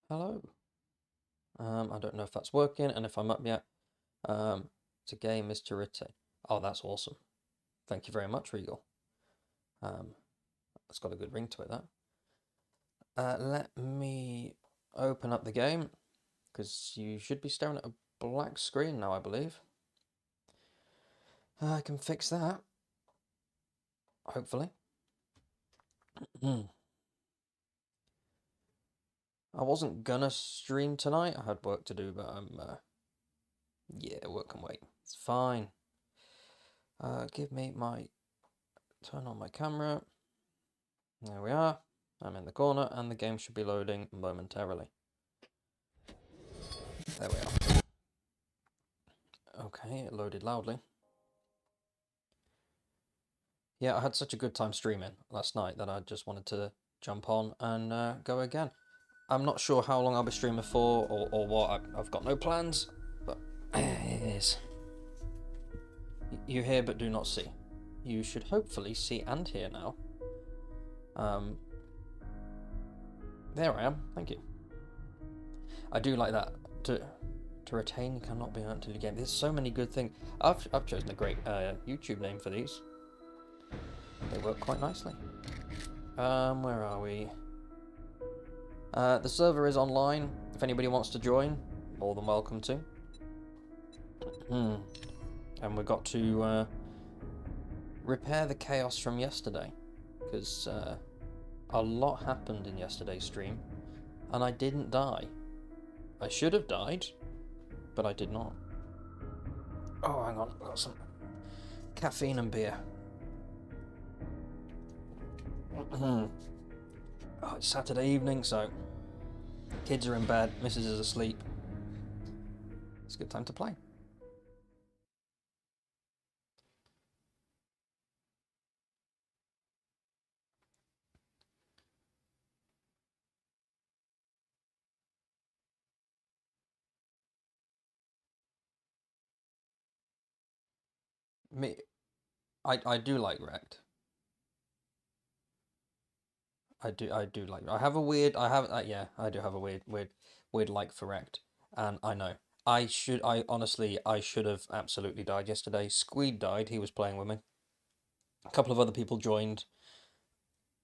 Hello. I don't know if that's working and if I'm up yet. It's a game is to retain. Oh, that's awesome. Thank you very much, Regal. That's got a good ring to it, that. Let me open up the game, because you should be staring at a black screen now, I believe. I can fix that. Hopefully. I wasn't gonna stream tonight. I had work to do, but yeah, work can wait. It's fine. Give me my... Turn on my camera. There we are. I'm in the corner and the game should be loading momentarily. There we are. Okay, it loaded loudly. Yeah, I had such a good time streaming last night that I just wanted to jump on and go again. I'm not sure how long I'll be streaming for or what. I've got no plans, but it is. You hear but do not see. You should hopefully see and hear now. There I am. Thank you. I do like that. To retain cannot be earned until you get. There's so many good things. I've chosen a great YouTube name for these. They work quite nicely. Where are we? The server is online. If anybody wants to join, more than welcome to. And we got to repair the chaos from yesterday, because a lot happened in yesterday's stream, and I didn't die. I should have died, but I did not. Oh, hang on, I've got some caffeine and beer. Oh, it's Saturday evening, so kids are in bed, missus is asleep. It's a good time to play. I do like Wrecked. I do like. I have a weird. Yeah. I do have a weird like for Wrecked, and I know I honestly I should have absolutely died yesterday. Squeed died. He was playing with me. A couple of other people joined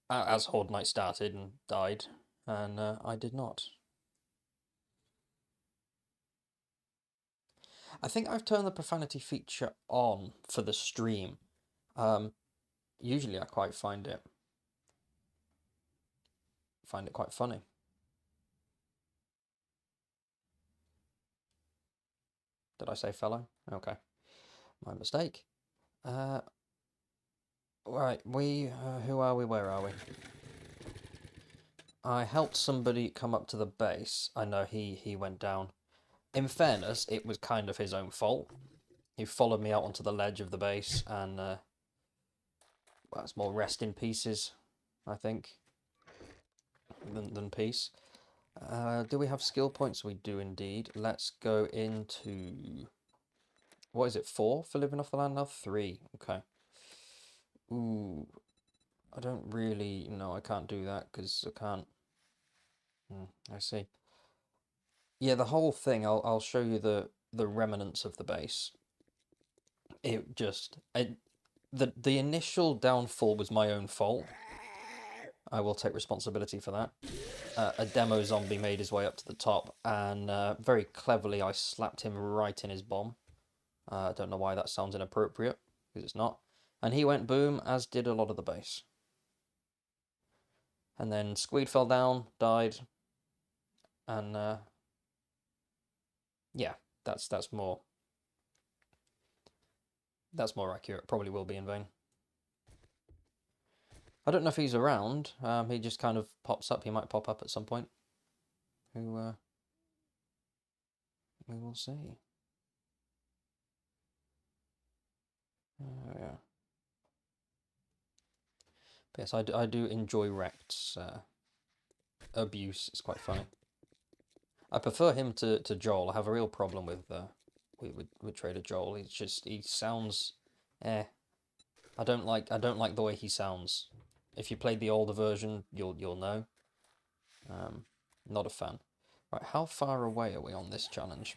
as Horde Night started and died, and I did not. I think I've turned the profanity feature on for the stream. Usually I quite find it quite funny. Did I say fellow? Okay, my mistake. Right, who are we? Where are we? I helped somebody come up to the base. I know he went down. In fairness, it was kind of his own fault. He followed me out onto the ledge of the base, and well, it's more rest in pieces, I think, than peace. Do we have skill points? We do indeed. Let's go into... What is it, 4 for living off the land now? 3, okay. Ooh, I don't really... No, I can't do that, because I can't... I see. Yeah, the whole thing, I'll show you the remnants of the base. It just... The initial downfall was my own fault. I will take responsibility for that. A demo zombie made his way up to the top, and very cleverly I slapped him right in his bomb. I don't know why that sounds inappropriate, because it's not. And he went boom, as did a lot of the base. And then Squeed fell down, died, and yeah, that's more accurate. Probably will be in vain. I don't know if he's around. He just kind of pops up. He might pop up at some point. We will see. Yeah. But yes, I do enjoy Rect's abuse. It's quite funny. I prefer him to Joel. I have a real problem with Trader Joel. He sounds I don't like the way he sounds. If you played the older version, you'll know. Not a fan. Right, how far away are we on this challenge?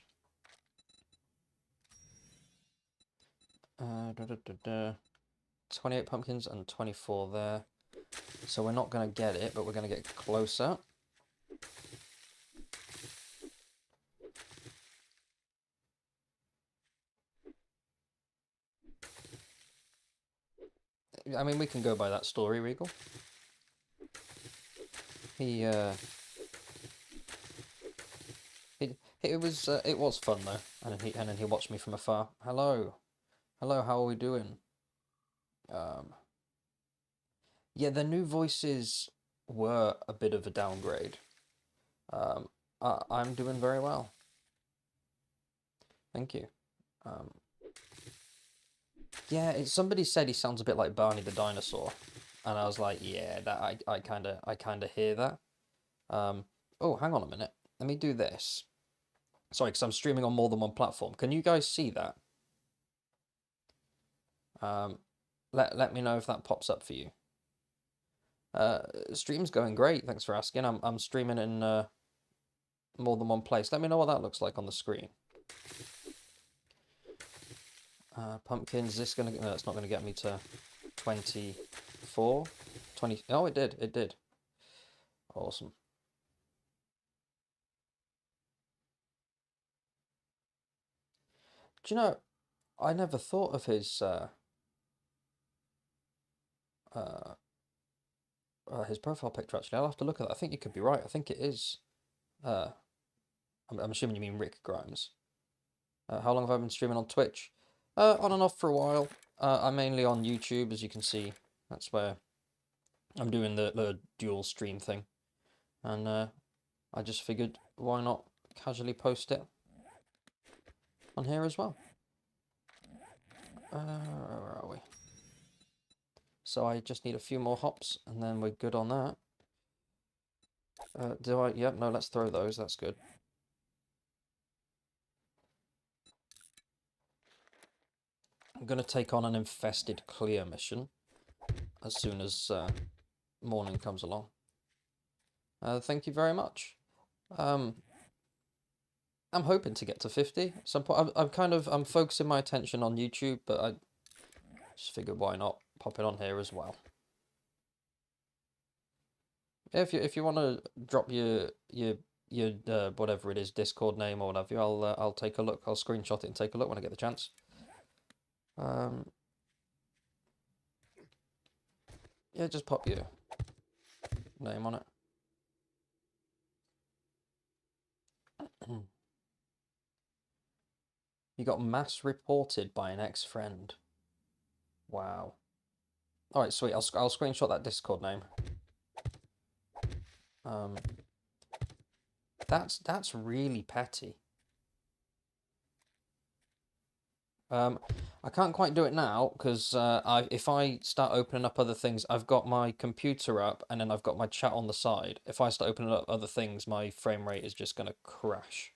28 pumpkins and 24 there. So we're not going to get it, but we're going to get closer. I mean, we can go by that story, Regal. It was fun though, and then he watched me from afar. Hello, how are we doing? Yeah, the new voices were a bit of a downgrade. I'm doing very well. Thank you. Yeah, somebody said he sounds a bit like Barney the dinosaur, and I was like, yeah, that I kind of hear that. Oh, hang on a minute. Let me do this. Sorry, because I'm streaming on more than one platform. Can you guys see that? Let me know if that pops up for you. Stream's going great. Thanks for asking. I'm streaming in more than one place. Let me know what that looks like on the screen. Pumpkins. This gonna? No, it's not gonna get me to 24, 20. Oh, it did. It did. Awesome. Do you know? I never thought of his profile picture. Actually, I'll have to look at that. I think you could be right. I think it is. I'm assuming you mean Rick Grimes. How long have I been streaming on Twitch? On and off for a while. I'm mainly on YouTube, as you can see. That's where I'm doing the dual stream thing. And I just figured, why not casually post it on here as well? Where are we? So I just need a few more hops, and then we're good on that. Do I? Yep, no, let's throw those. That's good. I'm going to take on an infested clear mission as soon as morning comes along. Thank you very much. I'm hoping to get to 50 at some point. I'm focusing my attention on YouTube, but I just figured why not pop it on here as well. If you want to drop your whatever it is, Discord name or whatever, I'll take a look. I'll screenshot it and take a look when I get the chance. Yeah, just pop your name on it. You got mass reported by an ex-friend. Wow. All right, sweet. I'll screenshot that Discord name. That's really petty. I can't quite do it now because if I start opening up other things, I've got my computer up and then I've got my chat on the side. If I start opening up other things, my frame rate is just gonna crash.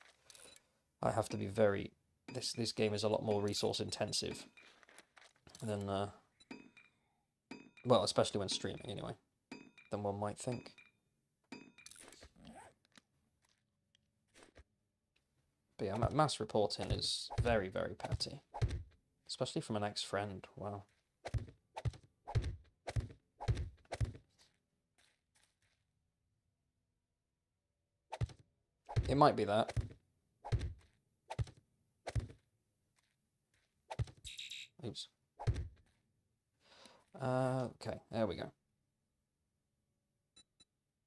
I have to be very. This game is a lot more resource intensive than well, especially when streaming anyway, than one might think. But yeah, mass reporting is very, very petty. Especially from an ex-friend. Wow. It might be that. Oops. Okay, there we go.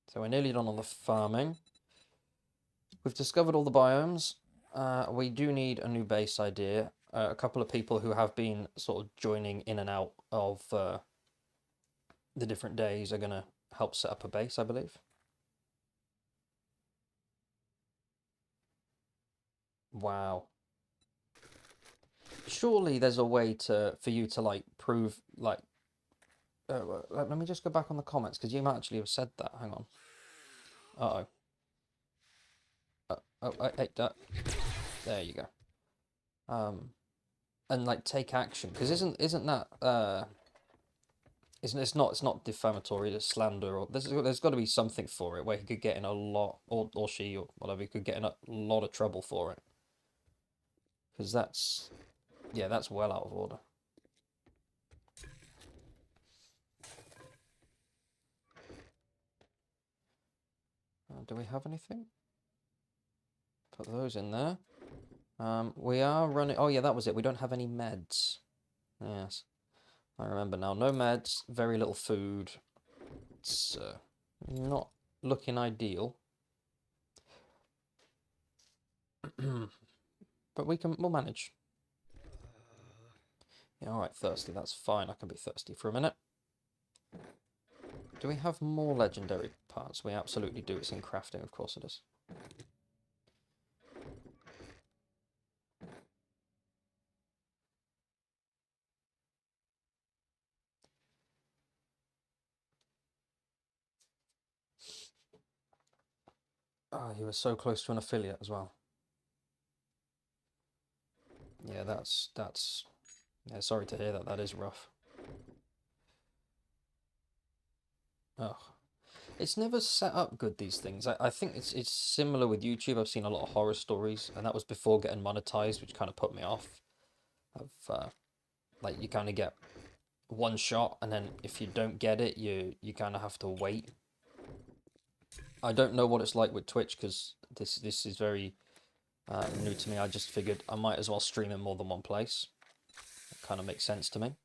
So we're nearly done on the farming. We've discovered all the biomes. We do need a new base idea. A couple of people who have been sort of joining in and out of the different days are going to help set up a base, I believe. Wow. Surely there's a way for you to like prove like. Let me just go back on the comments because you might actually have said that. Hang on. Uh oh. There you go. And like take action because isn't It's not defamatory, it's slander, or there's got to be something for it where he could get in a lot, or she, or whatever, he could get in a lot of trouble for it. Because yeah, that's well out of order. Do we have anything? Put those in there. We are running... Oh, yeah, that was it. We don't have any meds. Yes. I remember now. No meds, very little food. It's not looking ideal. But we'll manage. Yeah, alright, thirsty. That's fine. I can be thirsty for a minute. Do we have more legendary parts? We absolutely do. It's in crafting, of course it is. Oh, you were so close to an affiliate as well. Yeah, that's... Yeah, sorry to hear that. That is rough. Oh. It's never set up good, these things. I think it's similar with YouTube. I've seen a lot of horror stories, and that was before getting monetized, which kind of put me off. Like, you kind of get one shot, and then if you don't get it, you kind of have to wait. I don't know what it's like with Twitch, because this is very new to me. I just figured I might as well stream in more than one place. It kind of makes sense to me.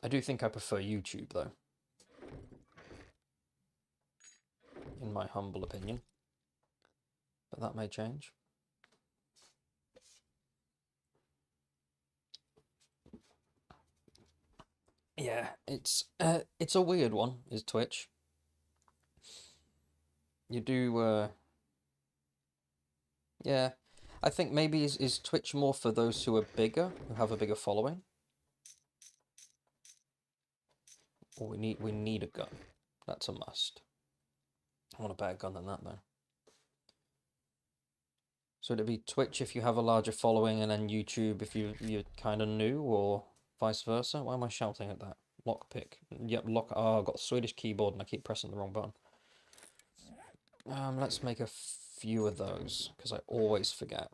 I do think I prefer YouTube, though. In my humble opinion. But that may change. Yeah, it's a weird one, is Twitch. You do, yeah. I think maybe is Twitch more for those who are bigger, who have a bigger following? Or we need a gun. That's a must. I want a better gun than that, though. So it'd be Twitch if you have a larger following, and then YouTube if you're kind of new, or vice versa? Why am I shouting at that? Lockpick. Yep, lock. Oh, I've got a Swedish keyboard and I keep pressing the wrong button. Let's make a few of those, because I always forget.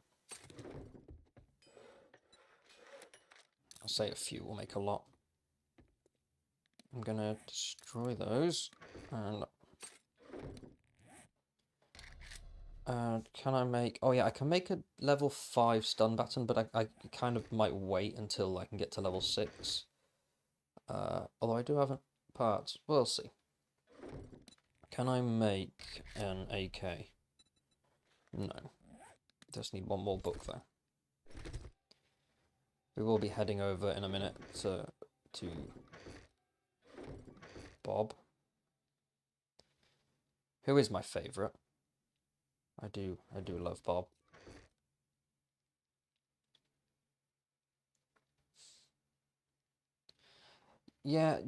I'll say a few, we'll make a lot. I'm gonna destroy those, and can I make... Oh yeah, I can make a level 5 stun baton, but I kind of might wait until I can get to level 6. Although I do have parts. We'll see. Can I make an AK? No. Just need one more book, though. We will be heading over in a minute to Bob, who is my favourite. I do love Bob. Yeah,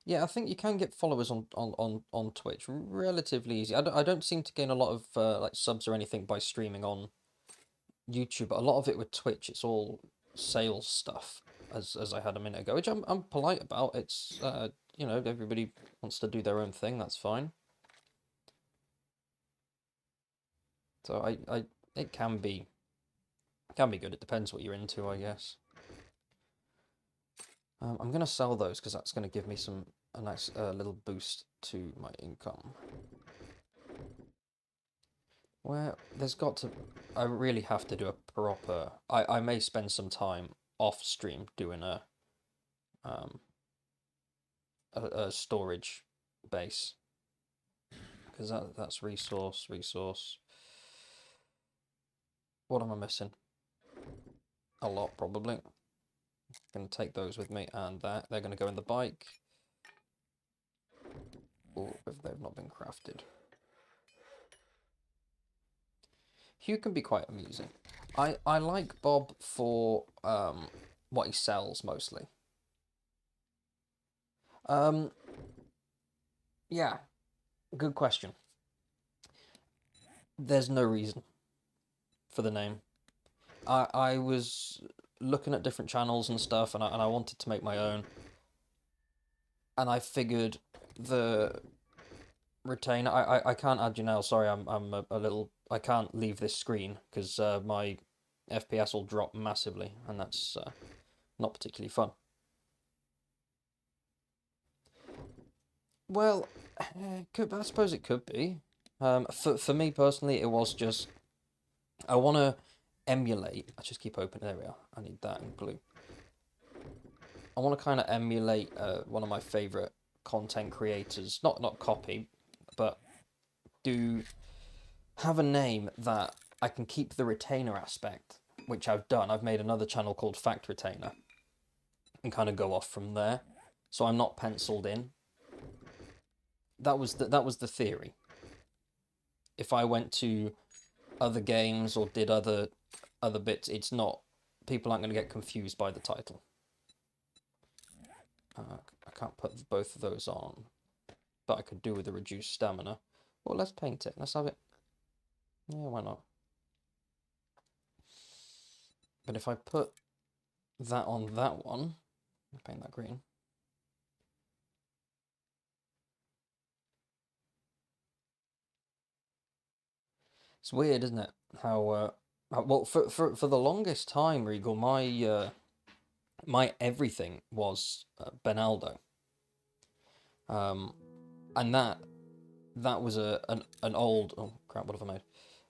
yeah, I think you can get followers on Twitch relatively easy. I don't seem to gain a lot of like subs or anything by streaming on YouTube, but a lot of it with Twitch, it's all sales stuff, as I had a minute ago, which I'm polite about. It's you know, everybody wants to do their own thing, that's fine. So it can be good. It depends what you're into, I guess. I'm gonna sell those because that's gonna give me a nice little boost to my income. Where there's got to, I really have to do a proper. I may spend some time off stream doing a storage base, because that's resource. What am I missing? A lot, probably. Gonna take those with me, and they're gonna go in the bike. Or if they've not been crafted. Hugh can be quite amusing. I like Bob for what he sells mostly. Yeah, good question. There's no reason for the name. I was looking at different channels and stuff, and I wanted to make my own. And I figured the retainer. I can't add you now. Sorry, I'm a little. I can't leave this screen because my FPS will drop massively, and that's not particularly fun. Well, I suppose it could be. For me personally, it was just I want to emulate. I just keep opening. There we are. I need that and glue. I want to kind of emulate one of my favorite content creators. Not copy, but do have a name that I can keep the retainer aspect, which I've done. I've made another channel called Fact Retainer, and kind of go off from there. So I'm not penciled in. That was the theory. If I went to other games or did other bits, it's not, people aren't going to get confused by the title. I can't put both of those on, but I could do with a reduced stamina. Well, let's paint it. Let's have it. Yeah, why not? But if I put that on that one, I'll paint that green. It's weird, isn't it? How well, for the longest time, Regal, my everything was Benaldo. And that was an old, oh crap, what have I made?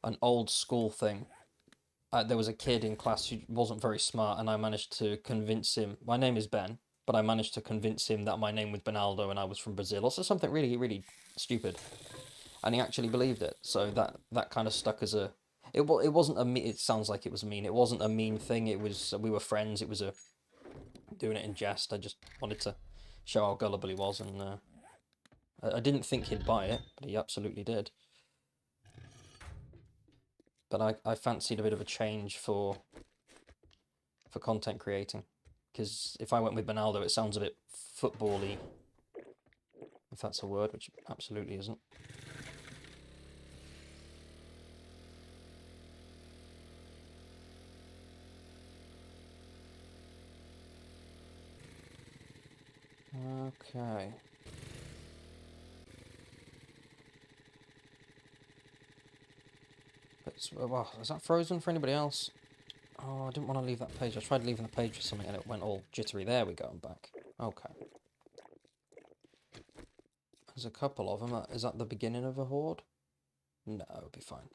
An old school thing. There was a kid in class who wasn't very smart, and I managed to convince him. My name is Ben, but I managed to convince him that my name was Benaldo and I was from Brazil. Also, something really, really stupid, and he actually believed it. So that kind of stuck as a. It wasn't a mean. It sounds like it was mean. It wasn't a mean thing. It was, we were friends. It was a doing it in jest. I just wanted to show how gullible he was, and I didn't think he'd buy it, but he absolutely did. But I fancied a bit of a change for content creating, because if I went with Benaldo, it sounds a bit football-y, if that's a word, which absolutely isn't. Okay. Well, is that frozen for anybody else? Oh, I didn't want to leave that page. I tried leaving the page for something and it went all jittery. There we go, I'm back. Okay. There's a couple of them. Is that the beginning of a horde? No, it'll be fine.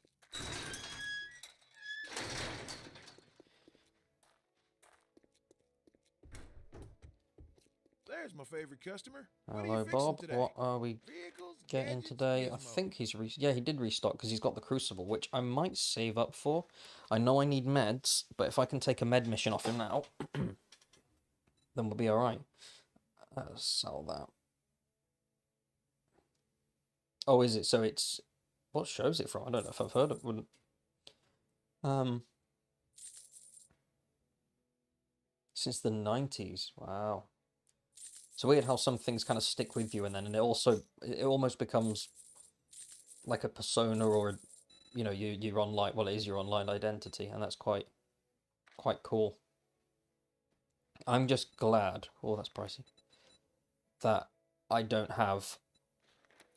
There's my favorite customer. Hello, Bob. What are we getting today? I think he's yeah, he did restock because he's got the Crucible, which I might save up for. I know I need meds, but if I can take a med mission off him now, then we'll be alright. Sell that. Oh, is it? So it's... What show's it from? I don't know if I've heard of it. Since the 90s. Wow. It's weird how some things kind of stick with you, and then it almost becomes like a persona, or you know, your online, well, it is your online identity, and that's quite cool. I'm just glad, oh that's pricey, that I don't have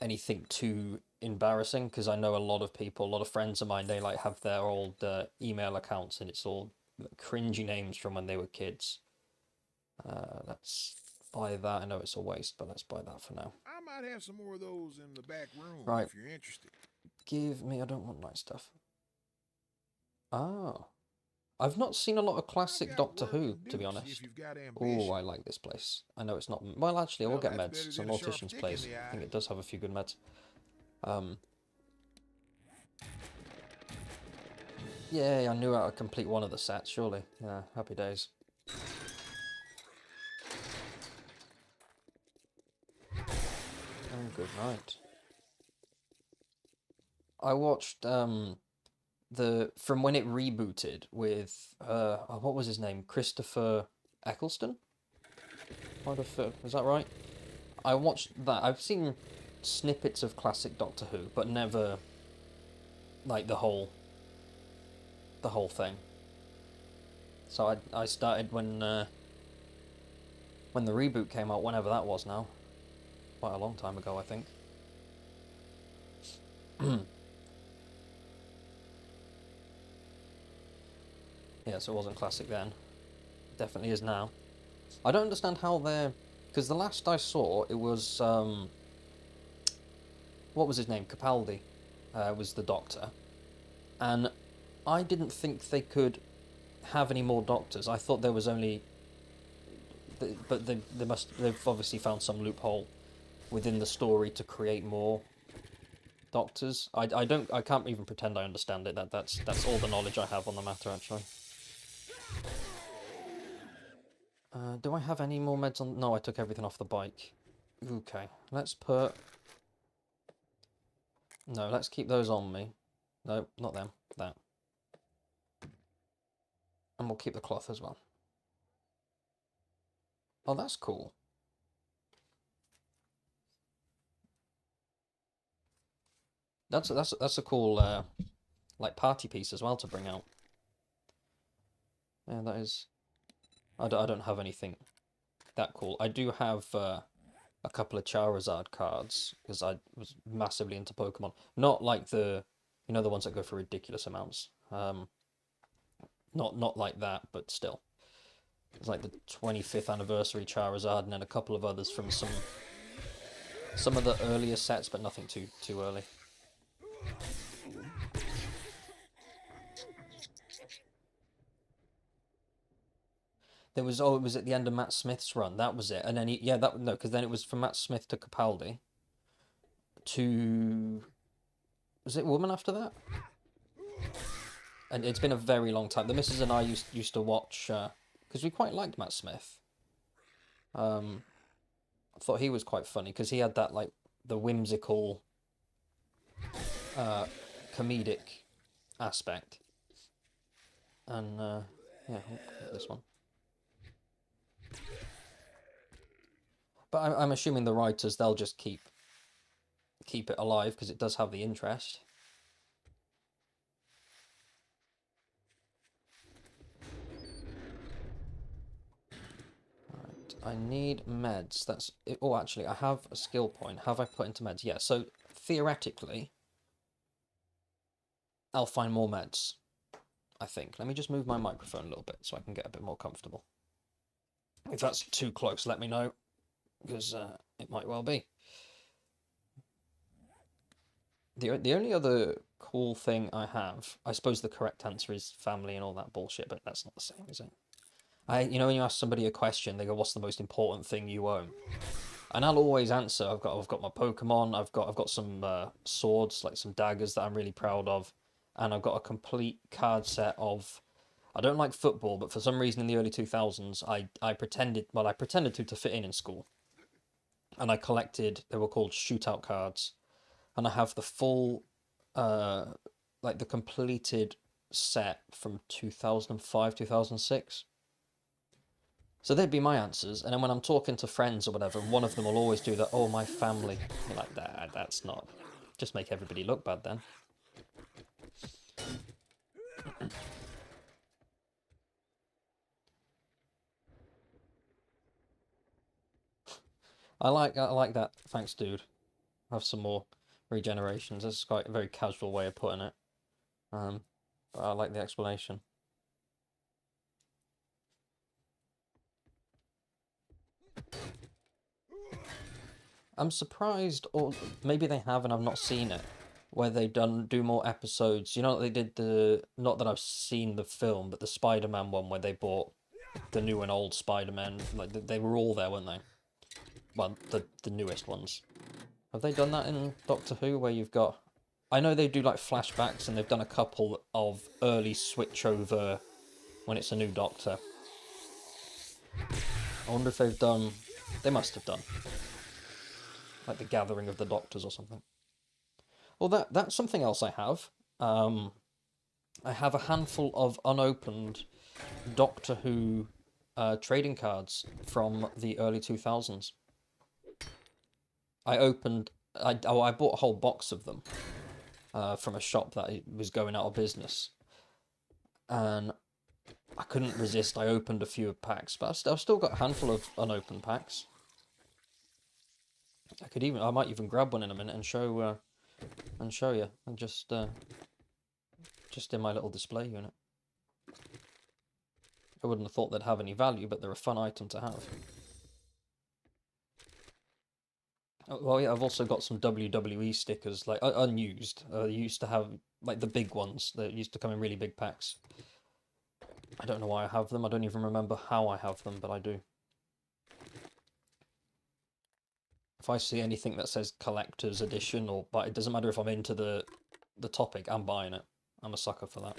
anything too embarrassing, because I know a lot of people, a lot of friends of mine, they like have their old email accounts and it's all cringy names from when they were kids. Let's buy that. I know it's a waste, but let's buy that for now. I might have some more of those in the back room, right, if you're interested. Give me, I don't want nice stuff. Oh, I've not seen a lot of classic Doctor Who, to be honest. Oh, I like this place. I know it's not... Well, actually, I will get meds. It's a Mortician's place. I think it does have a few good meds. Yeah, I knew how to complete one of the sets, surely. Yeah, happy days. Oh, good night. I watched from when it rebooted with what was his name? Christopher Eccleston? Is that right? I watched that. I've seen snippets of classic Doctor Who, but never like the whole thing. So I started when the reboot came out, whenever that was now. Quite a long time ago, I think. Yeah, so it wasn't classic then. Definitely is now. I don't understand how they're... Because the last I saw, it was... what was his name? Capaldi was the Doctor. And I didn't think they could have any more Doctors. I thought there was only... But they've obviously found some loophole within the story to create more Doctors. I can't even pretend I understand it. That's all the knowledge I have on the matter, actually. Do I have any more meds on? No, I took everything off the bike. Okay, let's put... No, let's keep those on me. No, not them. That. And we'll keep the cloth as well. Oh, that's cool. That's a cool like party piece as well to bring out. Yeah, that is. I don't have anything that cool. I do have a couple of Charizard cards because I was massively into Pokemon. Not like the the ones that go for ridiculous amounts. Not like that, but still. It's like the 25th anniversary Charizard and then a couple of others from some of the earlier sets, but nothing too early. There was it was at the end of Matt Smith's run. That was it, and then because then it was from Matt Smith to Capaldi. To was it Woman after that? And it's been a very long time. The missus and I used to watch because we quite liked Matt Smith. I thought he was quite funny because he had that like the whimsical, comedic aspect. And yeah, this one. But I'm assuming the writers, they'll just keep it alive because it does have the interest. Right, I need meds. That's it. Oh, actually, I have a skill point. Have I put into meds? Yeah. So theoretically, I'll find more meds. I think. Let me just move my microphone a little bit so I can get a bit more comfortable. If that's too close, let me know, because it might well be. The only other cool thing I have, I suppose the correct answer is family and all that bullshit, but that's not the same, is it? When you ask somebody a question, they go, "What's the most important thing you own?" And I'll always answer, I've got my Pokemon, I've got some swords, like some daggers that I'm really proud of, and I've got a complete card set of... I don't like football, but for some reason in the early 2000s, I pretended to fit in school. And I collected, they were called shootout cards. And I have the full, like the completed set from 2005, 2006. So they'd be my answers. And then when I'm talking to friends or whatever, one of them will always do that, "Oh, my family." You're like, that's not... Just make everybody look bad then. I like that. Thanks, dude. Have some more regenerations. That's quite a very casual way of putting it. But I like the explanation. I'm surprised, or maybe they have and I've not seen it, where they do more episodes. You know, they did not that I've seen the film, but the Spider-Man one where they bought the new and old Spider-Man. Like they were all there, weren't they? Well, the newest ones. Have they done that in Doctor Who, where you've got... I know they do like flashbacks, and they've done a couple of early switchover when it's a new Doctor. I wonder if they've done... They must have done. Like the Gathering of the Doctors or something. Well, that's something else I have. I have a handful of unopened Doctor Who trading cards from the early 2000s. I bought a whole box of them from a shop that was going out of business. And I couldn't resist. I opened a few packs, but I've still got a handful of unopened packs. I might even grab one in a minute and show you, and just in my little display unit. I wouldn't have thought they'd have any value, but they're a fun item to have. Oh, well, yeah, I've also got some WWE stickers, like unused. Used to have like the big ones that used to come in really big packs. I don't know why I have them. I don't even remember how I have them, but I do. If I see anything that says collector's edition, but it doesn't matter if I'm into the topic, I'm buying it. I'm a sucker for that.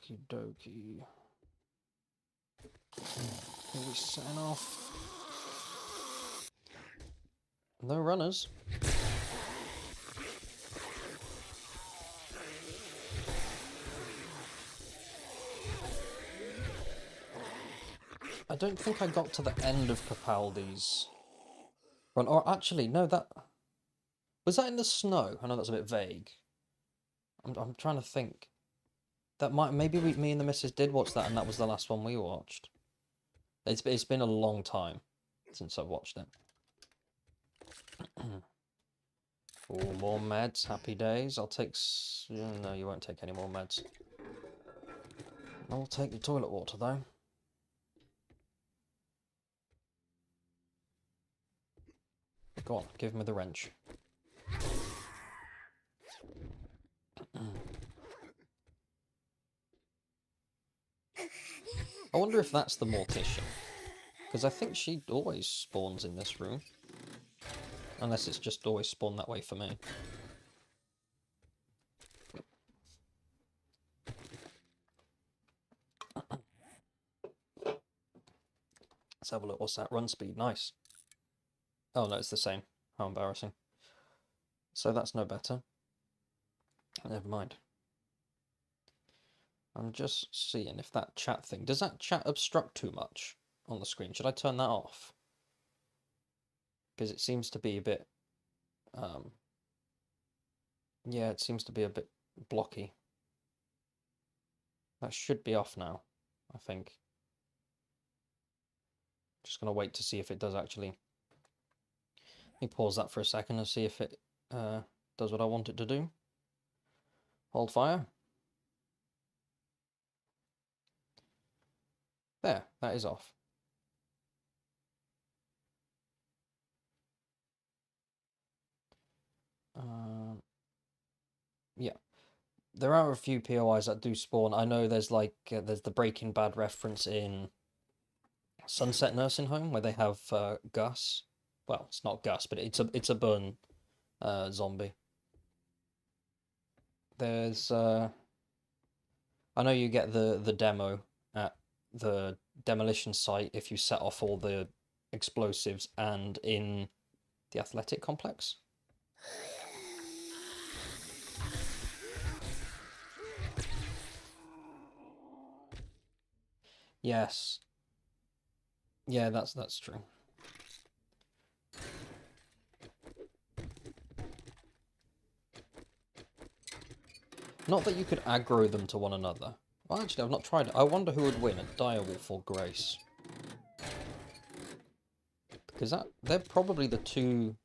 Okie dokie. Here we sign off. No runners. I don't think I got to the end of Capaldi's run. Or actually, no, was that in the snow? I know that's a bit vague. I'm trying to think. Maybe me and the missus did watch that, and that was the last one we watched. It's been a long time since I've watched it. Oh, more meds. Happy days. I'll take... No, you won't take any more meds. I'll take the toilet water, though. Go on, give me the wrench. I wonder if that's the Mortician. Because I think she always spawns in this room. Unless it's just always spawned that way for me. Let's have a look. What's that? Run speed. Nice. Oh, no, it's the same. How embarrassing. So that's no better. Never mind. I'm just seeing if that chat thing... Does that chat obstruct too much on the screen? Should I turn that off? Because it seems to be a bit... yeah, it seems to be a bit blocky. That should be off now, I think. Just going to wait to see if it does actually... Let me pause that for a second and see if it does what I want it to do. Hold fire. There, that is off. Yeah. There are a few POIs that do spawn. I know there's like, there's the Breaking Bad reference in Sunset Nursing Home where they have Gus. Well, it's not Gus, but it's a burn zombie. There's I know you get the demo at the demolition site if you set off all the explosives and in the athletic complex. Yes. Yeah, that's true. Not that you could aggro them to one another. Well, actually, I've not tried it. I wonder who would win, a Direwolf or Grace. Because they're probably the two...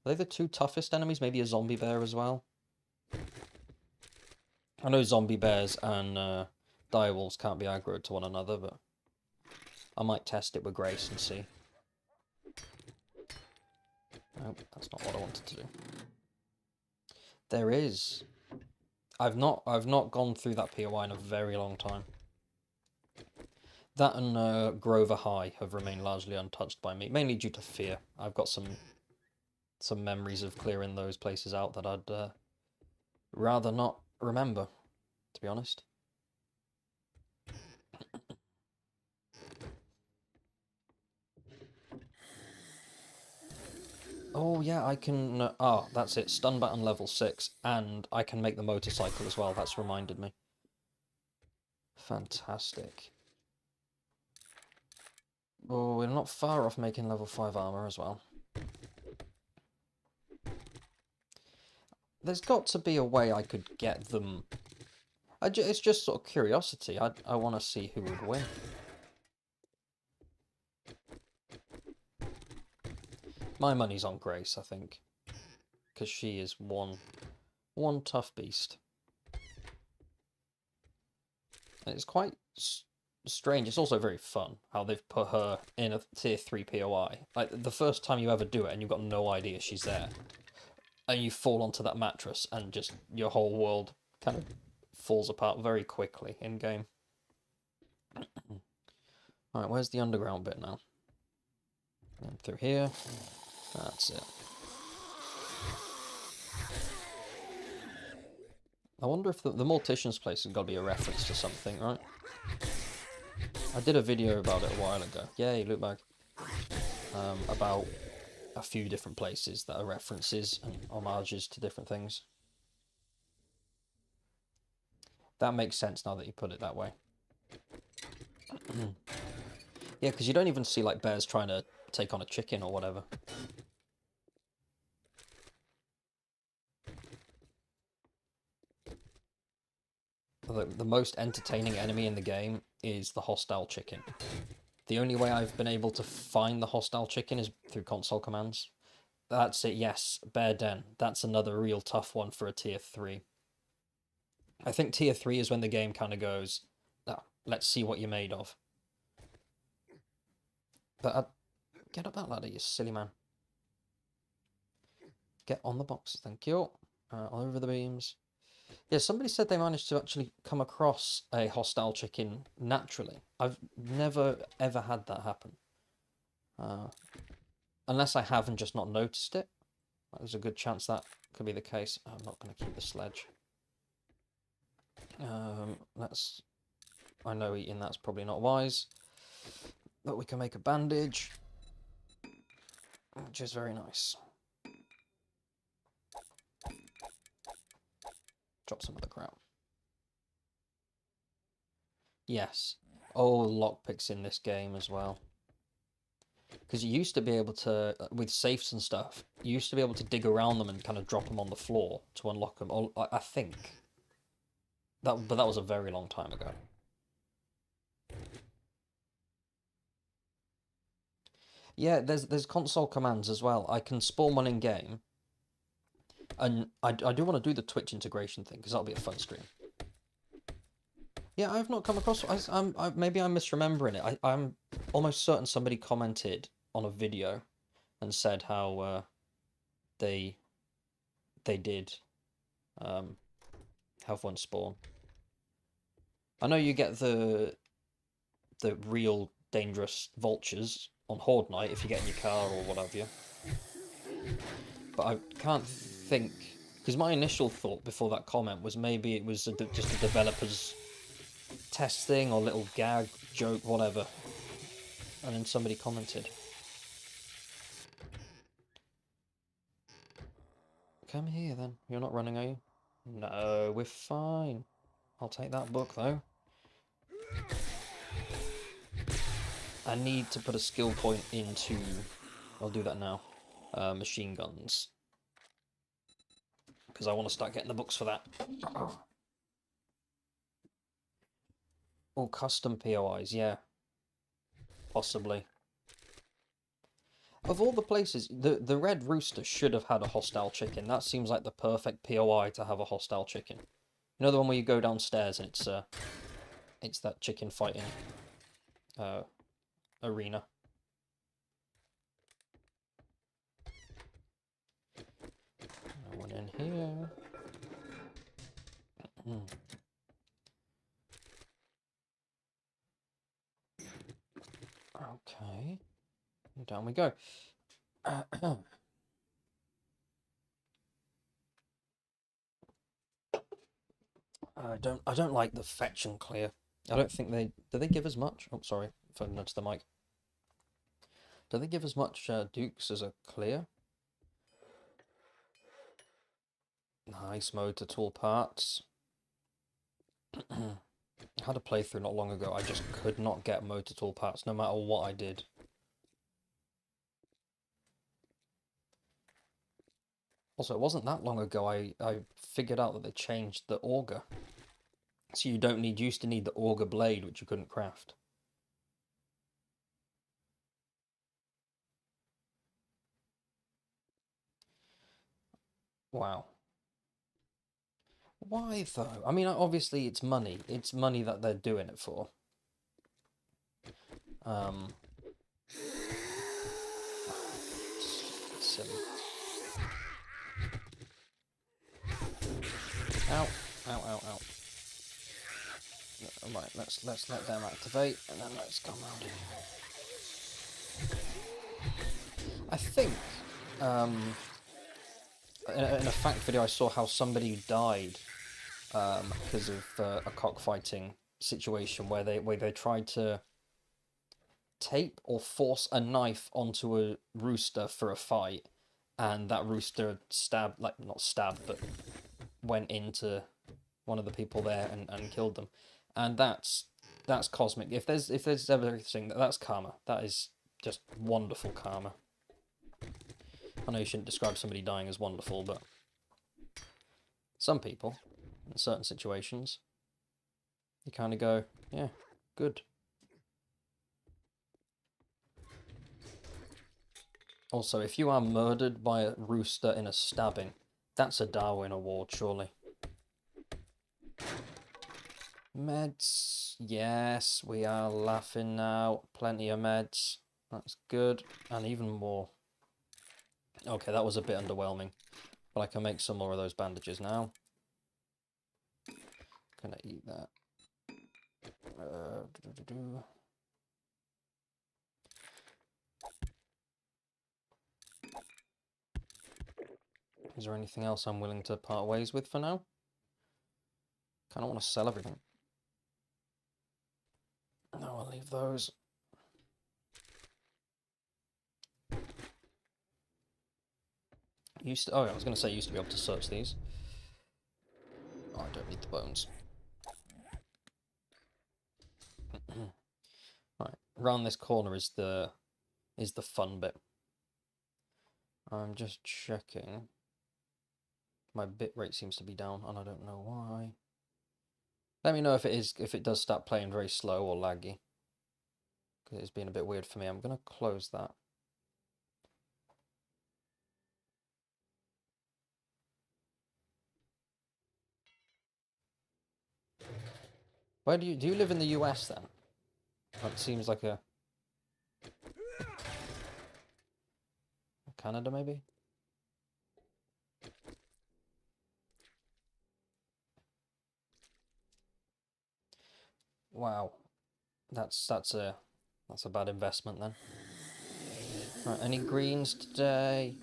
Are they the two toughest enemies? Maybe a zombie bear as well? I know zombie bears and direwolves can't be aggroed to one another, but I might test it with Grace and see. Nope, that's not what I wanted to do. There is. I've not gone through that POI in a very long time. That and Grover High have remained largely untouched by me, mainly due to fear. I've got some memories of clearing those places out that I'd rather not remember, to be honest. Oh yeah, I can... that's it. Stun button level 6, and I can make the motorcycle as well. That's reminded me. Fantastic. Oh, we're not far off making level 5 armor as well. There's got to be a way I could get them. It's just sort of curiosity. I want to see who would win. My money's on Grace, I think, because she is one tough beast. And it's quite strange. It's also very fun how they've put her in a tier 3 POI. Like, the first time you ever do it and you've got no idea she's there, and you fall onto that mattress and just your whole world kind of falls apart very quickly in game. Alright, where's the underground bit now? And through here. That's it. I wonder if the Mortician's place has got to be a reference to something, right? I did a video about it a while ago. Yay, loot bag. About a few different places that are references and homages to different things. That makes sense now that you put it that way. Yeah, because you don't even see like bears trying to take on a chicken or whatever. The most entertaining enemy in the game is the hostile chicken. The only way I've been able to find the hostile chicken is through console commands. That's it, yes, Bear Den. That's another real tough one for a tier 3. I think tier 3 is when the game kind of goes, oh, let's see what you're made of. But get up that ladder, you silly man. Get on the boxes, thank you. Over the beams. Yeah, somebody said they managed to actually come across a hostile chicken naturally. I've never, ever had that happen. Unless I have and just not noticed it. There's a good chance that could be the case. I'm not going to keep the sledge. I know eating that's probably not wise. But we can make a bandage. Which is very nice. Drop some of the crap. Yes. Oh, lockpicks in this game as well. Because you used to be able to, with safes and stuff, you used to be able to dig around them and kind of drop them on the floor to unlock them. Oh, I think. But that was a very long time ago. Yeah, there's console commands as well. I can spawn one in game. And I do want to do the Twitch integration thing, because that'll be a fun stream. Yeah, I've not come across... maybe I'm misremembering it. I'm almost certain somebody commented on a video and said how they did have one spawn. I know you get the real dangerous vultures on Horde Night if you get in your car or what have you. But I can't think... Because my initial thought before that comment was maybe it was just a developer's test thing or little gag, joke, whatever. And then somebody commented. Come here then. You're not running, are you? No, we're fine. I'll take that book though. I need to put a skill point into... I'll do that now. Machine guns. Because I want to start getting the books for that. Oh, custom POIs, yeah. Possibly. Of all the places, the Red Rooster should have had a hostile chicken. That seems like the perfect POI to have a hostile chicken. You know the one where you go downstairs and it's that chicken fighting arena. No one in here. Okay. Down we go. I don't like the fetch and clear. I don't think do they give as much? Oh, sorry, if I nudged the mic. Do they give as much dukes as a clear? Nice mode to tool parts. I had a playthrough not long ago. I just could not get mode to tool parts no matter what I did. Also, it wasn't that long ago I figured out that they changed the auger. So you don't need, used to need the auger blade, which you couldn't craft. Wow. Why though? I mean, obviously it's money. It's money that they're doing it for. Silly. Ow, ow, ow, ow. Right, let's let them activate, and then let's come round here. I think, in a fact video, I saw how somebody died because of a cockfighting situation where they tried to tape or force a knife onto a rooster for a fight, and that rooster stabbed, like, not stabbed, but went into one of the people there and killed them. And that's cosmic. If there's everything, that's karma. That is just wonderful karma. I know you shouldn't describe somebody dying as wonderful, but some people, in certain situations, you kind of go, yeah, good. Also, if you are murdered by a rooster in a stabbing, that's a Darwin Award, surely. Meds. Yes, we are laughing now. Plenty of meds. That's good. And even more. Okay, that was a bit underwhelming. But I can make some more of those bandages now. Gonna eat that. Is there anything else I'm willing to part ways with for now? Kind of want to sell everything. No, I'll leave those. Oh, yeah, I was going to say used to be able to search these. Oh, I don't need the bones. Right, round this corner is the fun bit. I'm just checking. My bitrate seems to be down, and I don't know why. Let me know if it does start playing very slow or laggy, because it's been a bit weird for me. I'm gonna close that. Where do you live in the US then? That seems like a Canada maybe. Wow, that's a bad investment then. Right, any greens today?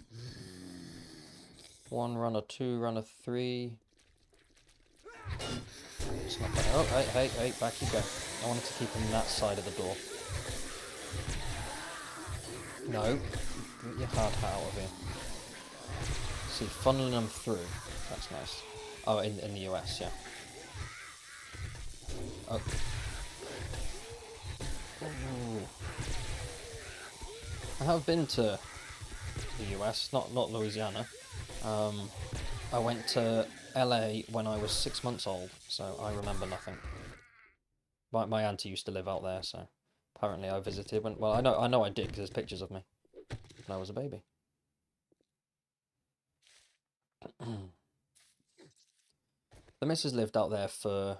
1 runner, 2 runner, 3. It's not bad. Oh, hey, back you go. I wanted to keep him that side of the door. No, get your hard hat out of here. See, funneling them through. That's nice. Oh, in the US, yeah. Oh. Ooh. I have been to the US, not Louisiana. I went to LA when I was 6 months old, so I remember nothing. My auntie used to live out there, so apparently I visited when. Well, I know I did because there's pictures of me when I was a baby. The missus lived out there for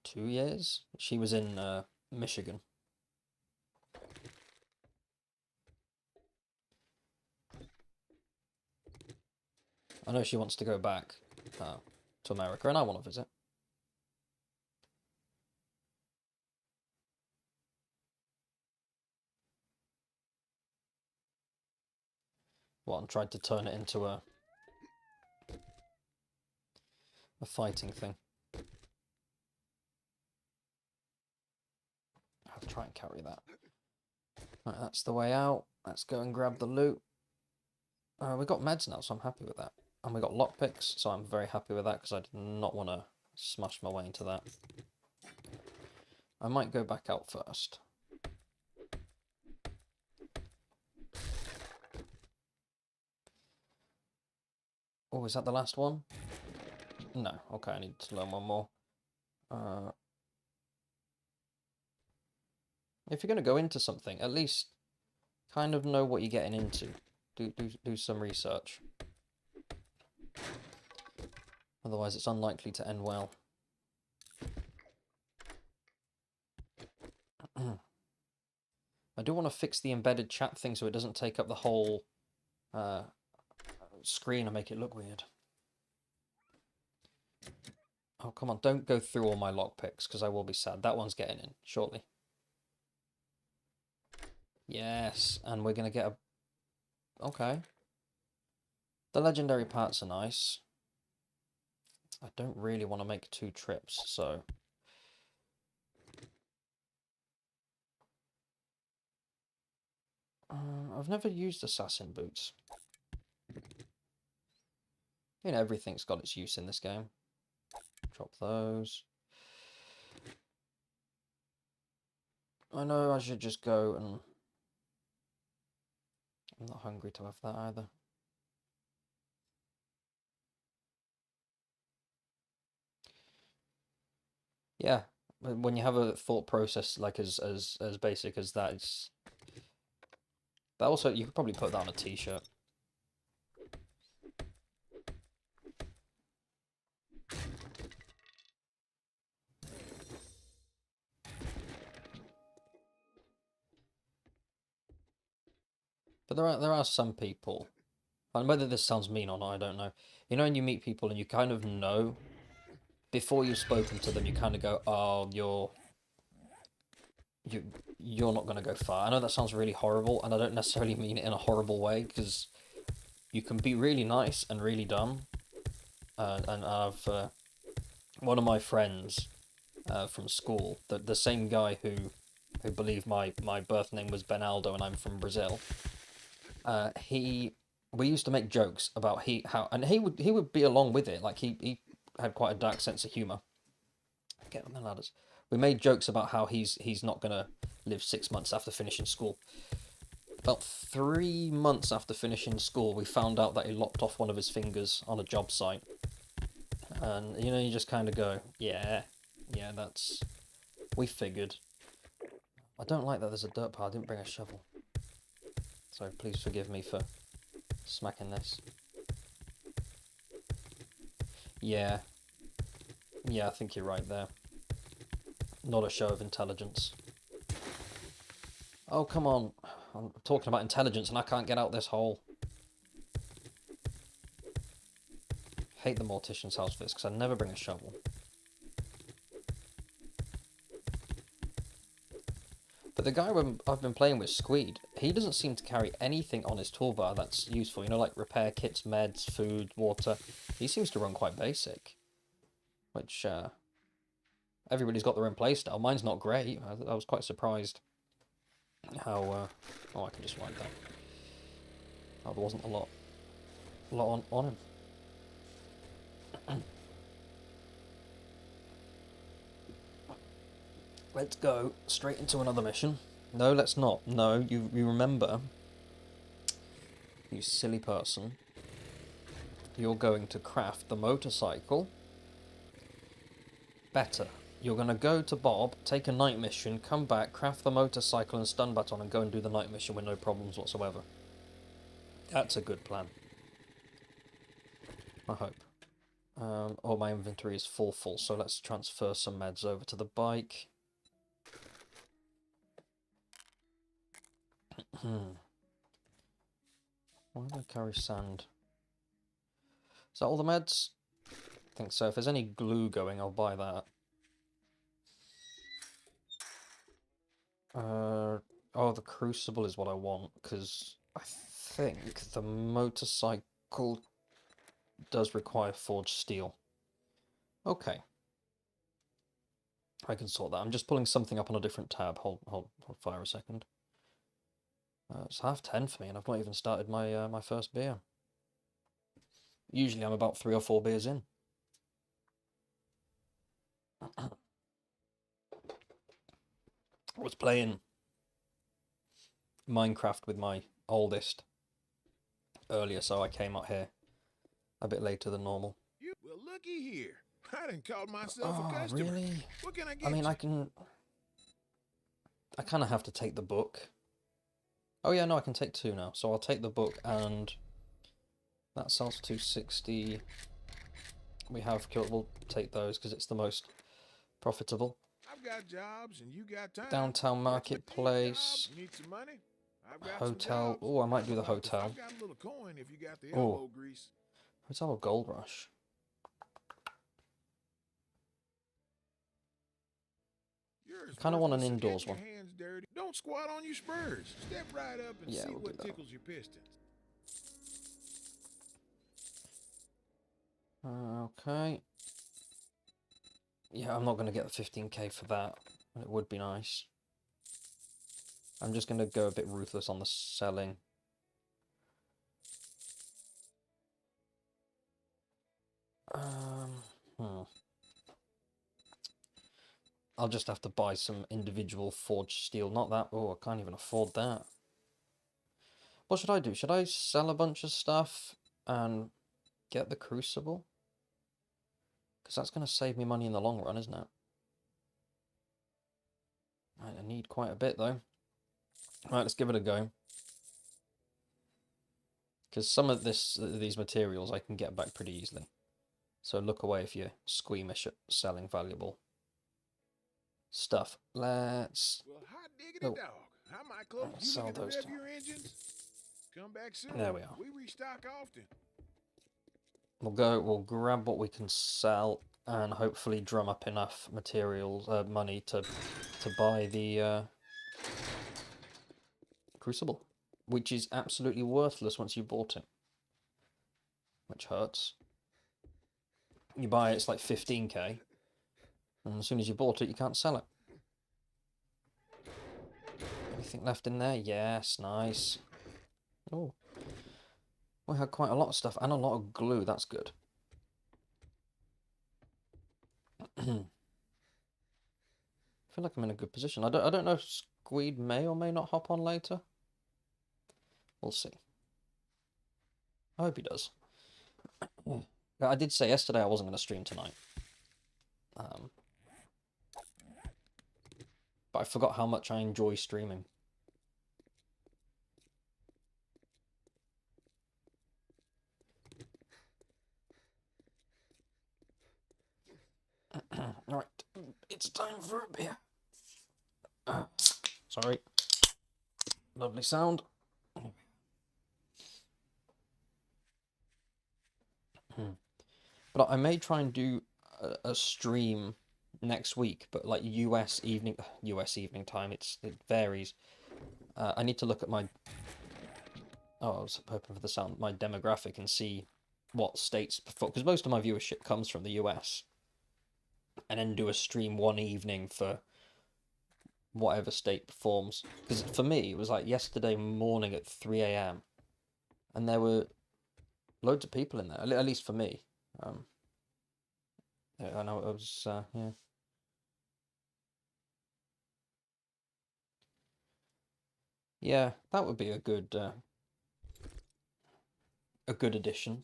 2 years. She was in Michigan. I know she wants to go back to America, and I want to visit. Well, and tried to turn it into a fighting thing. I'll try and carry that. Right, that's the way out. Let's go and grab the loot. We got meds now, so I'm happy with that. And we got lockpicks, so I'm very happy with that because I did not want to smash my way into that. I might go back out first. Oh, is that the last one? No. Okay, I need to learn one more. If you're going to go into something, at least kind of know what you're getting into. Do some research. Otherwise, it's unlikely to end well. I do want to fix the embedded chat thing so it doesn't take up the whole screen and make it look weird. Oh, come on, don't go through all my lockpicks, because I will be sad. That one's getting in shortly. Yes, and we're going to get a... Okay. The legendary parts are nice. I don't really want to make 2 trips, so... I've never used assassin boots. You know, everything's got its use in this game. Drop those. I know I should just go and... I'm not hungry to have that either. Yeah, when you have a thought process like as basic as that, it's... That also, you could probably put that on a t-shirt. But there are some people, and whether this sounds mean or not, I don't know. You know, when you meet people and you kind of know, before you've spoken to them, you kind of go, oh, you're not going to go far. I know that sounds really horrible, and I don't necessarily mean it in a horrible way, because you can be really nice and really dumb. And I've one of my friends from school, the same guy who believed my birth name was Benaldo and I'm from Brazil. We used to make jokes about he would be along with it. Like he had quite a dark sense of humor. Get on the ladders. We made jokes about how he's not gonna live 6 months after finishing school. About 3 months after finishing school, we found out that he lopped off one of his fingers on a job site. And you know, you just kind of go, yeah, that's... We figured. I don't like that there's a dirt pile. I didn't bring a shovel. So please forgive me for smacking this. Yeah. Yeah, I think you're right there. Not a show of intelligence. Oh, come on. I'm talking about intelligence and I can't get out this hole. Hate the mortician's house for this because I never bring a shovel. But the guy I've been playing with, Squeed, he doesn't seem to carry anything on his toolbar that's useful. You know, like repair kits, meds, food, water. He seems to run quite basic. Which, everybody's got their own playstyle. Mine's not great. I was quite surprised how... oh, I can just wipe that. Oh, there wasn't a lot on him. Let's go straight into another mission. No, let's not. No, you remember, you silly person, you're going to craft the motorcycle better. You're going to go to Bob, take a night mission, come back, craft the motorcycle and stun baton and go and do the night mission with no problems whatsoever. That's a good plan. I hope. Oh, my inventory is full, so let's transfer some meds over to the bike. Why do I carry sand? Is that all the meds? I think so. If there's any glue going, I'll buy that. Oh, the crucible is what I want, because I think the motorcycle does require forged steel. Okay. I can sort that. I'm just pulling something up on a different tab. Hold fire a second. It's 10:30 for me, and I've not even started my my first beer. Usually I'm about 3 or 4 beers in. I was playing Minecraft with my oldest earlier, so I came out here a bit later than normal. Well, looky here. I done called myself a Oh, customer. really? What can I get I mean, you? I kind of have to take the book. Oh yeah, no, I can take 2 now. So I'll take the book, and that sells for 260. We have killed. We'll take those because it's the most profitable. I've got jobs and you got time. Downtown Marketplace. Need some money? I've got Hotel. some jobs. Oh, I might do the hotel. I've got a little coin if you got the Oh, elbow grease. Hotel or Gold Rush. Kind of want an indoors one. Hands dirty. Don't squat on your spurs. Step right up and Yeah, see we'll what do that. tickles your pistons. Okay. Yeah, I'm not going to get the 15k for that, but it would be nice. I'm just going to go a bit ruthless on the selling. I'll just have to buy some individual forged steel. Not that. Oh, I can't even afford that. What should I do? Should I sell a bunch of stuff and get the crucible? Because that's going to save me money in the long run, isn't it? I need quite a bit, though. Right, let's give it a go. Because some of these materials I can get back pretty easily. So look away if you're squeamish at selling valuable stuff. Let's... Well, hot diggity dog. How am I close? You sell looking to those rev two. your engines? Come back soon. There we are. We restock often. We'll grab what we can sell and hopefully drum up enough materials, money to buy the crucible, which is absolutely worthless once you bought it, which hurts. You buy it, it's like 15k, and as soon as you bought it, you can't sell it. Anything left in there? Yes, nice. Oh, we had quite a lot of stuff and a lot of glue. That's good. I feel like I'm in a good position. I don't know if Squeed may or may not hop on later. We'll see. I hope he does. I did say yesterday I wasn't going to stream tonight. But I forgot how much I enjoy streaming. Right, it's time for a beer. Sorry. Lovely sound. But I may try and do a stream next week, but like US evening time. It varies. I need to look at my... Oh, I was hoping for the sound. My demographic and see what states perform, because most of my viewership comes from the US. And then do a stream one evening for whatever state performs. Because for me, it was like yesterday morning at 3 a.m. and there were loads of people in there, at least for me. I know it was, yeah. Yeah, that would be a good addition.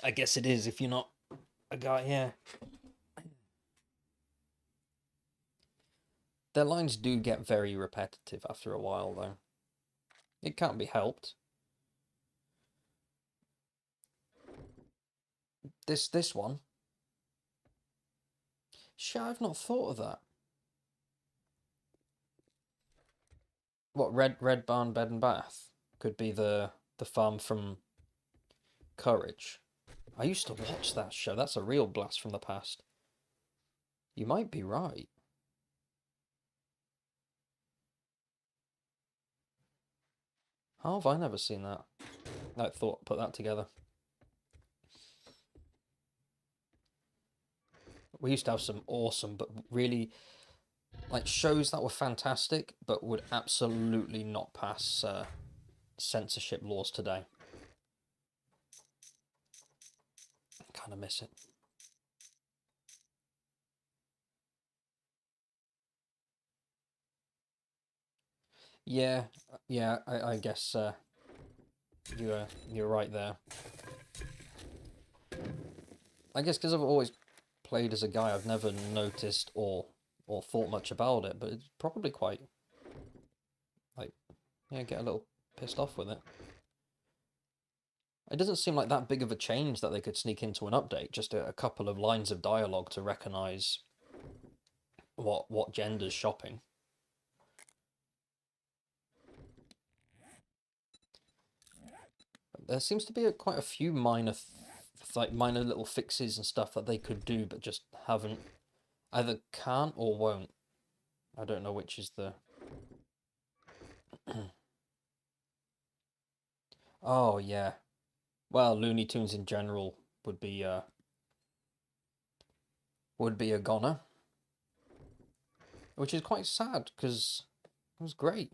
I guess it is if you're not a guy, yeah. Their lines do get very repetitive after a while, though. It can't be helped. This one. Shit, I've not thought of that. What, Red Barn Bed and Bath could be the farm from Courage. I used to watch that show. That's a real blast from the past. You might be right. How have I never seen that? I thought, put that together. We used to have some awesome, but really, like, shows that were fantastic, but would absolutely not pass censorship laws today. Kind of miss it. Yeah, yeah, I guess you're right there. I guess because I've always played as a guy, I've never noticed or thought much about it, but it's probably quite like, yeah, get a little pissed off with it. It doesn't seem like that big of a change that they could sneak into an update, just a couple of lines of dialogue to recognize what gender's shopping. There seems to be quite a few like minor little fixes and stuff that they could do, but just haven't, either can't or won't. I don't know which is the. Oh yeah. Well, Looney Tunes in general would be uh would be a goner, which is quite sad because it was great.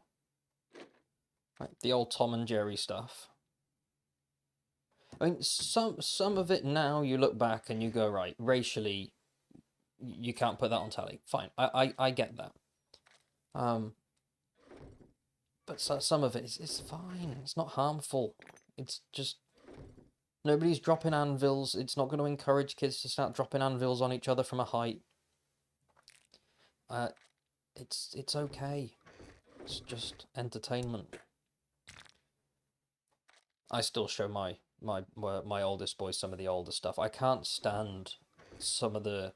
Like the old Tom and Jerry stuff. I mean, some of it now you look back and you go, right, racially, you can't put that on telly. Fine, I get that. But some of it is fine. It's not harmful. It's just nobody's dropping anvils. It's not going to encourage kids to start dropping anvils on each other from a height. Uh, it's okay. It's just entertainment. I still show my oldest boy some of the older stuff. I can't stand some of the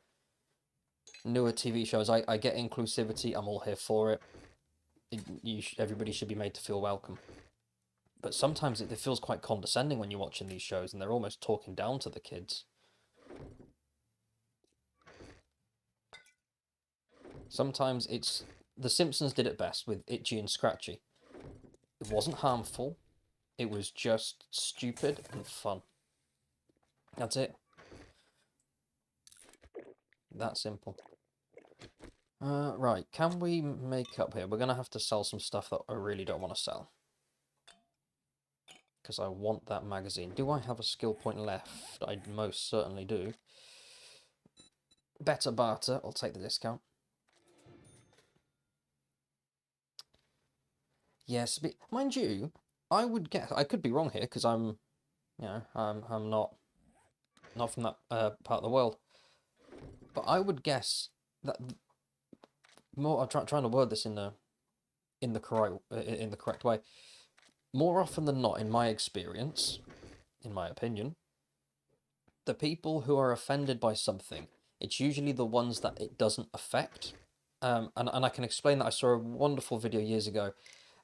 newer TV shows. I get inclusivity. I'm all here for it. Everybody should be made to feel welcome. But sometimes it feels quite condescending when you're watching these shows and they're almost talking down to the kids. Sometimes it's... The Simpsons did it best with Itchy and Scratchy. It wasn't harmful. It was just stupid and fun. That's it. That simple. Right, can we make up here? We're going to have to sell some stuff that I really don't want to sell. Because I want that magazine. Do I have a skill point left? I most certainly do. Better barter. I'll take the discount. Yes, but mind you, I would guess... I could be wrong here, because I'm... You know, I'm not from that part of the world. But I would guess that more... I'm trying to word this in the correct way. More often than not, in my experience, in my opinion, the people who are offended by something, it's usually the ones that it doesn't affect. And I can explain that. I saw a wonderful video years ago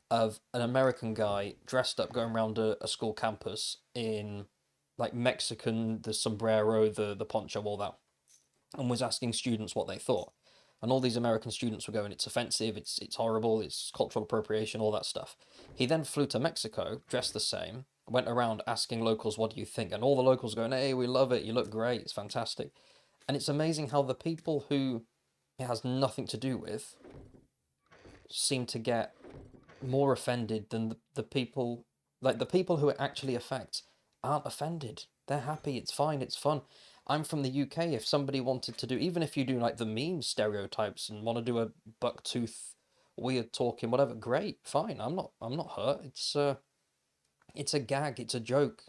of an American guy dressed up going around a school campus in like Mexican, the sombrero, the poncho, all that, and was asking students what they thought. And all these American students were going, it's offensive, it's horrible, it's cultural appropriation, all that stuff. He then flew to Mexico, dressed the same, went around asking locals, what do you think? And all the locals going, hey, we love it, you look great, it's fantastic. And it's amazing how the people who it has nothing to do with seem to get more offended than the people, like the people who it actually affects aren't offended. They're happy, it's fine, it's fun. I'm from the UK. If somebody wanted to do, even if you do like the meme stereotypes and want to do a bucktooth, weird talking, whatever, great, fine. I'm not hurt. It's a gag. It's a joke.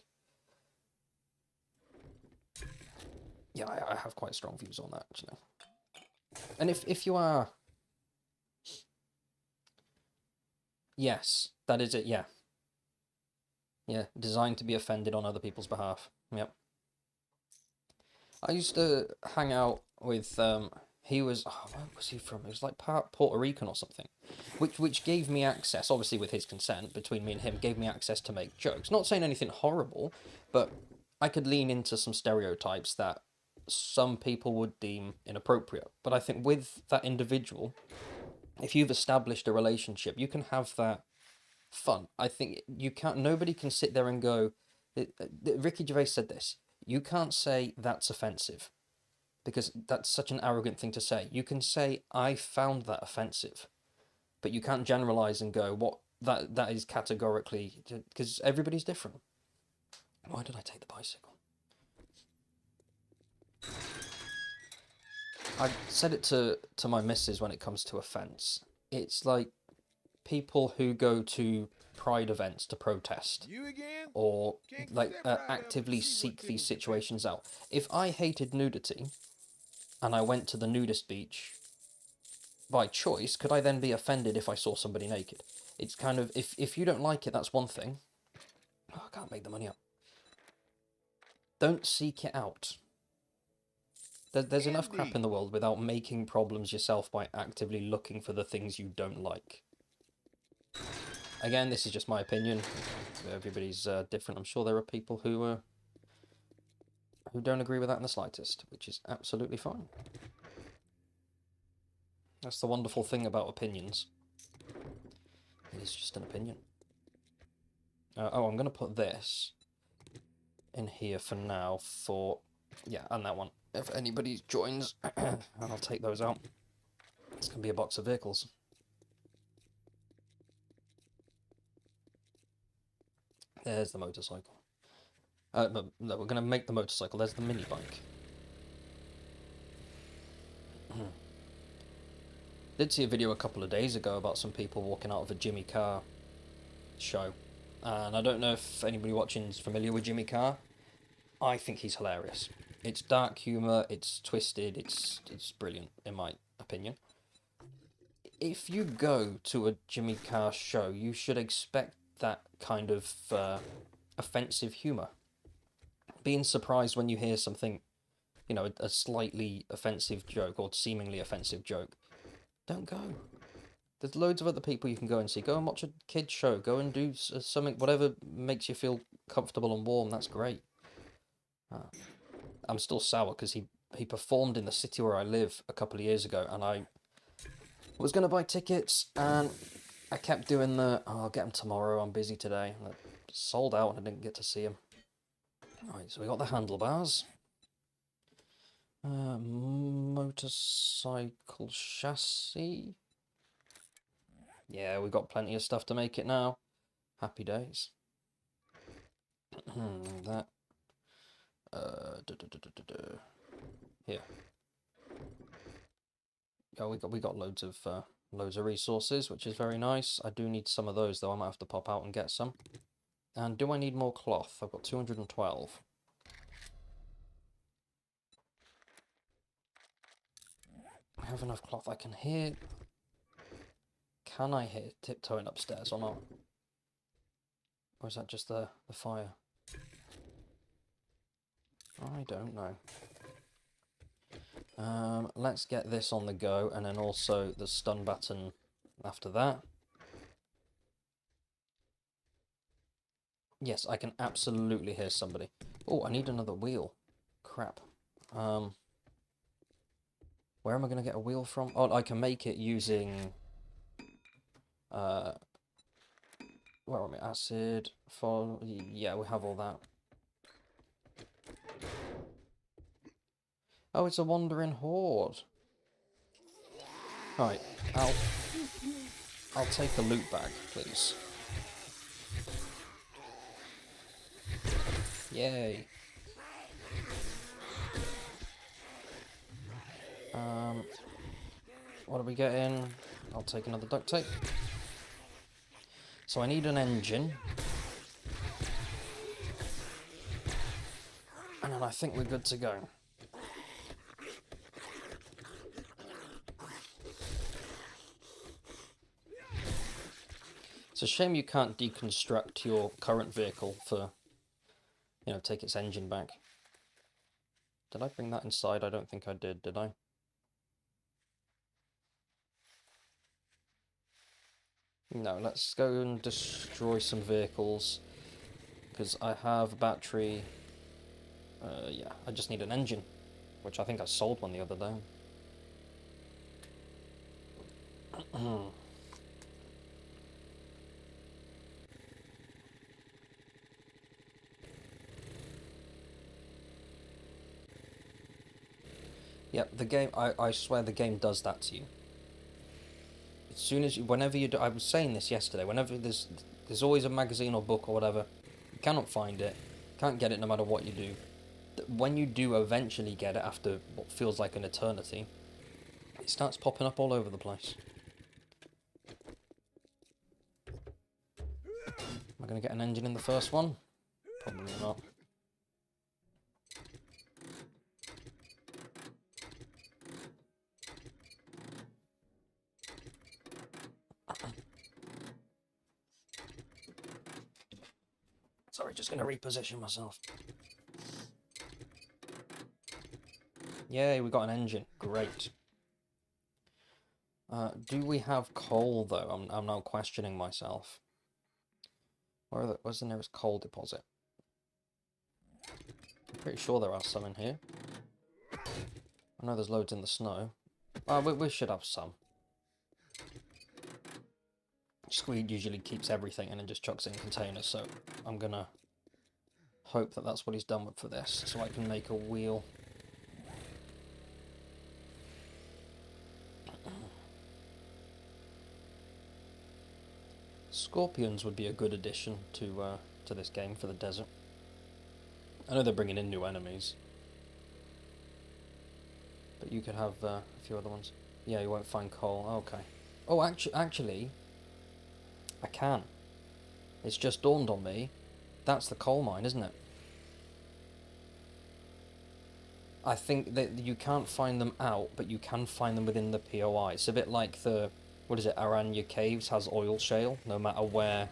Yeah, I have quite strong views on that actually. And if you are, yes, that is it. Yeah, yeah, designed to be offended on other people's behalf. Yep. I used to hang out with he was, oh, where was he from? He was like Puerto Rican or something, which gave me access, obviously with his consent, between me and him, gave me access to make jokes. Not saying anything horrible, but I could lean into some stereotypes that some people would deem inappropriate. But I think with that individual, if you've established a relationship, you can have that fun. I think you can't. Nobody can sit there and go. Ricky Gervais said this. You can't say that's offensive, because that's such an arrogant thing to say. You can say I found that offensive, but you can't generalize and go what that is categorically, because everybody's different. Why did I take the bicycle? I said it to my missus when it comes to offense. It's like people who go to pride events to protest You again? or Can't like step right up and actively see what seek these tickles your situations out. If I hated nudity and I went to the nudist beach by choice, could I then be offended if I saw somebody naked? It's kind of, if you don't like it, that's one thing. Oh, I can't make the money up. Don't seek it out. There's enough crap Andy. in the world without making problems yourself by actively looking for the things you don't like. Again, this is just my opinion. Everybody's different. I'm sure there are people who don't agree with that in the slightest, which is absolutely fine. That's the wonderful thing about opinions. It is just an opinion. Oh, I'm going to put this in here for now for... Yeah, and that one. If anybody joins, I'll take those out. It's going to be a box of vehicles. There's the motorcycle. No, we're going to make the motorcycle. There's the mini bike. Did see a video a couple of days ago about some people walking out of a Jimmy Carr show. And I don't know if anybody watching is familiar with Jimmy Carr. I think he's hilarious. It's dark humour, it's twisted, it's brilliant, in my opinion. If you go to a Jimmy Carr show, you should expect that kind of offensive humour. Being surprised when you hear something, you know, a slightly offensive joke or seemingly offensive joke. Don't go. There's loads of other people you can go and see. Go and watch a kid's show. Go and do something, whatever makes you feel comfortable and warm. That's great. I'm still sour because he performed in the city where I live a couple of years ago, and I was going to buy tickets, and I kept doing oh, I'll get them tomorrow, I'm busy today. And it sold out and I didn't get to see him. Right, so we got the handlebars. Motorcycle chassis. Yeah, we've got plenty of stuff to make it now. Happy days. That. Here. Yeah, we got loads of resources, which is very nice. I do need some of those though. I might have to pop out and get some. And do I need more cloth? I've got 212. I have enough cloth. I can hear. Can I hear tiptoeing upstairs or not? Or is that just the fire? I don't know. Let's get this on the go, and then also the stun button after that. Yes, I can absolutely hear somebody. Oh, I need another wheel. Crap. Where am I going to get a wheel from? Oh, I can make it using... where am I? Acid, yeah, we have all that. Oh, it's a wandering horde. Right, I'll take a loot bag, please. Yay. What are we getting? I'll take another duct tape. So I need an engine. And then I think we're good to go. It's a shame you can't deconstruct your current vehicle for, you know, take its engine back. Did I bring that inside? I don't think I did I? No, let's go and destroy some vehicles. Because I have a battery. Yeah, I just need an engine. Which I think I sold one the other day. Yep, the game, I swear the game does that to you. As soon as you, whenever you do, I was saying this yesterday, whenever there's always a magazine or book or whatever, you cannot find it, can't get it no matter what you do. When you do eventually get it after what feels like an eternity, it starts popping up all over the place. going to get an engine in the first one? Probably not. Sorry, just going to reposition myself. Yay, we got an engine. Great. Do we have coal, though? I'm now questioning myself. Where's the nearest coal deposit? I'm pretty sure there are some in here. I know there's loads in the snow. We should have some. Squeed usually keeps everything and then just chucks it in containers, so I'm gonna hope that that's what he's done for this, so I can make a wheel. Scorpions would be a good addition to this game for the desert. I know they're bringing in new enemies, but you could have a few other ones. Yeah, you won't find coal. Okay. Oh, actually, I can. It's just dawned on me. That's the coal mine, isn't it? I think that you can't find them out, but you can find them within the POI. It's a bit like the, what is it, Aranya Caves has oil shale, no matter what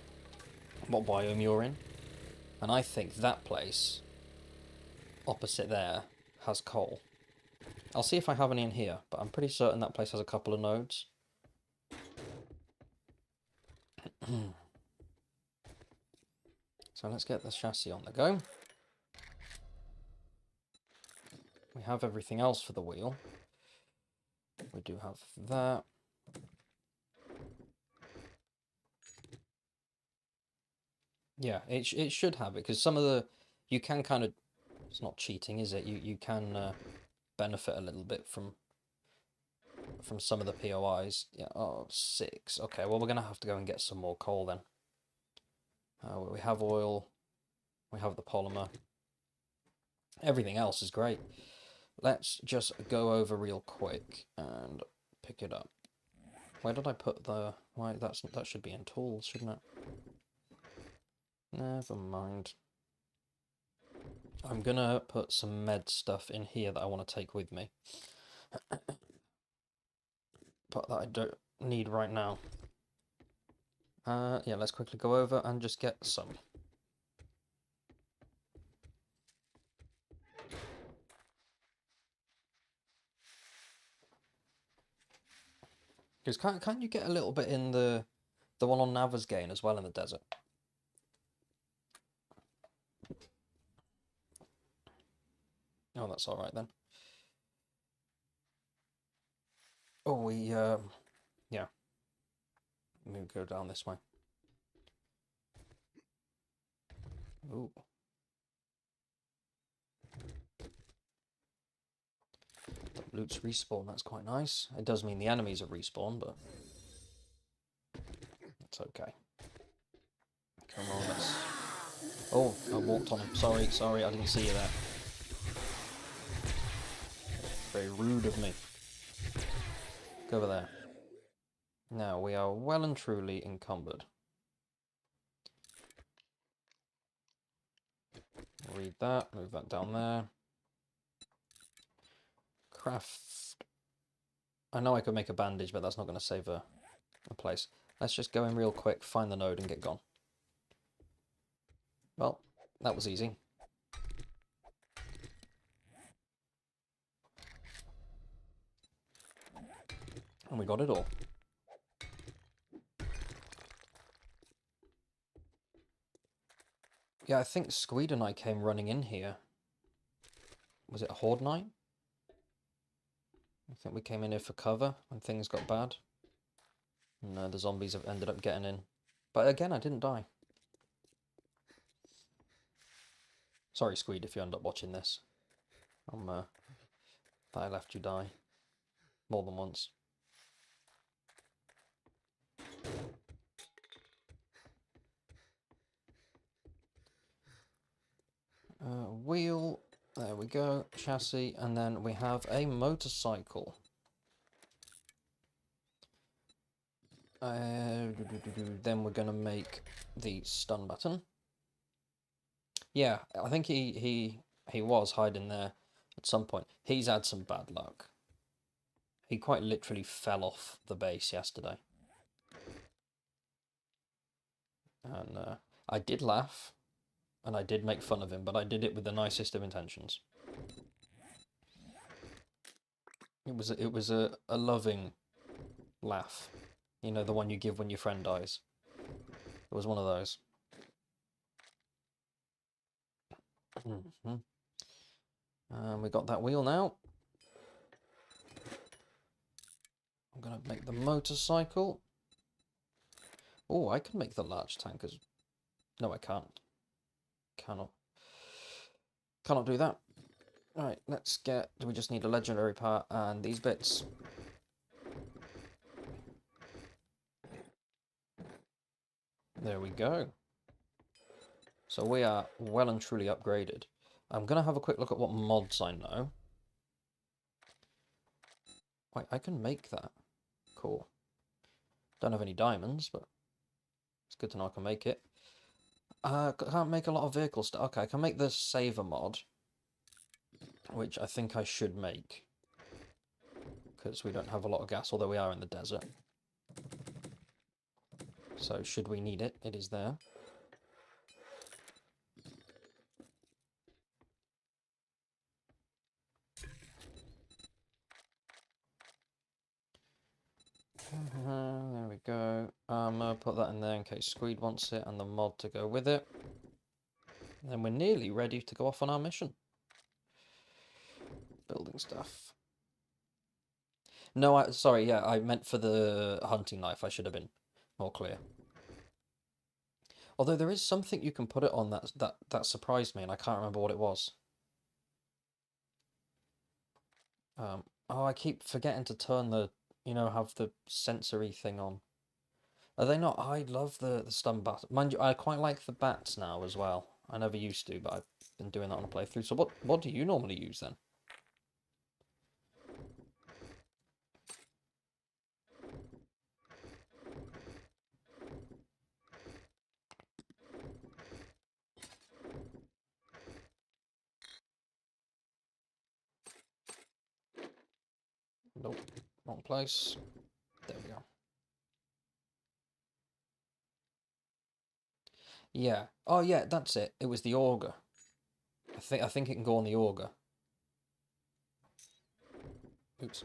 biome you're in. And I think that place, opposite there, has coal. I'll see if I have any in here, but I'm pretty certain that place has a couple of nodes. So let's get the chassis on the go. We have everything else for the wheel. We do have that. Yeah, it should have it, because some of the, you can kind of, it's not cheating, is it? You can benefit a little bit from some of the POIs. Yeah, oh, 6. Okay, well, we're going to have to go and get some more coal then. We have oil. We have the polymer. Everything else is great. Let's just go over real quick and pick it up. Where did I put the... Why, that should be in tools, shouldn't it? Never mind. I'm gonna put some med stuff in here that I want to take with me. But that I don't need right now. Yeah, let's quickly go over and just get some. Because can't you get a little bit in the one on Navezgane as well in the desert? Oh, that's all right then. Oh, yeah. We'll go down this way. Ooh. The loot's respawn, that's quite nice. It does mean the enemies are respawn, but it's okay. Come on, let's... Oh, I walked on him. Sorry, I didn't see you there. Very rude of me. Go over there. Now, we are well and truly encumbered. Read that, move that down there. Craft. I know I could make a bandage, but that's not going to save a place. Let's just go in real quick, find the node, and get gone. Well, that was easy. And we got it all. Yeah, I think Squeed and I came running in here. Was it a Horde night? I think we came in here for cover when things got bad. And the zombies have ended up getting in. But again, I didn't die. Sorry, Squeed, if you end up watching this. That I left you die. More than once. Wheel, there we go, chassis, and then we have a motorcycle. Then we're gonna make the stun button. Yeah, I think he was hiding there at some point. He's had some bad luck. He quite literally fell off the base yesterday. And I did laugh, and I did make fun of him, but I did it with the nicest of intentions. It was a loving laugh. You know, the one you give when your friend dies. It was one of those. And we got that wheel now. I'm going to make the motorcycle. Oh, I can make the large tankers. No, I can't. Cannot do that. Right, let's get... We just need a legendary part and these bits. There we go. So we are well and truly upgraded. I'm going to have a quick look at what mods I know. Wait, I can make that. Cool. Don't have any diamonds, but it's good to know I can make it. Can't make a lot of vehicle stuff. Okay, I can make the saver mod, which I think I should make, because we don't have a lot of gas, although we are in the desert. So should we need it, it is there. There we go. I'm going to put that in there in case Squeed wants it, and the mod to go with it. And then we're nearly ready to go off on our mission. Building stuff. No, sorry, yeah, I meant for the hunting knife. I should have been more clear. Although there is something you can put it on that surprised me, and I can't remember what it was. Oh, I keep forgetting to turn the, have the sensory thing on. Are they not? I love the stun bat. Mind you, I quite like the bats now as well. I never used to, but I've been doing that on a playthrough. So what do you normally use then? Nope, wrong place. There we go. Yeah. Oh yeah, that's it. It was the auger. I think it can go on the auger. Oops.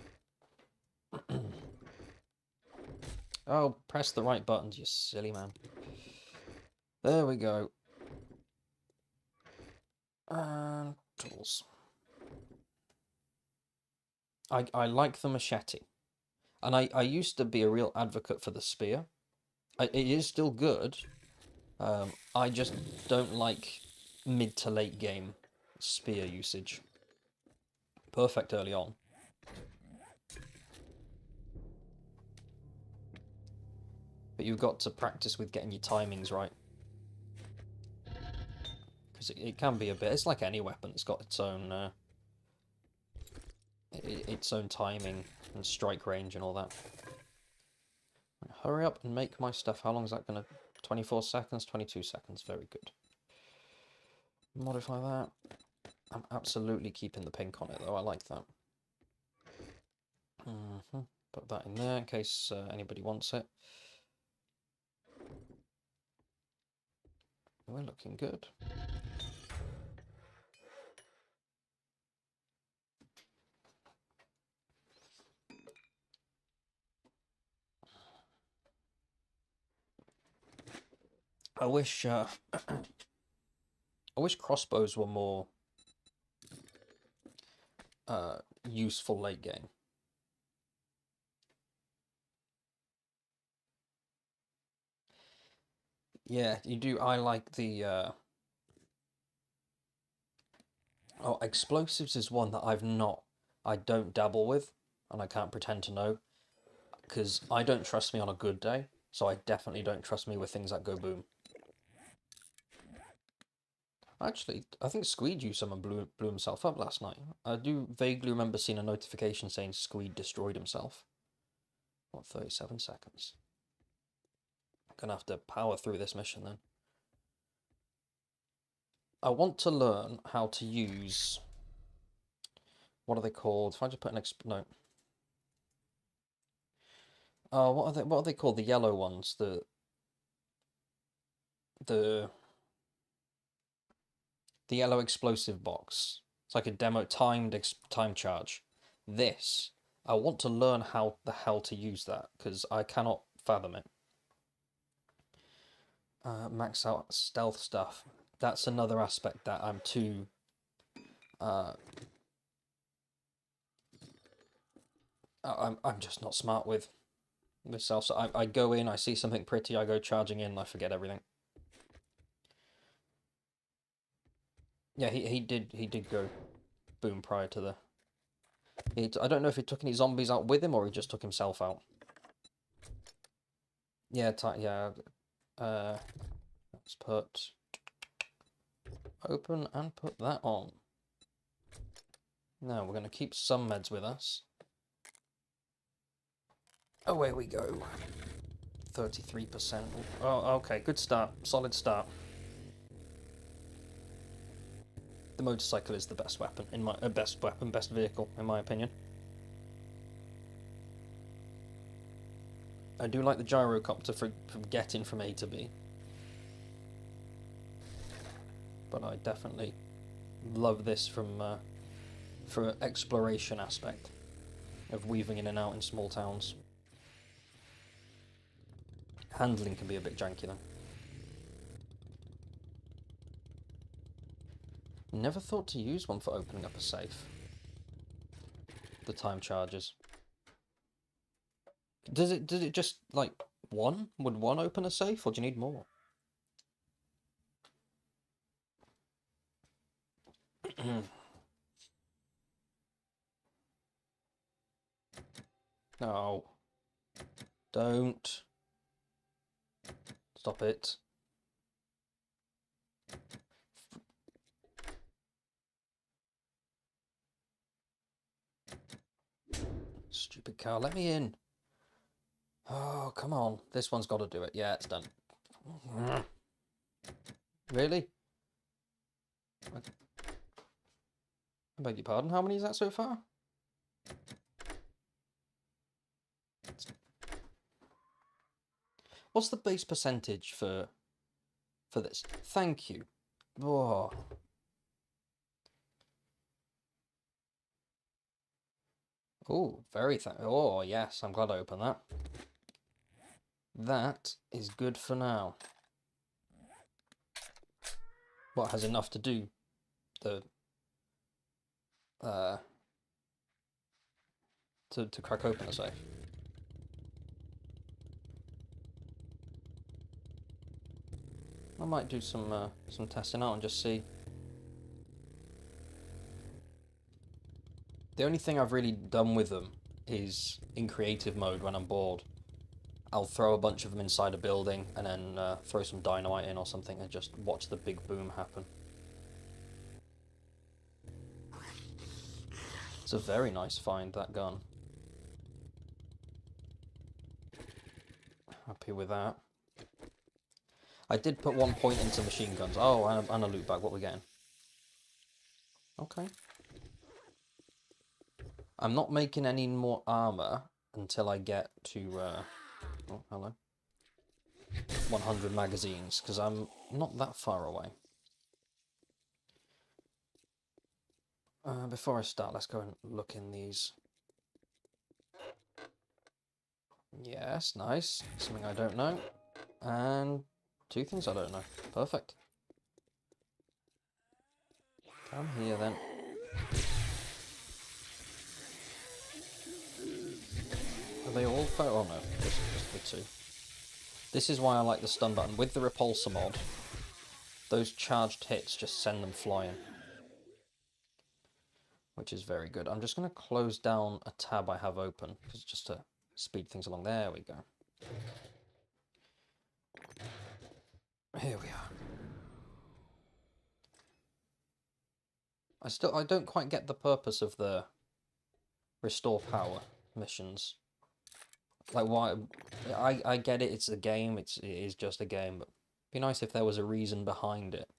Oh, press the right buttons, you silly man. There we go. And tools. I like the machete. And I used to be a real advocate for the spear. It is still good. I just don't like mid to late game spear usage. Perfect early on. But you've got to practice with getting your timings right. Because it can be a bit... It's like any weapon. It's got its own timing and strike range and all that. Hurry up and make my stuff. How long is that going to... 24 seconds, 22 seconds. Very good. Modify that. I'm absolutely keeping the pink on it, though. I like that. Put that in there in case anybody wants it. We're looking good. I wish I wish crossbows were more useful late game. Yeah, you do. I like the oh, explosives is one that I don't dabble with, and I can't pretend to know, because I don't trust me on a good day, so I definitely don't trust me with things that go boom. Actually, I think Squeed used some and blew himself up last night. I do vaguely remember seeing a notification saying Squeed destroyed himself. What, 37 seconds? Gonna have to power through this mission then. I want to learn how to use... What are they called? If I just put an no. Oh, what are they called? The yellow ones. The yellow explosive box. It's like a demo timed time charge. This, I want to learn how the hell to use that because I cannot fathom it. Max out stealth stuff. That's another aspect that I'm too. I'm just not smart with myself. So I go in, I see something pretty, I go charging in, I forget everything. Yeah, he did go boom prior to the. I don't know if he took any zombies out with him or he just took himself out. Yeah, yeah. Let's put open and put that on. Now we're going to keep some meds with us. Away we go. 33%. Oh, okay, good start. Solid start. The motorcycle is the best weapon in my best vehicle in my opinion. I do like the gyrocopter for getting from A to B, but I definitely love this from for exploration aspect of weaving in and out in small towns. Handling can be a bit janky though. Never thought to use one for opening up a safe. The time charges. Does it just like one? Would one open a safe or do you need more? No. Don't. Stop it. Stupid car, let me in. Oh, come on. This one's got to do it. Yeah, it's done. Really? I beg your pardon, how many is that so far? What's the base percentage for this? Thank you. Oh. Oh, oh, yes, I'm glad I opened that. That is good for now. What has enough to do the to crack open a safe. I might do some testing out and just see. The only thing I've really done with them is in creative mode when I'm bored. I'll throw a bunch of them inside a building and then throw some dynamite in or something and just watch the big boom happen. It's a very nice find, that gun. Happy with that. I did put 1 point into machine guns. Oh, and a loot bag. What are we getting? Okay. I'm not making any more armor until I get to... oh, hello. 100 magazines, because I'm not that far away. Before I start, let's go and look in these. Yes, nice. Something I don't know. And 2 things I don't know. Perfect. Come here then. Are they all fair? Oh no, just the 2. This is why I like the stun button. With the repulsor mod, those charged hits just send them flying. Which is very good. I'm just going to close down a tab I have open, just to speed things along. There we go. Here we are. I don't quite get the purpose of the restore power missions. Like, why? I get it. It's a game. It is just a game. But it'd be nice if there was a reason behind it,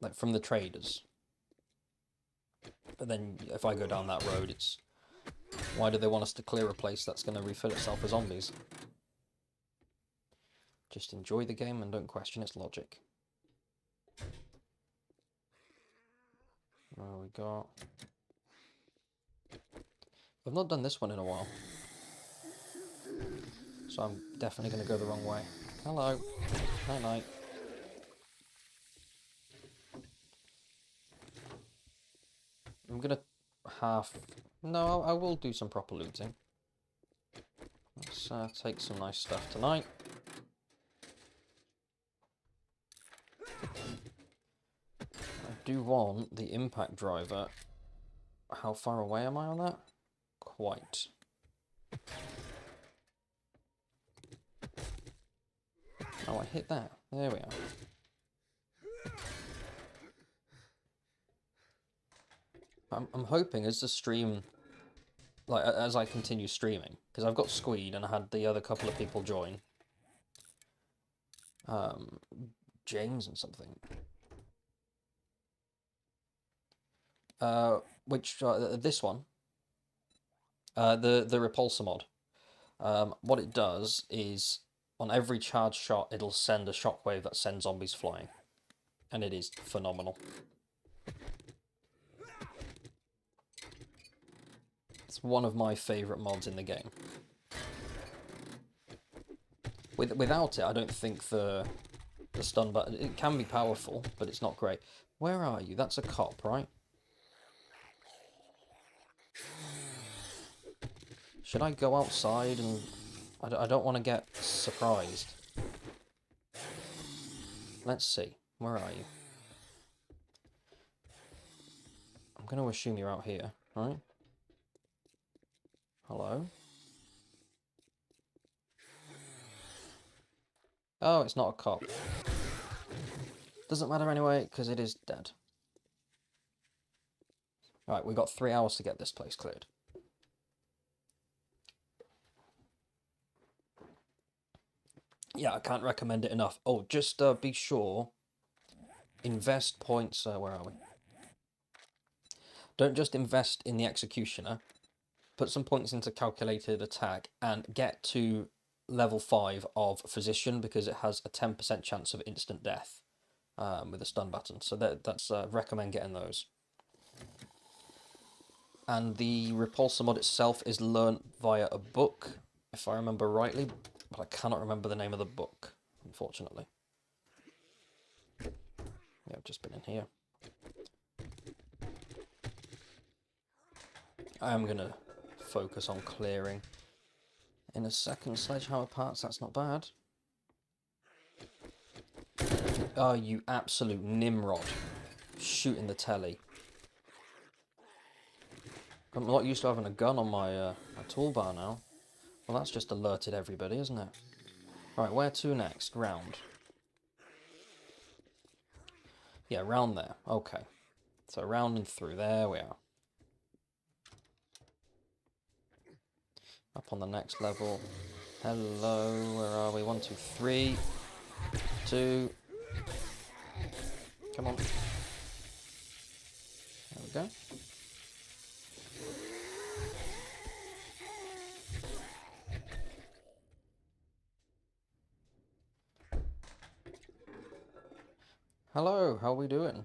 like from the traders. But then if I go down that road, it's why do they want us to clear a place that's going to refill itself with zombies? Just enjoy the game and don't question its logic. What we got? I've not done this one in a while, so I'm definitely going to go the wrong way. Hello. Night night. I'm going to no, I will do some proper looting. Let's take some nice stuff tonight. I do want the impact driver. How far away am I on that? Quite. Oh, I hit that. There we are. I'm hoping as the stream, like as I continue streaming, because I've got Squeed and I had the other couple of people join. James and something. This one. The repulsor mod. What it does is on every charge shot it'll send a shockwave that sends zombies flying. And it is phenomenal. It's one of my favourite mods in the game. Without it, I don't think the stun button... It can be powerful, but it's not great. Where are you? That's a cop, right? Should I go outside and... I don't want to get surprised. Let's see. Where are you? I'm going to assume you're out here, right? Hello? Oh, it's not a cop. Doesn't matter anyway, because it is dead. Alright, we've got 3 hours to get this place cleared. Yeah, I can't recommend it enough. Oh, just be sure, invest points, where are we? Don't just invest in the Executioner, put some points into Calculated Attack, and get to level 5 of Physician, because it has a 10% chance of instant death with a stun button. So that's recommend getting those. And the Repulsor mod itself is learnt via a book, if I remember rightly, but I cannot remember the name of the book, unfortunately. Yeah, I've just been in here. I am going to focus on clearing in a second. Sledgehammer parts, that's not bad. Oh, you absolute Nimrod. Shooting the telly. I'm not used to having a gun on my, my toolbar now. Well, that's just alerted everybody, isn't it? Right, where to next? Round. Yeah, round there. Okay. So round and through. There we are. Up on the next level. Hello, where are we? 1, 2, 3. 2. Come on. There we go. Hello, how are we doing?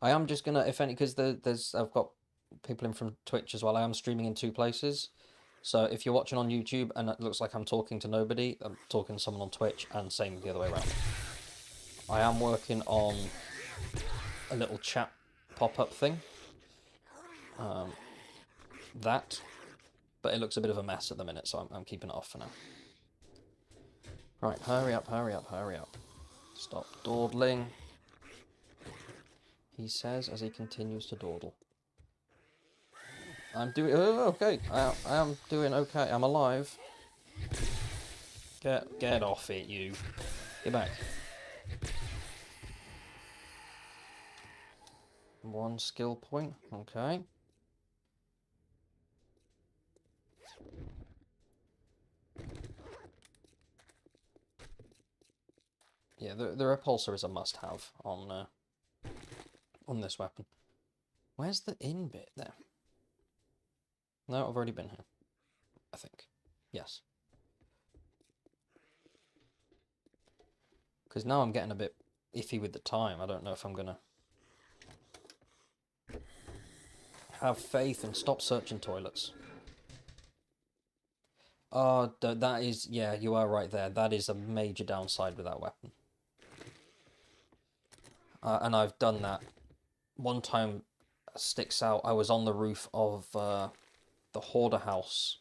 I am just gonna, if any, because I've got people in from Twitch as well. I am streaming in 2 places. So if you're watching on YouTube and it looks like I'm talking to nobody, I'm talking to someone on Twitch, and same the other way around. I am working on a little chat pop-up thing. But it looks a bit of a mess at the minute, so I'm keeping it off for now. Right, hurry up, hurry up, hurry up. Stop dawdling, he says as he continues to dawdle. I'm doing... Oh, okay. I am doing okay. I'm alive. Get off it, you. Get back. 1 skill point. Okay. Yeah, the repulsor is a must-have on this weapon. Where's the in bit there? No, I've already been here. I think. Yes. Because now I'm getting a bit iffy with the time. I don't know if I'm gonna have faith and stop searching toilets. Oh, that is... Yeah, you are right there. That is a major downside with that weapon. And I've done that. One time sticks out. I was on the roof of the hoarder house.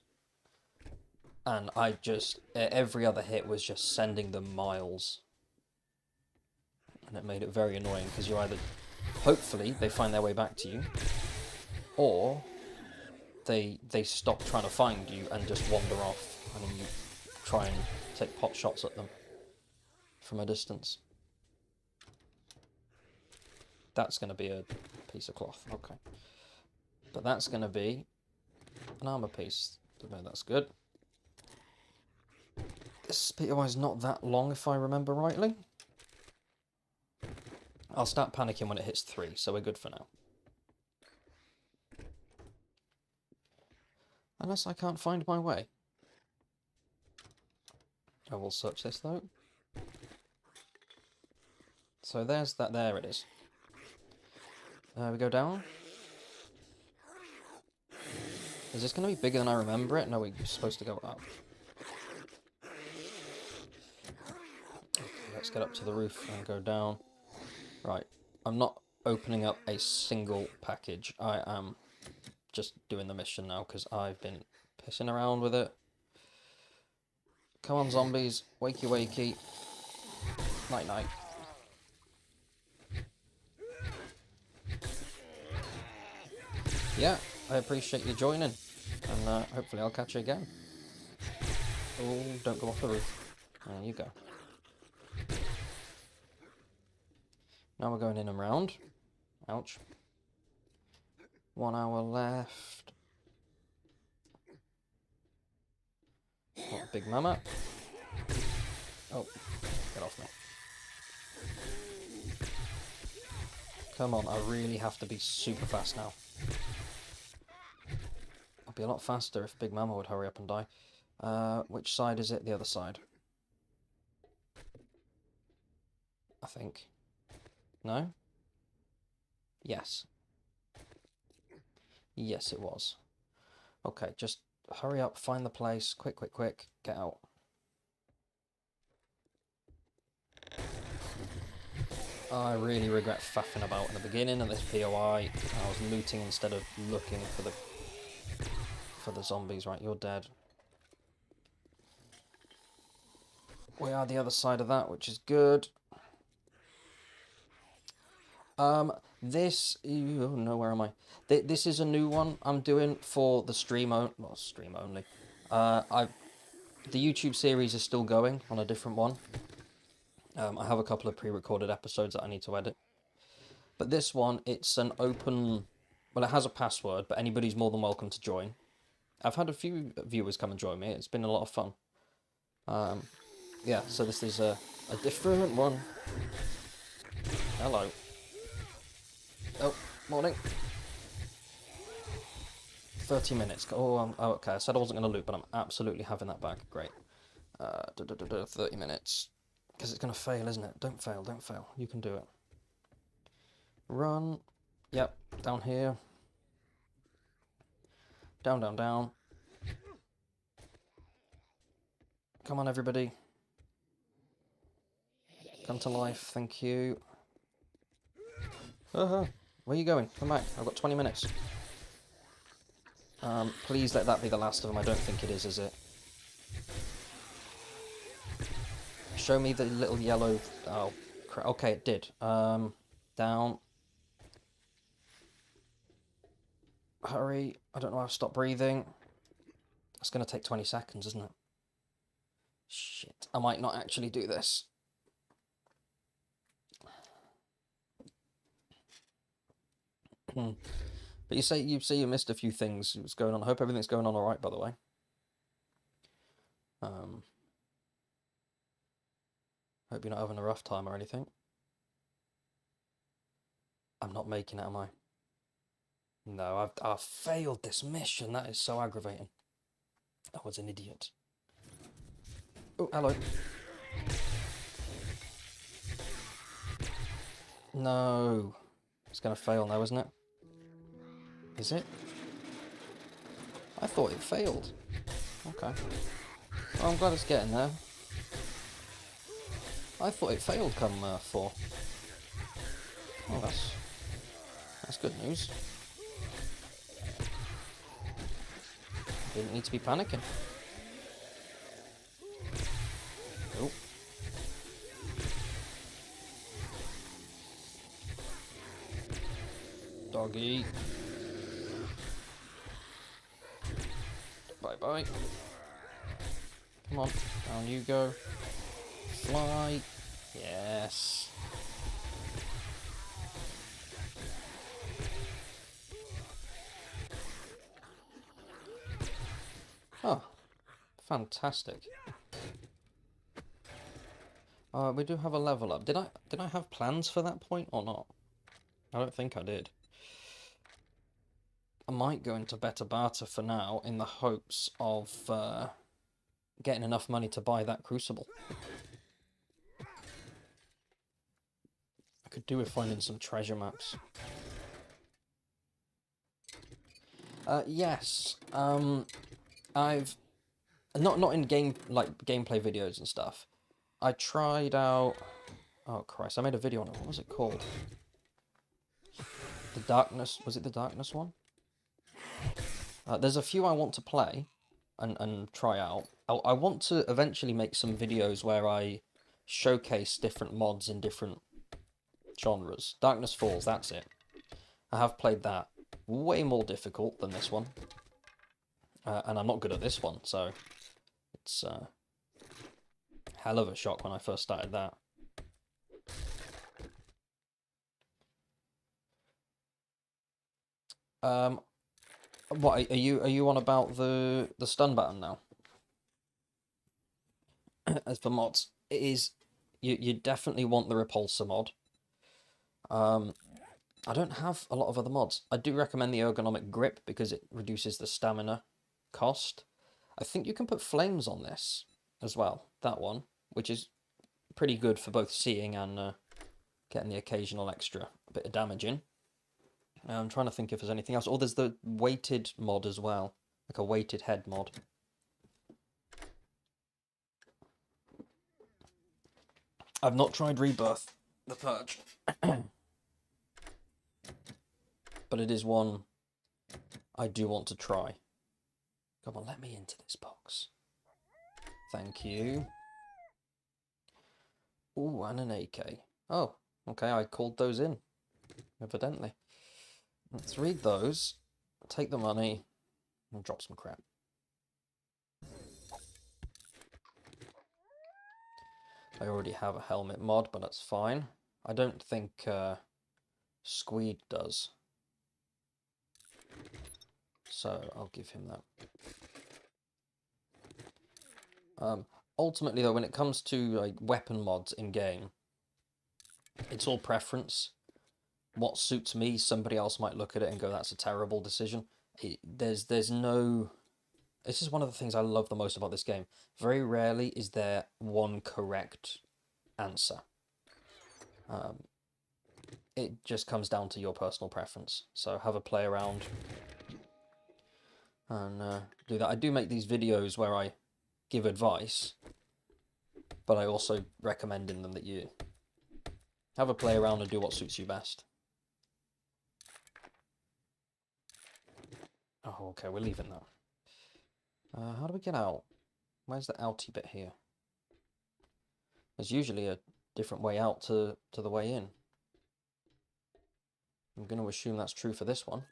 And I just... Every other hit was just sending them miles. And it made it very annoying because you either... Hopefully, they find their way back to you. Or... They stop trying to find you and just wander off, and then you try and take pot shots at them from a distance. That's going to be a piece of cloth, okay. But that's going to be an armor piece. No, that's good. This POI is not that long if I remember rightly. I'll start panicking when it hits 3, so we're good for now. Unless I can't find my way. I will search this though. So there's that, there it is. We go down. Is this going to be bigger than I remember it? No, we're supposed to go up. Okay, let's get up to the roof and go down. Right, I'm not opening up a single package. I am just doing the mission now because I've been pissing around with it. Come on, zombies. Wakey, wakey. Night, night. Yeah, I appreciate you joining. And hopefully I'll catch you again. Oh, don't go off the roof. There you go. Now we're going in and round. Ouch. 1 hour left. Oh, Big Mama. Oh, get off me. Come on, I really have to be super fast now. I'd be a lot faster if Big Mama would hurry up and die. Which side is it? The other side. I think. No? Yes. Yes, it was. Okay, just hurry up, find the place. Quick, quick, quick. Get out. I really regret faffing about in the beginning of this POI. I was looting instead of looking for the zombies. Right, you're dead. We are the other side of that, which is good. This... Oh no, where am I? This is a new one I'm doing for the stream only. Well, stream only. The YouTube series is still going on a different one. I have a couple of pre-recorded episodes that I need to edit. But this one, it's an open... Well, it has a password, but anybody's more than welcome to join. I've had a few viewers come and join me. It's been a lot of fun. Yeah, so this is a different one. Hello. Oh, morning. 30 minutes. Oh, okay. I said I wasn't going to loot, but I'm absolutely having that back. Great. 30 minutes. Because it's going to fail, isn't it? Don't fail, don't fail. You can do it. Run. Yep, down here. Down, down, down. Come on, everybody. Come to life, thank you. Where are you going? Come back. I've got 20 minutes. Please let that be the last of them. I don't think it is it? Show me the little yellow... Oh, crap. Okay, it did. Down. Hurry. I don't know how to stop breathing. It's going to take 20 seconds, isn't it? Shit. I might not actually do this. But you say you missed a few things. What's going on? I hope everything's going on all right, by the way. Hope you're not having a rough time or anything. I'm not making it, am I? No, I've failed this mission. That is so aggravating. I was an idiot. Oh, hello. No. It's gonna fail now, isn't it? Is it? I thought it failed. Okay. Well, I'm glad it's getting there. I thought it failed come 4. Oh, that's good news. Didn't need to be panicking. Oh. Doggy. Bye-bye. Come on, down you go. Fly. Yes. Oh, fantastic. We do have a level up. Did I have plans for that point or not? I don't think I did. I might go into better barter for now in the hopes of getting enough money to buy that crucible. I could do with finding some treasure maps. Yes. I've not in gameplay videos and stuff. I tried out. Oh Christ! I made a video on it. What was it called? The Darkness. Was it the Darkness one? There's a few I want to play and try out. I want to eventually make some videos where I showcase different mods in different genres. Darkness Falls, that's it. I have played that. Way more difficult than this one. And I'm not good at this one, so it's hell of a shock when I first started that. What are you on about the stun button now? As for mods, it is you definitely want the repulsor mod. I don't have a lot of other mods. I do recommend the ergonomic grip because it reduces the stamina cost. I think you can put flames on this as well, that one, which is pretty good for both seeing and getting the occasional extra bit of damage in. I'm trying to think if there's anything else. Oh, there's the weighted mod as well, like a weighted head mod. I've not tried Rebirth, the Purge. But it is one I do want to try. Come on, let me into this box. Thank you. Ooh, and an AK. Oh, okay, I called those in, evidently. Let's read those, take the money, and drop some crap. I already have a helmet mod, but that's fine. I don't think Squeed does. So I'll give him that. Ultimately, though, when it comes to like weapon mods in game, it's all preference. What suits me, somebody else might look at it and go, "That's a terrible decision." There's no. This is one of the things I love the most about this game. Very rarely is there one correct answer. It just comes down to your personal preference. So have a play around and do that. I do make these videos where I give advice, but I also recommend in them that you have a play around and do what suits you best. Oh, okay, we're leaving that. How do we get out? Where's the outy bit here? There's usually a different way out to the way in. I'm going to assume that's true for this one.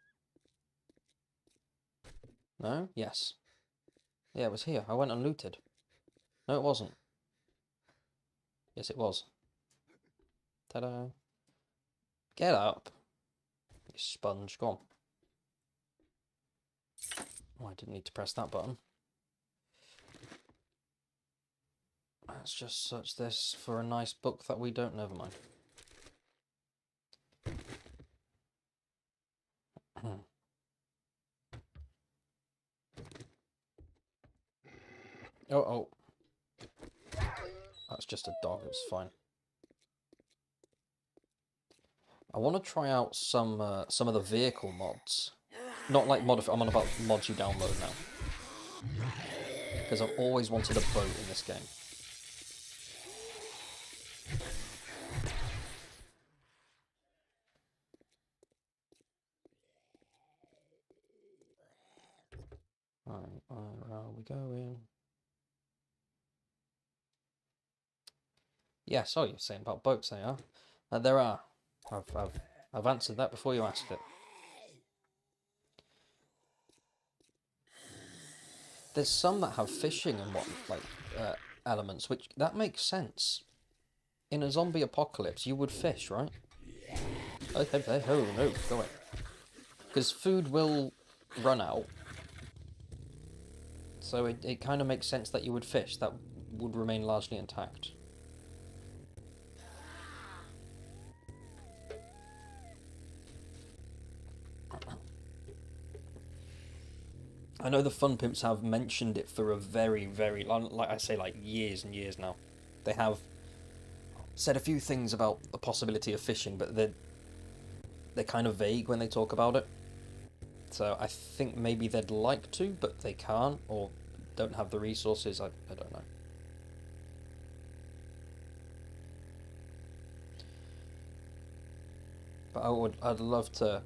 No? Yes. Yeah, it was here. I went and looted. No, it wasn't. Yes, it was. Ta-da. Get up. You sponge. Go on. Oh, I didn't need to press that button. Let's just search this for a nice book that we don't. Never mind. Oh. That's just a dog. It's fine. I want to try out some of the vehicle mods. Not like I'm on about mods you download now. Because I've always wanted a boat in this game. Alright, where are we going? Yes, oh, you're saying about boats, they are. There are. I've answered that before you asked it. There's some that have fishing and what, like, elements, which, that makes sense. In a zombie apocalypse, you would fish, right? Oh, no, go away. Because food will run out. So it kind of makes sense that you would fish. That would remain largely intact. I know the Fun Pimps have mentioned it for a very, very long, like I say, like years and years now. They have said a few things about the possibility of fishing, but they're kind of vague when they talk about it. So I think maybe they'd like to, but they can't, or don't have the resources. I don't know. But I'd love to.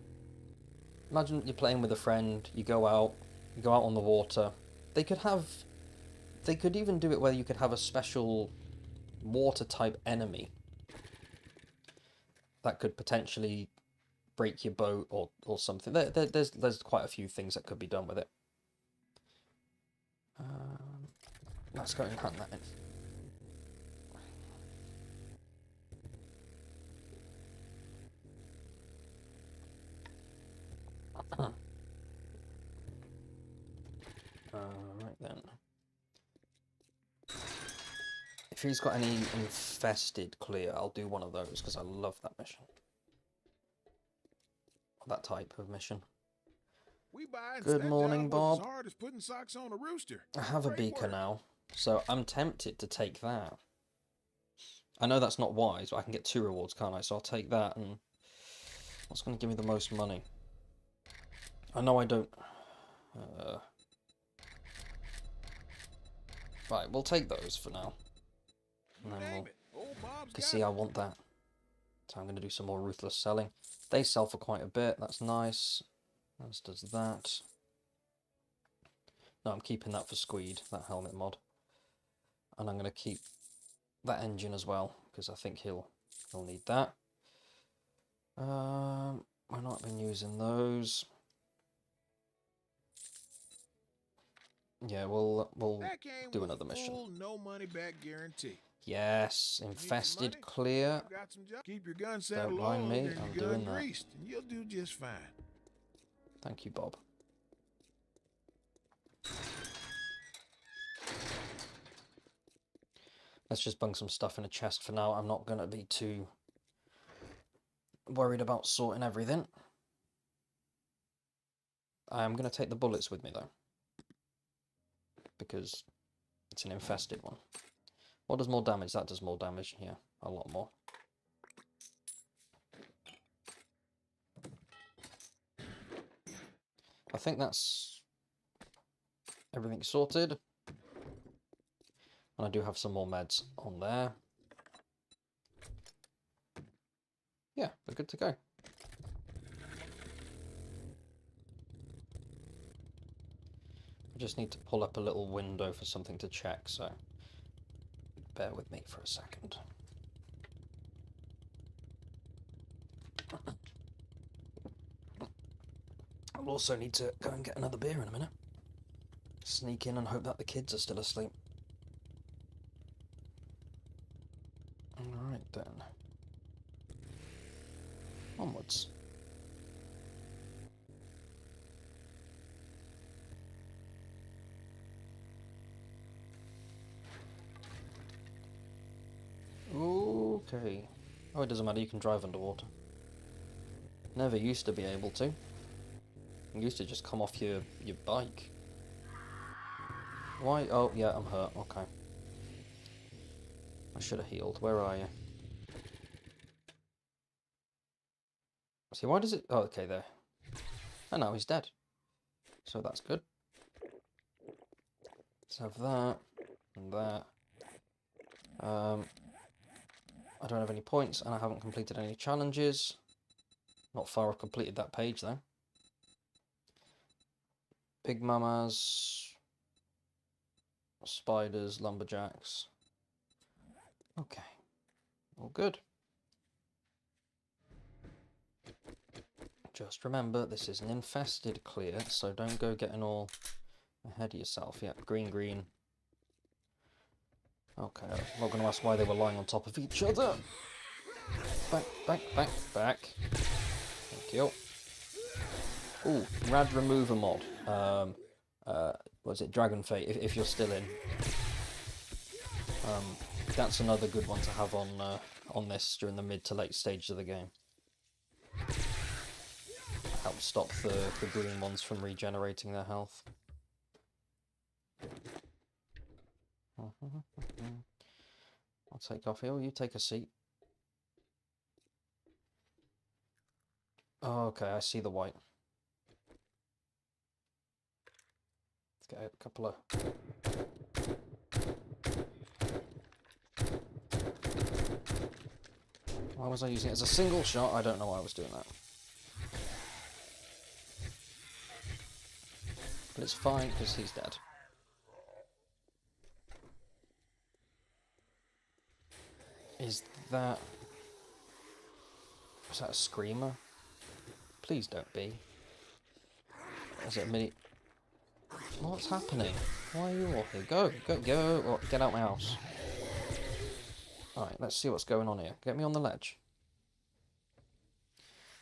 Imagine you're playing with a friend. You go out on the water. They could even do it where you could have a special water type enemy that could potentially break your boat or something. There's quite a few things that could be done with it. Let's go and hunt that in. Right then. If he's got any infested clear, I'll do one of those because I love that mission. That type of mission. Good morning, Bob. Hard as putting socks on a rooster. I have a beaker now, so I'm tempted to take that. I know that's not wise, but I can get 2 rewards, can't I? So I'll take that, and what's going to give me the most money? I know I don't... Right, we'll take those for now. And then we'll... see, I want that. So I'm going to do some more ruthless selling. They sell for quite a bit, that's nice. As does that. No, I'm keeping that for Squeed, that helmet mod. And I'm going to keep that engine as well, because I think he'll need that. I've not been using those. Yeah, we'll do another mission. No money back guarantee. Yes, infested clear. Keep your gun Don't mind me, I'm doing that. And you'll do just fine. Thank you, Bob. Let's just bung some stuff in a chest for now. I'm not going to be too worried about sorting everything. I am going to take the bullets with me, though. Because it's an infested one. What does more damage? That does more damage. Yeah, a lot more. I think that's everything sorted. And I do have some more meds on there. Yeah, we're good to go. I just need to pull up a little window for something to check, so bear with me for a second. I'll also need to go and get another beer in a minute. Sneak in and hope that the kids are still asleep. Alright then. Onwards. Okay. Oh, it doesn't matter, you can drive underwater. Never used to be able to. You used to just come off your bike. Why? Oh, yeah, I'm hurt. Okay. I should have healed. Where are you? See, why does it... Oh, okay, there. And now he's dead. So that's good. Let's have that. And that. I don't have any points, and I haven't completed any challenges. Not far I've completed that page, though. Pig mamas. Spiders, lumberjacks. Okay. All good. Just remember, this is an infested clear, so don't go getting all ahead of yourself. Yeah, green, green. Okay, I'm not going to ask why they were lying on top of each other. Back, back, back, back. Thank you. Ooh, rad remover mod. Was it Dragon Fate? If you're still in, that's another good one to have on this during the mid to late stages of the game. Help stop the green ones from regenerating their health. I'll take off here. You take a seat. Oh, okay, I see the white. Let's get a couple of... Why was I using it as a single shot? I don't know why I was doing that. But it's fine, because he's dead. Is that a screamer? Please don't be. Is it a mini... What's happening? Why are you all here? Go, go, go! Oh, get out my house. Alright, let's see what's going on here. Get me on the ledge.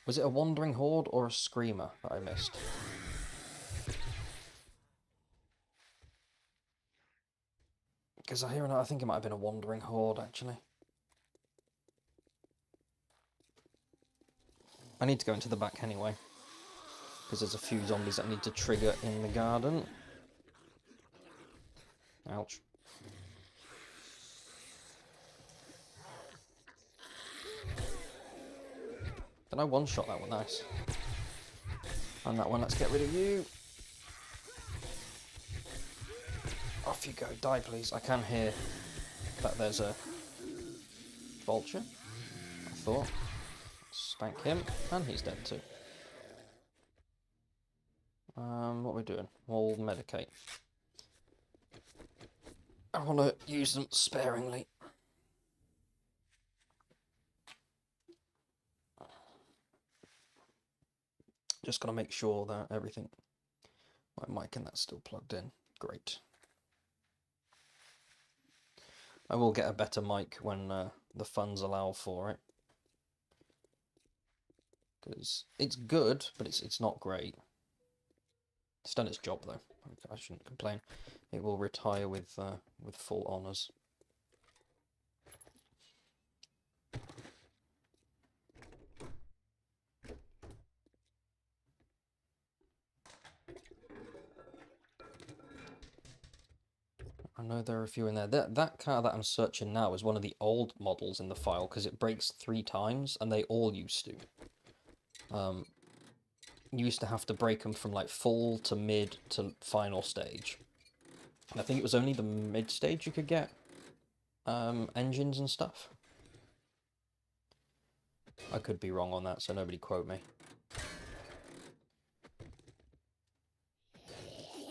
Was it a wandering horde or a screamer that I missed? Because I think it might have been a wandering horde, actually. I need to go into the back anyway. Because there's a few zombies that I need to trigger in the garden. Ouch. Can I one-shot that one? Nice. And that one, let's get rid of you. Off you go. Die, please. I can hear that there's a vulture. I thought. Spank him. And he's dead too. What are we doing? We'll medicate. I want to use them sparingly. Just got to make sure that everything... My mic and that's still plugged in. Great. I will get a better mic when the funds allow for it. Because it's good, but it's not great. It's done its job though. I shouldn't complain. It will retire with full honours. I know there are a few in there. That car that I'm searching now is one of the old models in the file because it breaks 3 times, and they all used to. You used to have to break them from like full to mid to final stage. And I think it was only the mid stage you could get engines and stuff. I could be wrong on that, so nobody quote me.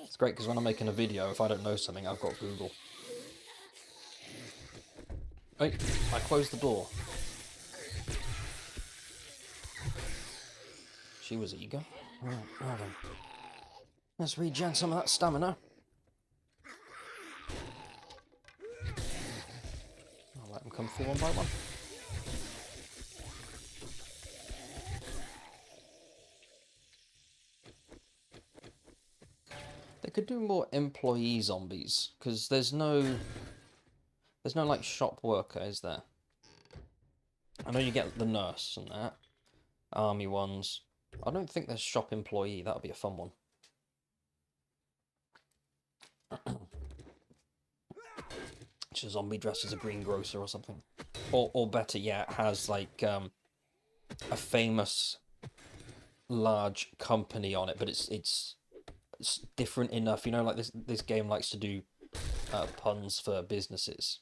It's great because when I'm making a video, if I don't know something, I've got Google. Hey, I closed the door. She was eager. Right, well then. Let's regen some of that stamina. I'll let them come through one by one. They could do more employee zombies, because there's no like shop worker, is there? I know you get the nurse and that. Army ones. I don't think there's shop employee. That'll be a fun one. Just a zombie dressed as a greengrocer or something. Or better yet, has like a famous large company on it, but it's different enough. You know, like this game likes to do puns for businesses.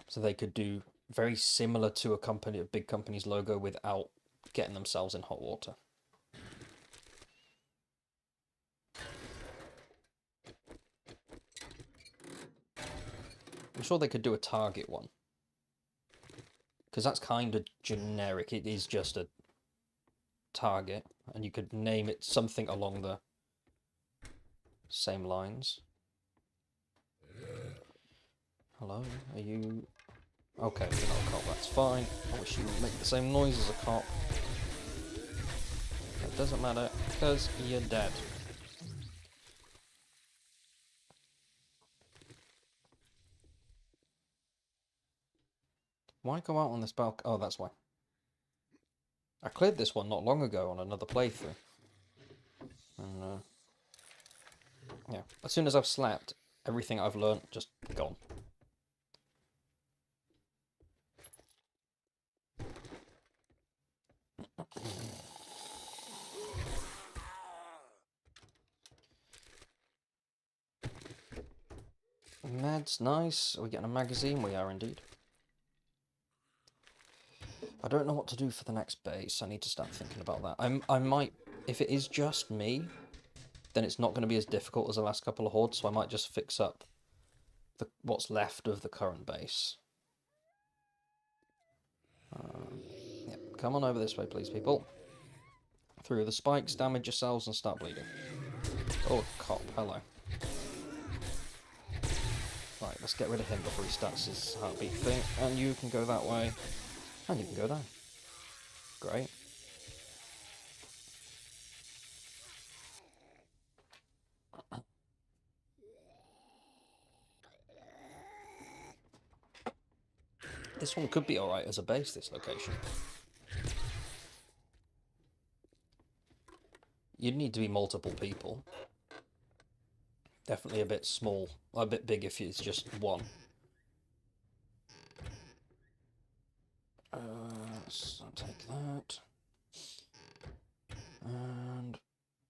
So they could do very similar to a big company's logo without getting themselves in hot water. I'm sure they could do a Target one. Because that's kind of generic. It is just a Target. And you could name it something along the same lines. Hello? Are you... Okay, you're not a cop, that's fine. I wish you would make the same noise as a cop. It doesn't matter, because you're dead. Why go out on this balcony? Oh, that's why. I cleared this one not long ago on another playthrough. And, yeah. As soon as I've slept, everything I've learnt just gone. Meds, nice. Are we getting a magazine? We are indeed. I don't know what to do for the next base. I need to start thinking about that. I might, if it is just me, then it's not going to be as difficult as the last couple of hordes, so I might just fix up what's left of the current base. Yeah, come on over this way, please, people. Through the spikes, damage yourselves, and start bleeding. Oh, cop, hello. Right, let's get rid of him before he starts his heartbeat thing. And you can go that way. And you can go down. Great. This one could be alright as a base, this location. You'd need to be multiple people. Definitely a bit small. A bit big if it's just one. So I'll take that. And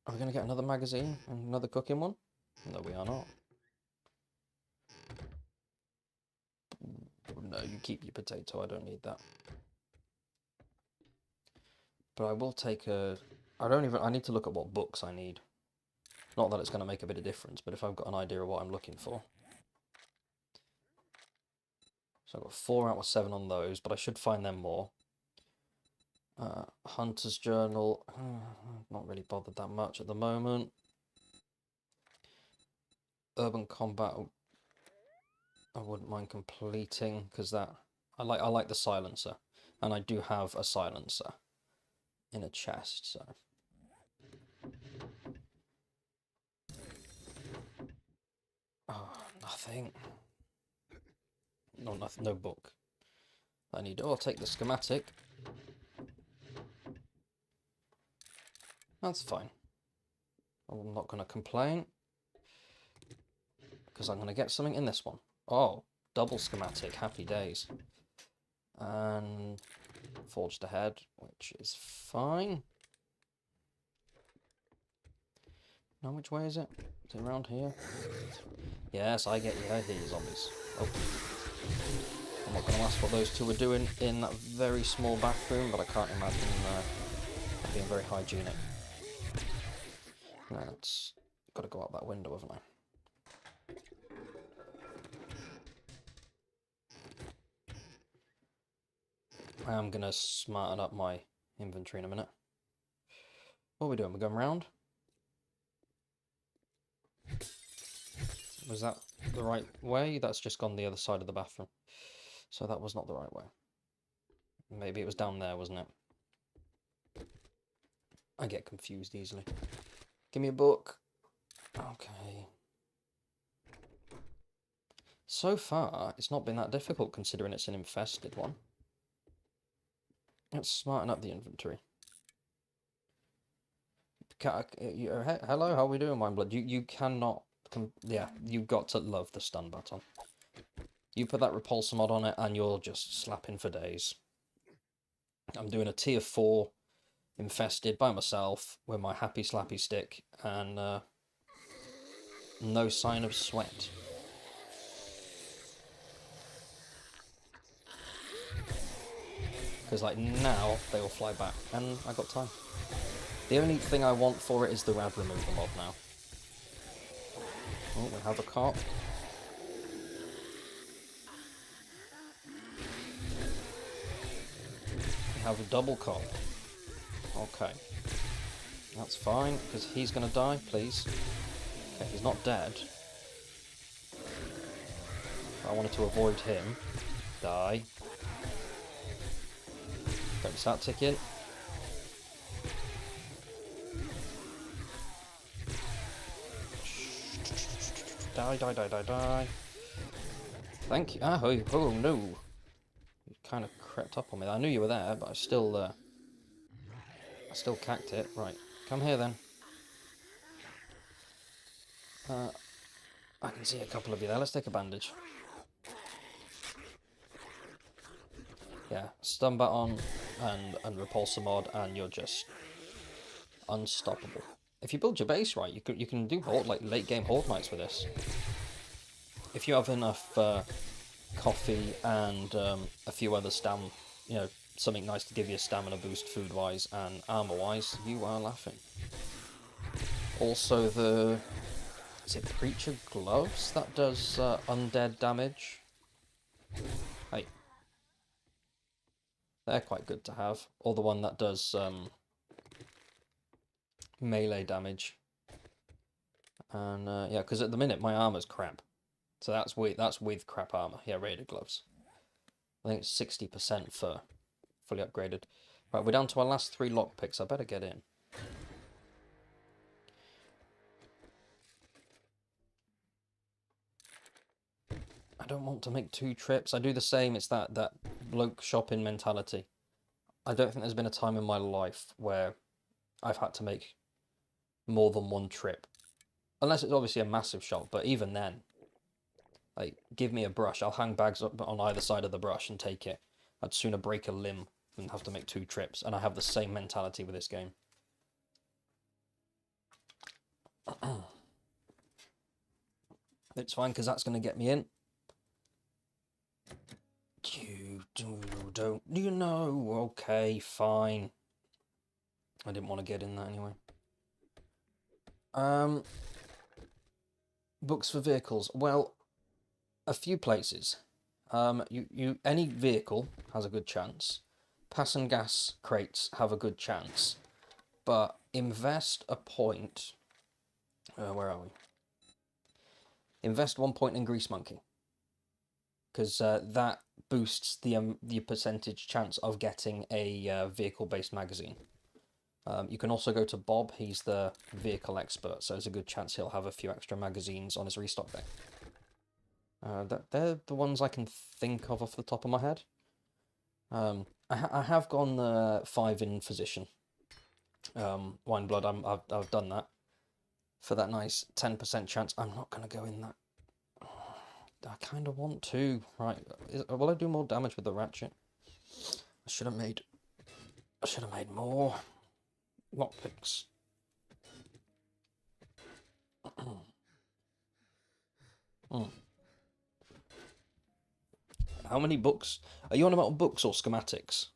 are we going to get another magazine? Another cooking one? No, we are not. No, you keep your potato. I don't need that. But I will take a... I need to look at what books I need. Not that it's going to make a bit of difference, but if I've got an idea of what I'm looking for. So I've got 4 out of 7 on those, but I should find them more. Hunter's Journal. Not really bothered that much at the moment. Urban Combat. I wouldn't mind completing because that I like the silencer, and I do have a silencer in a chest. So nothing. No, nothing. No book. I need. Oh, I'll take the schematic. That's fine. I'm not going to complain because I'm going to get something in this one. Oh, double schematic. Happy days. And forged ahead, which is fine. Now, which way is it? Is it around here? Yes, I get you. I hear you, zombies. Oh. I'm not going to ask what those two were doing in that very small bathroom, but I can't imagine being very hygienic. Now, it's got to go out that window, haven't I? I am going to smarten up my inventory in a minute. What are we doing? We're going round? Was that the right way? That's just gone the other side of the bathroom. So that was not the right way. Maybe it was down there, wasn't it? I get confused easily. Give me a book. Okay. So far, it's not been that difficult considering it's an infested one. Let's smarten up the inventory. Hello, how are we doing, Wineblood? You cannot... yeah, you've got to love the stun button. You put that repulsor mod on it and you're just slapping for days. I'm doing a tier 4 infested by myself with my happy slappy stick and no sign of sweat. Because like now they will fly back and I got time. The only thing I want for it is the rad removal mod now. Oh, we have a cop. We have a double cop. Okay. That's fine, because he's going to die, please. Okay, he's not dead. I wanted to avoid him. Die. Don't start ticking. Die, die, die, die, die. Thank you. Ah, oh no. You kind of crept up on me. I knew you were there, but I still cacked it. Right, come here then. I can see a couple of you there. Let's take a bandage. Yeah, stun baton and repulsor mod, and you're just unstoppable. If you build your base right, you can do like late game horde nights with this. If you have enough coffee and a few other something nice to give you a stamina boost food wise and armor wise, you are laughing. Also is it Preacher Gloves that does undead damage? Hey. They're quite good to have. Or the one that does melee damage. And yeah, because at the minute my armor's crap. So that's with crap armor. Yeah, Raider Gloves. I think it's 60% for fully upgraded. Right, we're down to our last 3 lockpicks. I better get in. I don't want to make 2 trips. I do the same. It's that bloke shopping mentality. I don't think there's been a time in my life where I've had to make more than 1 trip. Unless it's obviously a massive shop, but even then, like, give me a brush. I'll hang bags up on either side of the brush and take it. I'd sooner break a limb than have to make 2 trips, and I have the same mentality with this game. It's fine, because that's going to get me in. You know, okay, fine. I didn't want to get in that anyway. Books for vehicles. Well, a few places. Any vehicle has a good chance. Pass and gas crates have a good chance. But invest a point. Where are we? Invest 1 point in Grease Monkey. Because that boosts the percentage chance of getting a vehicle-based magazine. You can also go to Bob. He's the vehicle expert, so there's a good chance he'll have a few extra magazines on his restock day. They're the ones I can think of off the top of my head. I have gone 5 in physician. Wine Blood, I've done that. For that nice 10% chance. I'm not going to go in that. I kind of want to. Right, will I do more damage with the ratchet? I should have made more lockpicks. How many books? Are you on about books or schematics?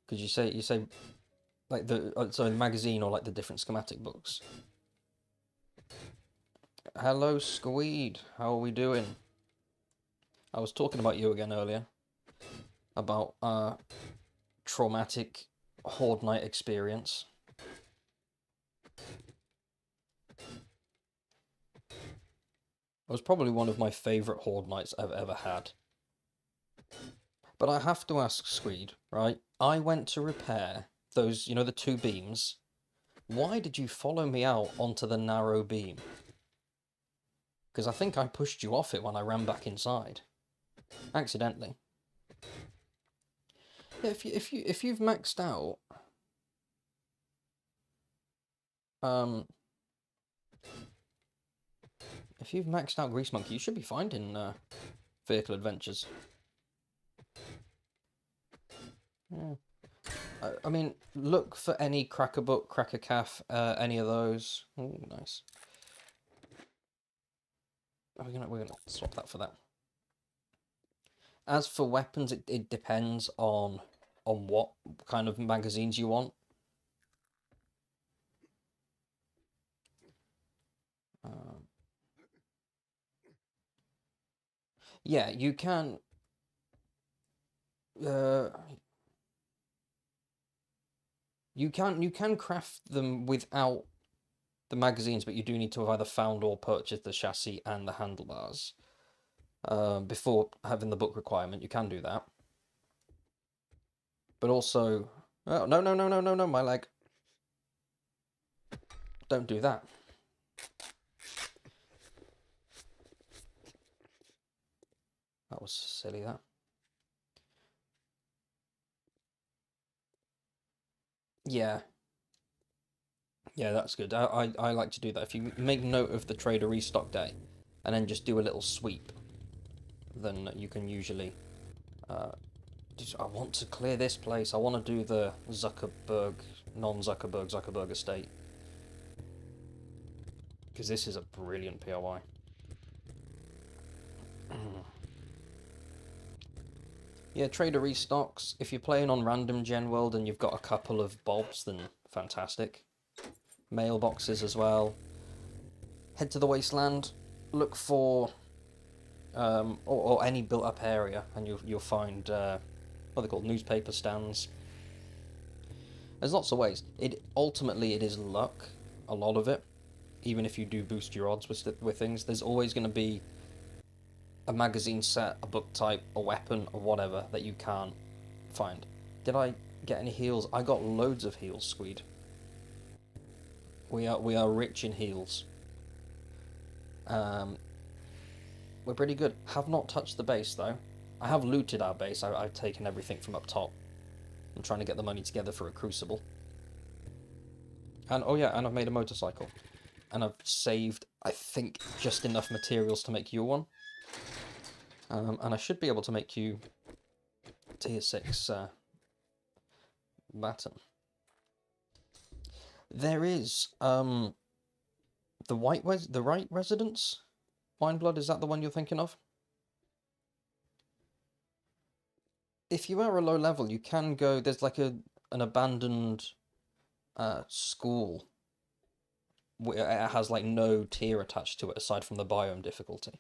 Because you say like the magazine or like the different schematic books. Hello, Squeed. How are we doing? I was talking about you again earlier. About traumatic Horde Night experience. It was probably one of my favourite Horde Nights I've ever had. But I have to ask, Squeed, right? I went to repair those, you know, the 2 beams. Why did you follow me out onto the narrow beam? Because I think I pushed you off it when I ran back inside. Accidentally. Yeah, if you've maxed out, if you've maxed out Grease Monkey, you should be finding vehicle adventures. Yeah. I mean, look for any Cracker Book, Cracker Calf, any of those. Oh, nice. We're gonna swap that for that. As for weapons, it depends on what kind of magazines you want. Yeah, you can. You can craft them without the magazines, but you do need to have either found or purchased the chassis and the handlebars before having the book requirement. You can do that, but also, oh, no, my leg! Don't do that. That was silly. That. Yeah. Yeah, that's good. I like to do that. If you make note of the trader restock day, and then just do a little sweep, then you can usually. I want to clear this place. I want to do the Zuckerberg, non-Zuckerberg, Zuckerberg estate. Because this is a brilliant POI. Yeah, trader restocks. If you're playing on random Gen World and you've got a couple of bobs, then fantastic. Mailboxes as well. Head to the wasteland. Look for or any built-up area, and you'll find what they're called, newspaper stands. There's lots of ways. Ultimately it is luck, a lot of it. Even if you do boost your odds with things, there's always going to be a magazine set, a book type, a weapon, or whatever that you can't find. Did I get any heals? I got loads of heals, Squeed. We are rich in heals. We're pretty good. Have not touched the base though. I have looted our base. I've taken everything from up top. I'm trying to get the money together for a crucible. And oh yeah, and I've made a motorcycle. And I've saved, I think, just enough materials to make you one. And I should be able to make you tier 6 baton. There is the right residence? Wineblood, is that the one you're thinking of? If you are a low level, you can go, there's like an abandoned school. It has like no tier attached to it aside from the biome difficulty.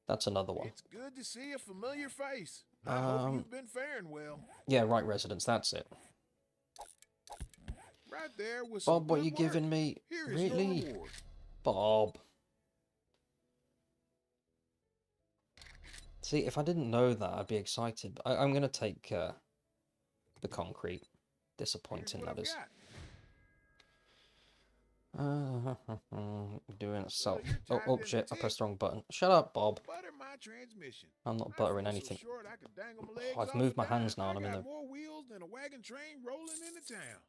That's another one. It's good to see a familiar face. I hope you've been faring well. Yeah, right residence, that's it. Right there with Bob, what are you giving me? Really? Bob. See, if I didn't know that, I'd be excited. I'm going to take the concrete. Disappointing, that is. Doing so. Oh, shit, I pressed the wrong button. Shut up, Bob. I'm not buttering anything. Oh, I've moved my hands now and I'm in the... more wheels than a wagon train rolling into town.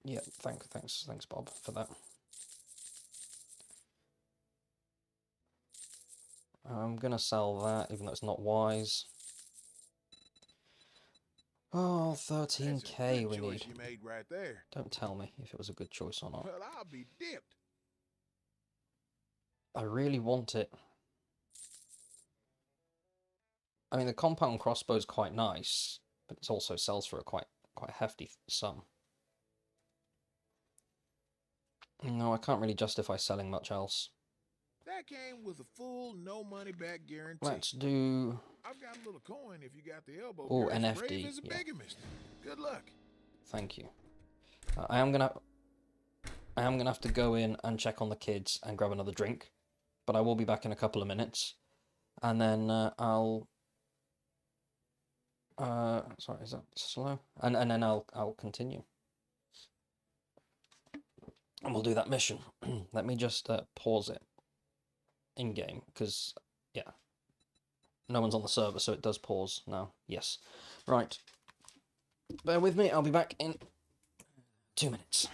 Yeah, thanks, Bob, for that. I'm gonna sell that, even though it's not wise. Oh, 13k we need. You made right there. Don't tell me if it was a good choice or not. Well, I'll be dipped. I really want it. I mean, the compound crossbow is quite nice, but it also sells for a quite hefty sum. No, I can't really justify selling much else. That came with a full no money back guarantee. Let's do... I've got a little coin if you got the elbow. Oh, NFD. Yeah. Good luck. Thank you. I am gonna have to go in and check on the kids and grab another drink, but I will be back in a couple of minutes, and then I'll. Sorry, is that slow? And then I'll continue, and we'll do that mission. Let me just pause it in game, because yeah. no one's on the server, so it does pause now. Yes. Right. Bear with me, I'll be back in 2 minutes.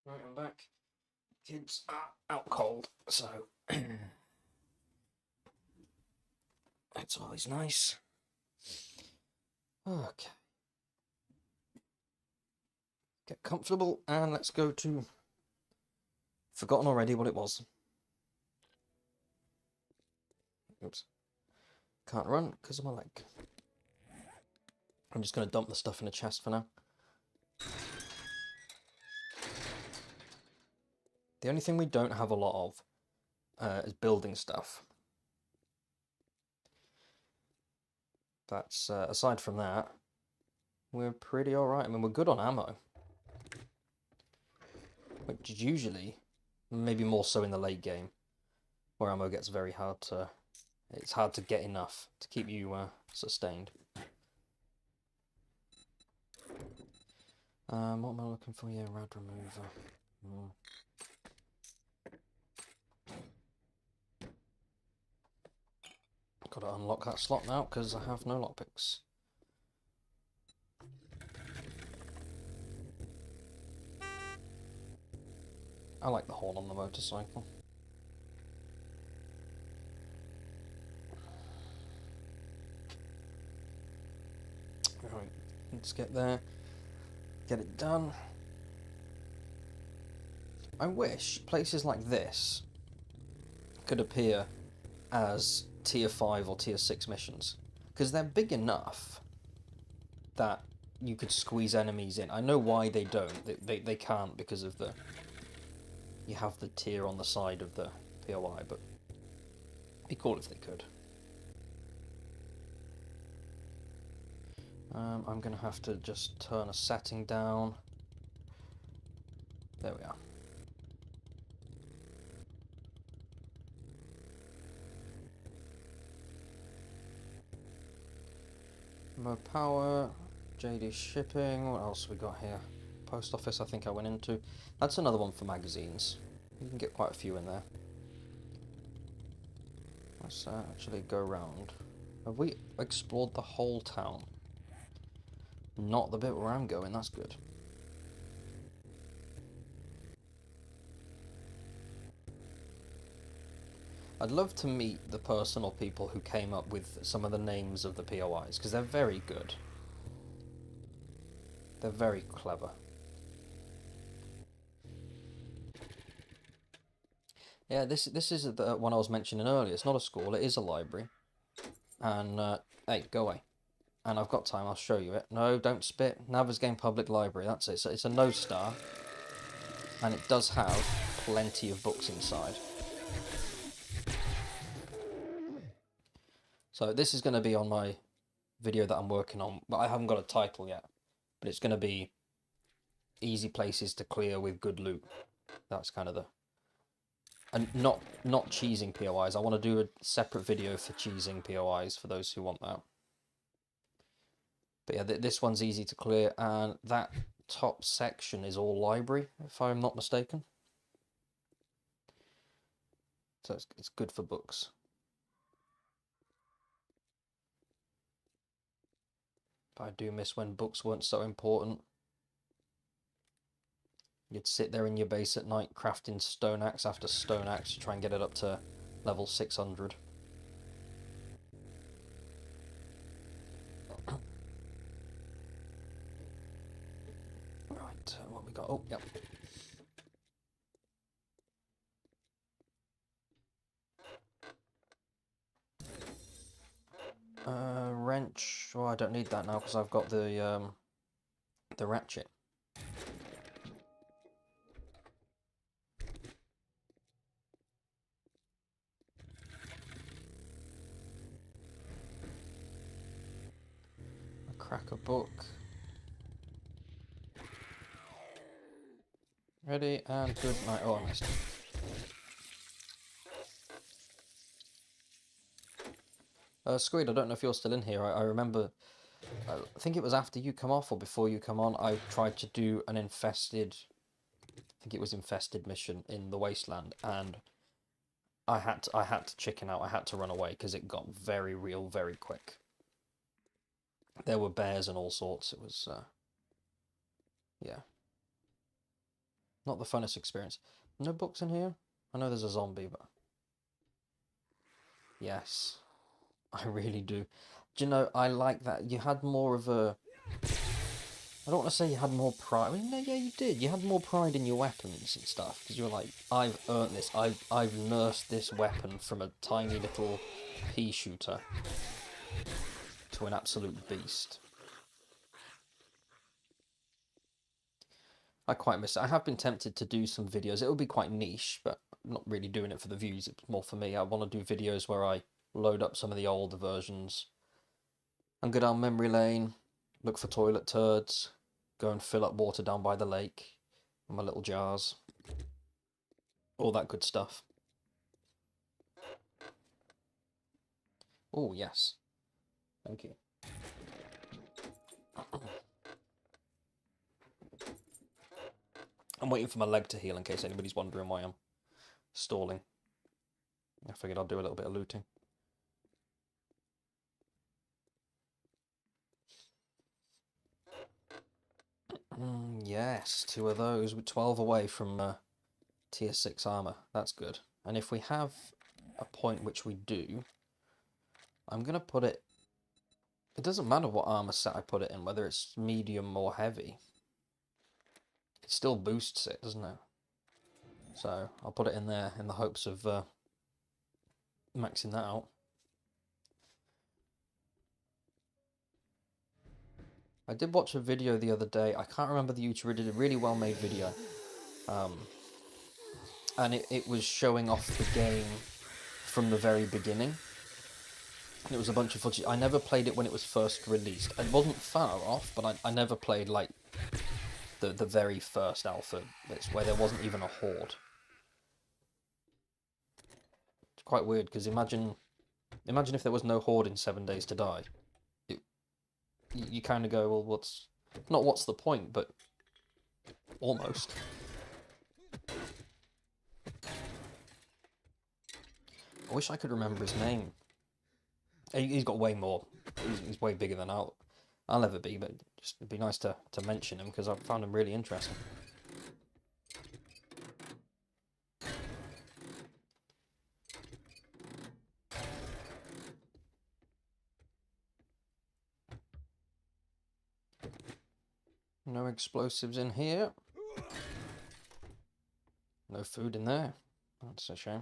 Right, I'm back. Kids are out cold, so it's always nice. Okay. Get comfortable, and let's go to... Forgotten already what it was. Oops. Can't run because of my leg. I'm just going to dump the stuff in the chest for now. The only thing we don't have a lot of is building stuff. That's aside from that, we're pretty alright. I mean, we're good on ammo. Which is usually, maybe more so in the late game, where ammo gets very hard to... It's hard to get enough to keep you sustained. What am I looking for here? Rad remover. Got to unlock that slot now because I have no lockpicks. I like the horn on the motorcycle. Right, let's get there. Get it done. I wish places like this could appear as tier 5 or tier 6 missions, because they're big enough that you could squeeze enemies in. I know why they don't. They can't because of the... You have the tier on the side of the POI, but it'd be cool if they could. I'm going to have to just turn a setting down. There we are. Remote power, JD shipping, what else we got here? Post office I think I went into. That's another one for magazines. You can get quite a few in there. Let's actually go around. Have we explored the whole town? Not the bit where I'm going, that's good. I'd love to meet the person or people who came up with some of the names of the POIs, because they're very good. They're very clever. Yeah, this is the one I was mentioning earlier. It's not a school, it is a library. And, hey, go away. And I've got time, I'll show you it. No, don't spit. Naversgame Public Library, that's it. So it's a no star. And it does have plenty of books inside. So this is going to be on my video that I'm working on. But I haven't got a title yet. But it's going to be easy places to clear with good loot. That's kind of the... And not cheesing POIs. I want to do a separate video for cheesing POIs for those who want that. But yeah, this one's easy to clear, and that top section is all library, if I'm not mistaken. So it's good for books. But I do miss when books weren't so important. You'd sit there in your base at night crafting stone axe after stone axe to try and get it up to level 600. Right, what we got? Oh, yep. Wrench. Oh, I don't need that now because I've got the ratchet. Crack a book. Ready and good night. Oh, I missed. Squid, I don't know if you're still in here. I remember, I think it was after you come off or before you come on, I tried to do an infested, I think it was infested mission in the wasteland, and I had to chicken out. I had to run away because it got very real very quick. There were bears and all sorts. It was, yeah. Not the funnest experience. No books in here? I know there's a zombie, but... Yes. I really do. Do you know, I like that. You had more of a... I don't want to say you had more pride. I mean, no, yeah, you did. You had more pride in your weapons and stuff. Because you were like, I've earned this. I've nursed this weapon from a tiny little pea shooter to an absolute beast. I quite miss it. I have been tempted to do some videos. It will be quite niche, but I'm not really doing it for the views. It's more for me. I want to do videos where I load up some of the older versions and go down memory lane, look for toilet turds, go and fill up water down by the lake in my little jars. All that good stuff. Oh, yes. Thank you. I'm waiting for my leg to heal in case anybody's wondering why I'm stalling. I figured I'd do a little bit of looting. Yes, 2 of those. We're 12 away from tier 6 armor. That's good. And if we have a point which we do, I'm going to put it... It doesn't matter what armor set I put it in, whether it's medium or heavy. It still boosts it, doesn't it? So I'll put it in there in the hopes of maxing that out. I did watch a video the other day. I can't remember the YouTuber. It did a really well made video. And it was showing off the game from the very beginning. And it was a bunch of footage. I never played it when it was first released. It wasn't far off, but I never played like the very first alpha bits where there wasn't even a horde. It's quite weird because imagine if there was no horde in 7 Days to Die. You kind of go, well, what's the point, but almost. I wish I could remember his name. He's got way more. He's way bigger than I'll ever be, but just it'd be nice to mention him because I found him really interesting. No explosives in here. No food in there. That's a shame.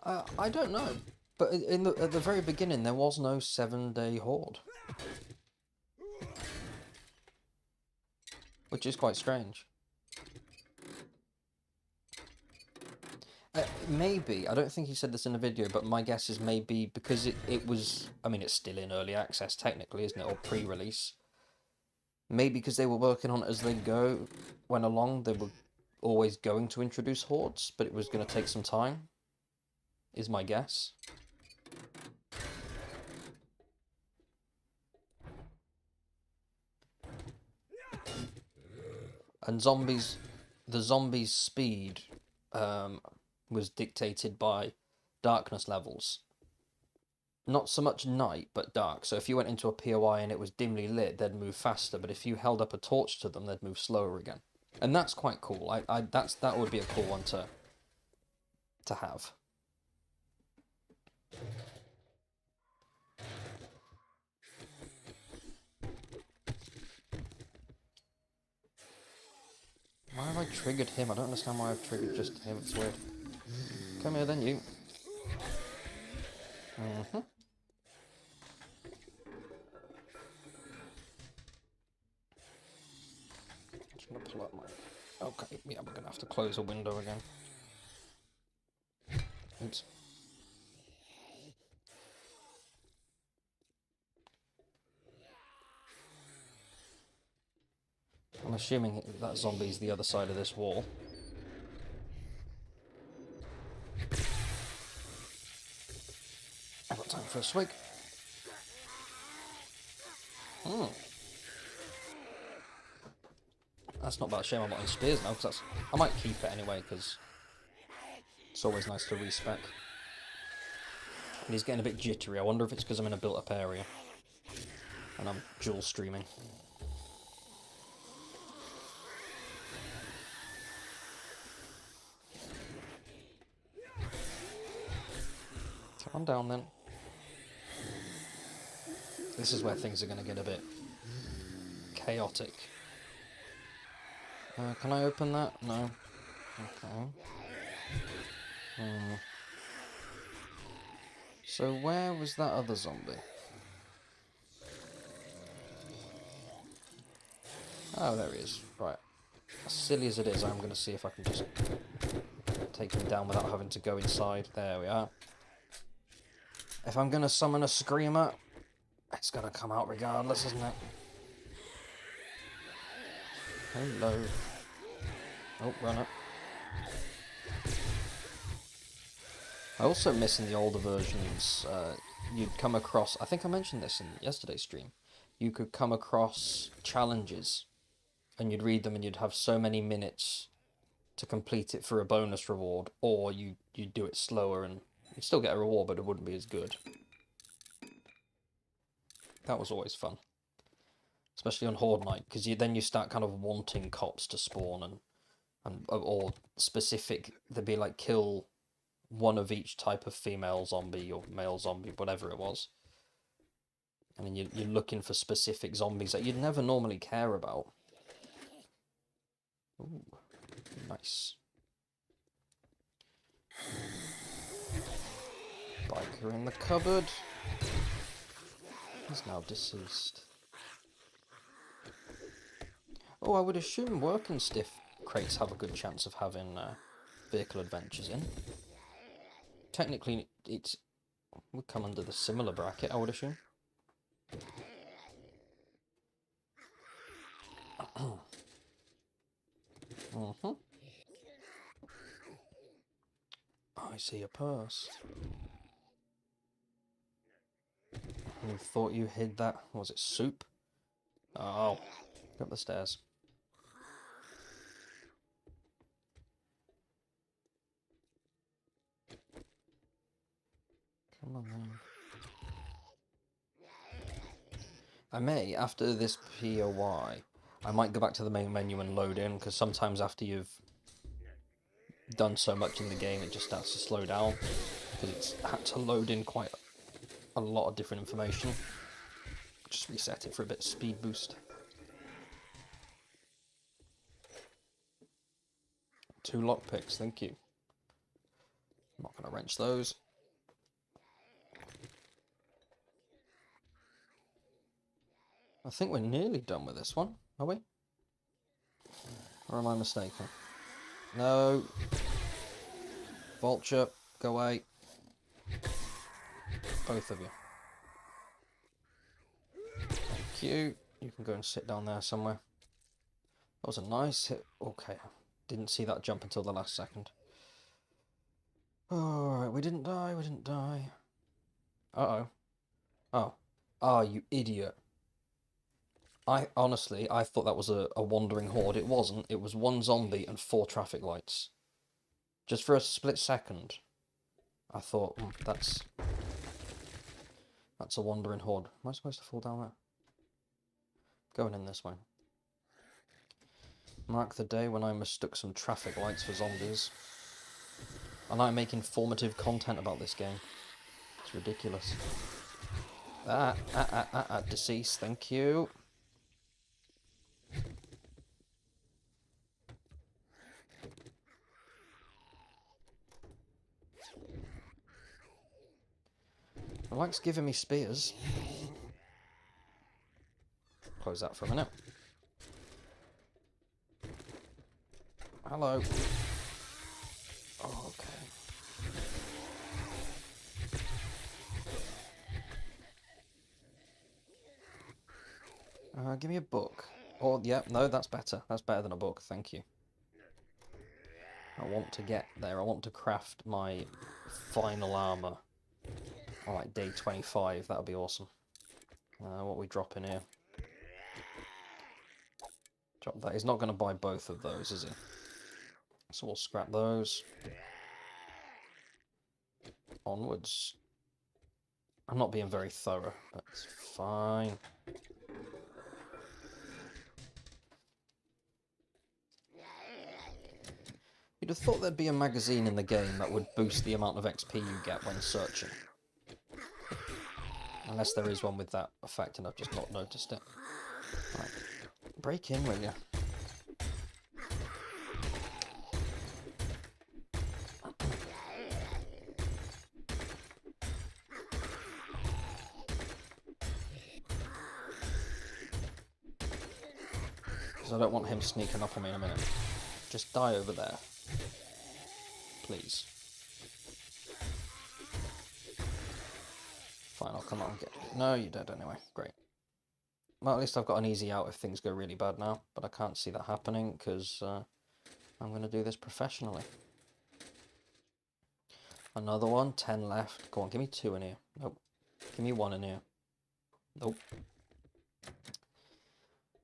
I don't know, but at the very beginning there was no 7-day horde, which is quite strange. Maybe, I don't think he said this in the video, but my guess is maybe because it was, I mean, it's still in early access technically, isn't it, or pre-release. Maybe because they were working on it as they went along, they were always going to introduce hordes, but it was going to take some time, is my guess. And the zombies' speed was dictated by darkness levels. not so much night, but dark. So if you went into a POI and it was dimly lit, they'd move faster. But if you held up a torch to them, they'd move slower again. And that's quite cool. That would be a cool one to have. Why have I triggered him? I don't understand why I've triggered just him. It's weird. Come here then, you. Mm-hmm. Just gonna pull up my... Okay, yeah, we're gonna have to close a window again. Oops. I'm assuming that zombie's the other side of this wall. I've got time for a swig. That's not bad. Shame I'm not in spears now, because that's... I might keep it anyway, because it's always nice to respec. And he's getting a bit jittery. I wonder if it's because I'm in a built-up area. And I'm dual streaming. Come on down then. This is where things are going to get a bit chaotic. Can I open that? No. Okay. So where was that other zombie? Oh, there he is. Right. As silly as it is, I'm going to see if I can just take him down without having to go inside. There we are. If I'm going to summon a screamer, it's going to come out regardless, isn't it? Hello. Oh, run up. I also miss in the older versions, you'd come across, I think I mentioned this in yesterday's stream, you could come across challenges, and you'd read them and you'd have so many minutes to complete it for a bonus reward, or you'd do it slower and you'd still get a reward, but it wouldn't be as good. That was always fun. Especially on Horde Night, because then you start kind of wanting cops to spawn, or specific, there'd be like kill one of each type of female zombie or male zombie, whatever it was. And then you're looking for specific zombies that you'd never normally care about. Ooh, nice. Biker in the cupboard. He's now deceased. Oh, I would assume work and stiff crates have a good chance of having vehicle adventures in. Technically, it would come under the similar bracket, I would assume. I see a purse. You thought you hid that? Was it soup? Oh, go up the stairs. Come on then. I may, after this POI, I might go back to the main menu and load in, because sometimes after you've done so much in the game, it just starts to slow down, because it's had to load in quite a lot of different information. Just reset it for a bit of speed boost. 2 lockpicks, thank you. I'm not going to wrench those. I think we're nearly done with this one, are we? Or am I mistaken? No. Vulture, go away. Both of you. Thank you. You can go and sit down there somewhere. That was a nice hit. Okay. Didn't see that jump until the last second. Alright, we didn't die, we didn't die. Uh-oh. Oh. Ah, you idiot. I thought that was a wandering horde. It wasn't. It was 1 zombie and 4 traffic lights. Just for a split second, I thought, that's... That's a wandering horde. Am I supposed to fall down there? Going in this way. Mark the day when I mistook some traffic lights for zombies. And I make informative content about this game. It's ridiculous. Deceased, thank you. It likes giving me spears. Close that for a minute. Hello. Oh, okay. Give me a book. Oh, yeah, no, that's better. That's better than a book, thank you. I want to get there. I want to craft my final armour on like day 25. That would be awesome. What are we dropping here? Drop that. He's not going to buy both of those, is he? So we'll scrap those. Onwards. I'm not being very thorough, but it's fine. You'd have thought there'd be a magazine in the game that would boost the amount of XP you get when searching. Unless there is one with that effect and I've just not noticed it. Right. Break in, will you? Because I don't want him sneaking up on me in a minute. Just die over there. Please. Fine, I'll come out and get you. No, you're dead anyway. Great. Well, at least I've got an easy out if things go really bad now. But I can't see that happening because I'm going to do this professionally. Another one. 10 left. Go on, give me 2 in here. Nope. Give me 1 in here. Nope.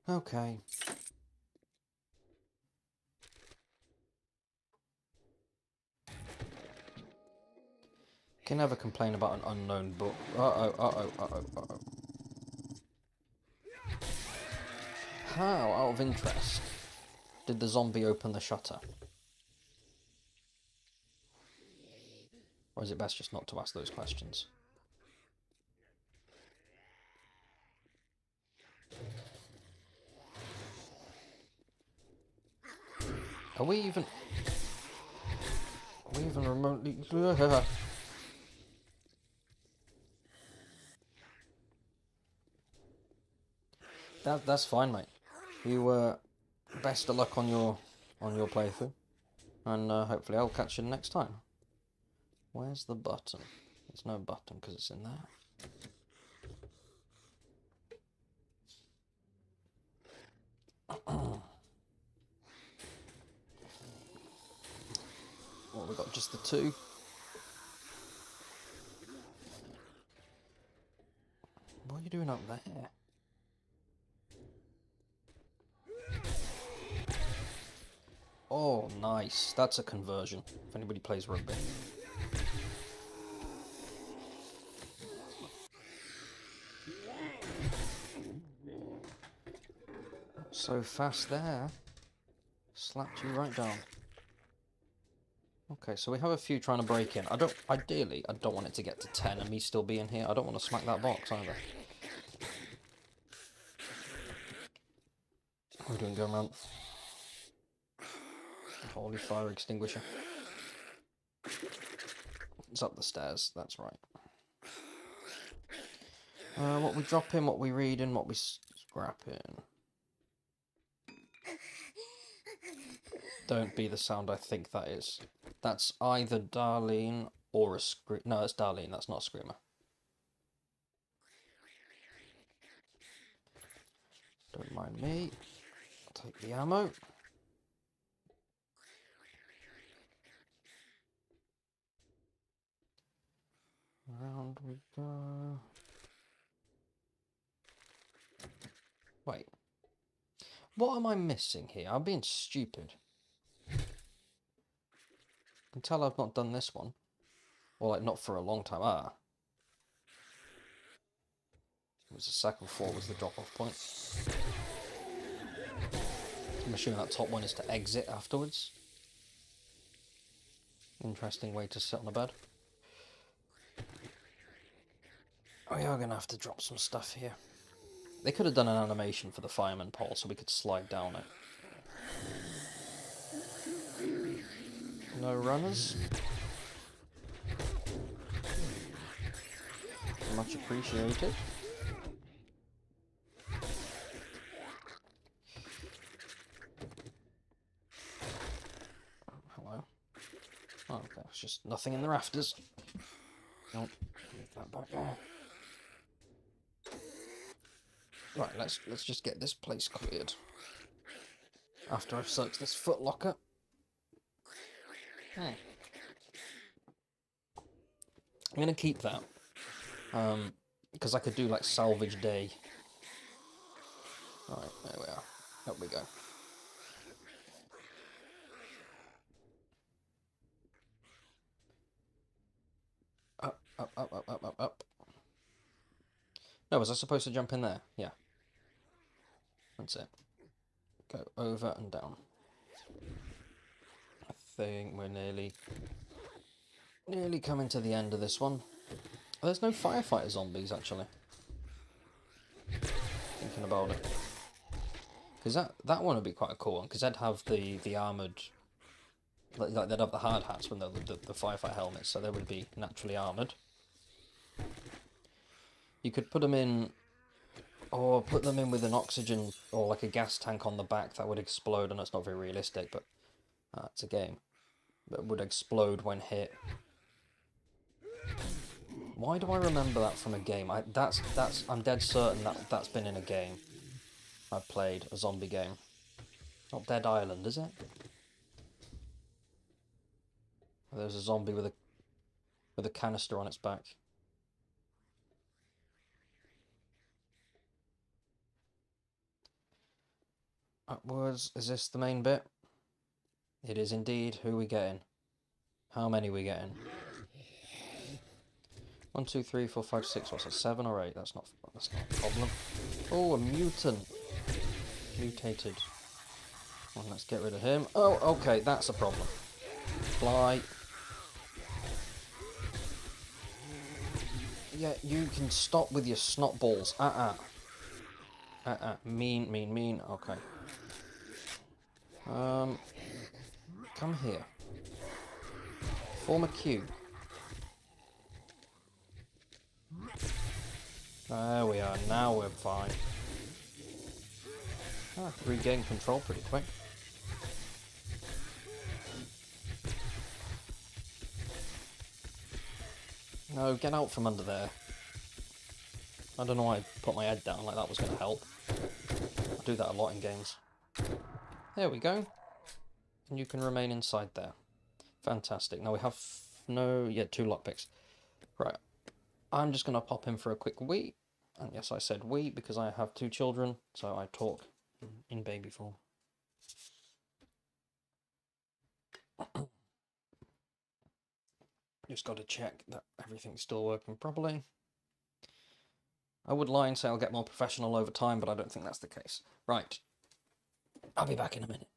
Okay. Can never complain about an unknown book. Uh-oh. How, out of interest, did the zombie open the shutter? Or is it best just not to ask those questions? Are we even remotely... That's fine, mate. You best of luck on your playthrough, and hopefully I'll catch you next time. Where's the button? There's no button because it's in there. Well, we got just the 2. What are you doing up there? Oh, nice. That's a conversion, if anybody plays rugby. So fast there. Slapped you right down. Okay, so we have a few trying to break in. Ideally, I don't want it to get to 10 and me still being here. I don't want to smack that box either. What are we doing, going around? Holy fire extinguisher. It's up the stairs, that's right. What we drop in, what we read in, what we scrap in. Don't be the sound I think that is. That's either Darlene or a scream. No, it's Darlene, that's not a screamer. Don't mind me. I'll take the ammo. Around we go. Wait. What am I missing here? I'm being stupid. I can tell I've not done this one. Or like not for a long time. was the second floor was the drop-off point. I'm assuming that top one is to exit afterwards. Interesting way to sit on a bed. We are going to have to drop some stuff here. They could have done an animation for the fireman pole so we could slide down it. No runners. Much appreciated. Hello. Oh, okay, it's just nothing in the rafters. Nope. Leave that back there. Right, let's just get this place cleared. After I've searched this footlocker. I'm gonna keep that. Because I could do like salvage day. Alright, there we are. Up we go. Up, up, up, up, up, up, up. No, was I supposed to jump in there? Yeah. That's it. Go over and down. I think we're nearly coming to the end of this one. Oh, there's no firefighter zombies, actually. Thinking about it. Because that one would be quite a cool one, because they'd have the armoured... Like they'd have the hard hats when they're the firefighter helmets, so they would be naturally armoured. You could put them in... Or put them in with an oxygen or like a gas tank on the back that would explode. I know it's not very realistic, but it's a game. That would explode when hit. Why do I remember that from a game? I'm dead certain that's been in a game I've played, a zombie game. Not Dead Island, is it? There's a zombie with a canister on its back. Upwards. Is this the main bit? It is indeed. Who are we getting? How many are we getting? 1, 2, 3, 4, 5, 6. What's it? 7 or 8? That's not a problem. Oh, a mutant. Mutated. Well, let's get rid of him. Oh, okay, that's a problem. Fly. Yeah, you can stop with your snot balls. Mean. Okay. Come here. Form a queue. There we are. Now we're fine. Regain control pretty quick. No, get out from under there. I don't know why I put my head down like that was going to help. I do that a lot in games. There we go. And you can remain inside there. Fantastic. Now we have 2 lockpicks. Right. I'm just going to pop in for a quick wee. And yes, I said wee because I have 2 children, so I talk in baby form. Just got to check that everything's still working properly. I would lie and say I'll get more professional over time, but I don't think that's the case. Right. I'll be back in a minute.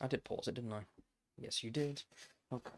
I did pause it, didn't I? Yes, you did. Okay.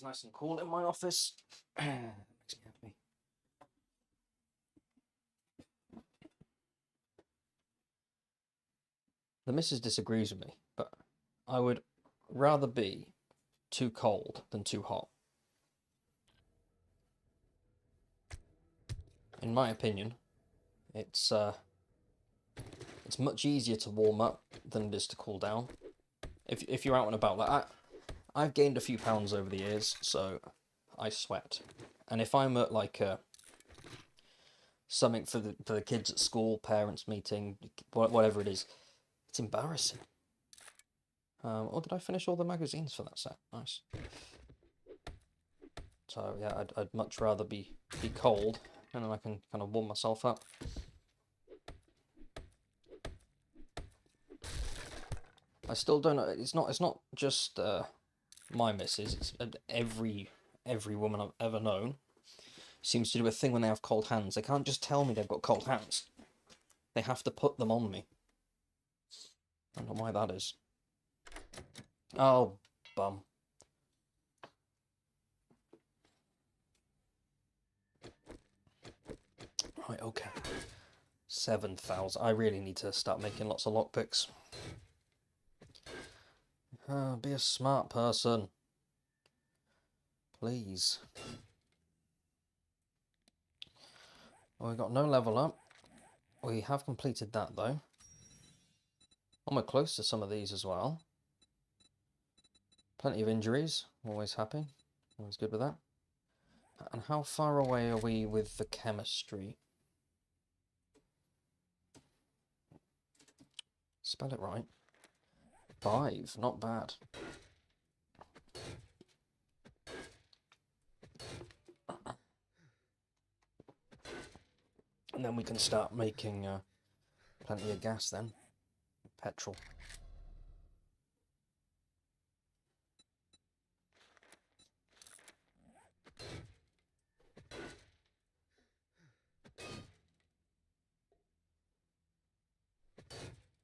It's nice and cool in my office. Makes me happy. The missus disagrees with me, but I would rather be too cold than too hot. In my opinion, it's much easier to warm up than it is to cool down. If you're out and about, like I've gained a few pounds over the years, so I sweat. And if I'm at like something for the kids at school, parents meeting, whatever it is, it's embarrassing. Or did I finish all the magazines for that set? Nice. So yeah, I'd much rather be cold, and then I can kind of warm myself up. I still don't know. It's not just my missus. It's every woman I've ever known seems to do a thing when they have cold hands. They can't just tell me they've got cold hands. They have to put them on me. I don't know why that is. Oh, bum. Right, okay. 7,000. I really need to start making lots of lockpicks. Be a smart person. Please. Well, we got no level up. We have completed that, though. And we're close to some of these as well. Plenty of injuries. Always happy. Always good with that. And how far away are we with the chemistry? Spell it right. 5. Not bad. And then we can start making plenty of gas then. Petrol.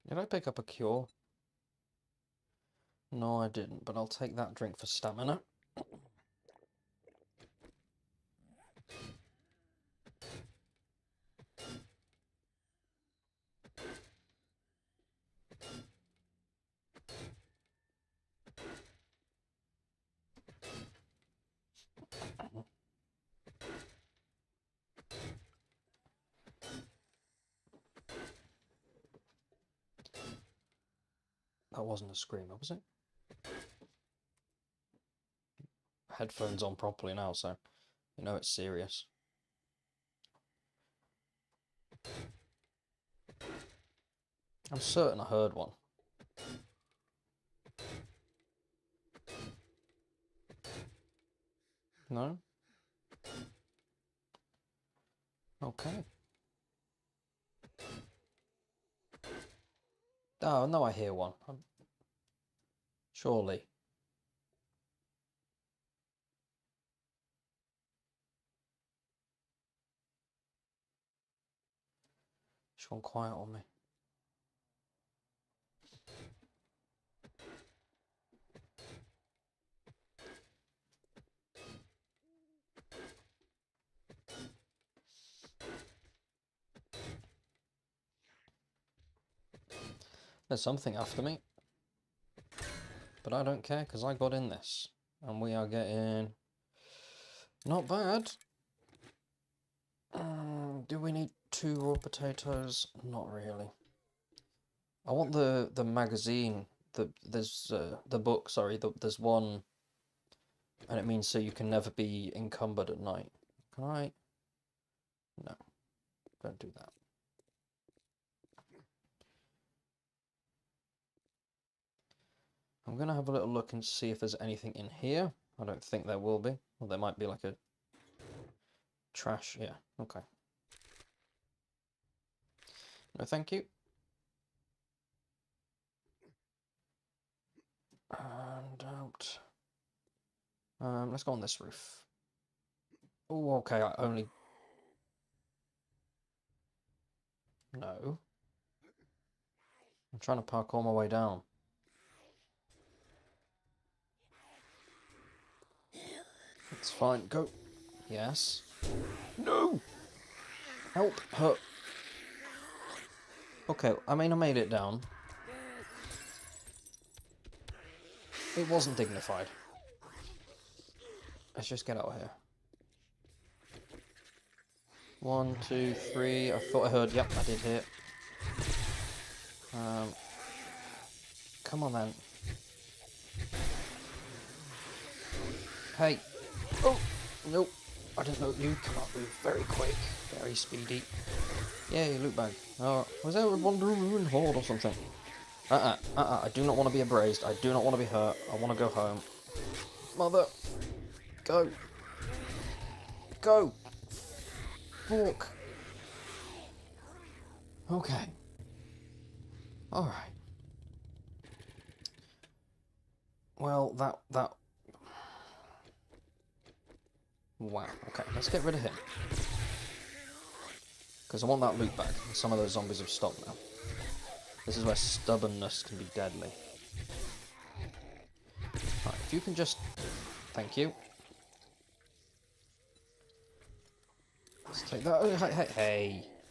Did I pick up a cure? No, I didn't, but I'll take that drink for stamina. That wasn't a screamer, was it? Headphones on properly now, so you know it's serious. I'm certain I heard one. No? Okay. Oh, no, I hear one. Surely. She's gone quiet on me. There's something after me. But I don't care, because I got in this. And we are getting... not bad. Do we need 2 raw potatoes? Not really. I want the magazine. There's the book, sorry. There's one... and it means so you can never be encumbered at night. Can I? No. Don't do that. I'm going to have a little look and see if there's anything in here. I don't think there will be. Well, there might be like a trash. Yeah, okay. No, thank you. And out. Let's go on this roof. Oh, okay, I only... No. I'm trying to parkour my way down. It's fine. Go. Yes. No! Help her. Okay, I mean, I made it down. It wasn't dignified. Let's just get out of here. 1, 2, 3. I thought I heard. Yep, I did hear. Come on then. Hey. Oh! Nope. I didn't know you come up with very quick. Very speedy. Yay, loot bag. Oh, was there a wandering horde or something? I do not want to be abrased. I do not want to be hurt. I want to go home. Mother. Go. Go. Walk. Okay. Alright. Well, that... Wow. Okay, let's get rid of him. Because I want that loot bag. Some of those zombies have stopped now. This is where stubbornness can be deadly. Right, if you can just... Thank you. Let's take that... Oh,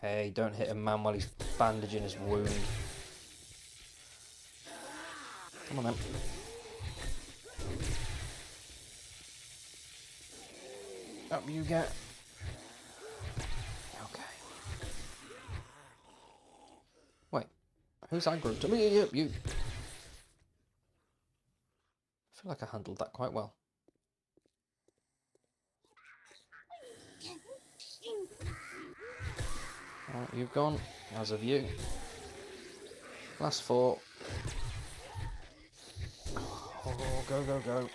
hey, don't hit a man while he's bandaging his wound. Come on then. Up you get. Okay. Wait. Who's aggro to me? Yep, you. I feel like I handled that quite well. Alright, you've gone. As have you. Last 4. Oh, go, go, go.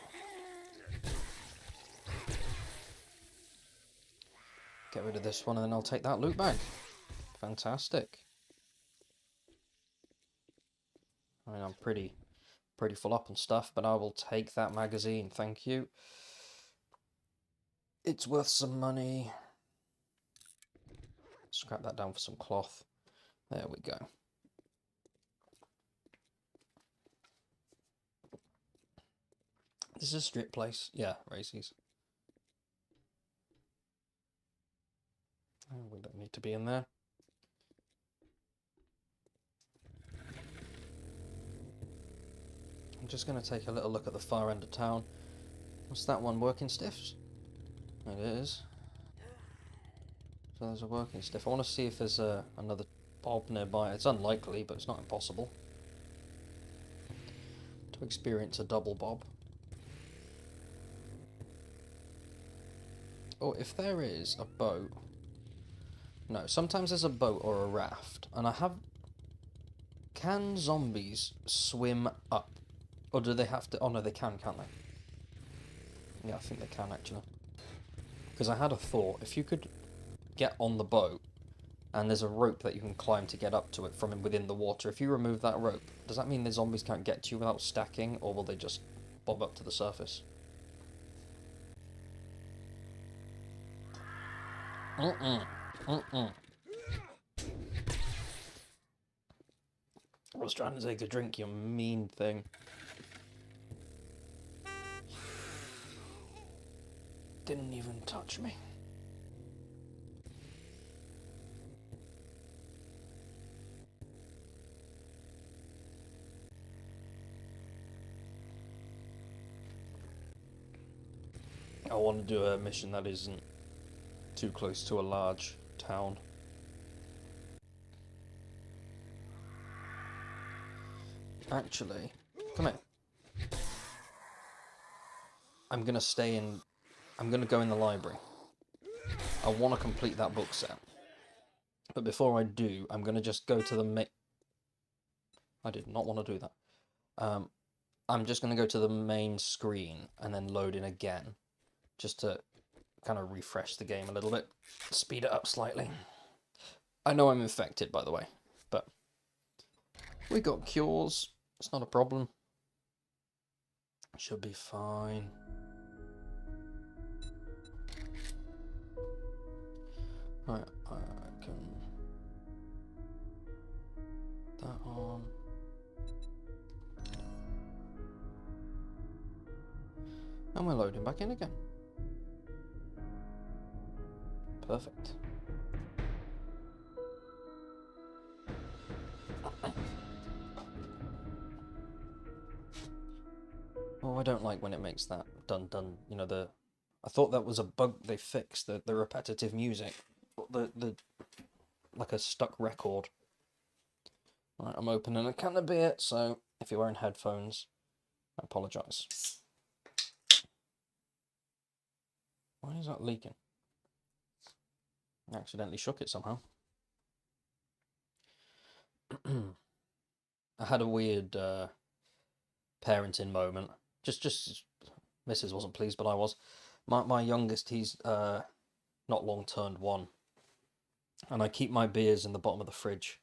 Get rid of this one and then I'll take that loot bag. Fantastic. I mean, I'm pretty full up on stuff, but I will take that magazine, thank you. It's worth some money. Scrap that down for some cloth. There we go. This is a strip place. Yeah, races. Oh, we don't need to be in there. I'm just going to take a little look at the far end of town. What's that one? Working stiffs? It is. So there's a working stiff. I want to see if there's another bob nearby. It's unlikely, but it's not impossible to experience a double bob. Oh, if there is a boat... No, sometimes there's a boat or a raft, and I have... Can zombies swim up? Or do they have to... Oh no, they can, can't they? Yeah, I think they can, actually. Because I had a thought, if you could get on the boat, and there's a rope that you can climb to get up to it from within the water, if you remove that rope, does that mean the zombies can't get to you without stacking, or will they just bob up to the surface? I was trying to take a drink, you mean thing. Didn't even touch me. I want to do a mission that isn't too close to a large town. Actually, come here. I'm gonna stay in... I'm gonna go in the library. I want to complete that book set. But before I do, I'm gonna just go to the I did not want to do that. I'm just gonna go to the main screen and then load in again. Just to kind of refresh the game a little bit. Speed it up slightly. I know I'm infected, by the way. But we got cures. It's not a problem. Should be fine. Right, I can... That on. And we're loading back in again. Perfect. Oh, I don't like when it makes that dun dun. You know, the. I thought that was a bug they fixed, the repetitive music, the like a stuck record. Right, I'm opening a can of beer, so if you're wearing headphones, I apologise. Why is that leaking? I accidentally shook it somehow. I had a weird parenting moment. Just Mrs. wasn't pleased, but I was. My youngest, he's not long turned 1, and I keep my beers in the bottom of the fridge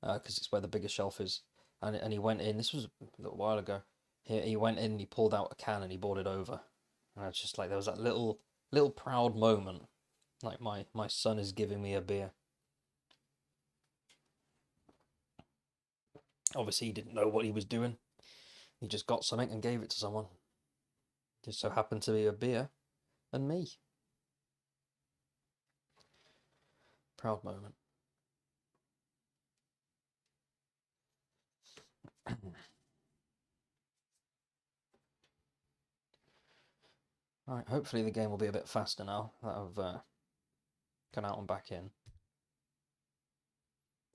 because it's where the biggest shelf is. And he went in. This was a little while ago. He went in and he pulled out a can and he brought it over, and it's just like there was that little proud moment, like my son is giving me a beer. Obviously, he didn't know what he was doing. He just got something and gave it to someone. Just so happened to be a beer and me. Proud moment. Alright, hopefully the game will be a bit faster now that I've gone out and back in.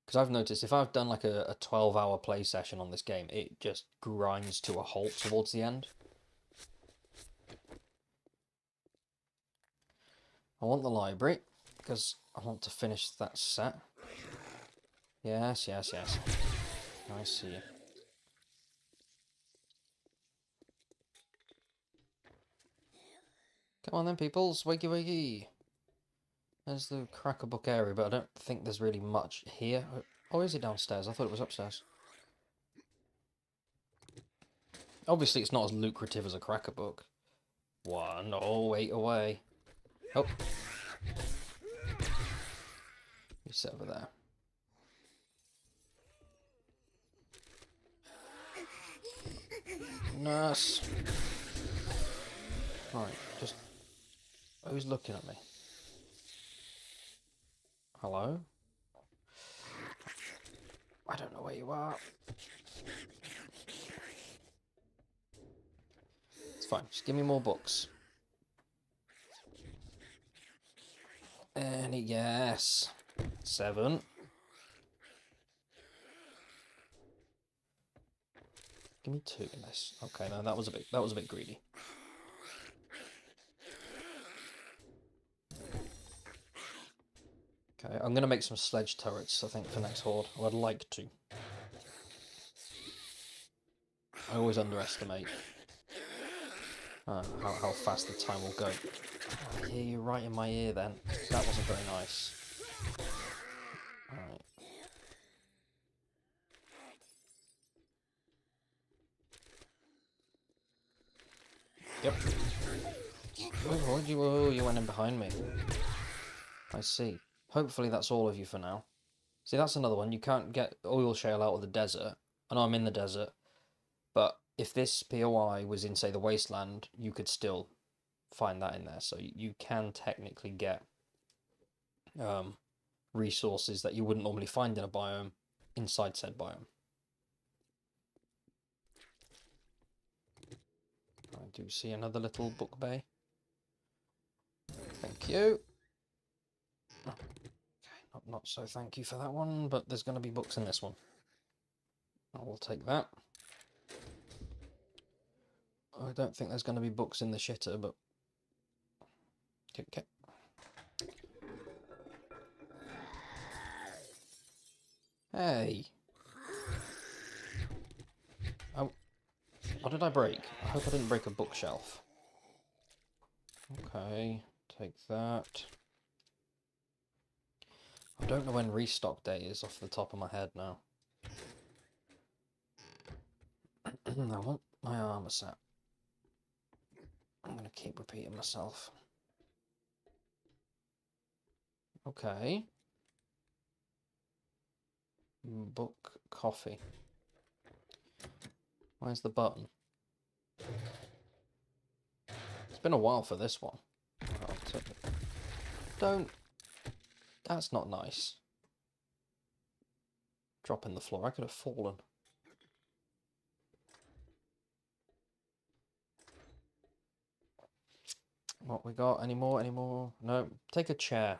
Because I've noticed if I've done like a 12-hour play session on this game, it just grinds to a halt towards the end. I want the library, because I want to finish that set. Yes. I see you. Come on then, peoples. Wakey. There's the cracker book area, but I don't think there's really much here. Oh, is it downstairs? I thought it was upstairs. Obviously, it's not as lucrative as a cracker book. 1, oh, 8 away. Oh. You sit over there. Nurse. Right, just... Who's looking at me? Hello? I don't know where you are. It's fine, just give me more books. Yes. 7. Give me 2 in this. Okay, no, that was a bit greedy. Okay, I'm gonna make some sledge turrets, I think, for next horde. Or I'd like to. I always underestimate how fast the time will go. Oh, yeah, you're right in my ear then. That wasn't very nice. Alright. Yep. Oh, you went in behind me. I see. Hopefully that's all of you for now. See, that's another one. You can't get oil shale out of the desert. I know I'm in the desert. But if this POI was in, say, the wasteland, you could still find that in there. So you can technically get resources that you wouldn't normally find in a biome inside said biome. I do see another little book bay. Thank you. Okay, not so thank you for that one, but there's going to be books in this one. I will take that. I don't think there's going to be books in the shitter, but... Okay. Hey! Oh. What did I break? I hope I didn't break a bookshelf. Okay, take that. I don't know when restock day is off the top of my head now. I want my armor set. I'm going to keep repeating myself. Okay. Book coffee. Where's the button? It's been a while for this one. I'll take it. Don't That's not nice. Dropping the floor. I could have fallen. What we got? Any more? Any more? No. Take a chair.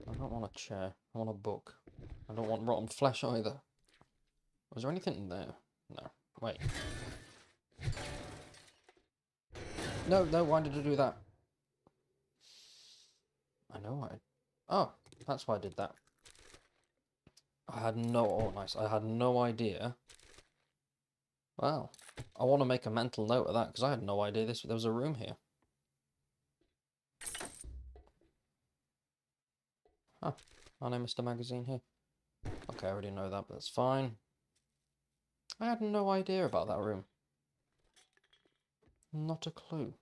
I don't want a chair. I want a book. I don't want rotten flesh either. Was there anything in there? No. Wait. No, no, why did I do that? I know why. Oh, that's why I did that. I had no... Oh, nice. I had no idea. Wow. I want to make a mental note of that, because I had no idea there was a room here. Huh. I know Mr. Magazine here. Okay, I already know that, but that's fine. I had no idea about that room. Not a clue.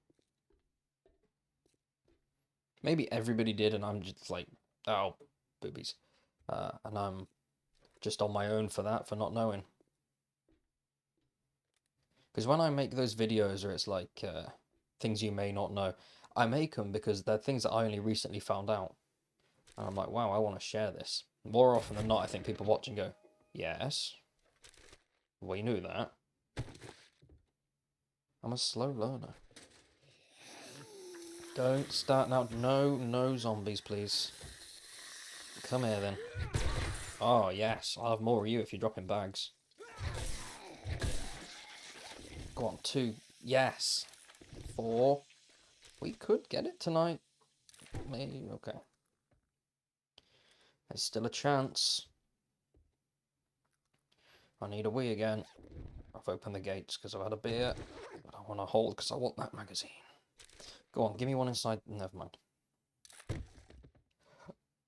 Maybe everybody did, and I'm just like, oh, boobies. And I'm just on my own for that, for not knowing. Because when I make those videos where it's like things you may not know, I make them because they're things that I only recently found out. And I'm like, wow, I want to share this. More often than not, I think people watch and go, yes, we knew that. I'm a slow learner. Don't start now. No, no zombies, please. Come here then. Oh, yes. I'll have more of you if you're dropping bags. Go on, 2. Yes. 4. We could get it tonight. Maybe. Okay. There's still a chance. I need a wee again. I've opened the gates because I've had a beer. But I want to hold because I want that magazine. Go on, give me one inside. Never mind.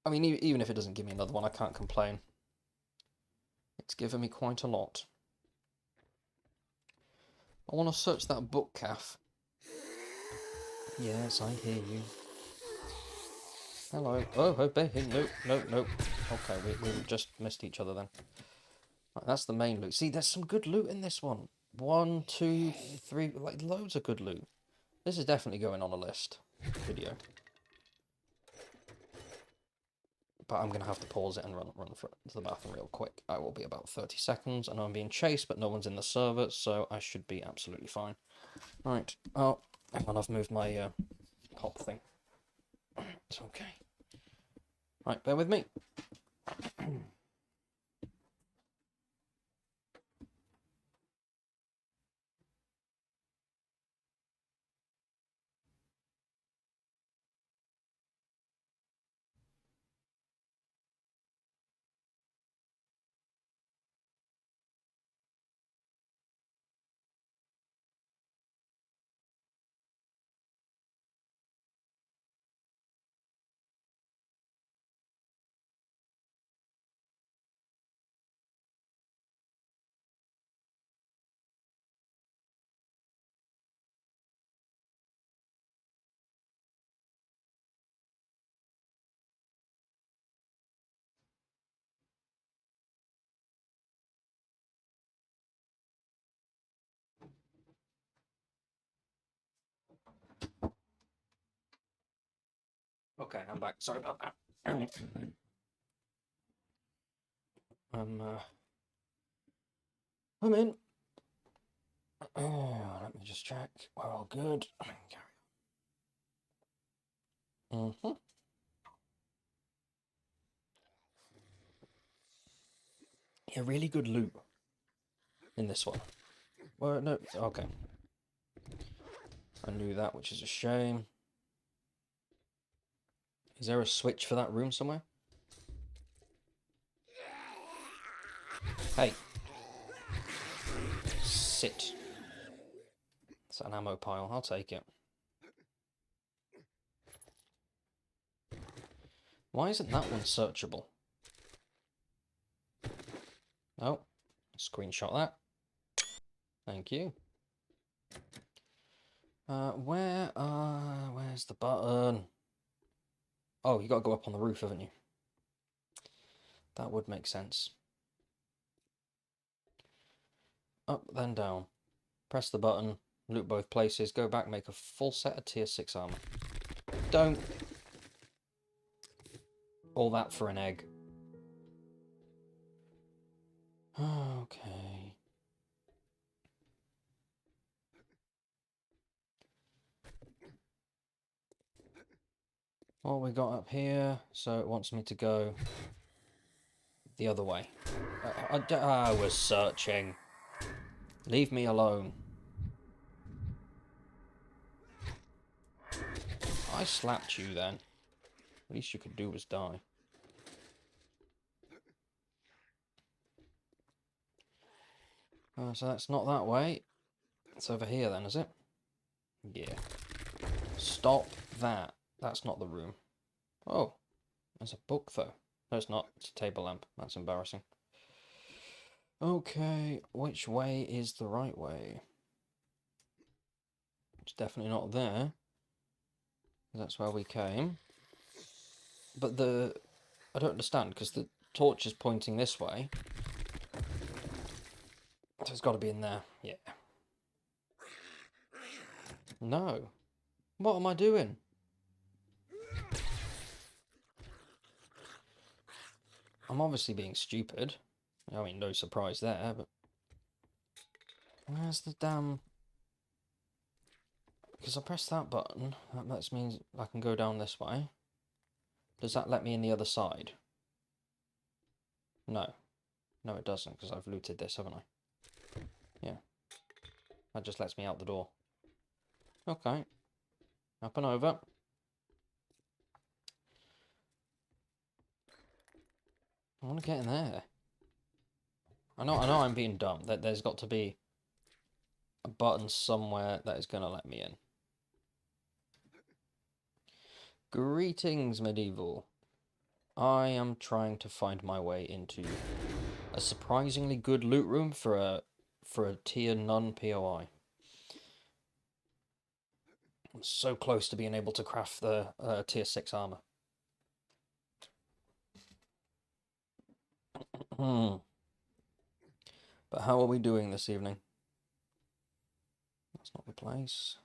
I mean, even if it doesn't give me another one, I can't complain. It's given me quite a lot. I want to search that book, Calf. Yes, I hear you. Hello. Oh, hey, no, no, no. Okay, we just missed each other then. Right, that's the main loot. See, there's some good loot in this one. 1, 2, 3, like loads of good loot. This is definitely going on a list video. But I'm going to have to pause it and run to the bathroom real quick. I will be about 30 seconds. I know I'm being chased, but no one's in the server, so I should be absolutely fine. Right. Oh, hang on, I've moved my pop thing. It's okay. Right, bear with me. Okay, I'm back. Sorry about that. I'm in. Oh, let me just check. We're all good. Mm-hmm. Yeah, really good loot in this one. Well, no, okay. I knew that, which is a shame. Is there a switch for that room somewhere? Hey. Sit. It's an ammo pile. I'll take it. Why isn't that one searchable? Oh. Screenshot that. Thank you. Where's the button? Oh, you gotta go up on the roof, haven't you? That would make sense. Up, then down. Press the button, loot both places, go back, make a full set of tier 6 armor. Don't. All that for an egg. Okay. What we got up here? So it wants me to go the other way. I was searching. Leave me alone. I slapped you then. Least you could do was die. So that's not that way. It's over here then, is it? Yeah. Stop that. That's not the room. Oh, there's a book though. No, it's not. It's a table lamp. That's embarrassing. Okay, which way is the right way? It's definitely not there. That's where we came. But I don't understand, because the torch is pointing this way. So it's got to be in there. Yeah. No. What am I doing? I'm obviously being stupid. I mean, no surprise there, but... Where's the damn... Because I pressed that button, that means I can go down this way. Does that let me in the other side? No. No, it doesn't, because I've looted this, haven't I? Yeah. That just lets me out the door. Okay. Up and over. I want to get in there. I know I'm being dumb. There's got to be a button somewhere that is going to let me in. Greetings, medieval. I am trying to find my way into a surprisingly good loot room for a tier none POI. I'm so close to being able to craft the tier 6 armor. But how are we doing this evening? That's not the place.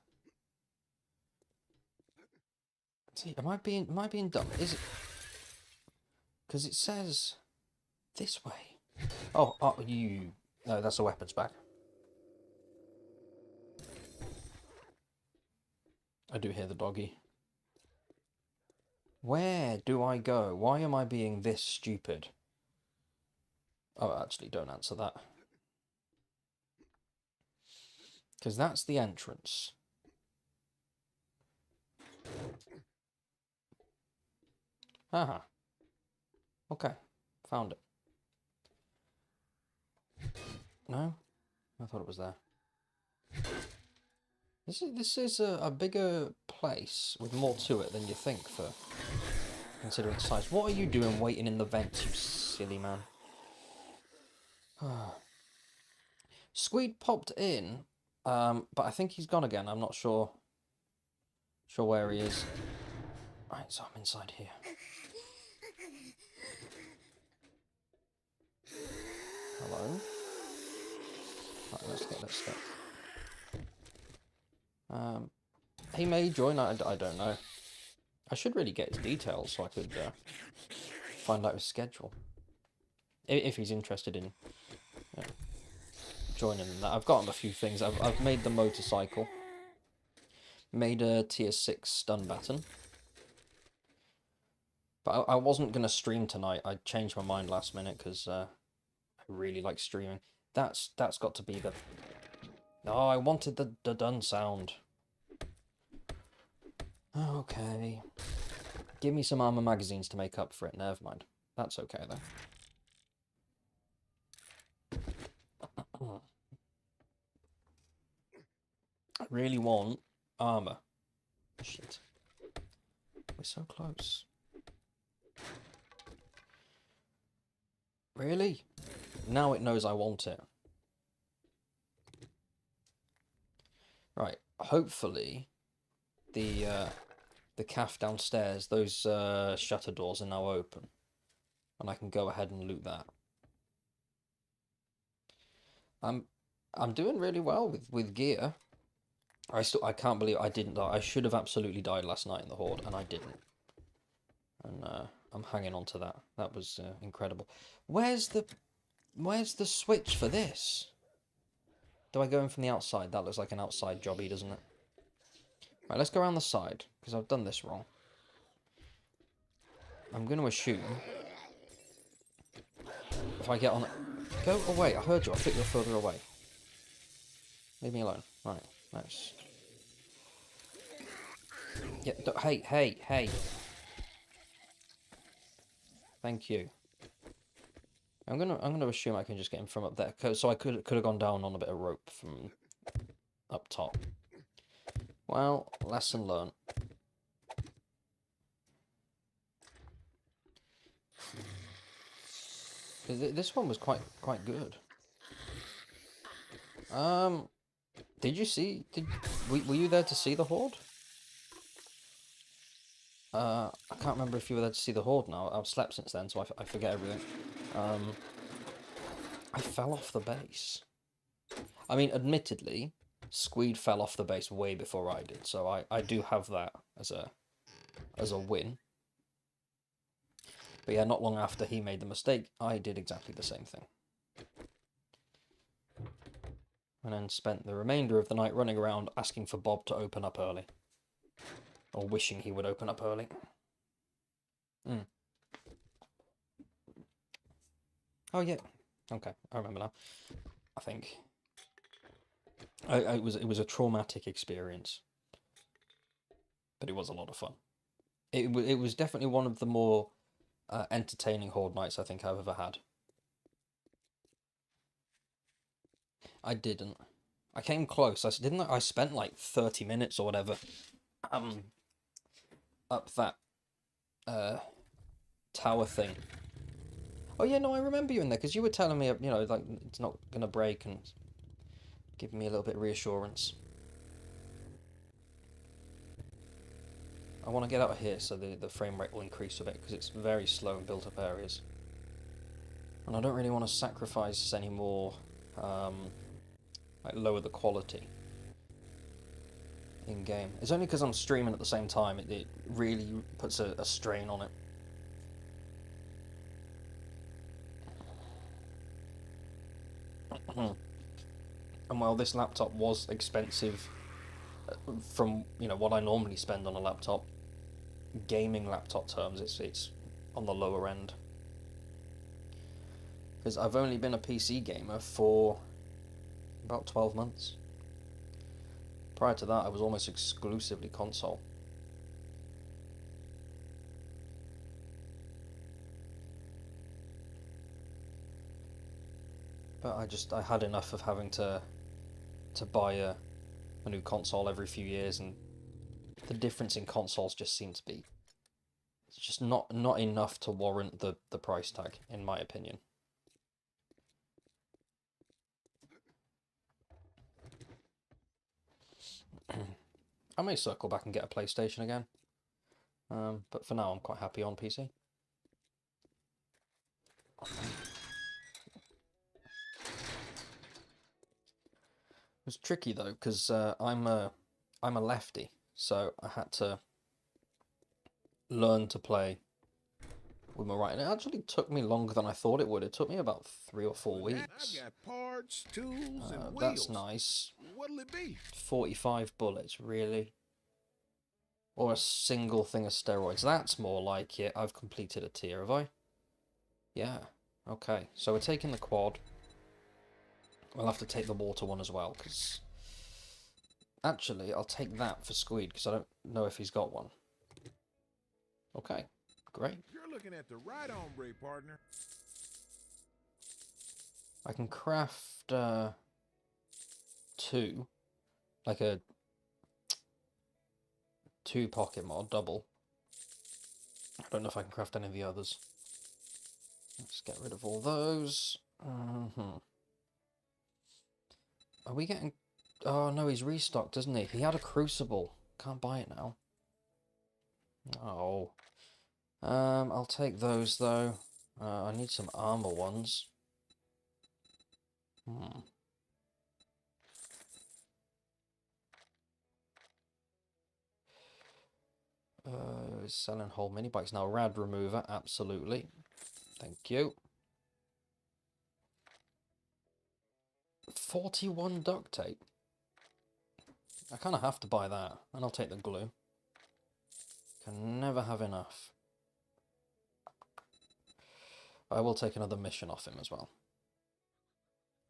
See, am I being dumb? Is it? Because it says this way. Oh, you. No, that's a weapons bag. I do hear the doggy. Where do I go? Why am I being this stupid? Oh, actually, don't answer that. Because that's the entrance. Aha. Okay, found it. No? I thought it was there. This is a bigger place with more to it than you think, for considering its size. What are you doing waiting in the vents, you silly man? Squeed popped in, but I think he's gone again. I'm not sure where he is. Right, so I'm inside here. Hello? Right, let's get. He may join, I don't know. I should really get his details so I could find out his schedule. If he's interested in joining in that. I've got him a few things. I've made the motorcycle. Made a tier 6 stun baton. But I wasn't going to stream tonight. I changed my mind last minute because I really like streaming. That's got to be the... Oh, I wanted the done sound. Okay. Give me some armor magazines to make up for it. Never mind. That's okay, though. I really want armor. Shit. We're so close. Really? Now it knows I want it. Right. Hopefully, the cafe downstairs, those shutter doors are now open, and I can go ahead and loot that. I'm doing really well with gear. I can't believe I didn't die. I should have absolutely died last night in the Horde, and I didn't. And I'm hanging on to that. That was incredible. Where's the switch for this? Do I go in from the outside? That looks like an outside jobby, doesn't it? Right, let's go around the side, because I've done this wrong. I'm going to assume... If I get on... Go away, I heard you, I think you're further away. Leave me alone. Right, nice. Yeah, hey. Thank you. I'm gonna assume I can just get him from up there, so I could have gone down on a bit of rope from up top. Well, lesson learned. This one was quite good. Did you see? Were you there to see the horde? I can't remember if you were there to see the horde now. I've slept since then, so I forget everything. I fell off the base. I mean, admittedly, Squeed fell off the base way before I did, so I do have that as a win. But yeah, not long after he made the mistake, I did exactly the same thing. And then spent the remainder of the night running around asking for Bob to open up early. Or wishing he would open up early. Oh yeah. Okay, I remember now. I think. It was a traumatic experience. But it was a lot of fun. It was definitely one of the more entertaining horde nights I think I've ever had. I didn't. I came close. I spent like 30 minutes or whatever up that tower thing. Oh yeah, no, I remember you in there because you were telling me, you know, like it's not gonna break and giving me a little bit of reassurance. I want to get out of here so the frame rate will increase a bit because it's very slow in built up areas. And I don't really want to sacrifice any more, like lower the quality in game. It's only because I'm streaming at the same time, it really puts a strain on it. And while this laptop was expensive from, you know, what I normally spend on a laptop, gaming laptop terms, it's on the lower end. Because I've only been a PC gamer for about 12 months. Prior to that, I was almost exclusively console. But I had enough of having to buy a new console every few years, and the difference in consoles just seemed to be just not enough to warrant the price tag, in my opinion. I may circle back and get a PlayStation again, but for now I'm quite happy on PC. It was tricky though, because I'm a lefty, so I had to learn to play with my right, and it actually took me longer than I thought it would. It took me about 3 or 4 weeks. I've got parts, tools, and wheels. That's nice. What'll it be? 45 bullets, really? Or a single thing of steroids. That's more like it. I've completed a tier, have I? Yeah. Okay, so we're taking the quad. We'll have to take the water one as well, because... Actually, I'll take that for Squeed, because I don't know if he's got one. Okay, great. You're looking at the right hombre, partner. I can craft 2. Like a 2 pocket mod, double. I don't know if I can craft any of the others. Let's get rid of all those. Are we getting... Oh no, he's restocked, doesn't he? He had a crucible. Can't buy it now. Oh. I'll take those though. I need some armor ones. is selling whole mini bikes. Now, rad remover, absolutely. Thank you. 41 duct tape. I kind of have to buy that, and I'll take the glue. Can never have enough. I will take another mission off him as well.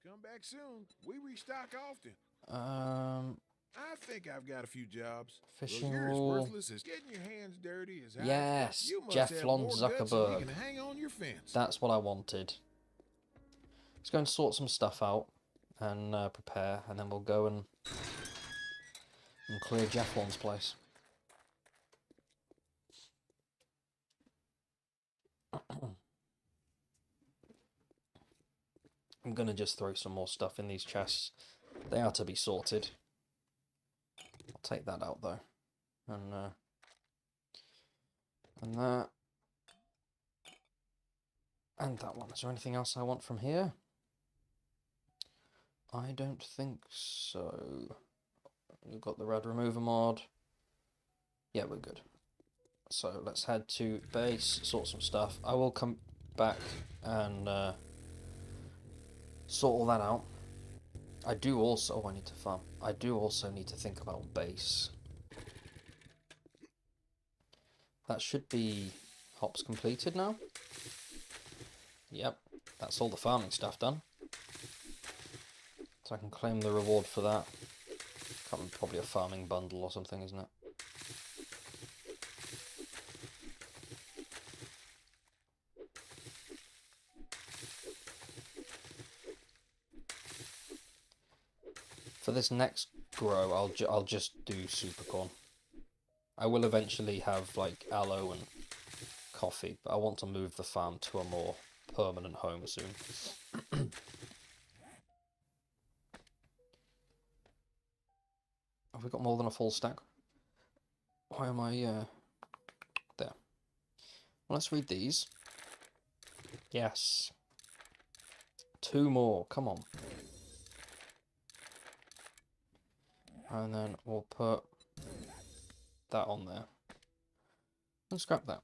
Come back soon. We restock often. I think I've got a few jobs. Fishing You're as rule. worthless as getting your hands dirty as Yes, you must Jeff have Lon more guts than you Zuckerberg. can hang on your fence. That's what I wanted. Let's go and sort some stuff out and prepare, and then we'll go and clear Jeff Lon's place. I'm gonna just throw some more stuff in these chests. They are to be sorted. I'll take that out though, and that, and that one. Is there anything else I want from here? I don't think so. We've got the rad remover mod. Yeah, we're good. So let's head to base, sort some stuff. I will come back and sort all that out. I do also, I need to farm. I do also need to think about base. That should be hops completed now. Yep, that's all the farming stuff done. So I can claim the reward for that. Probably a farming bundle or something, isn't it? For this next grow, I'll just do supercorn. I will eventually have like aloe and coffee, but I want to move the farm to a more permanent home soon. Have we got more than a full stack? Why am I there? Well, let's read these. Yes. 2 more, come on. And then we'll put that on there. And scrap that.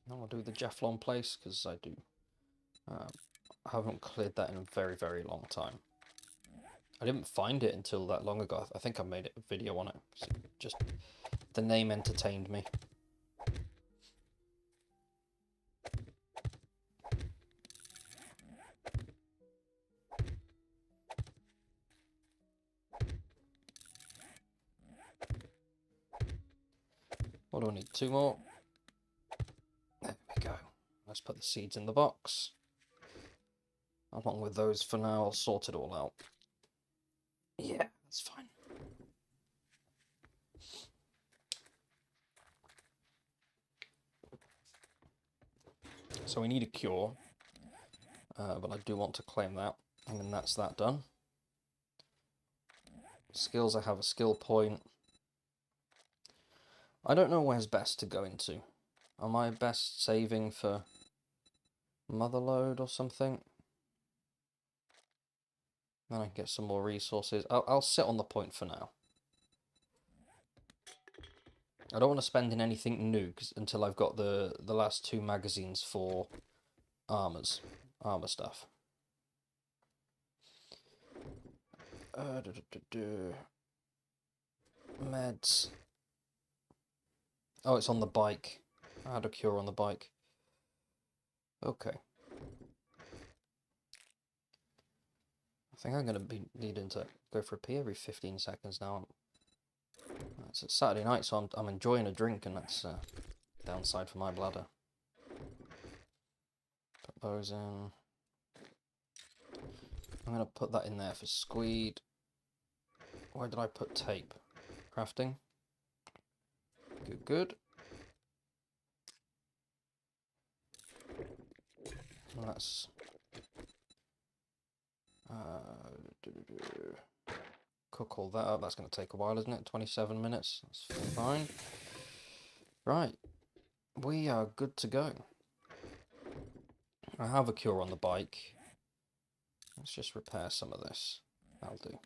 Now I'll do the Jefflon place, because I do. I haven't cleared that in a very, very long time. I didn't find it until that long ago. I think I made a video on it. So just the name entertained me. What do I need? 2 more. There we go. Let's put the seeds in the box. Along with those for now, I'll sort it all out. Yeah, that's fine. So we need a cure, but I do want to claim that, and then that's that done. Skills, I have a skill point. I don't know where's best to go into. Am I best saving for Motherload or something? Then I can get some more resources. I'll sit on the point for now. I don't want to spend in anything new until I've got the last 2 magazines for armor stuff. Meds. Oh, it's on the bike. I had a cure on the bike. Okay. I think I'm going to be needing to go for a pee every 15 seconds now. It's Saturday night, so I'm enjoying a drink, and that's a downside for my bladder. Put those in. I'm going to put that in there for squeed. Where did I put tape? Crafting. Good, good. Let's cook all that up. That's going to take a while, isn't it? 27 minutes. That's fine. Right. We are good to go. I have a cure on the bike. Let's just repair some of this. That'll do.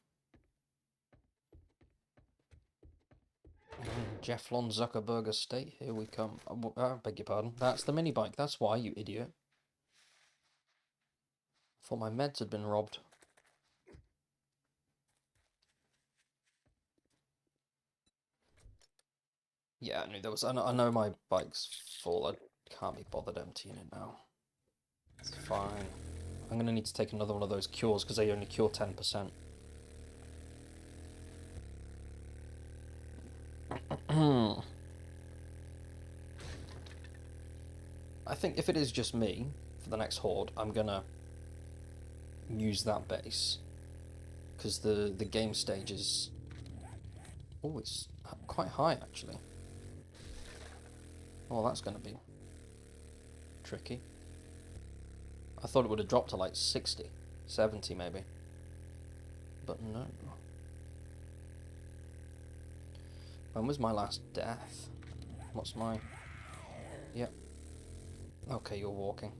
Jefflon Zuckerberg Estate, here we come. I beg your pardon. That's the mini bike. That's why, you idiot. I thought my meds had been robbed. Yeah, I knew there was. I know my bike's full. I can't be bothered emptying it now. It's fine. I'm gonna need to take another one of those cures because they only cure 10%. I think if it is just me for the next horde, I'm gonna use that base because the game stage is it's quite high actually. Oh, that's gonna be tricky. I thought it would have dropped to like 60, 70 maybe, but no. When was my last death? What's my... Yep. Okay, you're walking.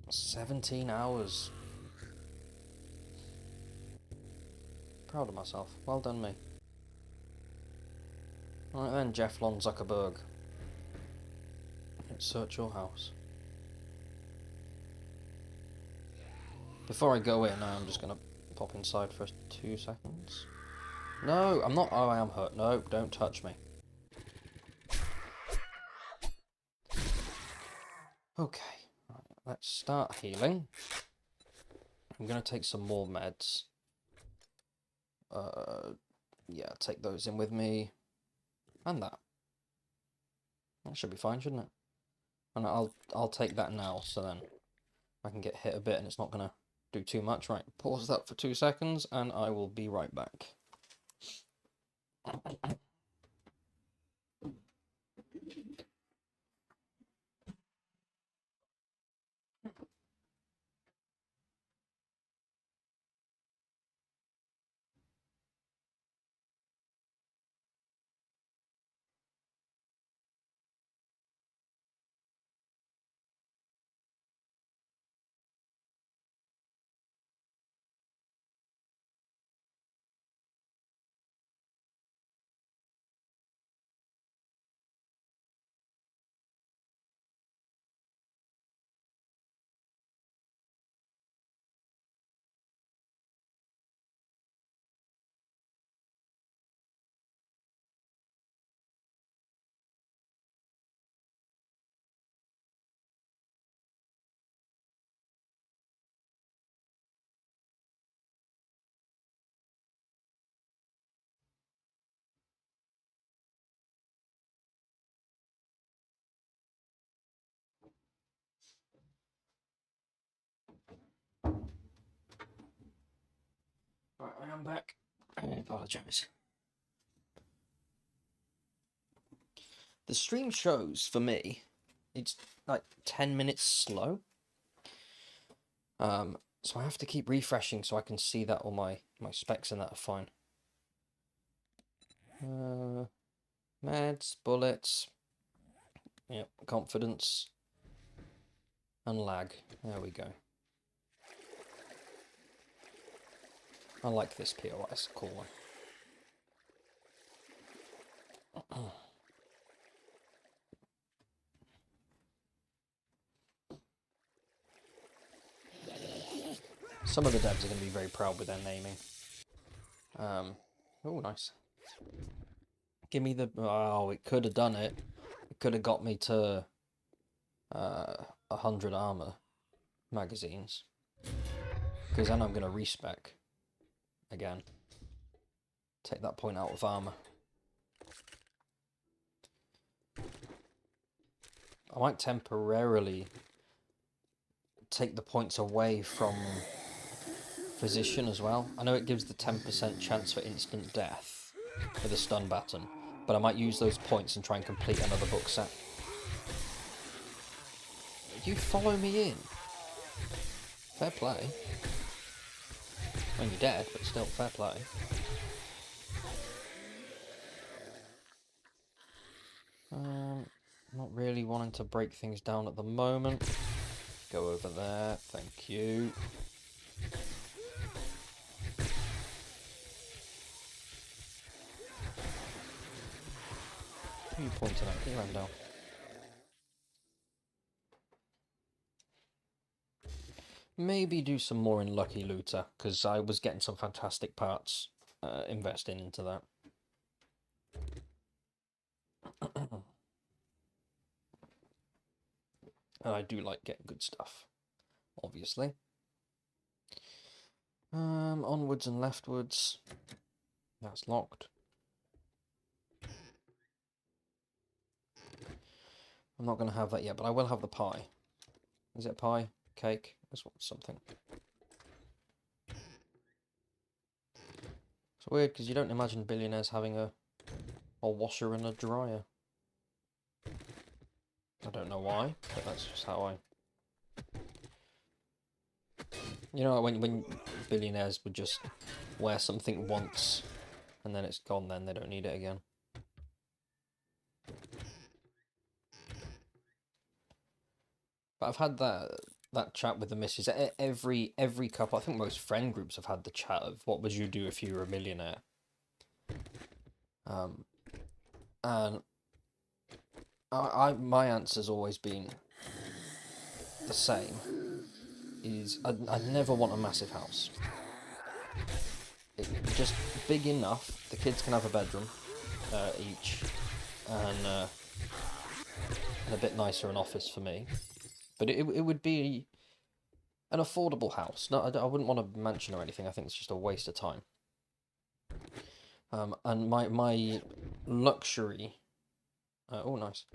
17 hours. Proud of myself. Well done me. Alright then, Jefflon Zuckerberg. Let's search your house. Before I go in, I'm just gonna pop inside for 2 seconds. No, I'm not. Oh, I am hurt. No, don't touch me. Okay, right, let's start healing. I'm gonna take some more meds. Yeah, take those in with me. And that. That should be fine, shouldn't it? And I'll take that now, so then I can get hit a bit and it's not gonna do too much. Right, pause that for 2 seconds and I will be right back. Right, I am back. I apologise. The stream shows, for me, it's like 10 minutes slow. So I have to keep refreshing so I can see that all my specs and that are fine. Meds, bullets, yep, confidence, and lag. There we go. I like this POS, cool one. Some of the devs are going to be very proud with their naming. Oh, nice. Give me the... Oh, it could have done it. It could have got me to 100 armor magazines. Because then I'm going to respec again. Take that point out of armor. I might temporarily take the points away from physician as well. I know it gives the 10% chance for instant death with a stun baton, but I might use those points and try and complete another book set. You follow me in. Fair play. I mean, you're dead, but still, fair play. Not really wanting to break things down at the moment. Go over there, thank you. Who are you pointing at? He ran down. Maybe do some more in Lucky Looter, because I was getting some fantastic parts investing into that. And I do like getting good stuff, obviously. Onwards and leftwards. That's locked. I'm not going to have that yet, but I will have the pie. Is it pie? Cake? This one's something. It's weird, because you don't imagine billionaires having a washer and a dryer. I don't know why, but that's just how I... You know, when billionaires would just wear something once, and then it's gone, then they don't need it again. But I've had that chat with the missus. Every couple, I think most friend groups have had the chat of what would you do if you were a millionaire. And my answer's always been the same. I'd never want a massive house. Just big enough. The kids can have a bedroom each, and a bit nicer an office for me. But it would be an affordable house. No, I wouldn't want a mansion or anything. I think it's just a waste of time. And my luxury, oh nice,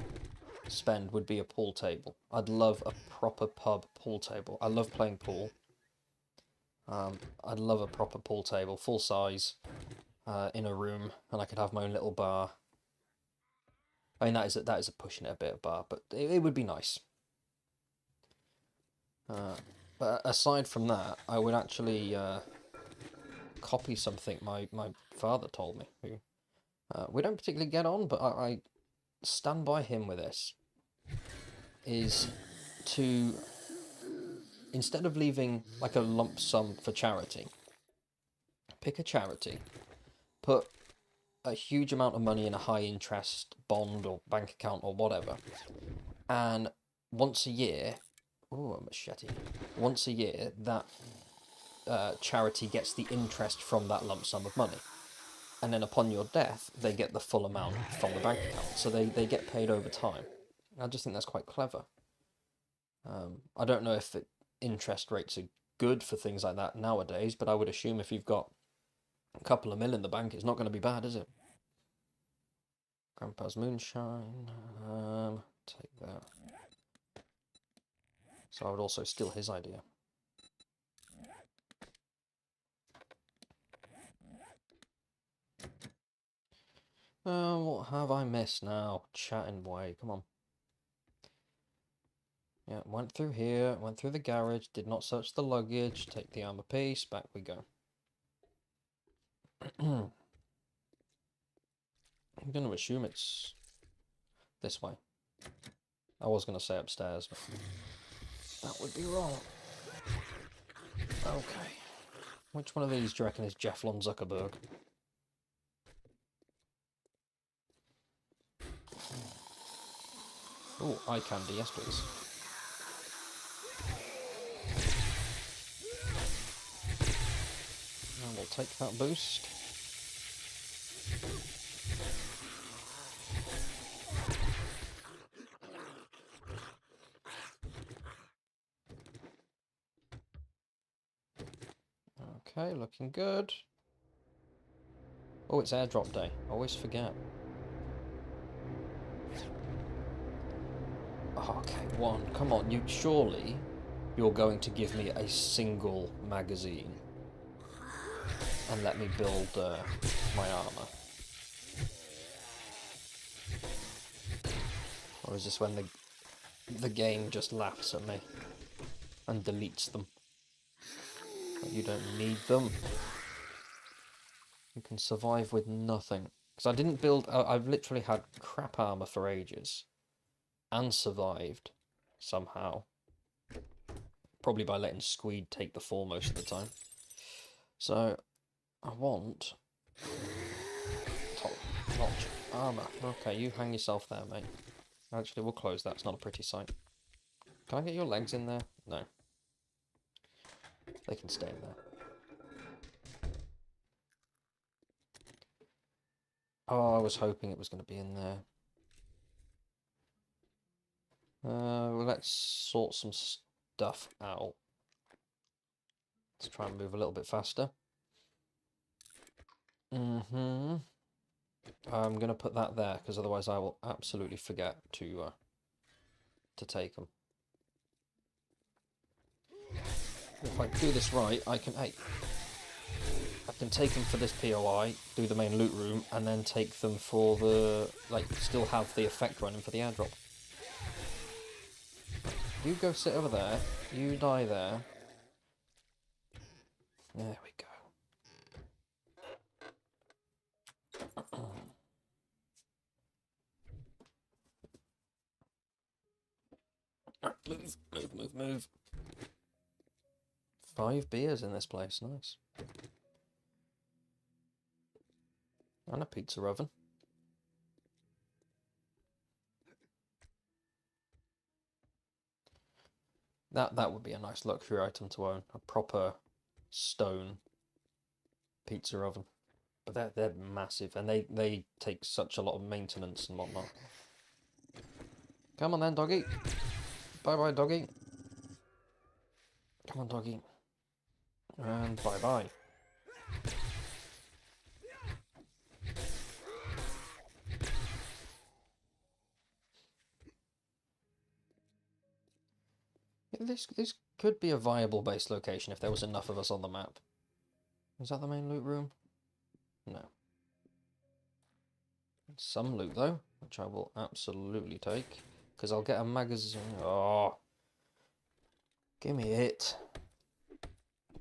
spend would be a pool table. I'd love a proper pub pool table. I love playing pool. I'd love a proper pool table, full size, in a room, and I could have my own little bar. I mean, that is a pushing it a bit, a bar, but it would be nice. But aside from that, I would actually copy something my father told me. Who we don't particularly get on, but I stand by him with this. Is to, instead of leaving like a lump sum for charity, pick a charity, put a huge amount of money in a high interest bond or bank account or whatever, and once a year, ooh, a machete, once a year that charity gets the interest from that lump sum of money, and then upon your death they get the full amount from the bank account, so they get paid over time. I just think that's quite clever. I don't know if interest rates are good for things like that nowadays, but I would assume if you've got a couple of mil in the bank, it's not going to be bad, is it? Grandpa's moonshine. Take that. So I would also steal his idea. What have I missed now? Chatting away, come on. Yeah, went through here, went through the garage, did not search the luggage, take the armor piece, back we go. I'm going to assume it's this way. I was going to say upstairs, but that would be wrong. Okay. Which one of these do you reckon is Jefflon Zuckerberg? Oh, eye candy, yes please. And we'll take that boost. Okay, looking good. Oh, it's airdrop day. Always forget. Okay, one. Come on, surely you're going to give me a single magazine and let me build my armor. Or is this when the game just laughs at me and deletes them? But you don't need them. You can survive with nothing. Because I didn't build... I've literally had crap armor for ages. and survived somehow. Probably by letting Squeed take the fall most of the time. So, I want top-notch armour. Okay, you hang yourself there, mate. Actually, we'll close that. It's not a pretty sight. Can I get your legs in there? No. They can stay in there. Oh, I was hoping it was going to be in there. Well, let's sort some stuff out. Let's try and move a little bit faster. I'm going to put that there, because otherwise I will absolutely forget to take them. If I do this right, I can take them for this POI, do the main loot room, and then take them for the, like, still have the effect running for the airdrop. You go sit over there, you die there. There we go. Move. 5 beers in this place, nice. And a pizza oven. That would be a nice luxury item to own. A proper stone pizza oven. But they're massive, and they take such a lot of maintenance and whatnot. Come on then, doggy. Bye-bye, doggy. Come on, doggy. And bye-bye. This could be a viable base location if there was enough of us on the map. Is that the main loot room? No. Some loot though, which I will absolutely take, because I'll get a magazine. Oh, give me it,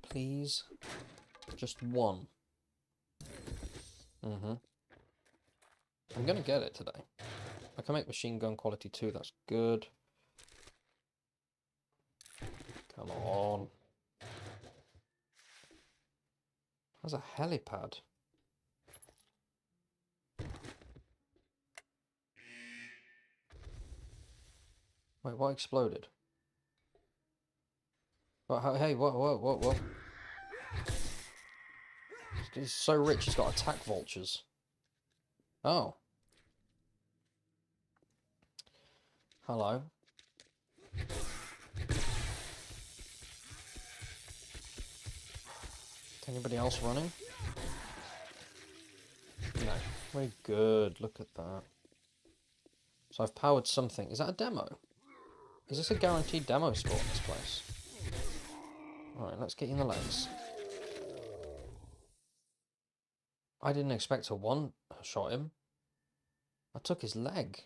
please. Just one. I'm gonna get it today. I can make machine gun quality 2. That's good. Come on. There's a helipad. Wait, what exploded? What, hey, what? He's so rich, he's got attack vultures. Oh. Hello. Anybody else running? No. Very good. Look at that. So I've powered something. Is that a demo? Is this a guaranteed demo spot in this place? Alright, let's get you in the legs. I didn't expect to one-shot him. I took his leg.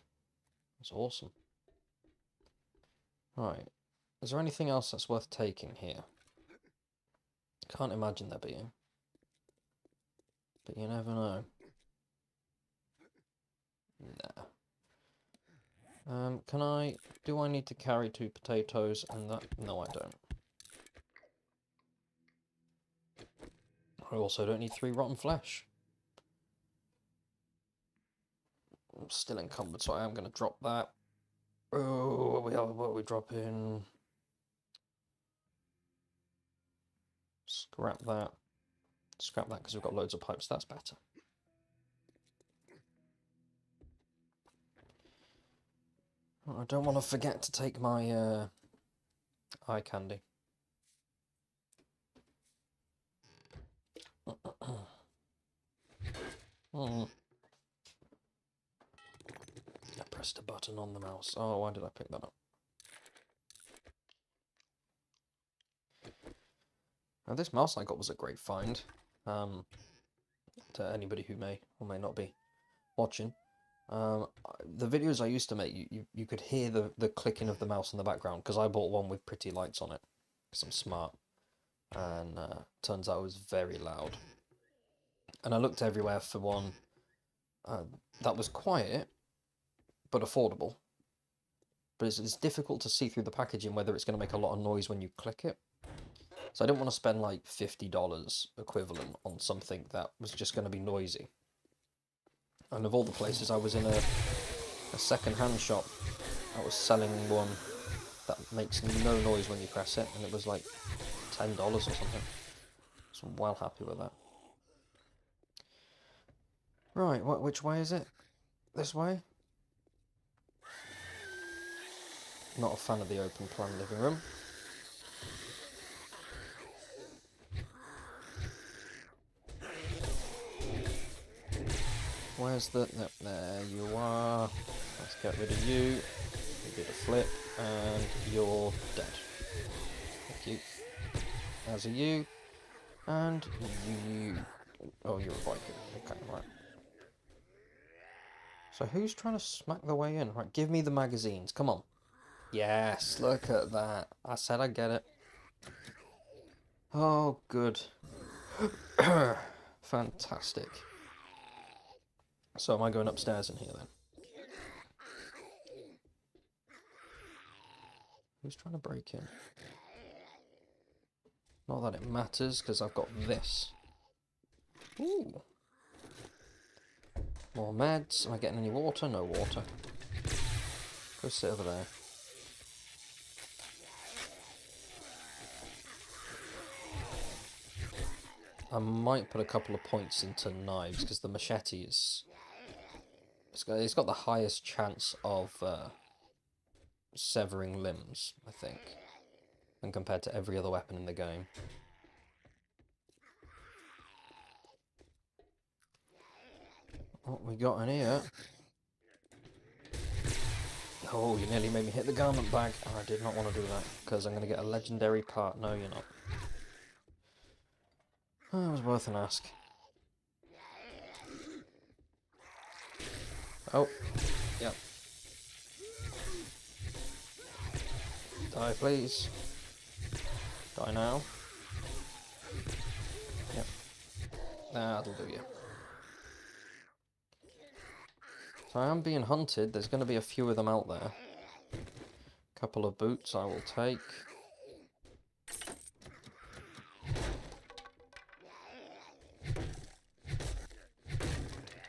That's awesome. Alright. Is there anything else that's worth taking here? Can't imagine there being. But you never know. Nah. Do I need to carry 2 potatoes and that? No, I don't. I also don't need 3 rotten flesh. I'm still encumbered, so I am going to drop that. Oh, what are we dropping? Scrap that. Scrap that because we've got loads of pipes. That's better. I don't want to forget to take my eye candy. I pressed a button on the mouse. Oh, why did I pick that up? Now, this mouse I got was a great find. To anybody who may or may not be watching. The videos I used to make, you could hear the clicking of the mouse in the background, because I bought one with pretty lights on it, because I'm smart. And turns out it was very loud. And I looked everywhere for one that was quiet, but affordable. but it's difficult to see through the packaging whether it's going to make a lot of noise when you click it. So I didn't want to spend like $50 equivalent on something that was just going to be noisy. And of all the places, I was in a second-hand shop. I was selling one that makes no noise when you press it, and it was like $10 or something. So I'm well happy with that. Right, which way is it? This way? Not a fan of the open plan living room. Where's the... there you are. Let's get rid of you. You did a flip, and you're dead. Thank you. As are you. And you... oh, you're a Viking. Okay, right. So who's trying to smack the way in? Right, give me the magazines. Come on. Yes, look at that. I said I'd get it. Oh, good. Fantastic. So am I going upstairs in here then? Who's trying to break in? Not that it matters, because I've got this. Ooh. More meds. Am I getting any water? No water. Go sit over there. I might put a couple of points into knives, because the machete is... it's got the highest chance of severing limbs, I think, and compared to every other weapon in the game. What we got in here? Oh, you nearly made me hit the garment bag. Oh, I did not want to do that, because I'm going to get a legendary part. No, you're not. Oh, it was worth an ask. Oh, yep. Die, please. Die now. Yep. That'll do you. So I am being hunted. There's going to be a few of them out there. Couple of boots I will take.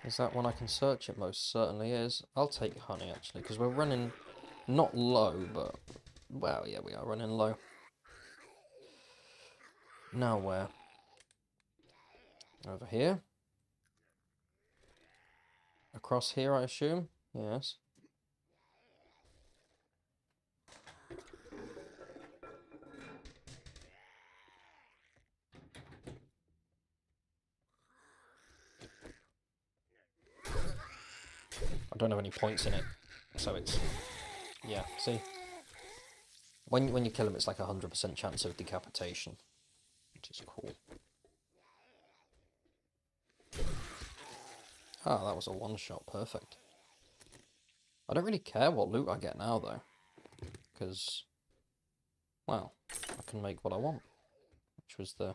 Is that one I can search? It most certainly is. I'll take honey, actually, because we're running not low, but... well, yeah, we are running low. Now where? Over here? Across here, I assume? Yes. I don't have any points in it, so it's... yeah, see? When you kill him, it's like 100% chance of decapitation, which is cool. Ah, that was a one-shot, perfect. I don't really care what loot I get now, though, because, well, I can make what I want, which was the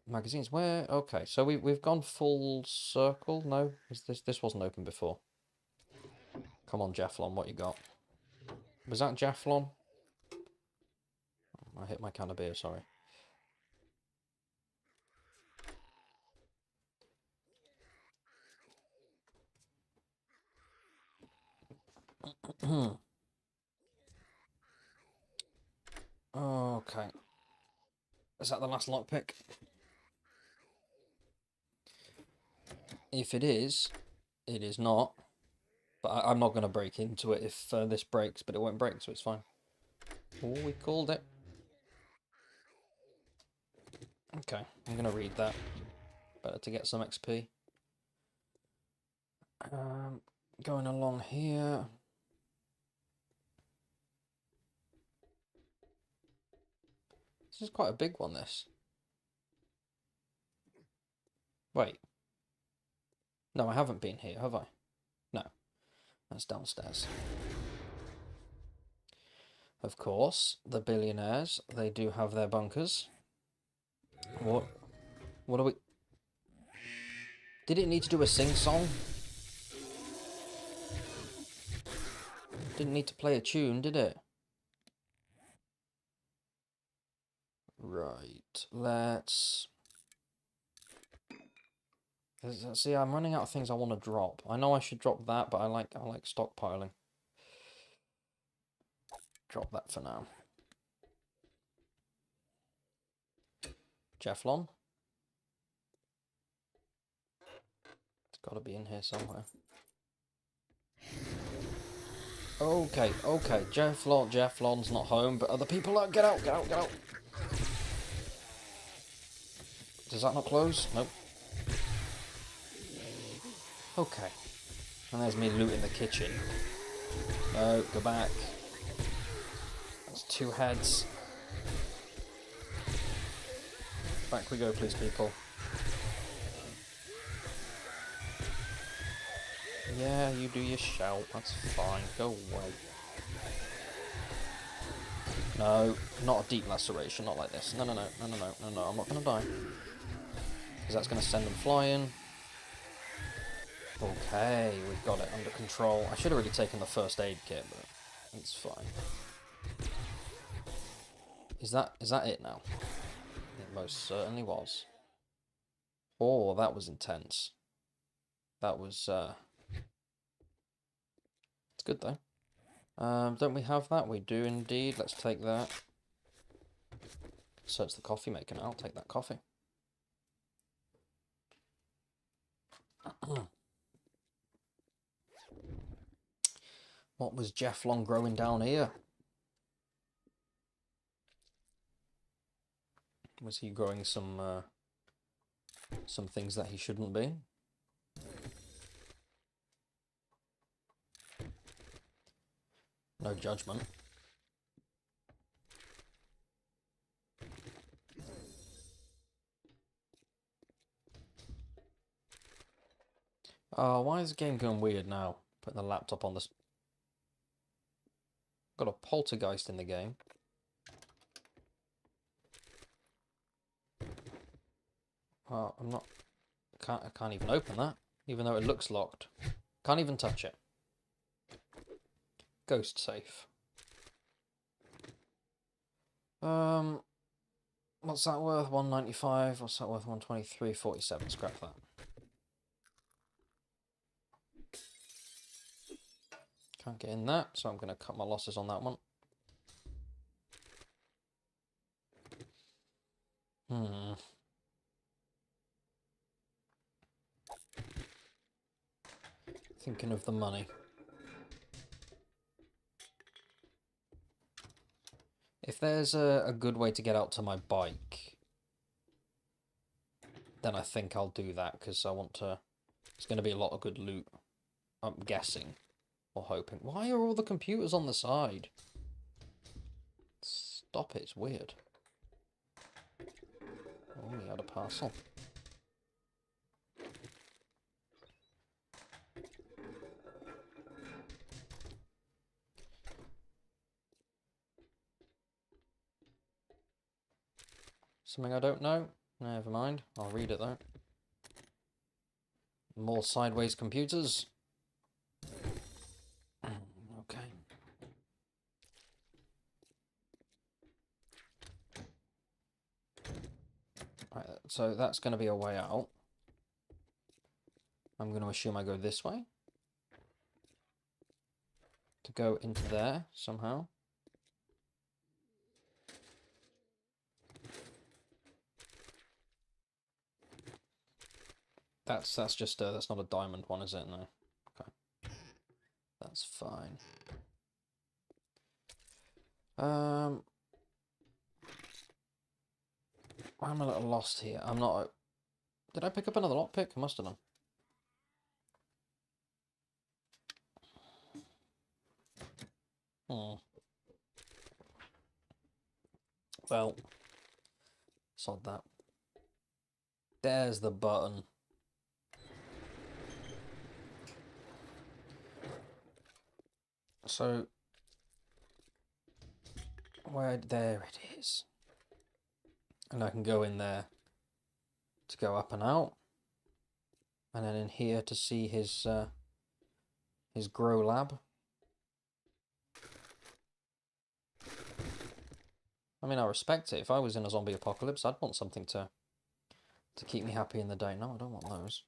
magazines. Where? Okay, so we've gone full circle. No, this wasn't open before. Come on, Jefflon, what you got? Was that Jefflon? I hit my can of beer, sorry. Okay. Is that the last lockpick? If it is not. But I'm not going to break into it if this breaks, but it won't break, so it's fine. Oh, we called it. Okay, I'm going to read that. Better to get some XP. Going along here. This is quite a big one, this. Wait. No, I haven't been here, have I? No. That's downstairs. Of course, the billionaires, they do have their bunkers. What are we... did it need to do a sing-song? Didn't need to play a tune, did it? Right, let's... See, I'm running out of things I want to drop. I know I should drop that, but I like stockpiling. Drop that for now. Jefflon. It's got to be in here somewhere. Okay, okay. Jefflon's not home, but other people are. Get out, get out, get out. Does that not close? Nope. Okay. And there's me looting the kitchen. No, go back. That's 2 heads. Back we go, please, people. Yeah, you do your shout. That's fine. Go away. No, not a deep laceration. Not like this. No, no, no, no, no, no, no, no. I'm not going to die. Because that's going to send them flying. Okay, we've got it under control. I should have really taken the first aid kit, but it's fine. Is that it now? It most certainly was. Oh, that was intense. That was, it's good though. Don't we have that? We do indeed. Let's take that. Search the coffee maker now. I'll take that coffee. What was Jefflon growing down here? Was he growing some things that he shouldn't be? No judgment. Oh, why is the game going weird now? Putting the laptop on this. Got a poltergeist in the game. Oh, I'm not. I can't even open that, even though it looks locked. Can't even touch it. Ghost safe. What's that worth? 195. What's that worth? 123.47. Scrap that. Can't get in that, so I'm going to cut my losses on that one. Thinking of the money. If there's a good way to get out to my bike, then I think I'll do that, because I want to... It's going to be a lot of good loot, I'm guessing, or hoping. Why are all the computers on the side? Stop it, it's weird. Oh, we had a parcel. Something I don't know? Never mind, I'll read it though. More sideways computers. Okay. Right, so that's going to be a way out. I'm going to assume I go this way. To go into there somehow. That's just that's not a diamond one, is it? No. Okay. That's fine. I'm a little lost here. I'm not... Did I pick up another lockpick? I must have done. Well, sod that. There's the button. So, there it is. And I can go in there to go up and out. And then in here to see his grow lab. I mean, I respect it. If I was in a zombie apocalypse, I'd want something to keep me happy in the day. No, I don't want those.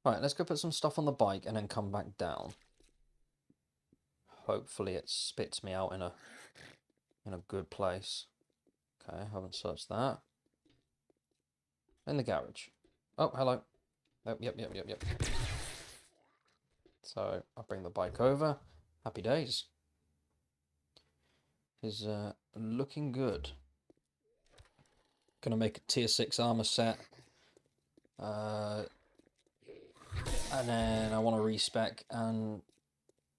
Alright, let's go put some stuff on the bike and then come back down. Hopefully it spits me out in a good place. Okay, haven't searched that. In the garage. Oh, hello. Oh, yep. So, I'll bring the bike over. Happy days. Is looking good. Gonna make a tier 6 armor set. And then I want to respec and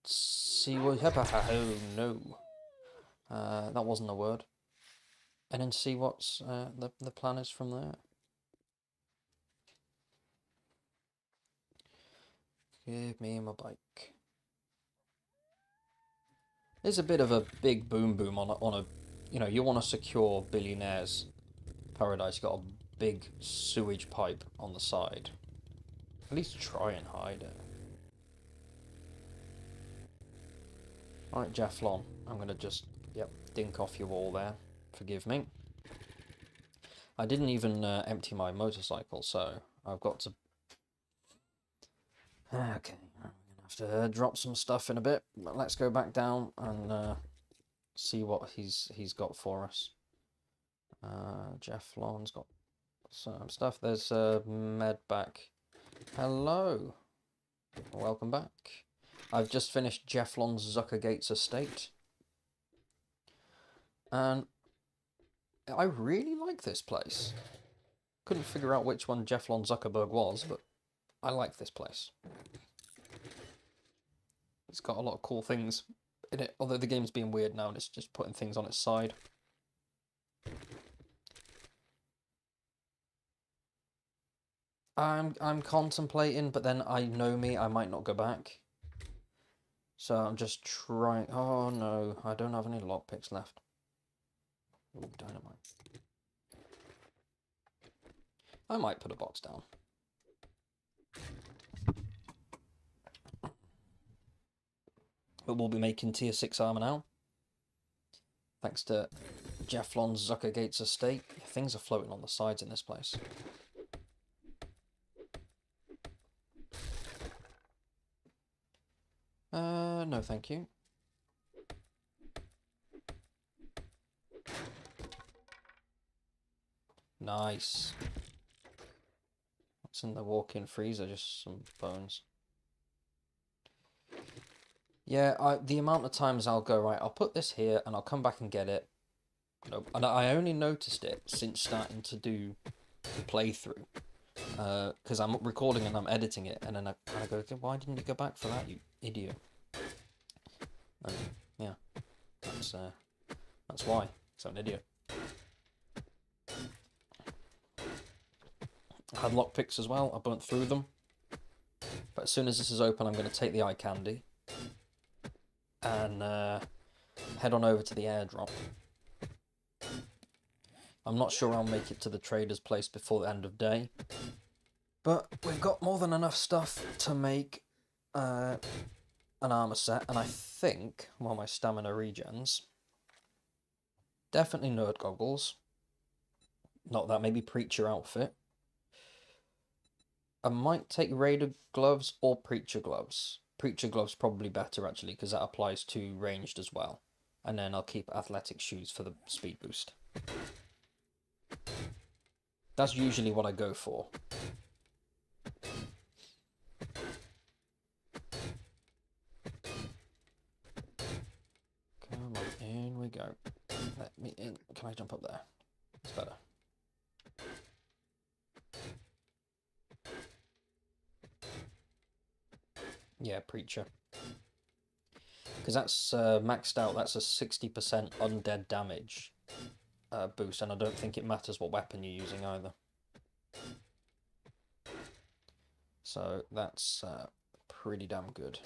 see what... Oh, no. That wasn't a word. And then see what's the plan is from there. Give me my bike. There's a bit of a big boom on a you know, you want to secure billionaire's paradise. You got a big sewage pipe on the side. At least try and hide it. Alright, Jefflon. I'm gonna just, yep, dink off your wall there. Forgive me. I didn't even empty my motorcycle, so I've got to... Okay, I'm gonna have to drop some stuff in a bit, but let's go back down and see what he's got for us. Jefflon's got some stuff. There's Med back. Hello. Welcome back. I've just finished Jefflon's Zuckergate's estate. And I really like this place. Couldn't figure out which one Jefflon Zuckerberg was, but I like this place. It's got a lot of cool things in it, although the game's being weird now and it's just putting things on its side. I'm contemplating, but then I know me, I might not go back. So I'm just trying... Oh no, I don't have any lockpicks left. Ooh, dynamite. I might put a box down. But we'll be making tier 6 armor now. Thanks to Jefflon Zuckergate's estate. Things are floating on the sides in this place. No thank you. Nice. What's in the walk-in freezer? Just some bones. Yeah, the amount of times I'll go, right, I'll put this here and I'll come back and get it. Nope. And I only noticed it since starting to do the playthrough. Because I'm recording and I'm editing it, and then I kind of go, why didn't you go back for that, you idiot? And yeah, that's why. So I'm an idiot. I had lockpicks as well. I burnt through them. But as soon as this is open, I'm going to take the eye candy and head on over to the airdrop. I'm not sure I'll make it to the trader's place before the end of day, but we've got more than enough stuff to make an armor set, and I think, well, my stamina regens, definitely nerd goggles, not that, maybe preacher outfit. I might take raider gloves or preacher gloves. Preacher gloves probably better actually, because that applies to ranged as well. And then I'll keep athletic shoes for the speed boost. That's usually what I go for. Come on, in we go. Let me in. Can I jump up there? It's better. Yeah, preacher. Because that's maxed out. That's a 60% undead damage boost, and I don't think it matters what weapon you're using either. So that's pretty damn good.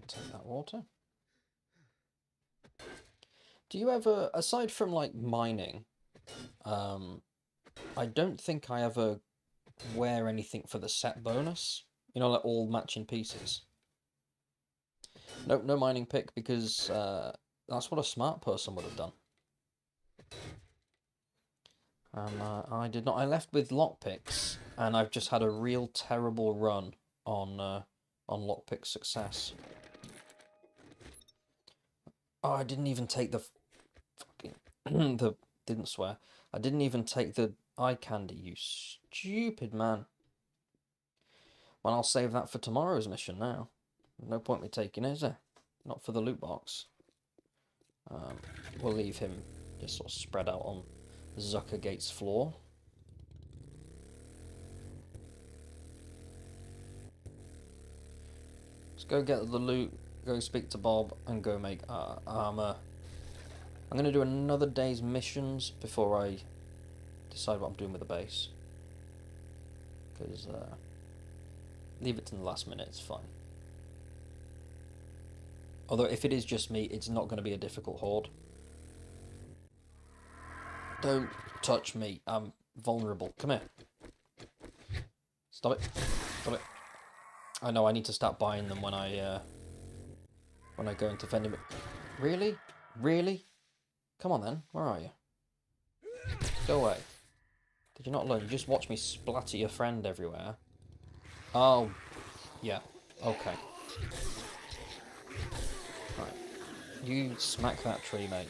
Take that water. Do you ever, aside from like mining, I don't think I ever wear anything for the set bonus. You know, like all matching pieces. Nope, no mining pick, because that's what a smart person would have done. I did not. I left with lockpicks, and I've just had a real terrible run on lockpick success. Oh, I didn't even take the fucking didn't swear. I didn't even take the eye candy, you stupid man. Well, I'll save that for tomorrow's mission now. No point me taking it, is there? Not for the loot box. We'll leave him just sort of spread out on Zuckergate's floor. Let's go get the loot, go speak to Bob, and go make armor. I'm going to do another day's missions before I decide what I'm doing with the base. Because leave it to the last minute, it's fine. Although if it is just me, it's not going to be a difficult horde. Don't touch me, I'm vulnerable. Come here. Stop it. Stop it. I know I need to start buying them when I go into vending. Really? Really? Come on then, where are you? Go away. Did you not learn? You just watch me splatter your friend everywhere. Oh, yeah. Okay. Right. You smack that tree, mate.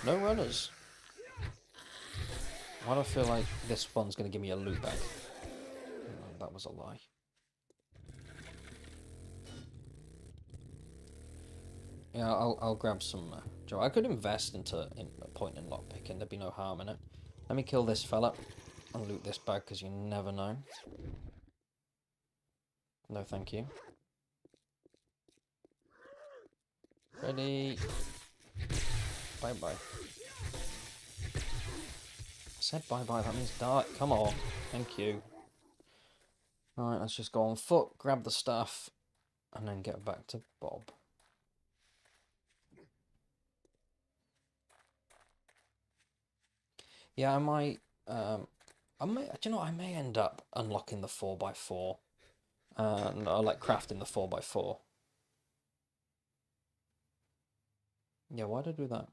No runners. Why do I feel like this one's going to give me a loot bag? Oh, that was a lie. Yeah, I'll grab some. Joe, I could invest into a point in lockpicking. There'd be no harm in it. Let me kill this fella and loot this bag, because you never know. No, thank you. Ready? Bye bye. I said bye bye. That means die. Come on. Thank you. All right, let's just go on foot, grab the stuff, and then get back to Bob. Yeah, I might. Do you know what? I may end up unlocking the 4x4, and I like crafting the 4x4. Yeah, why did I do that?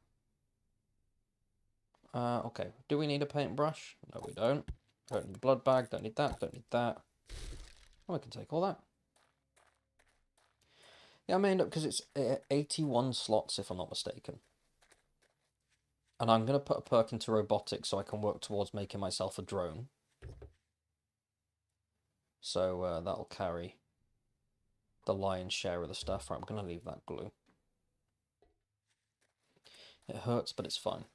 Okay. Do we need a paintbrush? No, we don't. Don't need a blood bag. Don't need that. Don't need that. Oh, I can take all that. Yeah, I may end up, because it's 81 slots, if I'm not mistaken. And I'm going to put a perk into robotics so I can work towards making myself a drone. So that'll carry the lion's share of the stuff. Right, I'm going to leave that glue. It hurts, but it's fine.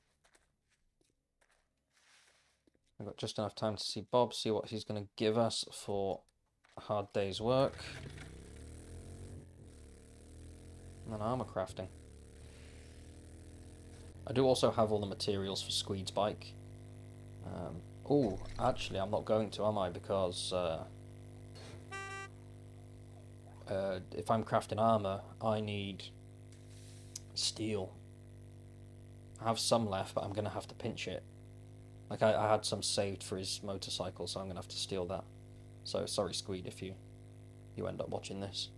I've got just enough time to see Bob, see what he's going to give us for a hard day's work. And then armor crafting. I do also have all the materials for Squeed's bike. Oh, actually, I'm not going to, am I? Because if I'm crafting armor, I need steel. I have some left, but I'm going to have to pinch it. Like, I had some saved for his motorcycle, so I'm going to have to steal that. So, sorry, Squeed, if you end up watching this.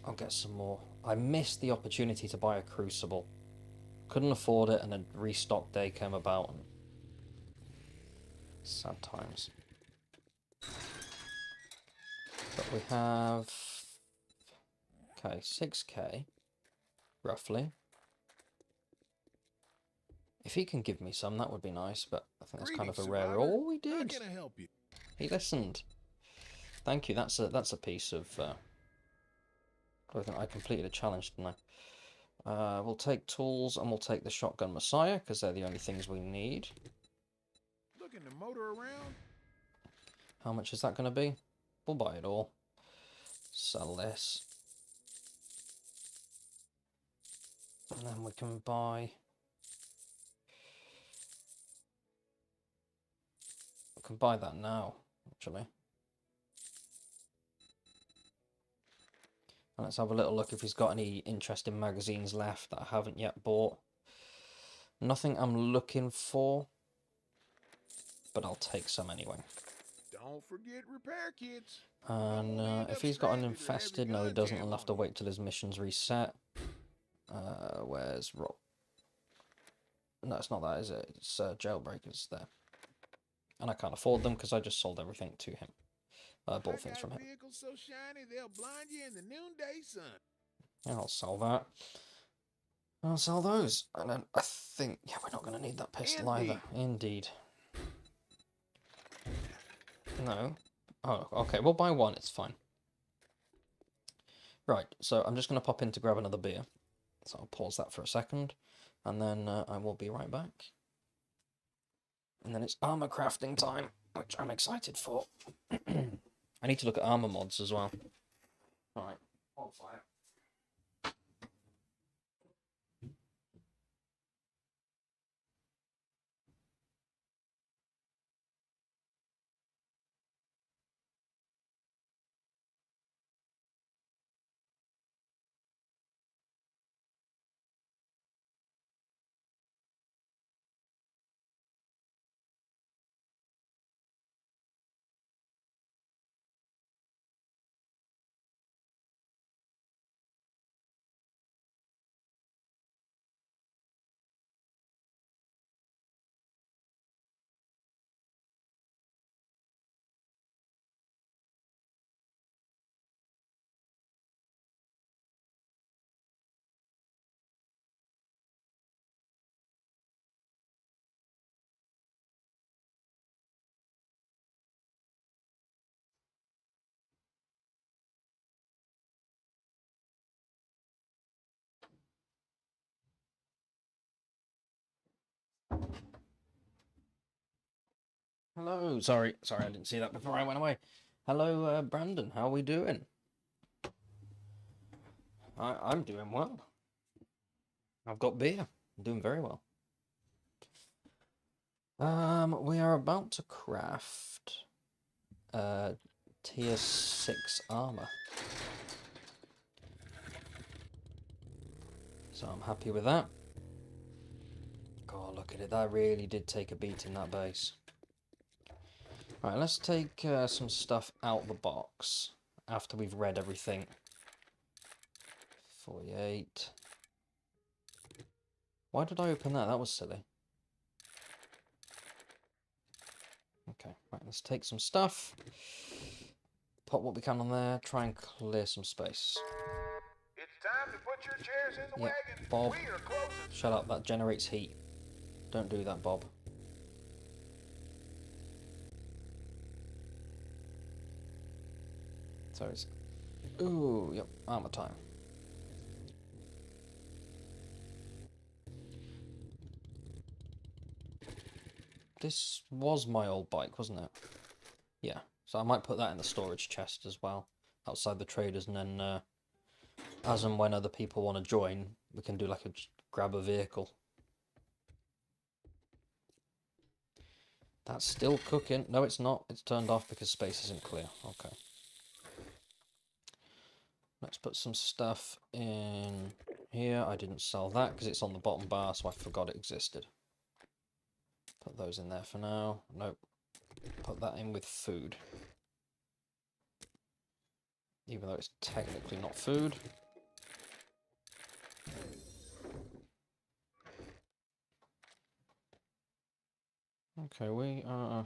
I'll get some more. I missed the opportunity to buy a crucible. Couldn't afford it, and then restock day came about. And sad times. But we have... Okay, 6k, roughly. If he can give me some, that would be nice, but I think that's kind of a rare... Oh, he did! How can I help you? He listened. Thank you, that's a piece of... I completed a challenge, didn't I? We'll take tools, and we'll take the shotgun Messiah, because they're the only things we need. Looking to motor around? How much is that going to be? We'll buy it all. Sell this. And then we can buy... We can buy that now, actually. And let's have a little look if he's got any interesting magazines left that I haven't yet bought. Nothing I'm looking for, but I'll take some anyway. Don't forget repair kits. And if he's got an infested, no he doesn't, I'll have to wait till his mission's reset. Where's Rob? No, it's not that, is it? It's Jailbreakers there. And I can't afford them because I just sold everything to him. I bought things from him. So shiny, they'll blind you in the noonday sun. Yeah, I'll sell that. I'll sell those. And then I think, yeah, we're not going to need that pistol either. Indeed. No. Oh, okay, we'll buy one, it's fine. Right, so I'm just going to pop in to grab another beer. So I'll pause that for a second. And then I will be right back. And then it's armor crafting time, which I'm excited for. I need to look at armor mods as well. Alright, on fire. Hello, sorry, I didn't see that before I went away. Hello, Brandon, how are we doing? I'm doing well. I've got beer. I'm doing very well. We are about to craft tier 6 armor. So I'm happy with that. God, look at it. That really did take a beat in that base. Right, let's take some stuff out the box after we've read everything. 48. Why did I open that? That was silly. Okay, right, let's take some stuff. Put what we can on there. Try and clear some space. It's time to put your chairs in the wagon. Bob. We are closing. Shut up, that generates heat. Don't do that, Bob. So it's... Ooh, yep, armor time. This was my old bike, wasn't it? Yeah, so I might put that in the storage chest as well, outside the traders, and then as and when other people want to join, we can do like a grab a vehicle. That's still cooking. No, it's not. It's turned off because space isn't clear. Okay. Let's put some stuff in here. I didn't sell that because it's on the bottom bar, so I forgot it existed. Put those in there for now. Nope. Put that in with food. Even though it's technically not food. Okay, we are...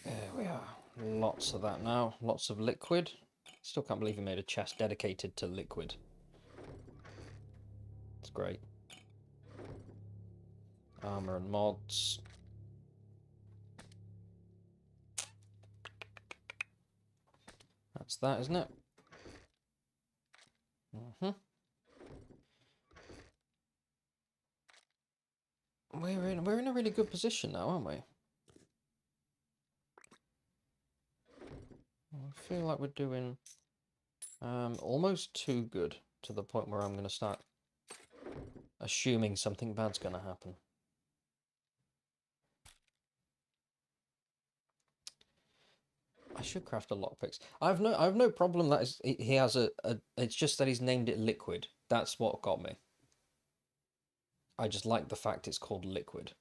There we are. Lots of that now. Lots of liquid. Still can't believe he made a chest dedicated to liquid. It's great. Armor and mods. That's that, isn't it? We're in a really good position now, aren't we? I feel like we're doing almost too good, to the point where I'm going to start assuming something bad's going to happen. I should craft a lockpicks. I have no problem that he has a. It's just that he's named it Liquid. That's what got me. I just like the fact it's called Liquid.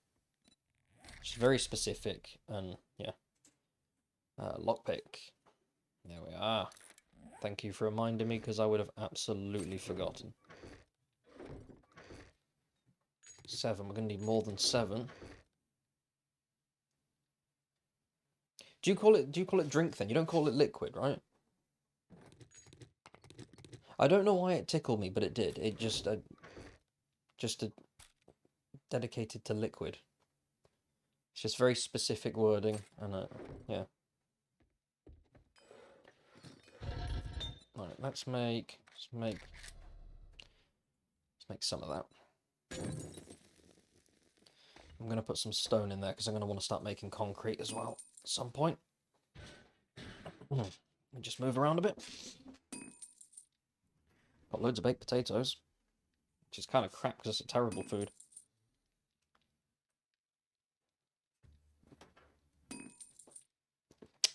It's very specific, and yeah. Lockpick. There we are. Thank you for reminding me, because I would have absolutely forgotten. 7. We're going to need more than 7. Do you call it drink then? You don't call it liquid, right? I don't know why it tickled me, but it did. It just dedicated to liquid. It's just very specific wording, and yeah. Right, let's make some of that. I'm going to put some stone in there because I'm going to want to start making concrete as well at some point. Just move around a bit. Got loads of baked potatoes, which is kind of crap because it's a terrible food.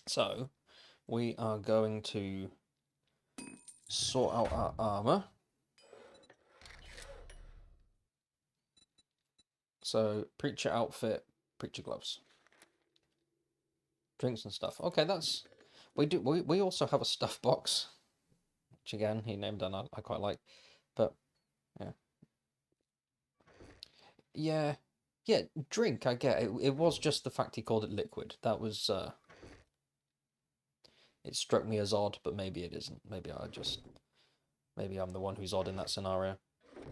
So, we are going to sort out our armor. So, preacher outfit, preacher gloves, drinks and stuff. Okay, that's we also have a stuff box, which again he named and I quite like, but yeah, drink. I get it. It was just the fact he called it liquid that was. It struck me as odd, but maybe it isn't. Maybe I'm the one who's odd in that scenario.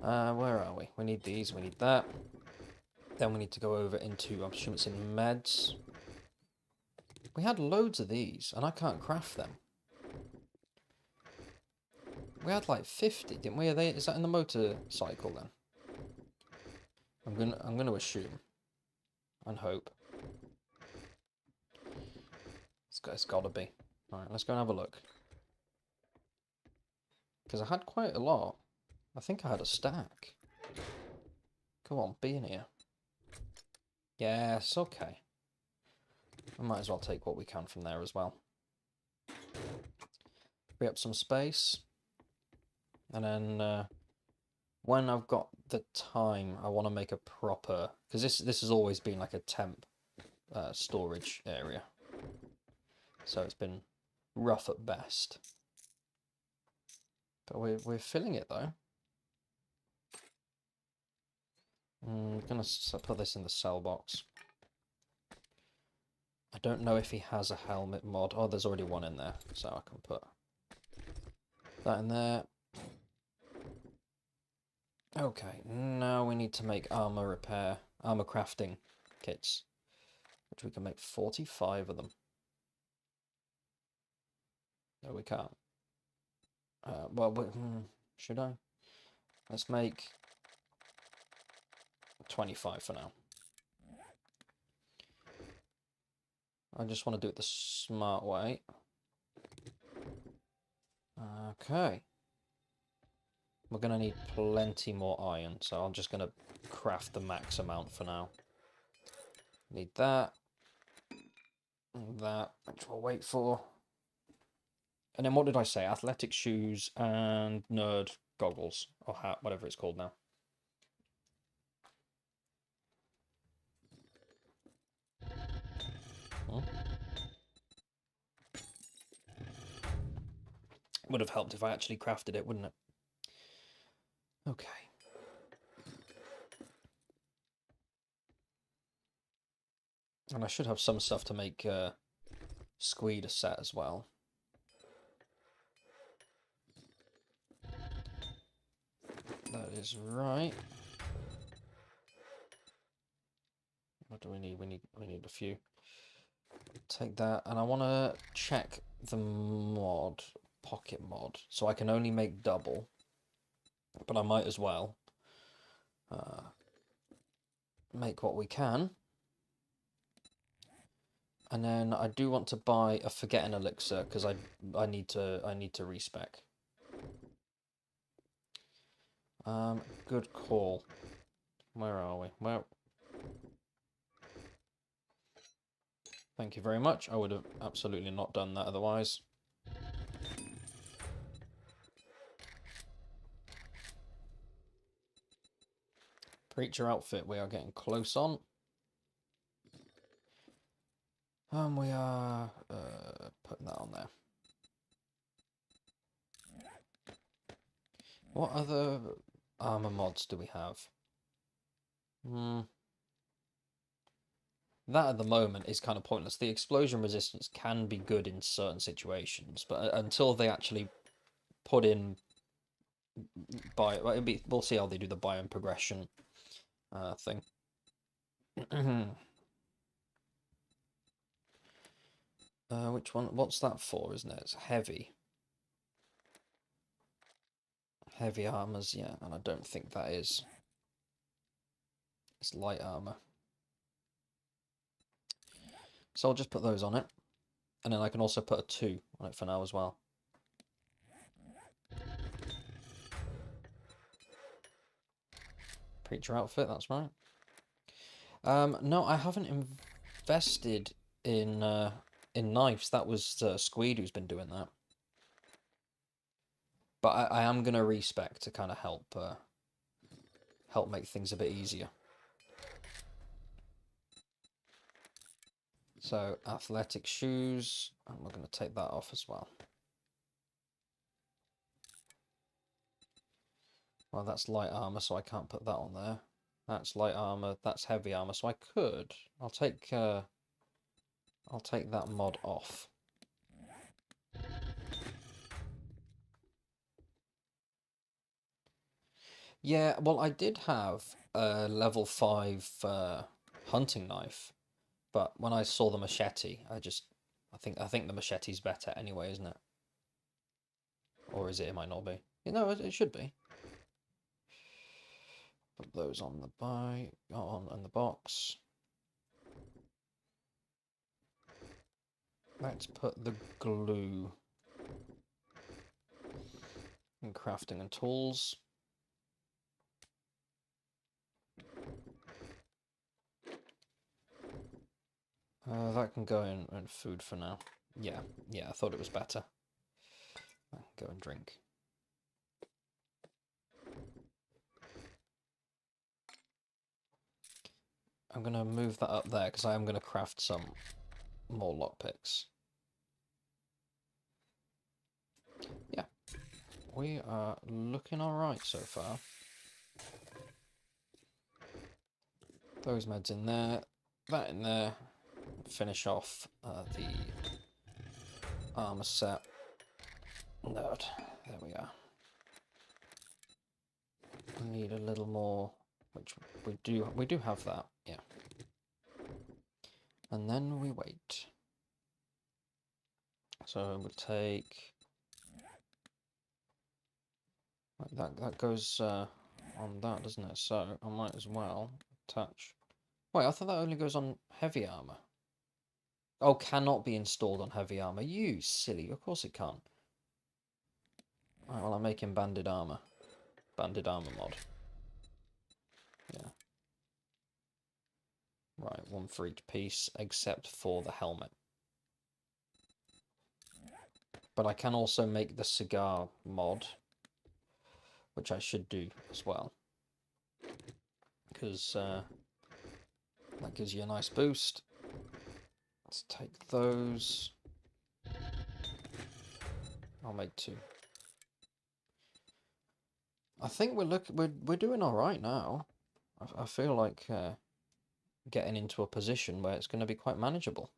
Where are we? We need these. We need that. Then we need to go over into, I'm assuming it's in meds. We had loads of these, and I can't craft them. We had like 50, didn't we? Is that in the motorcycle then? I'm gonna assume and hope. It's gotta be. All right, let's go and have a look. Because I had quite a lot. I think I had a stack. Come on, be in here. Yes, okay. We might as well take what we can from there as well. Free up some space. And then when I've got the time, I want to make a proper... Because this has always been like a temp storage area. So it's been rough at best. But we're filling it though. I'm going to put this in the cell box. I don't know if he has a helmet mod. Oh, there's already one in there, so I can put that in there. Okay, now we need to make armor crafting kits, which we can make 45 of them. No, we can't. Should I? Let's make 25 for now. I just want to do it the smart way. Okay. We're going to need plenty more iron, so I'm just going to craft the max amount for now. Need that. And that, which we'll wait for. And then what did I say? Athletic shoes and nerd goggles, or hat, whatever it's called now. Would have helped if I actually crafted it, wouldn't it? Okay. And I should have some stuff to make Squeed a set as well. That is right. What do we need? We need a few. Take that, and I want to check the mod, pocket mod, so I can only make double, but I might as well make what we can. And then I do want to buy a forgetting elixir because I need to respec. Good call. Where are we? Where? Thank you very much. I would have absolutely not done that otherwise. Preacher outfit, we are getting close on. And we are putting that on there. What other armor mods do we have? That at the moment is kind of pointless. The explosion resistance can be good in certain situations, but until they actually put in we'll see how they do the biome progression thing. Which one? What's that for, isn't it? It's heavy. Heavy armors, yeah, and I don't think that is. It's light armor. So I'll just put those on it. And then I can also put a 2 on it for now as well. Preacher outfit, that's right. No, I haven't invested in knives. That was Squeed who's been doing that. But I am going to respec to kind of help make things a bit easier. So, athletic shoes, and we're going to take that off as well. Well, that's light armor, so I can't put that on there. That's light armor, that's heavy armor, so I could. I'll take that mod off. Yeah, well, I did have a level 5 hunting knife, but when I saw the machete, I think the machete's better anyway, isn't it? Or is it? It might not be. You know, it should be. Put those on the on the box. Let's put the glue in crafting and tools. That can go in food for now. Yeah, I thought it was better. Go and drink. I'm going to move that up there because I am going to craft some more lockpicks. Yeah, we are looking alright so far. Those meds in there, that in there. Finish off the armor set node. There we are. We need a little more, which we do have that, yeah. And then we wait. So we'll take that goes on that, doesn't it? So I might as well attach. Wait, I thought that only goes on heavy armor. Oh, cannot be installed on heavy armor. You silly! Of course it can't. Alright, well I'm making banded armor. Banded armor mod. Yeah. Right, one for each piece, except for the helmet. But I can also make the cigar mod, which I should do as well. Because that gives you a nice boost. Let's take those. I'll make 2. I think we're doing all right now. I feel like getting into a position where it's going to be quite manageable.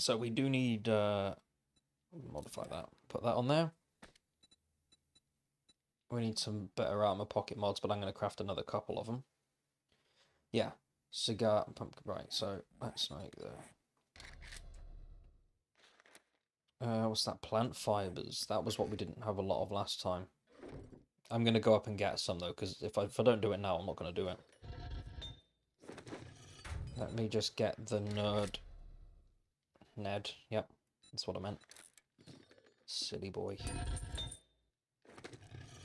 So we do need modify that. Put that on there. We need some better armor pocket mods, but I'm going to craft another couple of them. Yeah, cigar and pumpkin. Right, so let's make the. What's that? Plant fibers. That was what we didn't have a lot of last time. I'm going to go up and get some though, because if I don't do it now, I'm not going to do it. Let me just get the Ned. Yep, that's what I meant. Silly boy.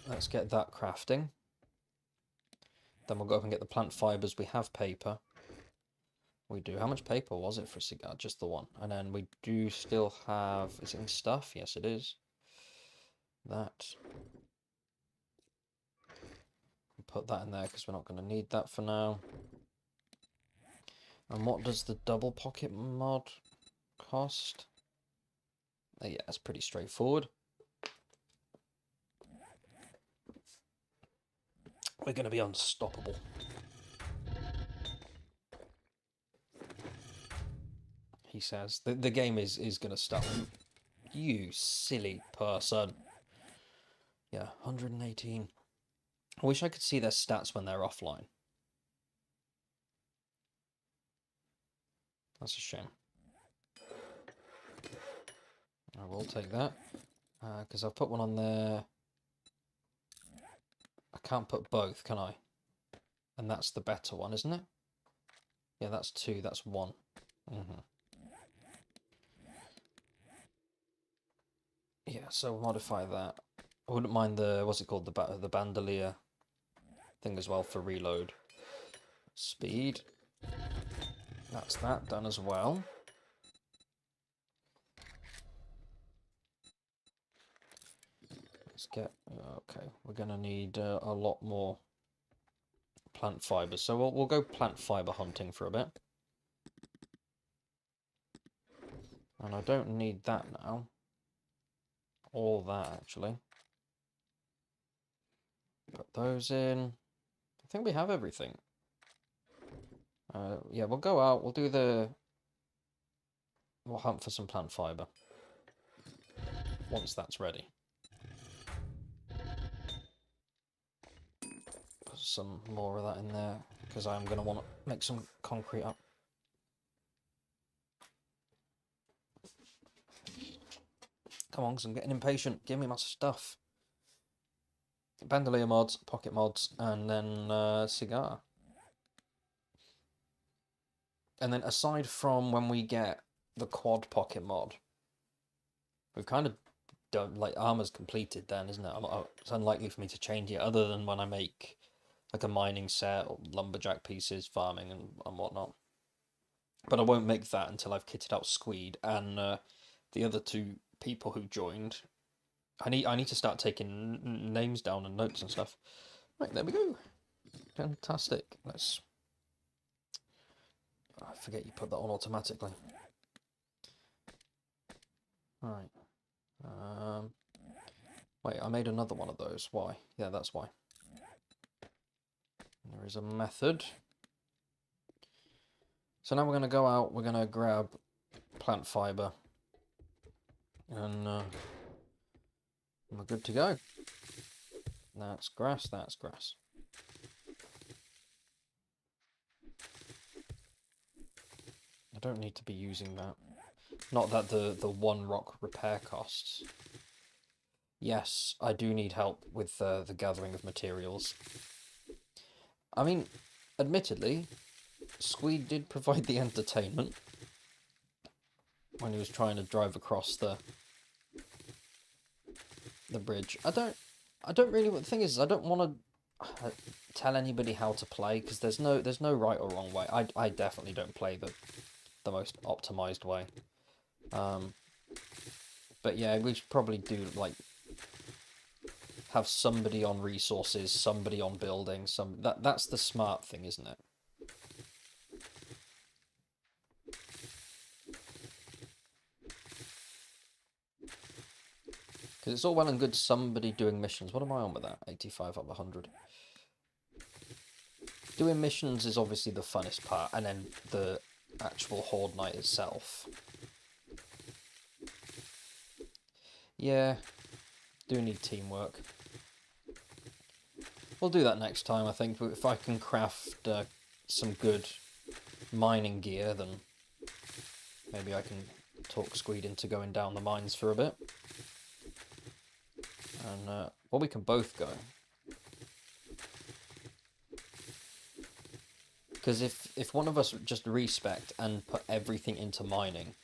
Let's get that crafting. Then we'll go up and get the plant fibers. We have paper. We do. How much paper was it for a cigar? Just the one. And then we do still have... Is it in stuff? Yes, it is. That. Put that in there because we're not going to need that for now. And what does the double pocket mod cost? Yeah, it's pretty straightforward. We're going to be unstoppable. He says. The game is going to start. You silly person. Yeah, 118. I wish I could see their stats when they're offline. That's a shame. I will take that. Because I've put one on there. I can't put both, can I? And that's the better one, isn't it? Yeah, that's 2. That's 1. Yeah, so we'll modify that. I wouldn't mind the, what's it called? The bandolier thing as well for reload. Speed. That's that done as well. Let's get... Okay, we're going to need a lot more plant fibers. So we'll go plant fiber hunting for a bit. And I don't need that now. All that, actually. Put those in. I think we have everything. Yeah, we'll go out. We'll do the... We'll hunt for some plant fiber. Once that's ready. Put some more of that in there. Because I'm going to want to make some concrete up. Come on, because I'm getting impatient. Give me my stuff. Bandolier mods, pocket mods, and then cigar. And then aside from when we get the quad pocket mod, we've kind of done, like, armor's completed then, isn't it? It's unlikely for me to change it other than when I make like a mining set or lumberjack pieces, farming and whatnot. But I won't make that until I've kitted out Squeed and the other 2 people who joined. I need to start taking names down and notes and stuff. Right, there we go. Fantastic. Let's... I forget you put that on automatically. Right. Wait, I made another one of those. Why? Yeah, that's why. There is a method. So now we're going to go out, we're going to grab plant fiber. And we're good to go. That's grass, that's grass. I don't need to be using that. Not that the 1 rock repair costs. Yes, I do need help with the gathering of materials. I mean, admittedly, Squeed did provide the entertainment when he was trying to drive across the bridge. I don't really. The thing is, I don't want to tell anybody how to play because there's no right or wrong way. I definitely don't play the most optimized way. But yeah, we should probably do like have somebody on resources, somebody on building. That's the smart thing, isn't it? Because it's all well and good somebody doing missions. What am I on with that? 85 up 100. Doing missions is obviously the funnest part, and then the actual Horde Night itself. Yeah, do need teamwork. We'll do that next time, I think. If I can craft some good mining gear, then maybe I can talk Squeed into going down the mines for a bit. And, well, we can both go. Because if one of us just respect and put everything into mining,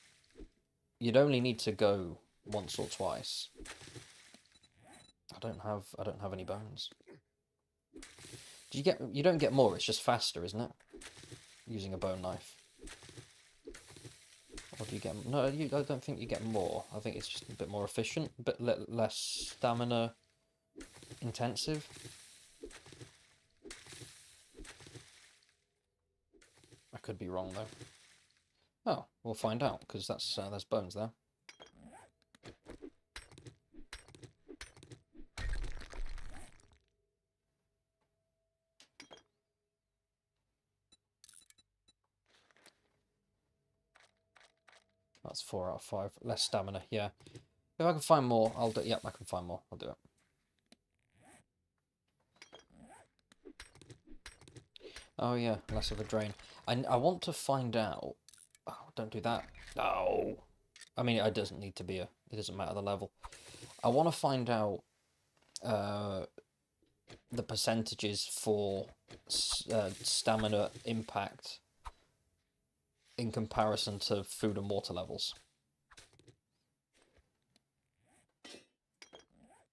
you'd only need to go once or twice. I don't have any bones. You don't get more, it's just faster, isn't it? Using a bone knife. Or do you get... No, I don't think you get more. I think it's just a bit more efficient, a bit less stamina intensive. I could be wrong, though. Oh, we'll find out, because there's bones there. That's 4 out of 5. Less stamina, yeah. If I can find more, I'll do it. Yep, I can find more. I'll do it. Oh, yeah, less of a drain. I want to find out... Oh, don't do that. No! I mean, it doesn't need to be a... It doesn't matter the level. I want to find out the percentages for stamina impact in comparison to food and water levels.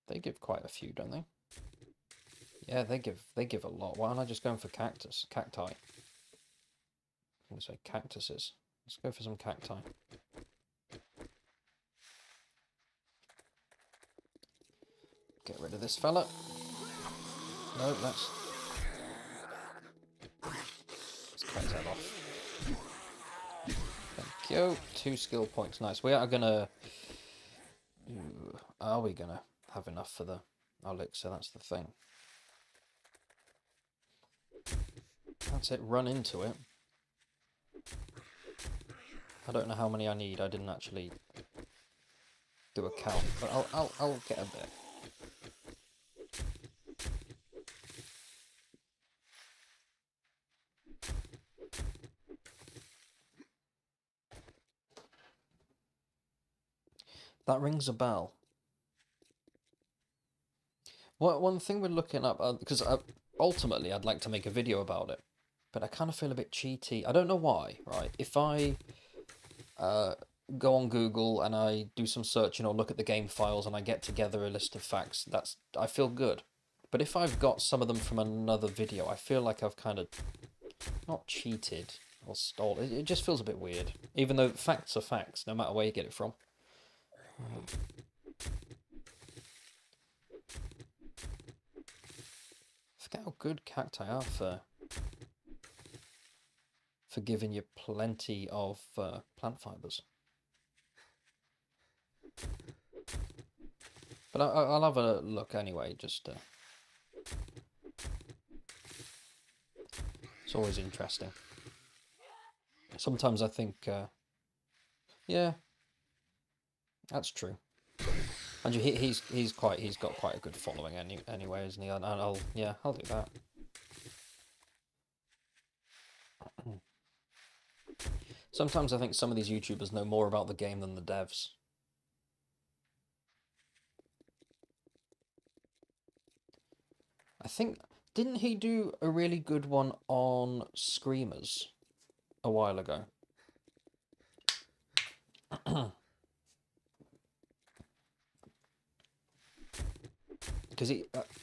They give quite a few, don't they? Yeah, they give a lot. Why aren't I just going for cacti? I'm going to say cactuses. Let's go for some cacti. Get rid of this fella. No, let's cut his head off. Thank you. 2 skill points. Nice. We are gonna... Are we gonna have enough for the elixir? That's the thing. That's it. Run into it. I don't know how many I need. I didn't actually do a count, but I'll get a bit. That rings a bell. One thing we're looking up, because ultimately I'd like to make a video about it, but I kind of feel a bit cheaty. I don't know why, right? If I go on Google and I do some searching or look at the game files and I get together a list of facts, I feel good. But if I've got some of them from another video, I feel like I've kind of not cheated or stole. It just feels a bit weird, even though facts are facts, no matter where you get it from. Forget how good cacti are for giving you plenty of plant fibers. But I'll have a look anyway, just... It's always interesting. Sometimes I think... yeah, that's true. And he's got quite a good following anyway, isn't he? And I'll do that. Sometimes I think some of these YouTubers know more about the game than the devs. I think, didn't he do a really good one on Screamers a while ago? Because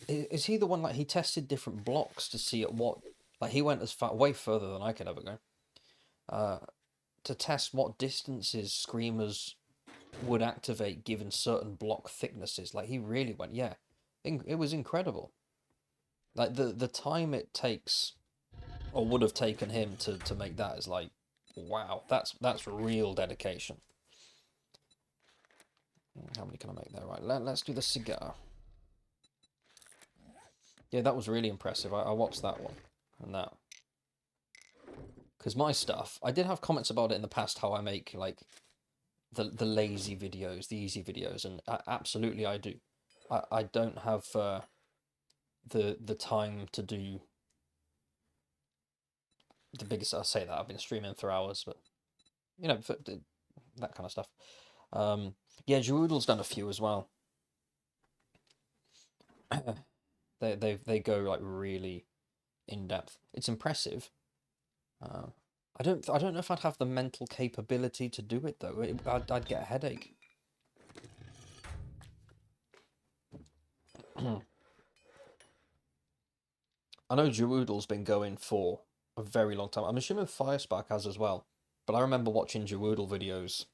is he the one, like, he tested different blocks to see at what, like, he went way further than I could ever go, to test what distances Screamers would activate given certain block thicknesses. Like, he really went, yeah, it was incredible. Like, the time it takes, or would have taken him to make that is like, wow, that's real dedication. How many can I make there? Right, let's do the cigar. Yeah, that was really impressive. I watched that one, and that. Because my stuff, I did have comments about it in the past, how I make, like, the lazy videos, the easy videos, and absolutely I do. I don't have the time to do the biggest... I'll say that, I've been streaming for hours, but, you know, that kind of stuff. Yeah, Jeroodle's done a few as well. They go, like, really in depth. It's impressive. I don't know if I'd have the mental capability to do it though. I'd get a headache. I know Geoodle's been going for a very long time. I'm assuming Firespark has as well. But I remember watching Geoodle videos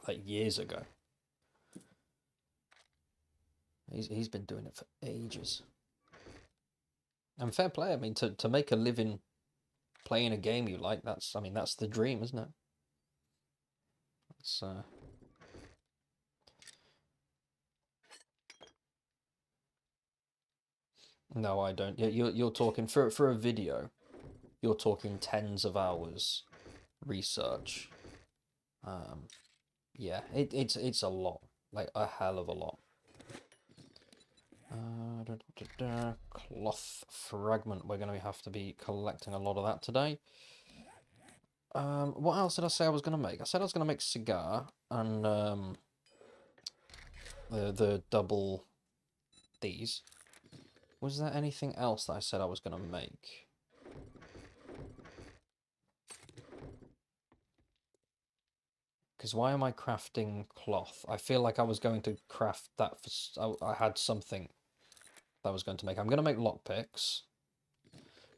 like years ago. He's been doing it for ages. And fair play, I mean, to make a living playing a game you like, that's the dream, isn't it? It's No, I don't. Yeah, you're talking for a video, you're talking tens of hours research. Yeah, it's a lot, like a hell of a lot. Cloth fragment. We're going to have to be collecting a lot of that today. What else did I say I was going to make? I said I was going to make cigar and the double these. Was there anything else that I said I was going to make? Because why am I crafting cloth? I feel like I was going to craft that for... I had something that I was going to make. I'm going to make lockpicks.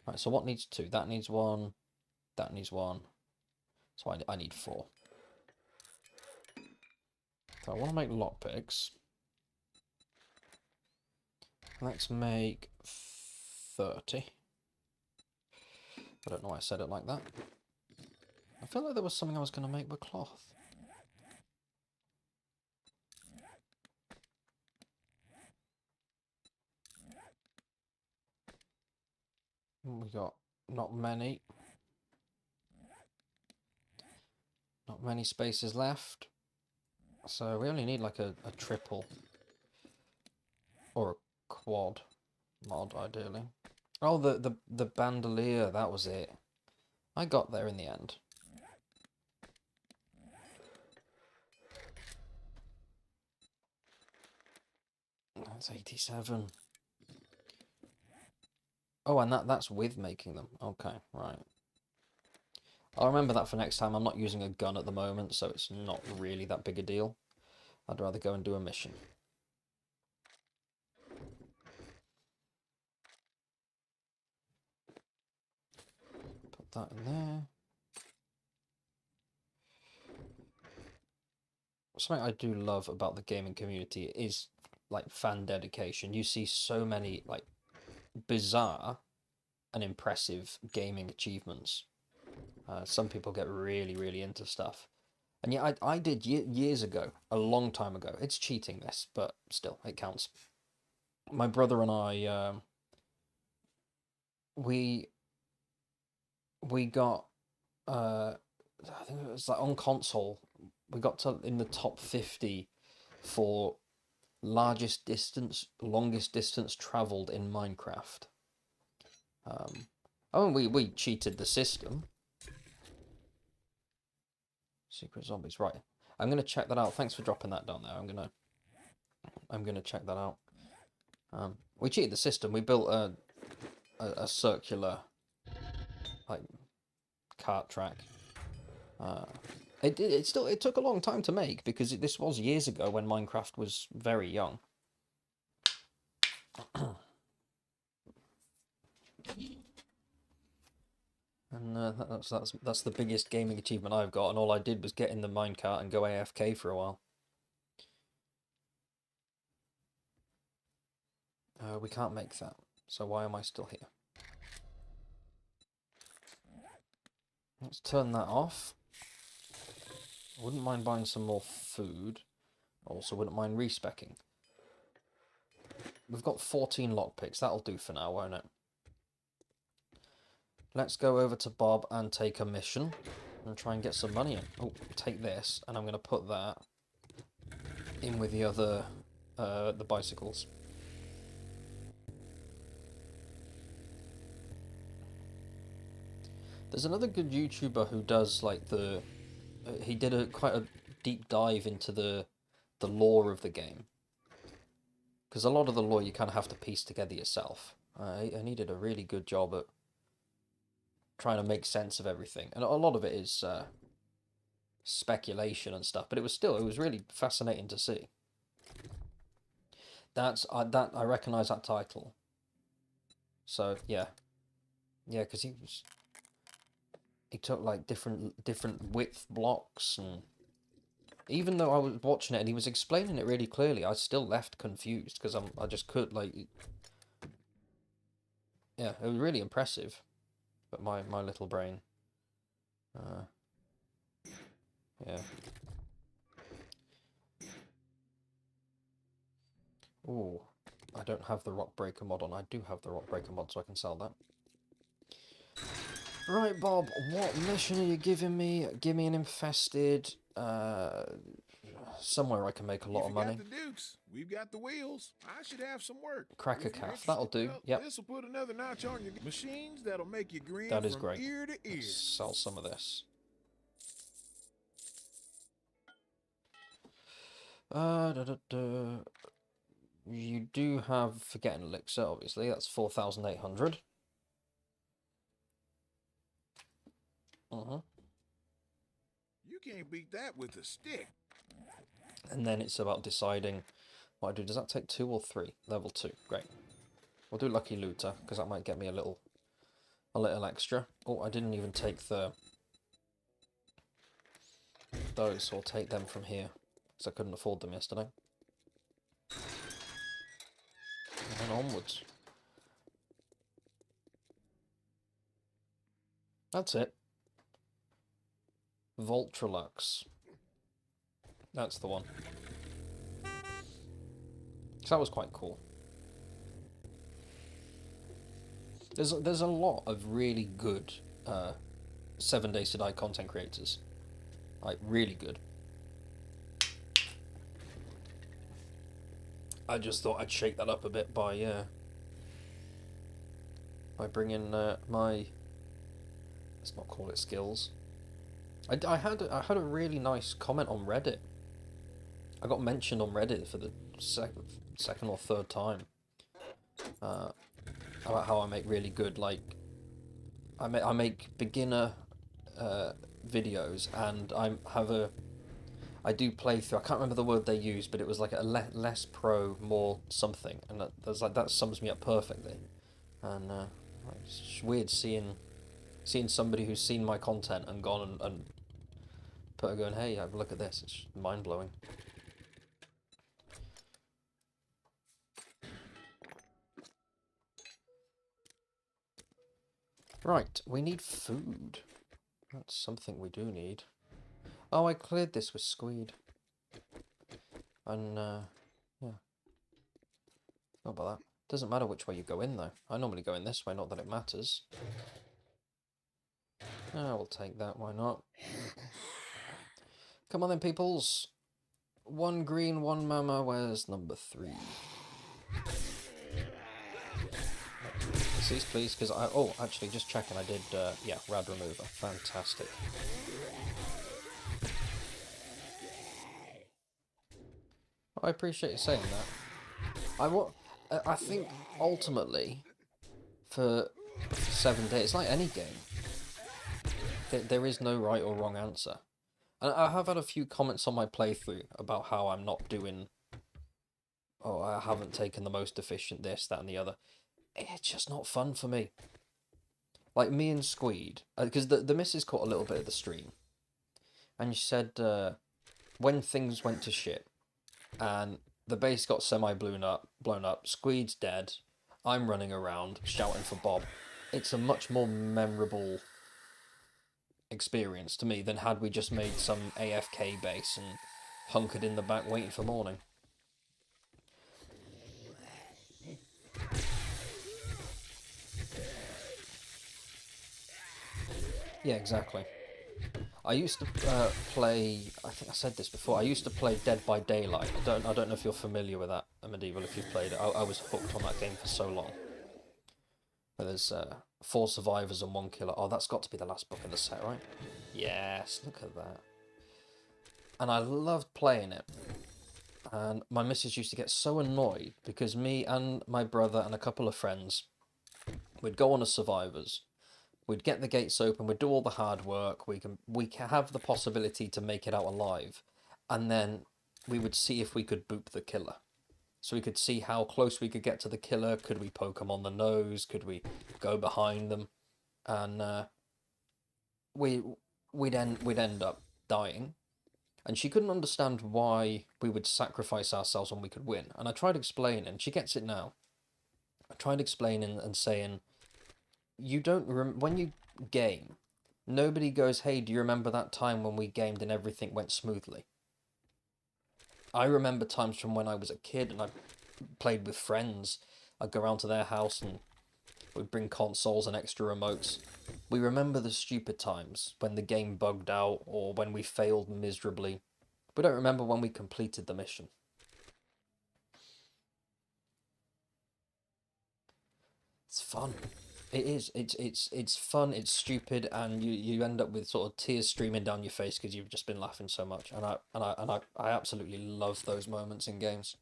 Right, so what needs 2? That needs 1. That needs 1. So I need 4. So I want to make lockpicks. Let's make 30. I don't know why I said it like that. I feel like there was something I was going to make with cloth. We got not many spaces left. So we only need like a triple or a quad mod, ideally. Oh, the bandolier, that was it. I got there in the end. That's 87. Oh, and that's with making them. Okay, right. I'll remember that for next time. I'm not using a gun at the moment, so it's not really that big a deal. I'd rather go and do a mission. Put that in there. Something I do love about the gaming community is like fan dedication. You see so many like bizarre and impressive gaming achievements. Some people get really into stuff. And yeah, I did years ago, a long time ago. It's cheating this, but still, it counts. My brother and I, we got, I think it was like on console, we got to in the top 50 for longest distance traveled in Minecraft. Oh, and we cheated the system. Secret zombies, right. I'm gonna check that out. Thanks for dropping that down there. I'm gonna check that out. We cheated the system. We built a circular like cart track. It took a long time to make because this was years ago when Minecraft was very young. And that's the biggest gaming achievement I've got, and all I did was get in the minecart and go AFK for a while. We can't make that, so why am I still here? Let's turn that off. I wouldn't mind buying some more food. Also wouldn't mind respecking. We've got 14 lockpicks, that'll do for now, won't it? Let's go over to Bob and take a mission and try and get some money in. Oh, take this, and I'm going to put that in with the other, the bicycles. There's another good YouTuber who does like he did quite a deep dive into the lore of the game. Because a lot of the lore you kind of have to piece together yourself. And he did a really good job at trying to make sense of everything. And a lot of it is speculation and stuff, but it was really fascinating to see. I recognise that title. So yeah, because he took like different width blocks, and even though I was watching it and he was explaining it really clearly, I still left confused because I just could like, yeah, it was really impressive, but my little brain, yeah. Ooh, I don't have the Rock Breaker mod on. I do have the Rock Breaker mod, so I can sell that. Right, Bob, what mission are you giving me? Give me an infested, somewhere I can make a lot of money. You got the dukes. We've got the wheels. I should have some work. Cracker calf, that'll do. Well, yep. This will put another notch on your machines that'll make you grin that is from great. ear to ear. Let's sell some of this. You do have Forgetting Elixir, obviously. That's 4,800. You can't beat that with a stick. And then it's about deciding what I do. Does that take 2 or 3? Level 2. Great. We'll do Lucky Looter, because that might get me a little extra. Oh, I didn't even take those, so I'll take them from here, because I couldn't afford them yesterday. And then onwards. That's it. Voltralux. That's the one. So that was quite cool. There's a lot of really good 7 Days to Die content creators. Like, really good. I just thought I'd shake that up a bit by bringing my, let's not call it skills. I had a really nice comment on Reddit. I got mentioned on Reddit for the second or third time about how I make really good, like, I make beginner videos, and I do playthrough. I can't remember the word they used, but it was like a less pro, more something, and that sums me up perfectly. And it's weird seeing somebody who's seen my content and gone and going, hey, have a look at this. It's mind blowing. Right, we need food. That's something we do need. Oh, I cleared this with Squeed. And, yeah. Not about that. Doesn't matter which way you go in, though. I normally go in this way, not that it matters. We'll take that, why not? Come on then, peoples. 1 green, 1 mama. Where's number 3? Cease, please, because oh, actually, just checking, I did, yeah, Rad Remover. Fantastic. I appreciate you saying that. I think, ultimately, for 7 days, it's like any game. There is no right or wrong answer. And I have had a few comments on my playthrough about how I'm not doing... Oh, I haven't taken the most efficient this, that, and the other. It's just not fun for me. Like, me and Squeed, because the missus caught a little bit of the stream, and she said when things went to shit, and the base got blown up, Squeed's dead, I'm running around shouting for Bob. It's a much more memorable experience to me than had we just made some AFK base and hunkered in the back waiting for morning. Yeah, exactly. I used to play, I think I said this before, I used to play Dead by Daylight. I don't know if you're familiar with that, Medieval, if you've played it. I was hooked on that game for so long. There's 4 survivors and 1 killer. Oh, that's got to be the last book in the set, right? Yes, look at that. And I loved playing it. And my missus used to get so annoyed because me and my brother and a couple of friends would go on as survivors. We'd get the gates open, we'd do all the hard work, we can have the possibility to make it out alive, and then we would see if we could boop the killer. so we could see how close we could get to the killer. Could we poke them on the nose? Could we go behind them? And we'd end up dying. And she couldn't understand why we would sacrifice ourselves when we could win. And I tried explaining, and she gets it now. I tried explaining and saying, you don't when you game, nobody goes, hey, do you remember that time when we gamed and everything went smoothly? I remember times from when I was a kid and I played with friends. I'd go around to their house and we'd bring consoles and extra remotes. We remember the stupid times when the game bugged out or when we failed miserably. We don't remember when we completed the mission. It's fun. It is. It's fun. It's stupid, and you end up with sort of tears streaming down your face because you've just been laughing so much. And I absolutely love those moments in games.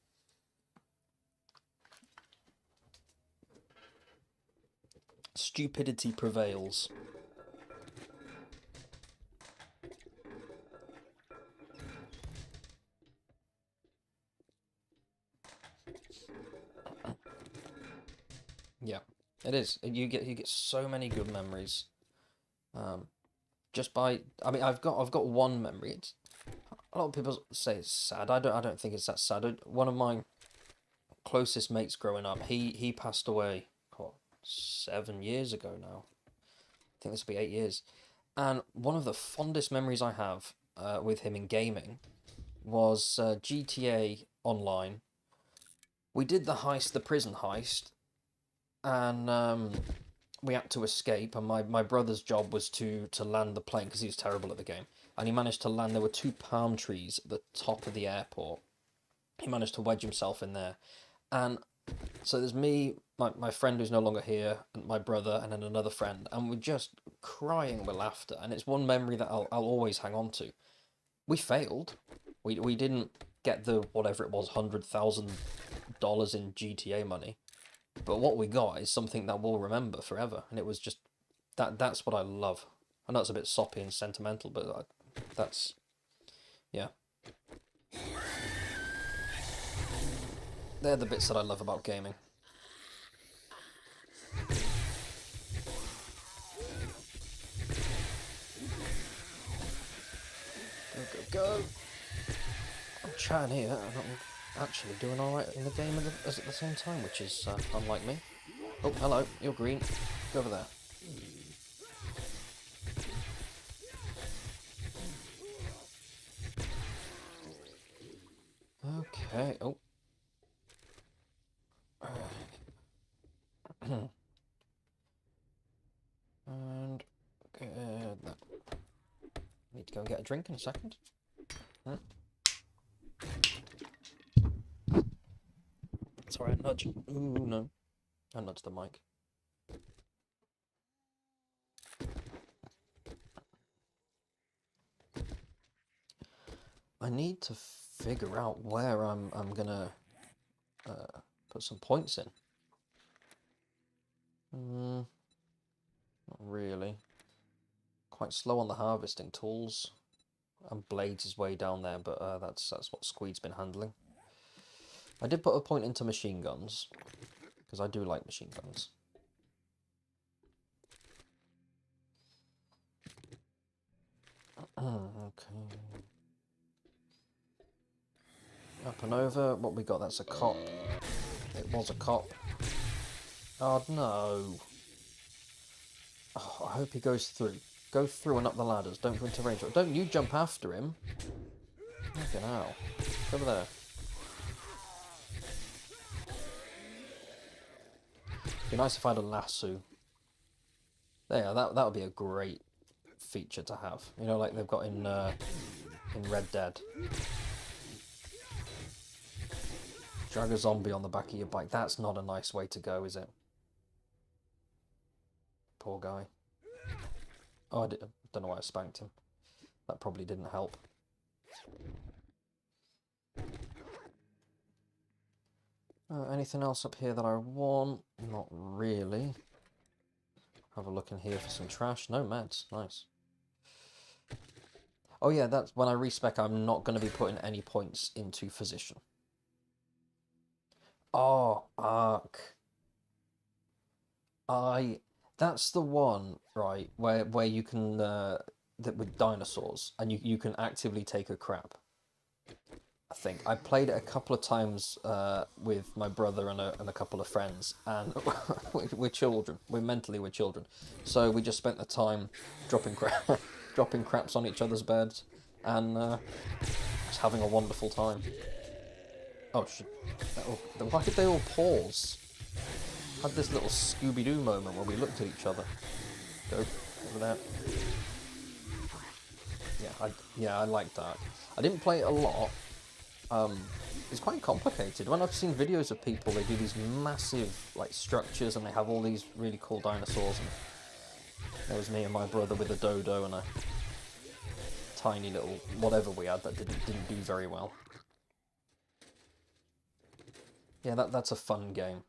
Stupidity prevails. Yeah, it is. You get so many good memories. Just by I mean I've got one memory. It's a lot of people say it's sad. I don't think it's that sad. One of my closest mates growing up, he passed away 7 years ago now. I think this will be 8 years. And one of the fondest memories I have with him in gaming was GTA Online. We did the heist, the prison heist, and we had to escape. And my brother's job was to land the plane because he was terrible at the game. And he managed to land. There were 2 palm trees at the top of the airport. He managed to wedge himself in there. And so there's me, my friend who's no longer here, and my brother, and then another friend, and we're just crying with laughter. And it's one memory that I'll always hang on to. We failed. We didn't get the whatever it was, $100,000 in GTA money, but what we got is something that we'll remember forever. And it was just that's what I love. I know it's a bit soppy and sentimental, but that's yeah. They're the bits that I love about gaming. Go! I'm chatting here, and I'm actually doing alright in the game at the same time, which is unlike me. Oh, hello, you're green. Go over there. Okay, oh. And that. Need to go and get a drink in a second. Sorry, I nudge. Ooh, no. I nudged the mic. I need to figure out where I'm gonna put some points in. Not really. Quite slow on the harvesting tools. And blades is way down there, but that's what Squeed's been handling. I did put a point into machine guns, because I do like machine guns. Okay. Up and over. What we got? That's a cop. It was a cop. Oh no. Oh, I hope he goes through. Go through and up the ladders. Don't go into range. Don't you jump after him. Fucking hell. Go over there. It'd be nice if I had a lasso. There, that would be a great feature to have. You know, like they've got in Red Dead. Drag a zombie on the back of your bike. That's not a nice way to go, is it? Poor guy. Oh, I don't know why I spanked him. That probably didn't help. Anything else up here that I want? Not really. Have a look in here for some trash. No meds. Nice. Oh yeah, that's when I respec, I'm not going to be putting any points into physician. Oh, Ark. That's the one, right, where you can that with dinosaurs and you can actively take a crap. I think I played it a couple of times with my brother and a couple of friends, and we're children. We're children, so we just spent the time dropping dropping craps on each other's beds, and just having a wonderful time. Oh shit! Oh, why did they all pause? Had this little Scooby-Doo moment where we looked at each other. Go over there. Yeah, I like that. I didn't play it a lot. It's quite complicated. When I've seen videos of people, they do these massive like structures and they have all these really cool dinosaurs. And there was me and my brother with a dodo and a tiny little whatever we had that didn't do very well. Yeah, that's a fun game.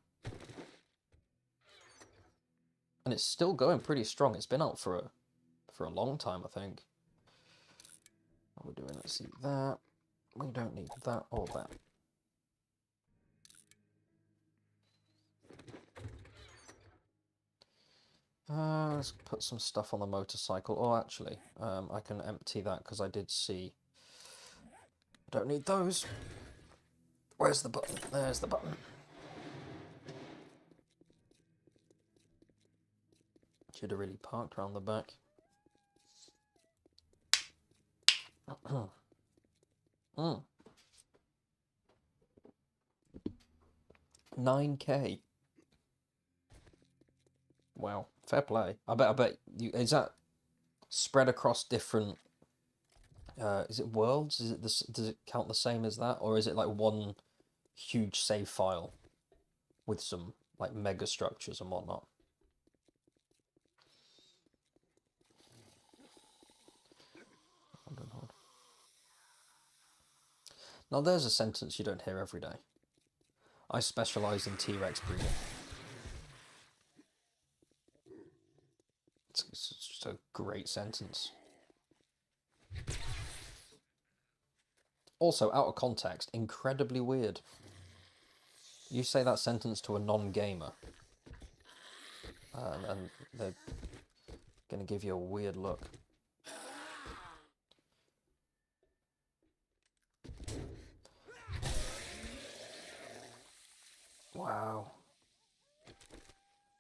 And it's still going pretty strong. It's been out for a long time, I think. What we're doing, let's see that. We don't need that or that. Let's put some stuff on the motorcycle. Oh, actually, I can empty that because I did see. Don't need those. Where's the button? There's the button. Should have really parked around the back. 9K. Wow, fair play. I bet you is that spread across different is it worlds? Is it this, does it count the same as that, or is it like one huge save file with some like mega structures and whatnot? Hold. Now there's a sentence you don't hear every day. I specialize in T-Rex breeding. It's just a great sentence. Also, out of context, incredibly weird. You say that sentence to a non-gamer, and they're going to give you a weird look. Wow.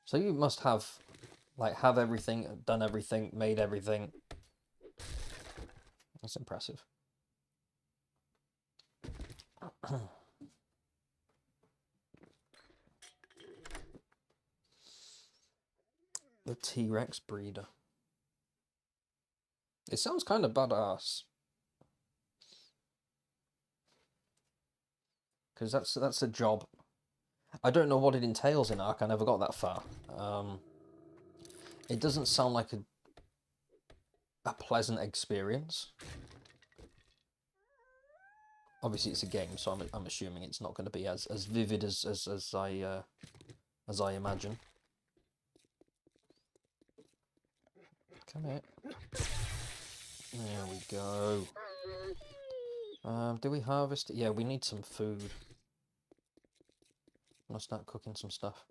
So you must have, like, have everything, done everything, made everything. That's impressive. The T-Rex breeder. It sounds kind of badass. Because that's a job. I don't know what it entails in Ark. I never got that far. It doesn't sound like a pleasant experience. Obviously, it's a game, so I'm assuming it's not going to be as vivid as I imagine. Come here. There we go. Do we harvest it? Yeah, we need some food. I'm gonna start cooking some stuff.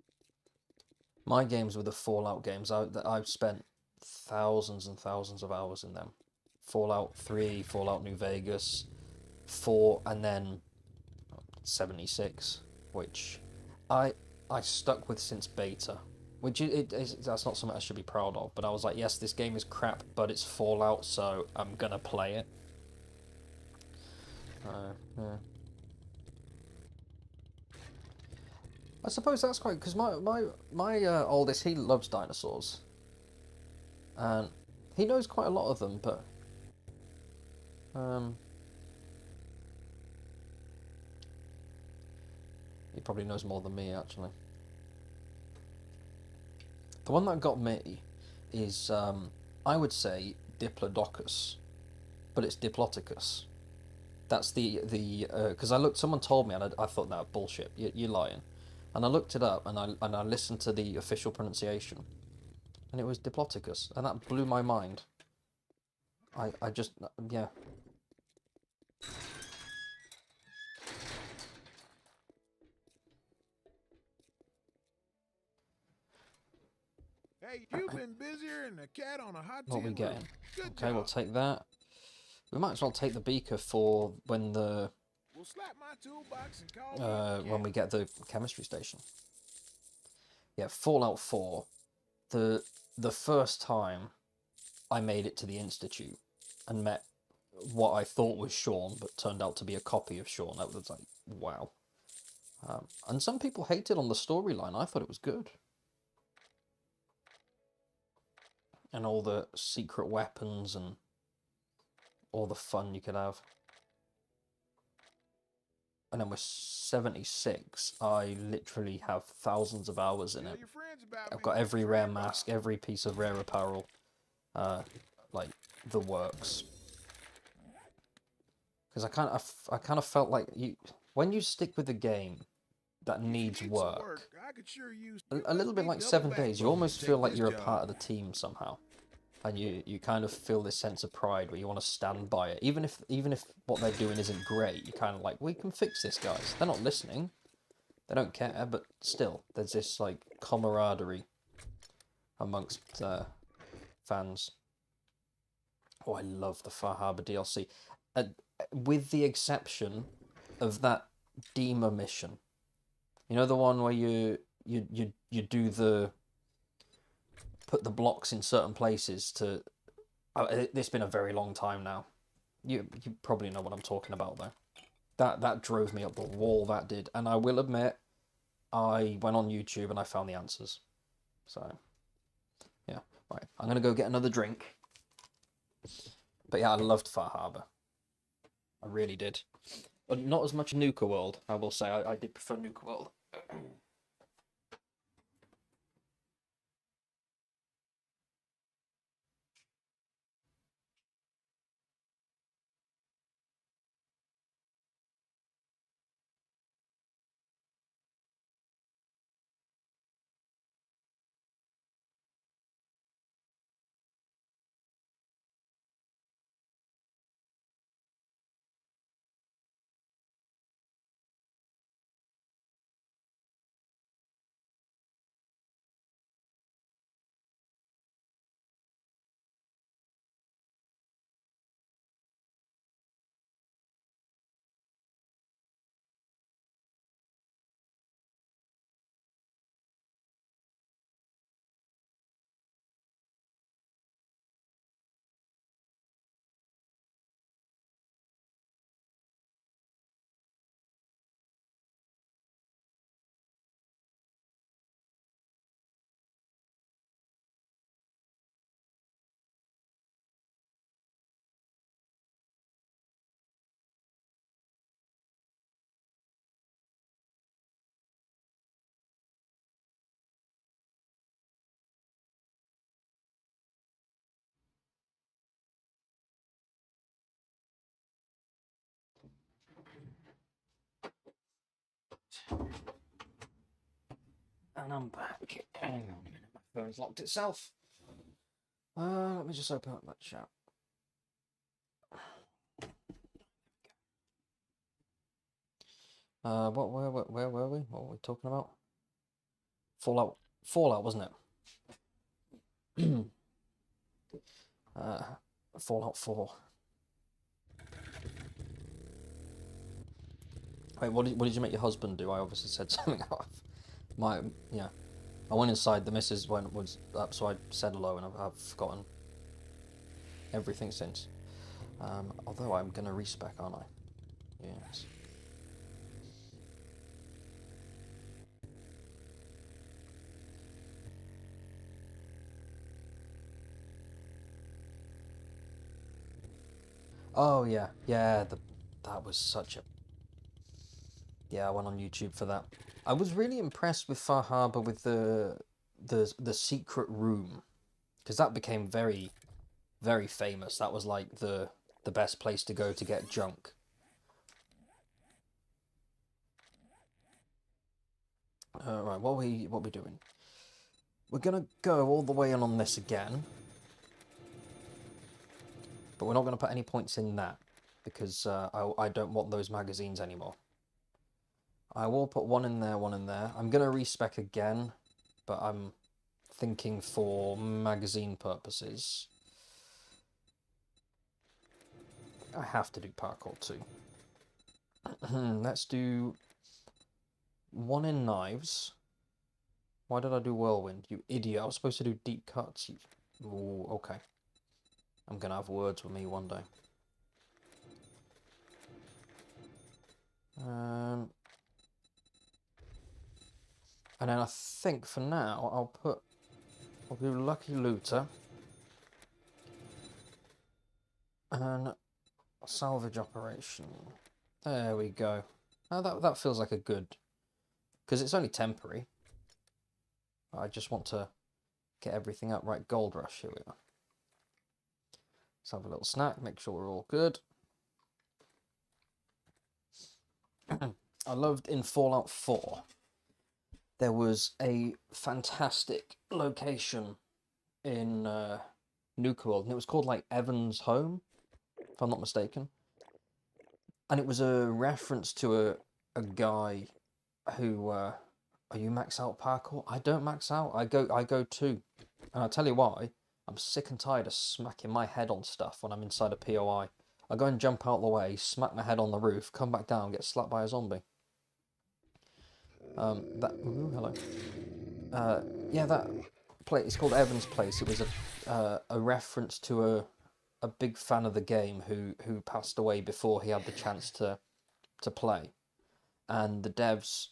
My games were the Fallout games. I've spent thousands and thousands of hours in them. Fallout 3, Fallout New Vegas, 4, and then 76, which I stuck with since beta. Which that's not something I should be proud of, but I was like, yes, this game is crap, but it's Fallout, so I'm gonna play it. Yeah. I suppose that's quite, because my oldest, he loves dinosaurs, and he knows quite a lot of them, but he probably knows more than me, actually. The one that got me is, I would say, Diplodocus, but it's Diplodocus. That's because someone told me and I thought, no, bullshit, you're lying. And I looked it up and I listened to the official pronunciation, and it was Diplodocus, and that blew my mind. I just, yeah. Hey, you've been busier than a cat on a hot What are we tin getting? roof. Good Okay, we'll job. take that. We might as well take the beaker for when We'll slap my toolbox and call me a when we cat. get the chemistry station. Yeah, Fallout 4. The first time I made it to the Institute and met what I thought was Sean, but turned out to be a copy of Sean. That was like, wow. And some people hated on the storyline. I thought it was good. And all the secret weapons and all the fun you could have. And then with 76, I literally have thousands of hours in Tell it. your friends about I've me. got every rare Trade mask, Bob. every piece of rare apparel, like the works. Because I kind of felt like when you stick with a game that If you needs need some work, I could sure use. a little bit like 7 Days, you almost feel like you're a part of the the team somehow, and you kind of feel this sense of pride where you want to stand by it, even if what they're doing isn't great. You kind of like, we can fix this, guys. They're not listening, they don't care, but still, there's this like camaraderie amongst fans. Oh, I love the Far Harbor DLC, with the exception of that Dema mission. You know, the one where you do the put the blocks in certain places to. It's been a very long time now. You probably know what I'm talking about though. That drove me up the wall. That did, and I will admit, I went on YouTube and I found the answers. So, yeah, right. I'm gonna go get another drink. But yeah, I loved Far Harbor. I really did. But not as much Nuka World, I will say. I did prefer Nuka World. And I'm back. Hang on a minute, my phone's locked itself. Let me just open up that chat. Where were we? What were we talking about? Fallout, wasn't it? Fallout 4. Wait, what did you make your husband do? I obviously said something off. Yeah. I went inside. The missus was up, so I said hello, and I've forgotten everything since. Although I'm gonna respec, aren't I? Yes. Oh yeah, that was such a. Yeah, I went on YouTube for that. I was really impressed with Far Harbor with the secret room, because that became very, very famous. That was like the best place to go to get junk. Right, what we doing? We're gonna go all the way in on this again, but we're not gonna put any points in that because I don't want those magazines anymore. I will put one in there, one in there. I'm gonna respec again, but I'm thinking for magazine purposes, I have to do parkour too. Let's do one in knives. Why did I do whirlwind? You idiot. I was supposed to do deep cuts. Ooh, okay. I'm going to have words with me one day. And then I think for now, I'll do Lucky Looter. And salvage operation. There we go. Oh, that feels like a good... Because it's only temporary. I just want to get everything up. Right, Gold Rush, here we are. Let's have a little snack, make sure we're all good. I loved in Fallout 4, there was a fantastic location in Nuka World, and it was called like Evan's Home, if I'm not mistaken. And it was a reference to a guy who, are you max out parkour? I don't max out, I go too. And I'll tell you why, I'm sick and tired of smacking my head on stuff when I'm inside a POI. I go and jump out the way, smack my head on the roof, come back down, get slapped by a zombie. Ooh, hello. Yeah, that place, it's called Evan's Place. It was a reference to a big fan of the game who passed away before he had the chance to play. And the devs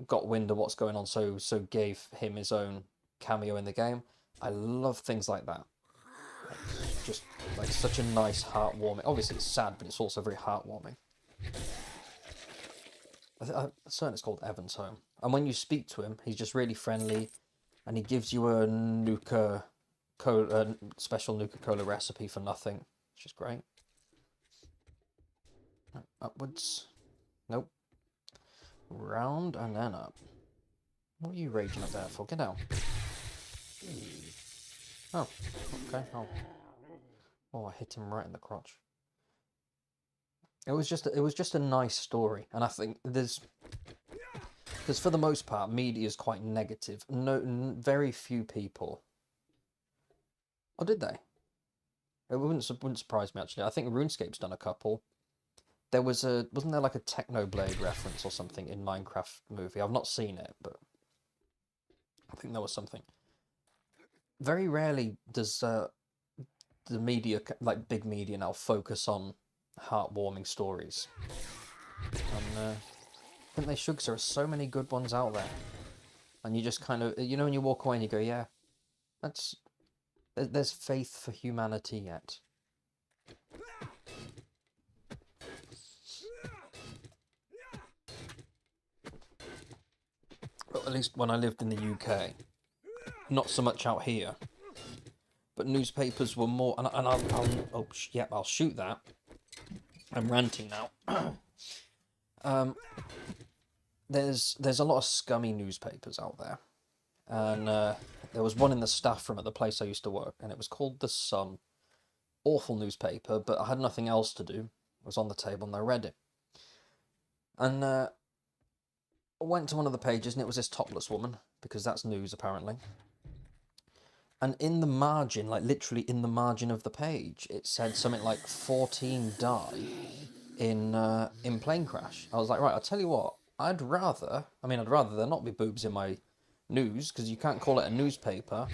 got wind of what's going on, so gave him his own cameo in the game. I love things like that. It's just like such a nice, heartwarming. Obviously, it's sad, but it's also very heartwarming. I'm certain it's called Evan's Home. And when you speak to him, he's just really friendly, and he gives you a Nuka Cola, special Nuka Cola recipe for nothing, which is great. Upwards. Nope. Round and then up. What are you raging up there for? Get down. Oh, okay. Oh, I hit him right in the crotch. It was just a nice story, and I think because for the most part, media is quite negative. Very few people. Oh, did they? It wouldn't surprise me actually. I think RuneScape's done a couple. There wasn't there like a Technoblade reference or something in Minecraft movie? I've not seen it, but I think there was something. Very rarely does the media, like big media now, focus on heartwarming stories. And I think they should, because there are so many good ones out there. And you just kind of, you know, when you walk away and you go, yeah, there's faith for humanity yet. But at least when I lived in the UK, not so much out here, but newspapers were more, and I'll shoot that. I'm ranting now. There's a lot of scummy newspapers out there, and there was one in the staff room at the place I used to work, and it was called The Sun. Awful newspaper, but I had nothing else to do. It was on the table and I read it. And I went to one of the pages and it was this topless woman, because that's news apparently. And in the margin, like literally in the margin of the page, it said something like 14 die in plane crash. I was like, right, I'll tell you what, I'd rather there not be boobs in my news, because you can't call it a newspaper,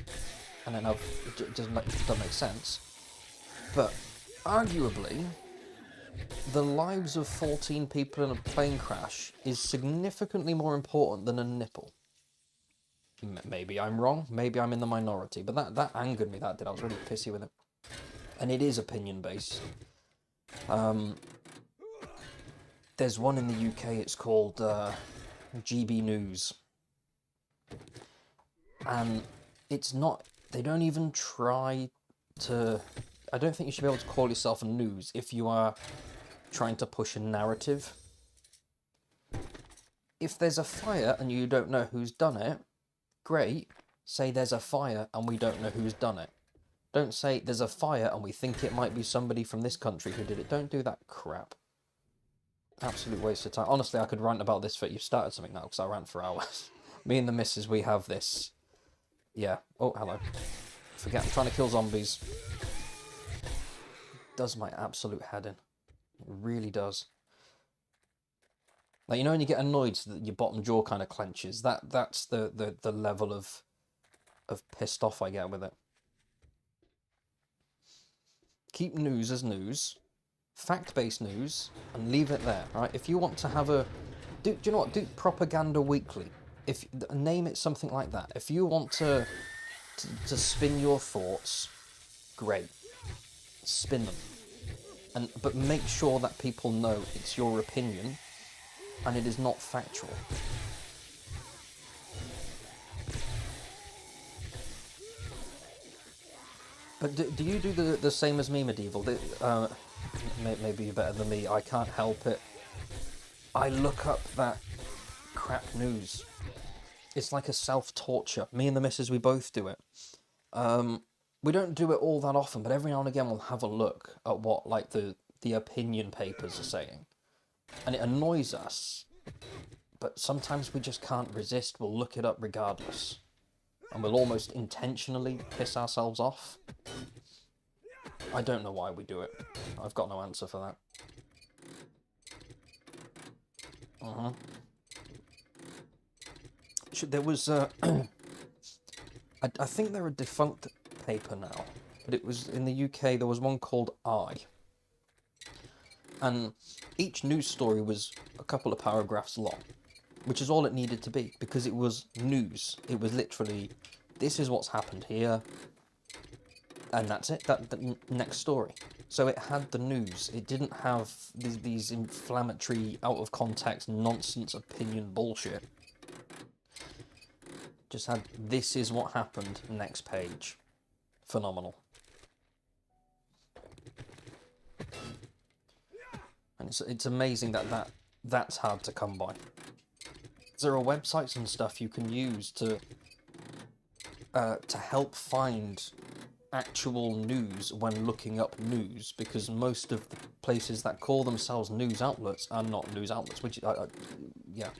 and then it doesn't make sense. But arguably, the lives of 14 people in a plane crash is significantly more important than a nipple. Maybe I'm wrong, maybe I'm in the minority, but that angered me, that did. I was really pissy with it. And it is opinion-based. There's one in the UK, it's called GB News. And it's not, they don't even try to, I don't think you should be able to call yourself a news if you are trying to push a narrative. If there's a fire and you don't know who's done it, great, say there's a fire and we don't know who's done it. Don't say there's a fire and we think it might be somebody from this country who did it. Don't do that crap. Absolute waste of time. Honestly, I could rant about this for, you've started something now, because I rant for hours. Me and the missus, we have this Yeah. Oh, hello. Forget I'm trying to kill zombies. Does my absolute head in. It really does. Like, you know when you get annoyed so that your bottom jaw kind of clenches? That's the level of pissed off I get with it. Keep news as news. Fact-based news. And leave it there, right? If you want to have a... Do you know what? Do Propaganda Weekly. If name it something like that. If you want to spin your thoughts, great. Spin them. But make sure that people know it's your opinion and it is not factual. But do you do the same as me, Medieval? Maybe you're better than me. I can't help it. I look up that crap news. It's like a self-torture. Me and the missus, we both do it. We don't do it all that often, but every now and again we'll have a look at what like the opinion papers are saying. And it annoys us, but sometimes we just can't resist. We'll look it up regardless. And we'll almost intentionally piss ourselves off. I don't know why we do it. I've got no answer for that. There was... I think they're a defunct paper now, but it was in the UK. There was one called I, and each news story was a couple of paragraphs long, which is all it needed to be because it was news. It was literally, this is what's happened here, and that's it. The next story. So it had the news. It didn't have these inflammatory, out of context, nonsense opinion bullshit. Just had, this is what happened, next page. Phenomenal. And it's amazing that's hard to come by. There are websites and stuff you can use to help find actual news when looking up news, because most of the places that call themselves news outlets are not news outlets, which, yeah.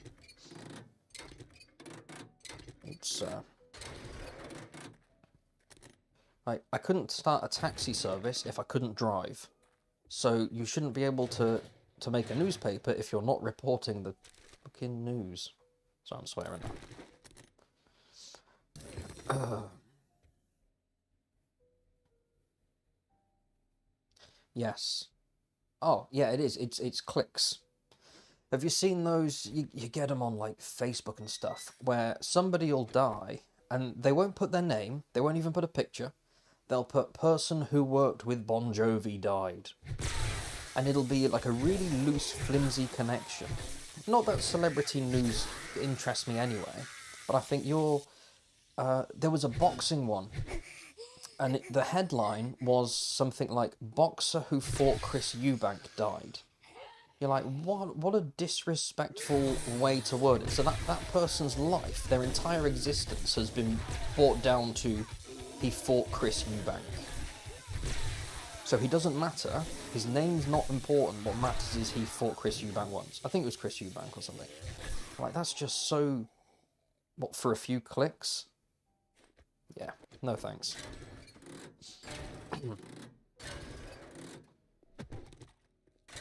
It's, I couldn't start a taxi service if I couldn't drive. So you shouldn't be able to make a newspaper if you're not reporting the fucking news. So I'm swearing now. Yes. Oh, yeah, it is. It's clicks. Have you seen those? You get them on like Facebook and stuff, where somebody will die and they won't put their name. They won't even put a picture. They'll put person who worked with Bon Jovi died. And it'll be like a really loose, flimsy connection. Not that celebrity news interests me anyway, but I think there was a boxing one, and the headline was something like, boxer who fought Chris Eubank died. You're like, what a disrespectful way to word it. So that person's life, their entire existence has been brought down to, he fought Chris Eubank. So he doesn't matter, his name's not important, what matters is he fought Chris Eubank once. I think it was Chris Eubank or something. Like, that's just so... What, for a few clicks? Yeah, no thanks. You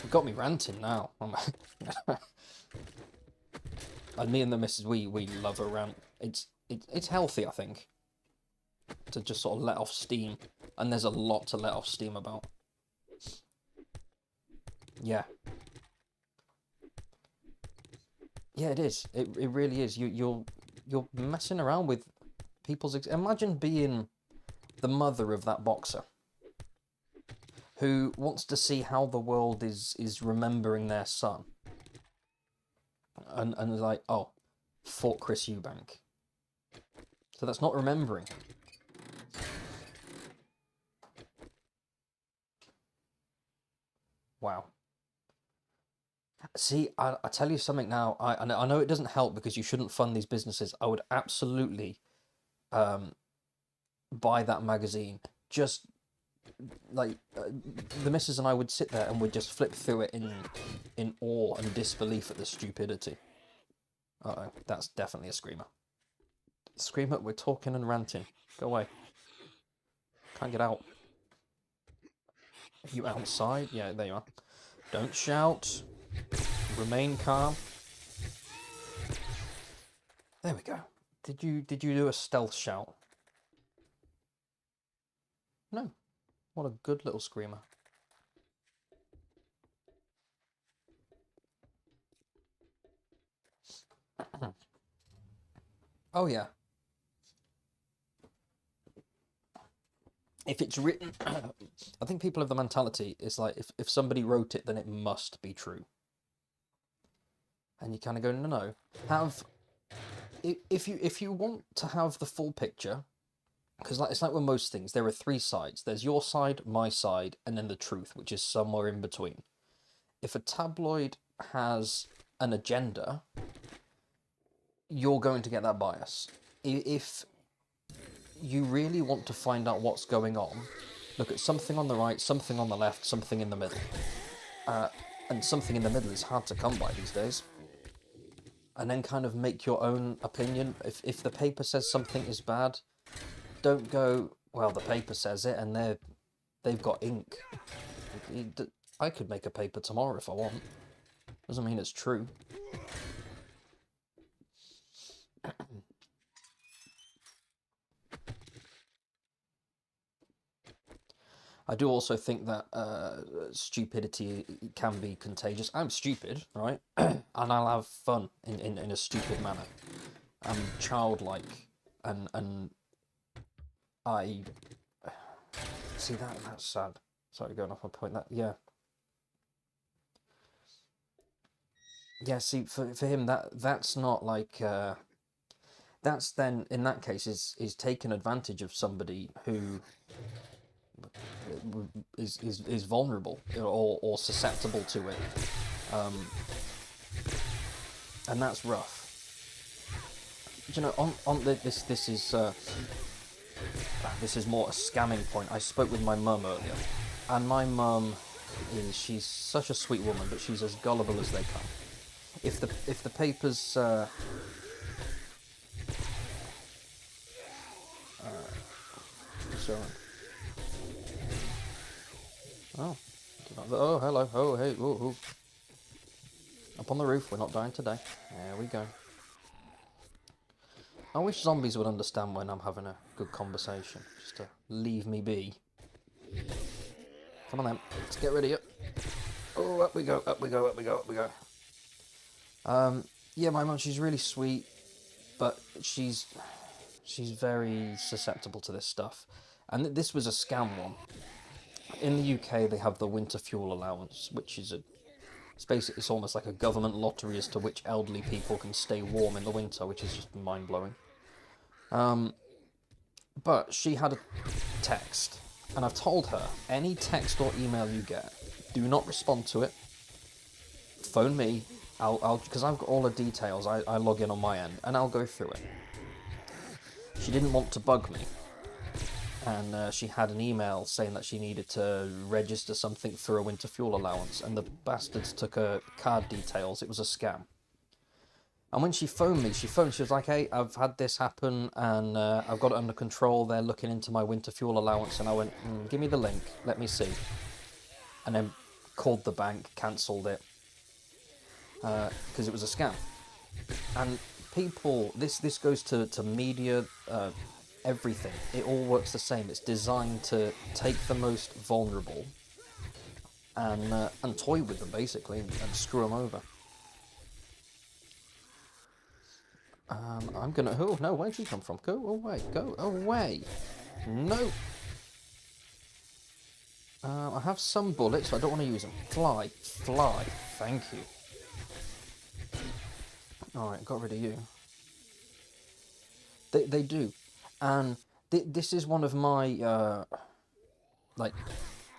got me ranting now. And me and the missus, we love a rant. It's healthy, I think, to just sort of let off steam. And there's a lot to let off steam about. Yeah. Yeah, it is. It really is. You're messing around with people's... Imagine being the mother of that boxer who wants to see how the world is remembering their son. And is like, oh, fought Chris Eubank. So that's not remembering him. Wow. See, I tell you something now. I know it doesn't help because you shouldn't fund these businesses. I would absolutely buy that magazine. Just like the missus and I would sit there and we'd just flip through it in awe and disbelief at the stupidity. Uh-oh, that's definitely a screamer. Screamer, we're talking and ranting. Go away. Can't get out. Are you outside? Yeah, there you are. Don't shout. Remain calm. There we go. Did you do a stealth shout? No. What a good little screamer. Oh yeah. If it's written, I think people have the mentality, it's like, if somebody wrote it, then it must be true. And you kind of go, no. If you want to have the full picture, because it's like with most things, there are three sides. There's your side, my side, and then the truth, which is somewhere in between. If a tabloid has an agenda, you're going to get that bias. If you really want to find out what's going on, look at something on the right, something on the left, something in the middle. And something in the middle is hard to come by these days. And then kind of make your own opinion. If the paper says something is bad, don't go, well, the paper says it and they've got ink. I could make a paper tomorrow if I want. Doesn't mean it's true. I do also think that stupidity can be contagious. I'm stupid, right? And I'll have fun in a stupid manner. I'm childlike, and I see that's sad. Sorry, going off my point. Yeah. See, for him that's not like that's then in that case is taking advantage of somebody who is vulnerable or susceptible to it, and that's rough. You know, on this is more a scamming point. I spoke with my mum earlier, and my mum she's such a sweet woman, but she's as gullible as they come. If the papers oh, hello. Oh, hey. Ooh. Up on the roof. We're not dying today. There we go. I wish zombies would understand when I'm having a good conversation. Just to leave me be. Come on then. Let's get rid of you. Oh, up we go. Yeah, my mum, she's really sweet, but she's very susceptible to this stuff. And this was a scam one. In the UK, they have the winter fuel allowance, which is it's almost like a government lottery as to which elderly people can stay warm in the winter, which is just mind-blowing. But she had a text, and I've told her, any text or email you get, do not respond to it. Phone me, because I've got all the details, I log in on my end, and I'll go through it. She didn't want to bug me. And she had an email saying that she needed to register something for a winter fuel allowance, and the bastards took her card details. It was a scam. And when she phoned me, she was like, hey, I've had this happen, and I've got it under control. They're looking into my winter fuel allowance. And I went, give me the link, let me see. And then called the bank, cancelled it, because it was a scam. And people, this goes to media, everything. It all works the same. It's designed to take the most vulnerable and toy with them, basically, and screw them over. I'm gonna... Oh, no, where'd you come from? Go away. Go away. No. I have some bullets, but I don't want to use them. Fly. Thank you. Alright, got rid of you. They do. And this is one of my,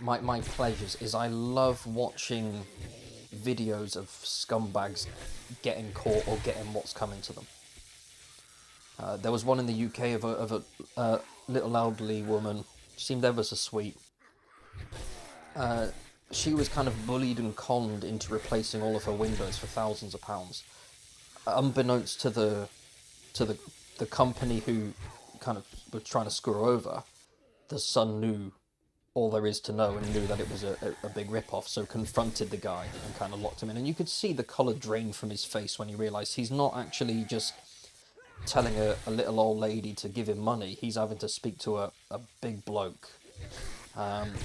my pleasures, is I love watching videos of scumbags getting caught or getting what's coming to them. There was one in the UK of a little elderly woman. She seemed ever so sweet. She was kind of bullied and conned into replacing all of her windows for thousands of pounds. Unbeknownst to the the company who kind of was trying to screw her over, the son knew all there is to know and knew that it was a big rip-off, so confronted the guy and kind of locked him in. And you could see the colour drain from his face when he realised he's not actually just telling a little old lady to give him money. He's having to speak to a big bloke and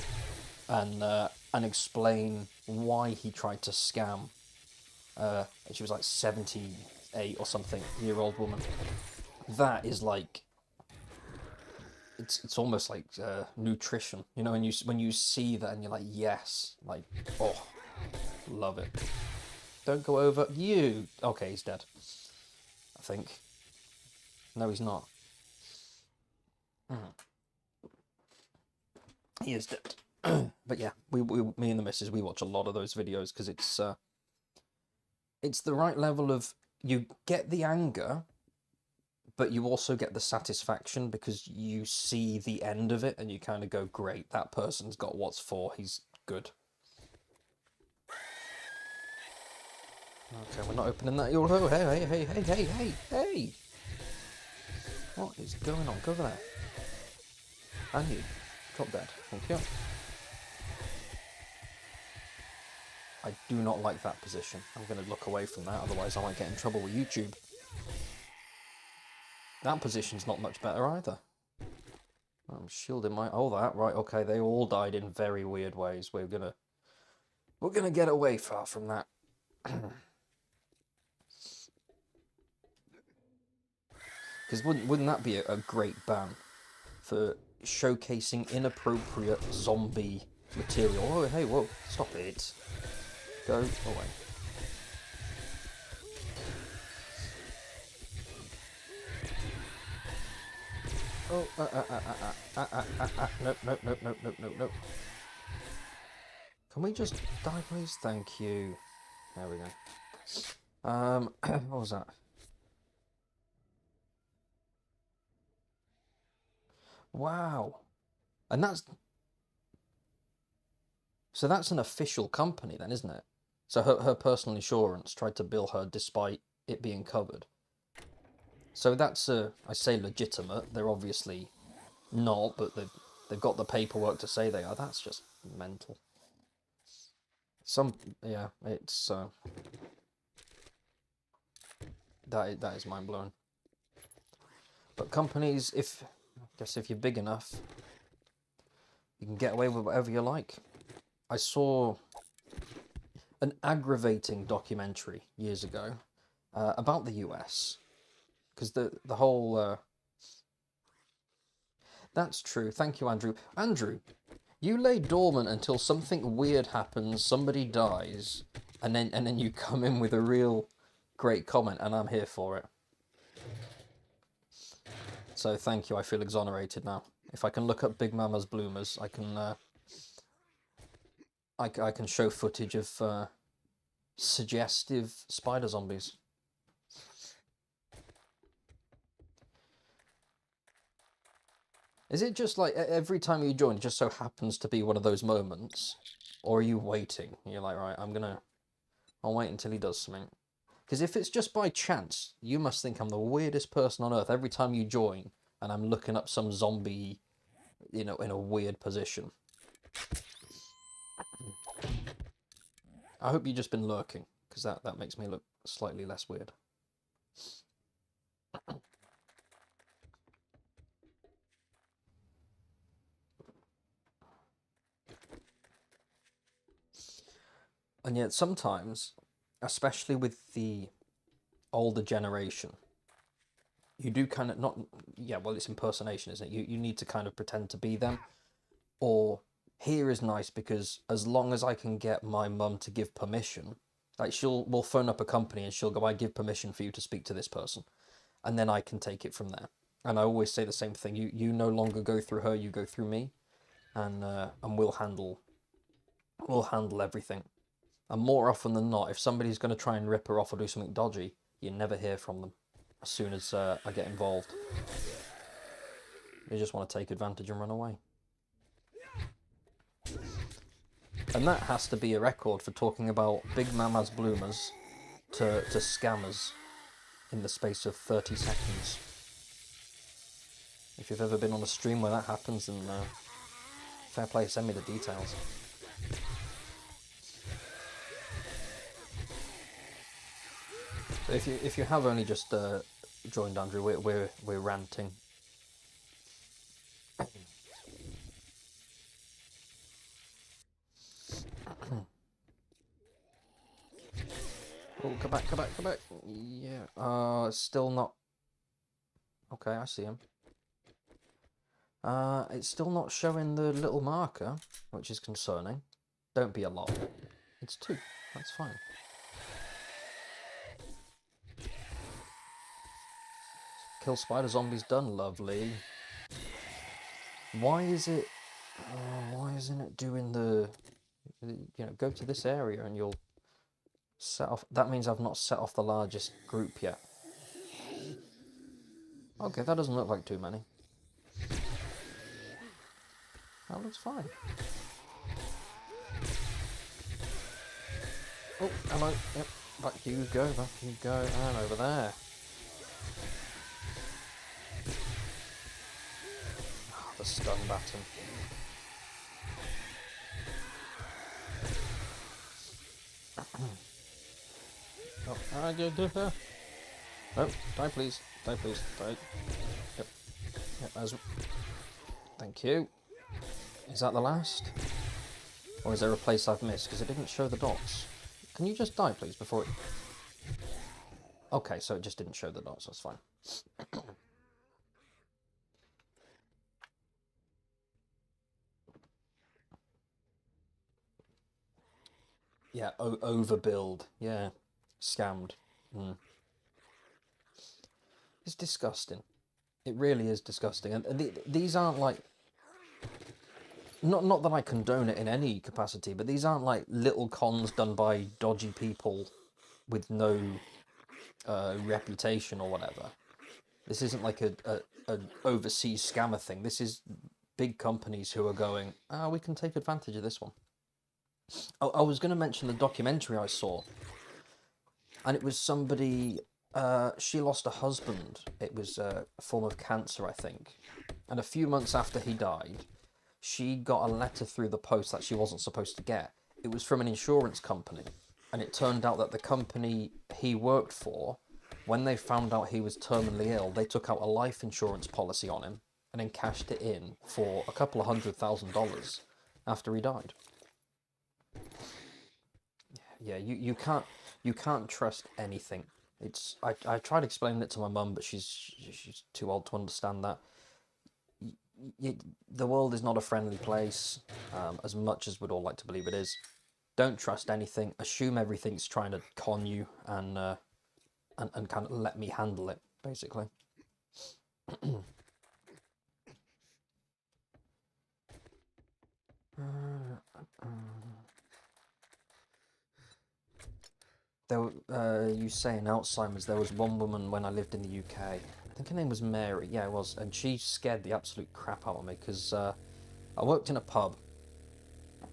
explain why he tried to scam. She was like 78 or something year old woman. That is like, it's almost like nutrition, you know, when you see that and you're like, yes, like, oh, love it. Don't go over you. Okay, he's dead, I think. No, he's not. He is dead. But yeah, me and the missus, we watch a lot of those videos because it's the right level of, you get the anger, but you also get the satisfaction because you see the end of it and you kind of go, great, that person's got what's for, he's good. Okay, we're not opening that. Oh, hey. What is going on? Go over there. And you. Drop dead. Thank you. I do not like that position. I'm going to look away from that, otherwise I might get in trouble with YouTube. That position's not much better either. I'm shielding my... Oh, that. Right, okay. They all died in very weird ways. We're gonna get away far from that. Because wouldn't that be a great ban for showcasing inappropriate zombie material? Oh, hey, whoa. Stop it. Go away. Oh, nope. Can we just die, please? Thank you. There we go. What was that? Wow. And that's... So that's an official company then, isn't it? So her personal insurance tried to bill her despite it being covered. So that's, I say legitimate, they're obviously not, but they've got the paperwork to say they are. That's just mental. Yeah, it's, that is mind-blowing. But companies, I guess if you're big enough, you can get away with whatever you like. I saw an aggravating documentary years ago about the US. Because the whole... That's true. Thank you, Andrew. Andrew, you lay dormant until something weird happens, somebody dies, and then you come in with a real great comment, and I'm here for it. So thank you, I feel exonerated now. If I can look up Big Mama's Bloomers, I can show footage of suggestive spider zombies. Is it just like every time you join, it just so happens to be one of those moments? Or are you waiting? You're like, right, I'll wait until he does something. Because if it's just by chance, you must think I'm the weirdest person on earth every time you join and I'm looking up some zombie, you know, in a weird position. I hope you've just been lurking, because that makes me look slightly less weird. And yet sometimes, especially with the older generation, you do kind of not... Yeah, well, it's impersonation, isn't it? You need to kind of pretend to be them. Or here is nice because as long as I can get my mum to give permission, like we'll phone up a company and she'll go, I give permission for you to speak to this person. And then I can take it from there. And I always say the same thing. You no longer go through her, you go through me. And we'll handle everything. And more often than not, if somebody's going to try and rip her off or do something dodgy, you never hear from them as soon as I get involved. They just want to take advantage and run away. And that has to be a record for talking about Big Mama's Bloomers to scammers in the space of 30 seconds. If you've ever been on a stream where that happens, then fair play, send me the details. So if you have only just joined, Andrew, we're ranting. Oh, come back, come back, come back. Yeah. Still not. Okay, I see him. It's still not showing the little marker, which is concerning. Don't be alarmed. It's 2. That's fine. Kill spider zombies done. Lovely. Why is it? Why isn't it doing the? You know, go to this area and you'll set off. That means I've not set off the largest group yet. Okay, that doesn't look like too many. That looks fine. Oh, hello. Yep. Back you go, back you go. And over there. Oh, the stun button. Oh, oh, die please. Die please. Die. Yep. Yep, thank you. Is that the last? Or is there a place I've missed? Because it didn't show the dots. Can you just die, please, before it... Okay, so it just didn't show the dots. That's fine. Yeah, overbuild. Yeah. Scammed. It's disgusting. It really is disgusting. And these aren't like... Not that I condone it in any capacity, but these aren't like little cons done by dodgy people with no reputation or whatever. This isn't like an overseas scammer thing. This is big companies who are going, we can take advantage of this one. I was going to mention the documentary I saw, and it was somebody, she lost a husband. It was a form of cancer, I think. And a few months after he died, she got a letter through the post that she wasn't supposed to get. It was from an insurance company. And it turned out that the company he worked for, when they found out he was terminally ill, they took out a life insurance policy on him and then cashed it in for a couple of $100,000 after he died. Yeah, you can't trust anything. It's I tried explaining it to my mum, but she's too old to understand that. The world is not a friendly place, as much as we'd all like to believe it is. Don't trust anything. Assume everything's trying to con you, and kind of let me handle it, basically. You saying Alzheimer's, there was one woman when I lived in the UK, I think her name was Mary, yeah it was, and she scared the absolute crap out of me, because I worked in a pub,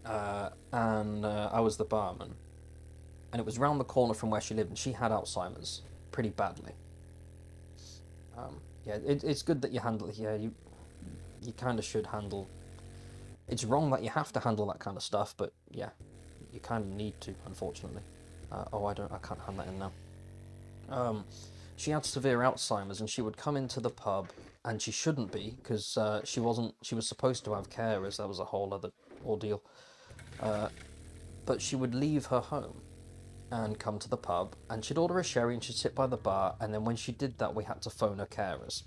and I was the barman, and it was round the corner from where she lived, and she had Alzheimer's, pretty badly. Yeah, it's good that you handle it, yeah, you kind of should handle, it's wrong that you have to handle that kind of stuff, but yeah, you kind of need to, unfortunately. I can't hand that in now. She had severe Alzheimer's, and she would come into the pub, and she shouldn't be, because she was supposed to have carers. That was a whole other ordeal. But she would leave her home and come to the pub, and she'd order a sherry, and she'd sit by the bar, and then when she did that, we had to phone her carers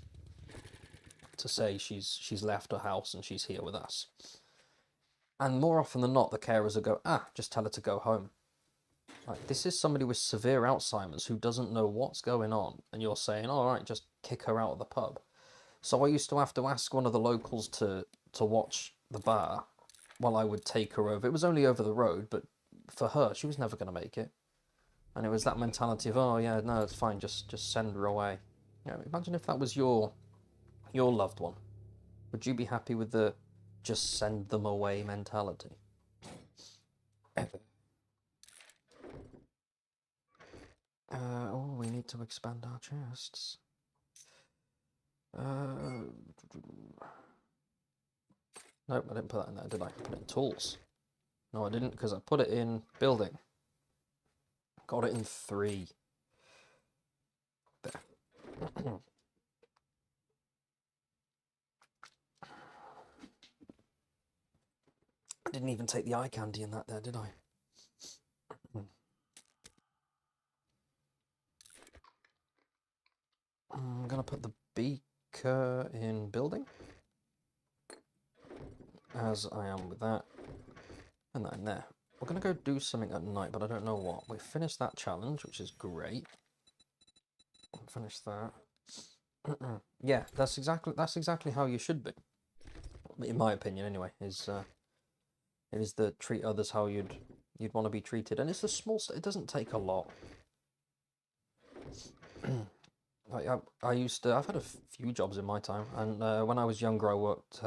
to say she's left her house and she's here with us. And more often than not, the carers would go, just tell her to go home. Like, this is somebody with severe Alzheimer's who doesn't know what's going on, and you're saying, all right, just kick her out of the pub. So I used to have to ask one of the locals to watch the bar while I would take her over. It was only over the road, but for her, she was never going to make it. And it was that mentality of, oh yeah, no, it's fine, just send her away. You know, imagine if that was your loved one. Would you be happy with the just send them away mentality? We need to expand our chests. Nope, I didn't put that in there, did I? I put it in tools. No, I didn't, because I put it in building. Got it in 3. There. I didn't even take the eye candy in that there, did I? I'm going to put the beaker in building, as I am with that, and that in there. We're going to go do something at night, but I don't know what. We finished that challenge, which is great. Finish that. Yeah, that's exactly how you should be, in my opinion. Anyway, it is the treat others how you'd want to be treated, and it's the small stuff. It doesn't take a lot. I've had a few jobs in my time, and when I was younger, I worked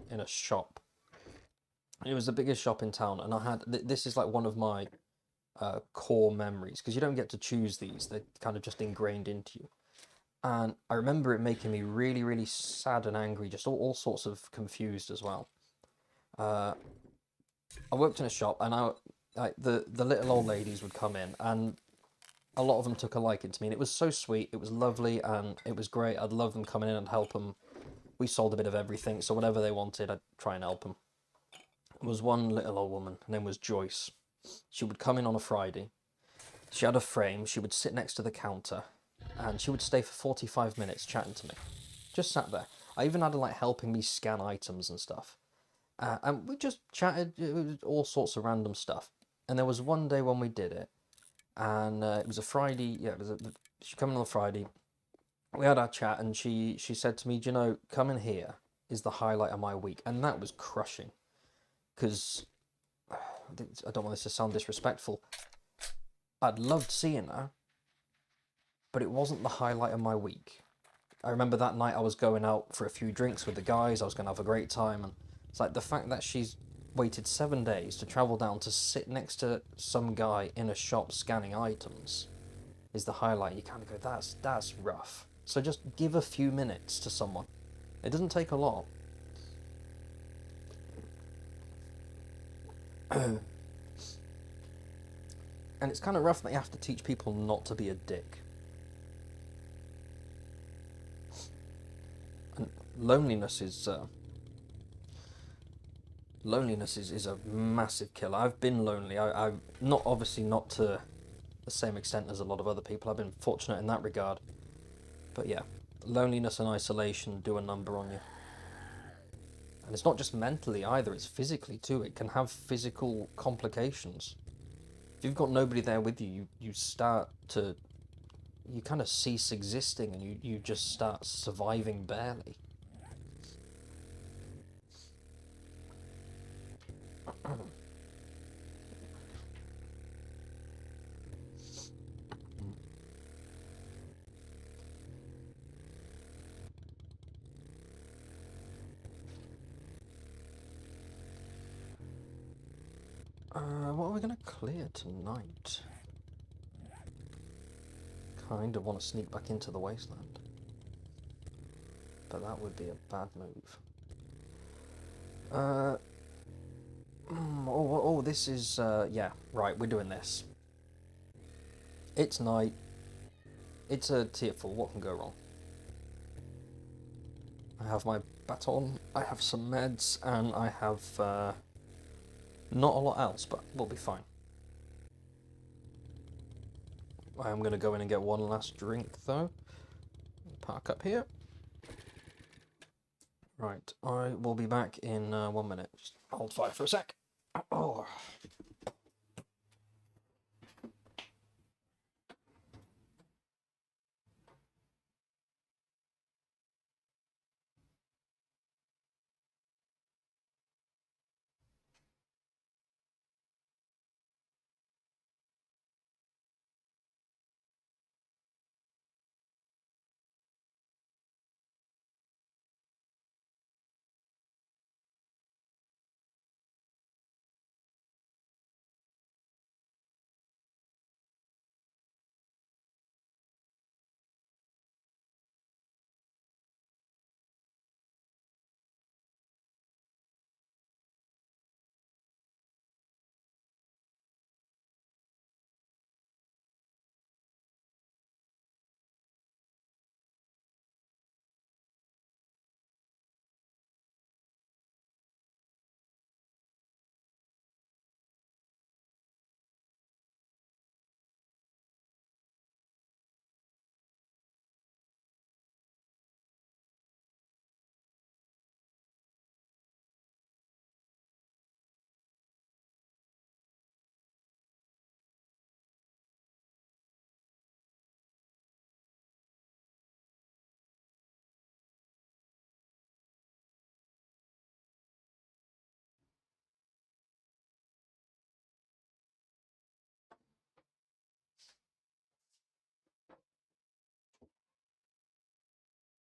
in a shop. It was the biggest shop in town, and I had this is like one of my core memories, because you don't get to choose these; they're kind of just ingrained into you. And I remember it making me really, really sad and angry, just all sorts of confused as well. I worked in a shop, and the little old ladies would come in, and a lot of them took a liking to me, and it was so sweet, it was lovely, and it was great. I'd love them coming in and help them. We sold a bit of everything, so whatever they wanted, I'd try and help them. There was one little old woman, her name was Joyce. She would come in on a Friday. She had a frame, she would sit next to the counter, and she would stay for 45 minutes chatting to me. Just sat there. I even had her like helping me scan items and stuff. And we just chatted, it was all sorts of random stuff. And there was one day when we did it, and it was a Friday, yeah, she came in on a Friday. We had our chat, and she said to me, do you know, coming here is the highlight of my week. And that was crushing. Because, I don't want this to sound disrespectful, I'd loved seeing her, but it wasn't the highlight of my week. I remember that night I was going out for a few drinks with the guys, I was going to have a great time, and it's like the fact that she's waited 7 days to travel down to sit next to some guy in a shop scanning items is the highlight. You kind of go, that's rough. So just give a few minutes to someone. It doesn't take a lot. And it's kind of rough that you have to teach people not to be a dick. And loneliness is a massive killer. I've been lonely. I've not, obviously not to the same extent as a lot of other people. I've been fortunate in that regard. But yeah, loneliness and isolation do a number on you. And it's not just mentally either, it's physically too. It can have physical complications. If you've got nobody there with you, you kind of cease existing, and you just start surviving barely. What are we going to clear tonight? Kind of want to sneak back into the wasteland, but that would be a bad move. This is, yeah, right, we're doing this. It's night. It's a tier 4, what can go wrong? I have my baton, I have some meds, and I have, not a lot else, but we'll be fine. I am going to go in and get one last drink, though. Park up here. Right, I will be back in 1 minute. Just hold fire for a sec. Oh.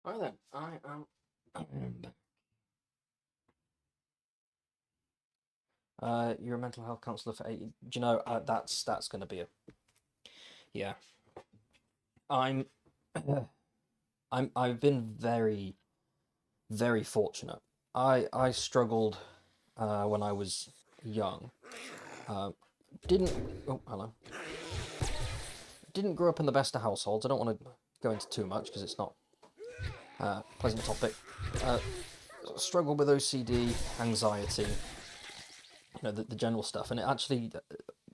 Hi then, I am you're a mental health counsellor for 8. Do you know that's going to be a yeah. I'm I've been very very fortunate. I struggled when I was young. Didn't oh hello. Didn't grow up in the best of households. I don't want to go into too much because it's not a pleasant topic. Struggled with OCD, anxiety, you know, the general stuff, and it actually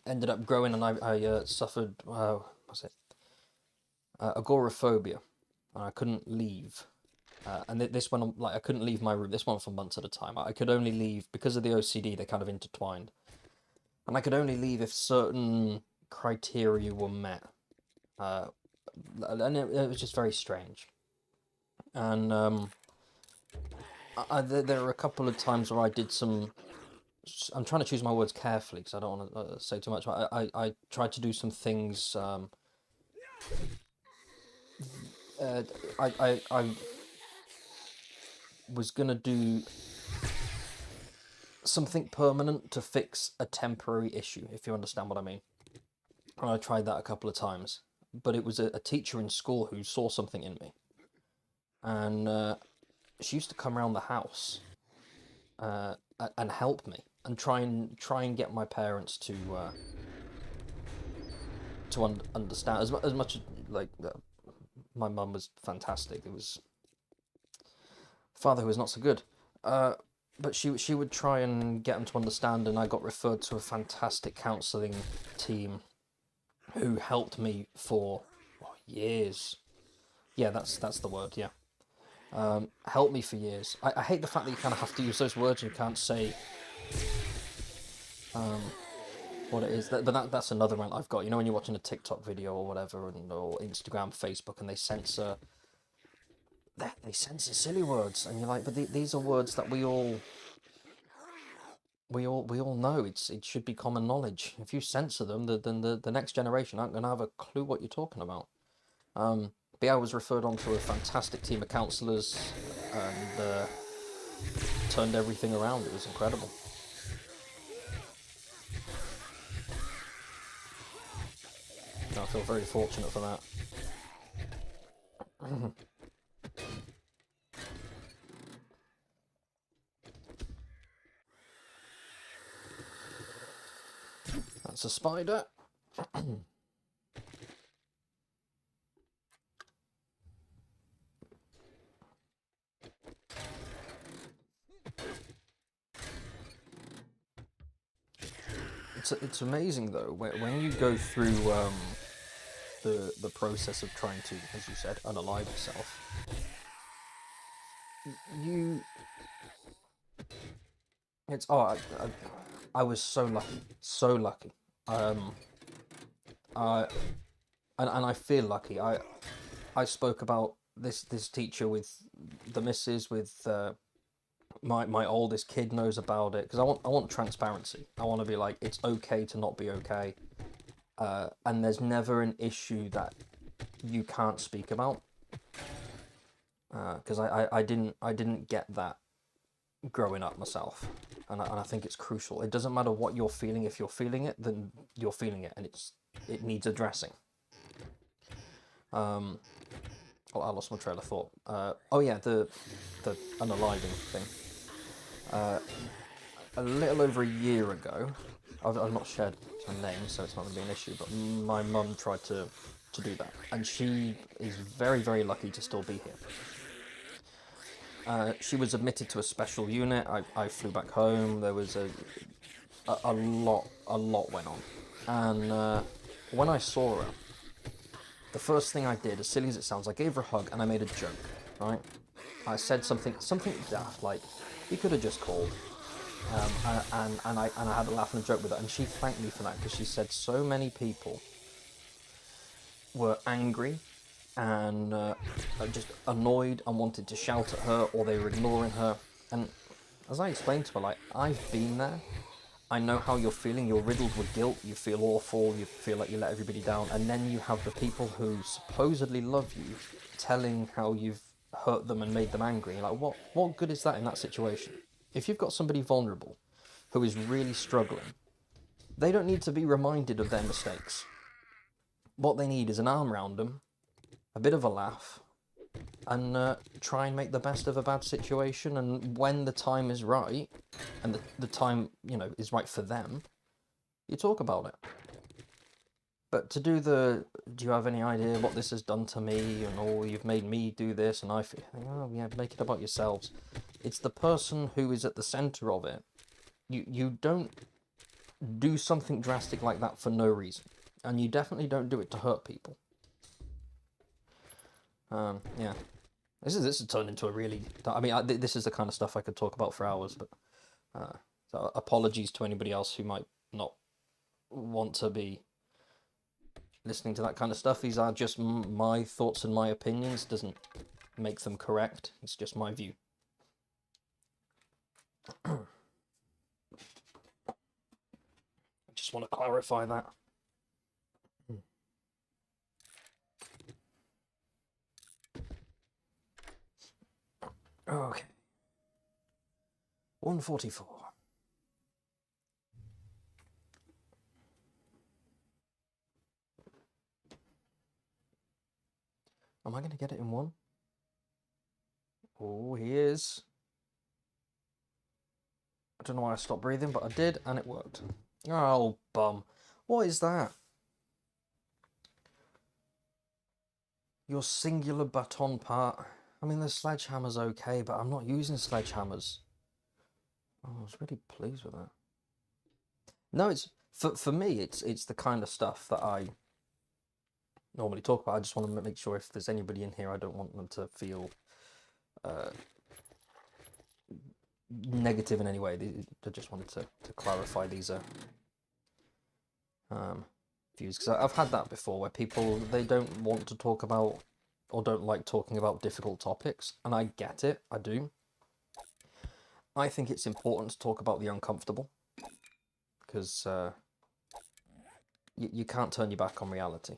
ended up growing, and I suffered what's it agoraphobia, and I couldn't leave. And this went on, like, I couldn't leave my room. This went for months at a time. I could only leave because of the OCD. They kind of intertwined, and I could only leave if certain criteria were met. And it was just very strange. And there were a couple of times where I did some. I'm trying to choose my words carefully because I don't want to say too much. But I tried to do some things. I was gonna do something permanent to fix a temporary issue, if you understand what I mean. And I tried that a couple of times, but it was a teacher in school who saw something in me, and she used to come around the house and help me and try and get my parents to understand as much like my mum was fantastic. It was father who was not so good, but she would try and get them to understand, and I got referred to a fantastic counselling team who helped me for years. Yeah, that's the word. Yeah. Helped me for years. I hate the fact that you kind of have to use those words and you can't say what it is. But that's another rant I've got. You know, when you're watching a TikTok video or whatever, or Instagram, Facebook, and they censor silly words, and you're like, but these are words that we all know. It should be common knowledge. If you censor them, then the next generation aren't going to have a clue what you're talking about. But yeah, I was referred on to a fantastic team of counsellors and turned everything around. It was incredible. I feel very fortunate for that. That's a spider. It's amazing though when you go through the process of trying to, as you said, unalive yourself. I was so lucky. And I feel lucky. I spoke about this teacher with the missus, with my oldest kid knows about it, because I want transparency. I want to be like, it's okay to not be okay, and there's never an issue that you can't speak about, because I didn't get that growing up myself, and I think it's crucial. It doesn't matter what you're feeling. If you're feeling it, then you're feeling it, and it needs addressing. Oh, I lost my trail of thought. Oh yeah, the unaliving thing. A little over a year ago, I've not shared her name, so it's not going to be an issue, but my mum tried to do that, and she is very, very lucky to still be here. She was admitted to a special unit. I flew back home. There was a lot went on, and when I saw her, the first thing I did, as silly as it sounds, I gave her a hug and I made a joke, right? I said something daft, like, you could have just called. And I had a laugh and a joke with her, and she thanked me for that, because she said so many people were angry and just annoyed and wanted to shout at her, or they were ignoring her. And as I explained to her, like, I've been there. I know how you're feeling. You're riddled with guilt. You feel awful. You feel like you let everybody down. And then you have the people who supposedly love you telling how you've hurt them and made them angry. Like, what good is that in that situation? If you've got somebody vulnerable who is really struggling, they don't need to be reminded of their mistakes. What they need is an arm around them, a bit of a laugh, and try and make the best of a bad situation. And when the time is right, and the time, you know, is right for them, you talk about it. But to do do you have any idea what this has done to me? And, oh, you've made me do this, and I feel, oh, yeah, make it about yourselves. It's the person who is at the centre of it. You don't do something drastic like that for no reason. And you definitely don't do it to hurt people. Yeah. This has turned into a really... I mean, this is the kind of stuff I could talk about for hours, but... so apologies to anybody else who might not want to be listening to that kind of stuff. These are just my thoughts and my opinions. Doesn't make them correct. It's just my view. I just want to clarify that. Okay. 144. Am I going to get it in one? Oh, he is. I don't know why I stopped breathing, but I did, and it worked. Oh, bum. What is that? Your singular baton part. I mean, the sledgehammer's okay, but I'm not using sledgehammers. Oh, I was really pleased with that. No, it's for me, it's the kind of stuff that I normally talk about. I just want to make sure if there's anybody in here, I don't want them to feel negative in any way. I just wanted to clarify these views, because I've had that before where people, they don't want to talk about or don't like talking about difficult topics, and I get it, I do. I think it's important to talk about the uncomfortable, because you can't turn your back on reality.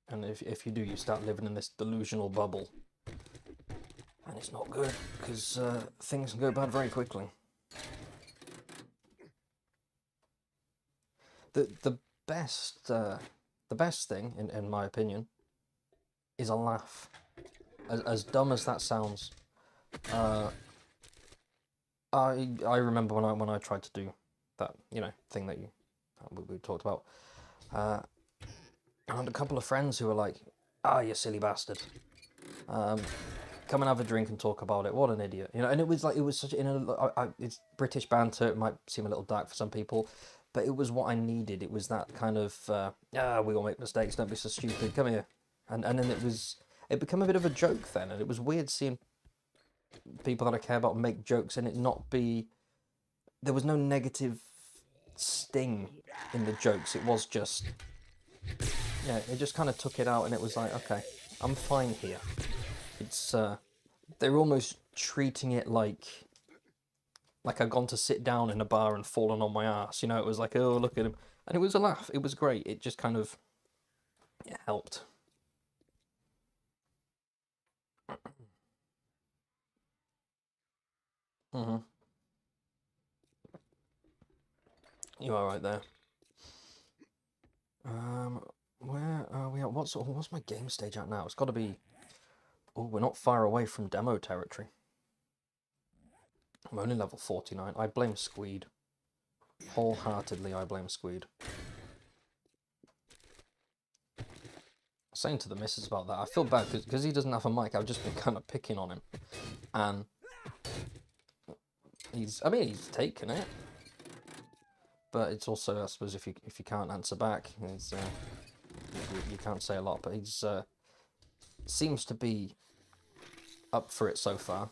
And if you do, you start living in this delusional bubble, and it's not good, because things can go bad very quickly. The best thing, in my opinion, is a laugh. As dumb as that sounds, I remember when I tried to do that, you know, thing that we talked about. I had a couple of friends who were like, "Ah, you silly bastard. Come and have a drink and talk about it. What an idiot." You know, and it was such it's British banter. It might seem a little dark for some people, but it was what I needed. It was that kind of, we all make mistakes, don't be so stupid, come here. And then it became a bit of a joke then, and it was weird seeing people that I care about make jokes and it not be, there was no negative sting in the jokes. It was just, yeah, it just kind of took it out, and it was like, okay, I'm fine here. It's, they're almost treating it like I'd gone to sit down in a bar and fallen on my ass, you know. It was like, oh, look at him. And it was a laugh. It was great. It just kind of, it helped. You are right there. Where are we at? What's my game stage at now? It's got to be... Oh, we're not far away from demo territory. I'm only level 49. I blame Squeed. Wholeheartedly, I blame Squeed. I was saying to the missus about that. I feel bad because he doesn't have a mic. I've just been kind of picking on him. And he's taken it. But it's also, I suppose, if you can't answer back, it's, you can't say a lot. But he's seems to be up for it so far.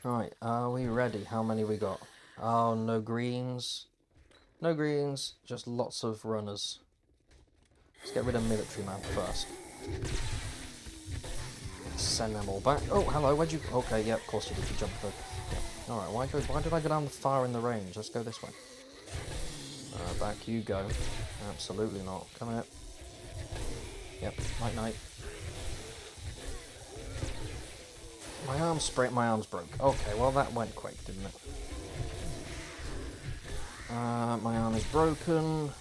Right, are we ready? How many we got? Oh, no greens. No greens, just lots of runners. Let's get rid of military man first. Send them all back. Oh, hello, where'd you... Okay, yeah, of course you did. You jumped over. Yeah. Alright, why did I go down far in the range? Let's go this way. Back you go. Absolutely not. Come here. Yep, night. My arm's broke. Okay, well that went quick, didn't it? My arm is broken.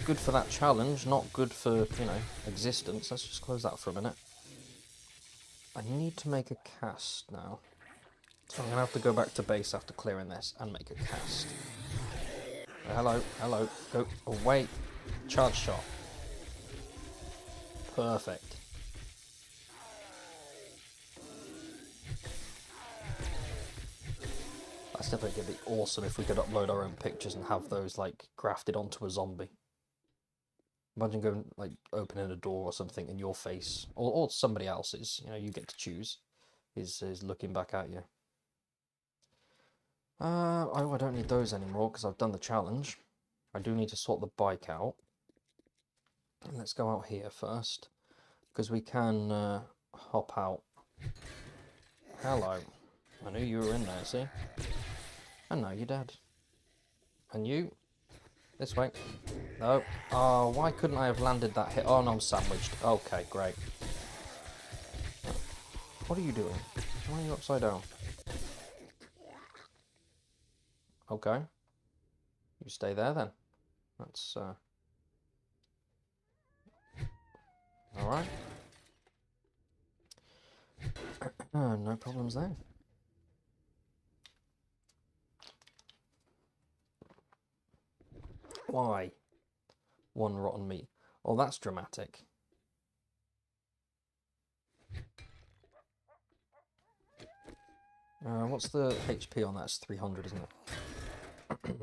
Good for that challenge, not good for, you know, existence. Let's just close that for a minute. I need to make a cast now. So I'm going to have to go back to base after clearing this and make a cast. Hello. Go away. Charge shot. Perfect. That's definitely going to be awesome if we could upload our own pictures and have those, like, grafted onto a zombie. Imagine going, like, opening a door or something in your face, or somebody else's, you know, you get to choose, is looking back at you. Oh, I don't need those anymore because I've done the challenge. I do need to sort the bike out. And let's go out here first, because we can hop out. Hello. I knew you were in there, see? And now you're dead. And you? This way. No. Oh, why couldn't I have landed that hit? Oh, no, I'm sandwiched. Okay, great. What are you doing? Why are you upside down? Okay. You stay there then. That's, alright. No problems there. Why? One rotten meat. Oh, that's dramatic. What's the HP on that? It's 300, isn't it?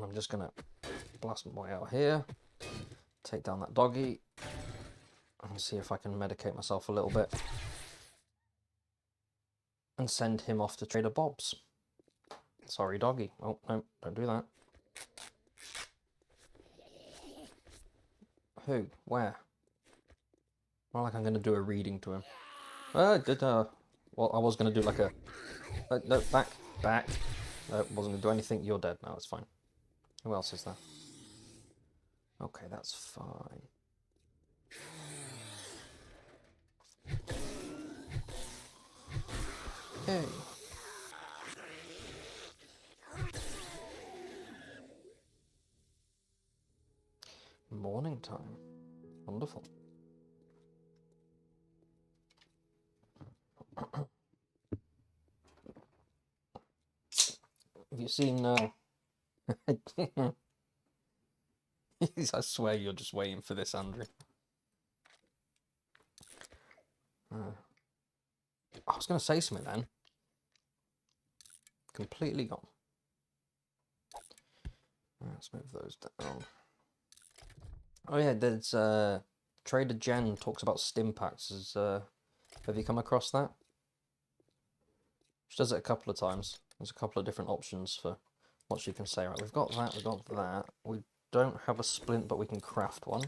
I'm just going to blast my way out here. Take down that doggy. And see if I can medicate myself a little bit. And send him off to Trader Bob's. Sorry, doggy. Oh, no, don't do that. Who? Where? Not like I'm going to do a reading to him. Well, I was going to do like a... no, back. Wasn't going to do anything. You're dead now, it's fine. Who else is there? Okay, that's fine. Okay. Morning time. Wonderful. Have you seen... I swear you're just waiting for this, Andrew. I was going to say something then. Completely gone. Let's move those down. Oh yeah, there's Trader Jen talks about stim packs. Have you come across that? She does it a couple of times. There's a couple of different options for what she can say. Right, we've got that, we've got that. We don't have a splint, but we can craft one.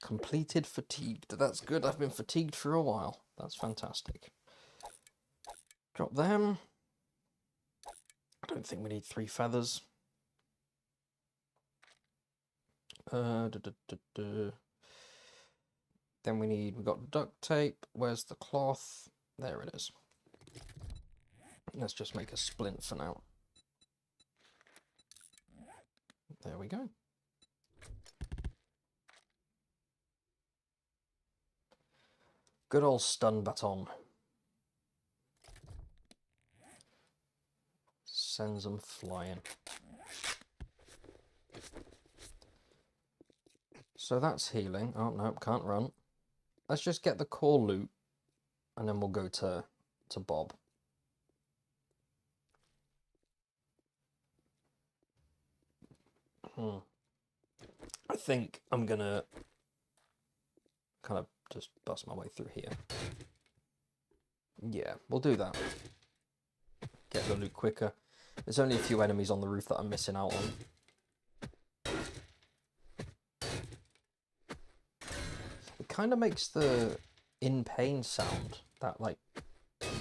Completed fatigued. That's good. I've been fatigued for a while. That's fantastic. Drop them. I don't think we need 3 feathers. Then we've got duct tape. Where's the cloth? There it is. Let's just make a splint for now. There we go. Good old stun baton. Sends them flying. So that's healing. Oh, no, can't run. Let's just get the core loot, and then we'll go to Bob. I think I'm gonna kind of just bust my way through here. Yeah, we'll do that. Get the loot quicker. There's only a few enemies on the roof that I'm missing out on. It kind of makes the in pain sound, that like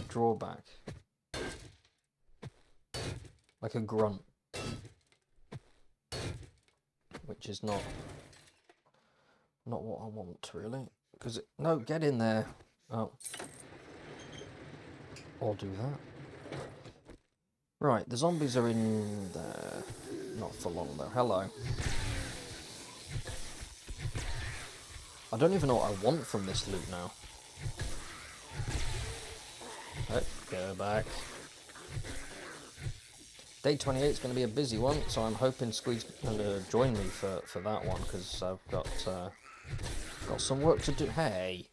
drawback. Like a grunt. Which is not what I want really. Because no, get in there. Oh. Or do that. Right, the zombies are in there. Not for long though. Hello. I don't even know what I want from this loot now. Oh, go back. Day 28 is going to be a busy one, so I'm hoping Squeed's going to join me for that one, because I've got some work to do. Hey!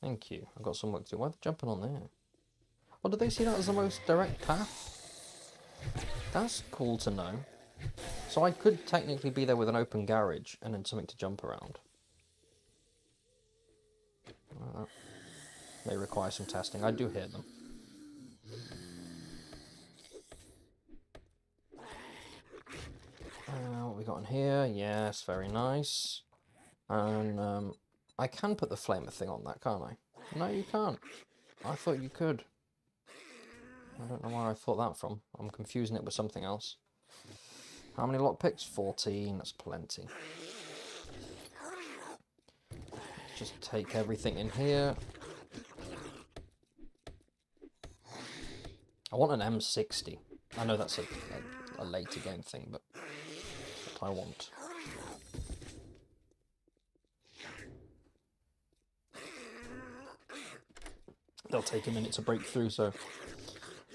Thank you. I've got some work to do. Why are they jumping on there? Oh, do they see that as the most direct path? That's cool to know. So I could technically be there with an open garage and then something to jump around. May require some testing. I do hear them. What we got in here? Yes, very nice. And I can put the flamer thing on that, can't I? No, you can't. I thought you could. I don't know where I thought that from. I'm confusing it with something else. How many lockpicks? 14. That's plenty. Just take everything in here. I want an M60. I know that's a later game thing, but that's what I want. They'll take a minute to break through, so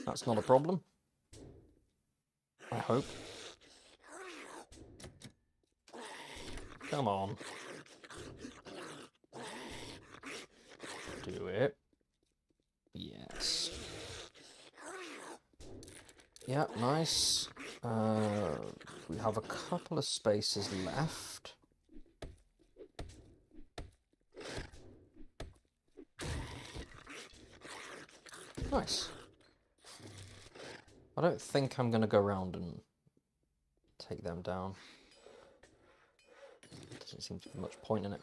that's not a problem. I hope. Come on. Do it. Yes. Yeah, nice. We have a couple of spaces left. Nice. I don't think I'm going to go around and take them down. Doesn't seem to be much point in it.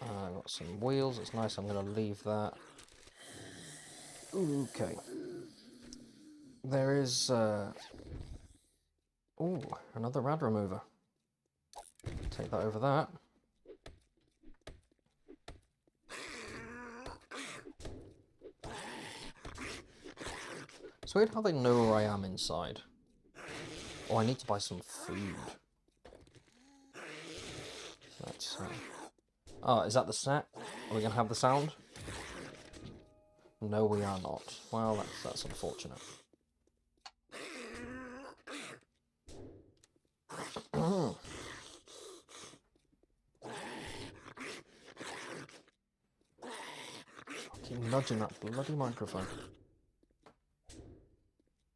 I've got some wheels. It's nice. I'm going to leave that. Okay. There is... Ooh, another rad remover. Take that over that. It's weird how they know where I am inside. Oh, I need to buy some food. That's... Oh, is that the set? Are we going to have the sound? No, we are not. Well, that's unfortunate. I keep nudging that bloody microphone.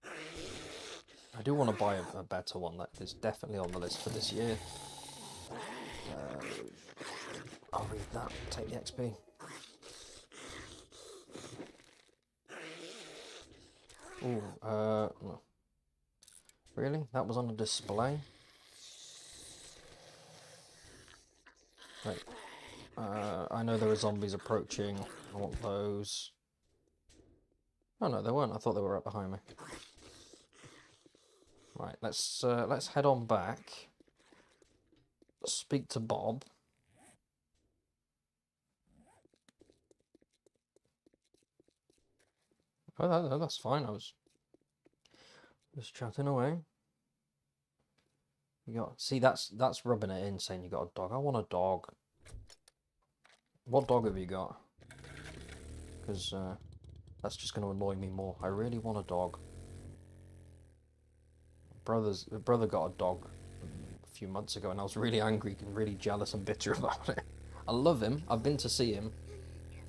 I do want to buy a better one. That is definitely on the list for this year. I'll read that. Take the XP. Ooh, no. Really? That was on a display? Right. I know there are zombies approaching. I want those. Oh no, they weren't. I thought they were right behind me. Right, let's head on back. Speak to Bob. Oh, that's fine. I was just chatting away. You got that's rubbing it in, saying you got a dog. I want a dog. What dog have you got? Because that's just going to annoy me more. I really want a dog. Brother got a dog a few months ago, and I was really angry and really jealous and bitter about it. I love him. I've been to see him,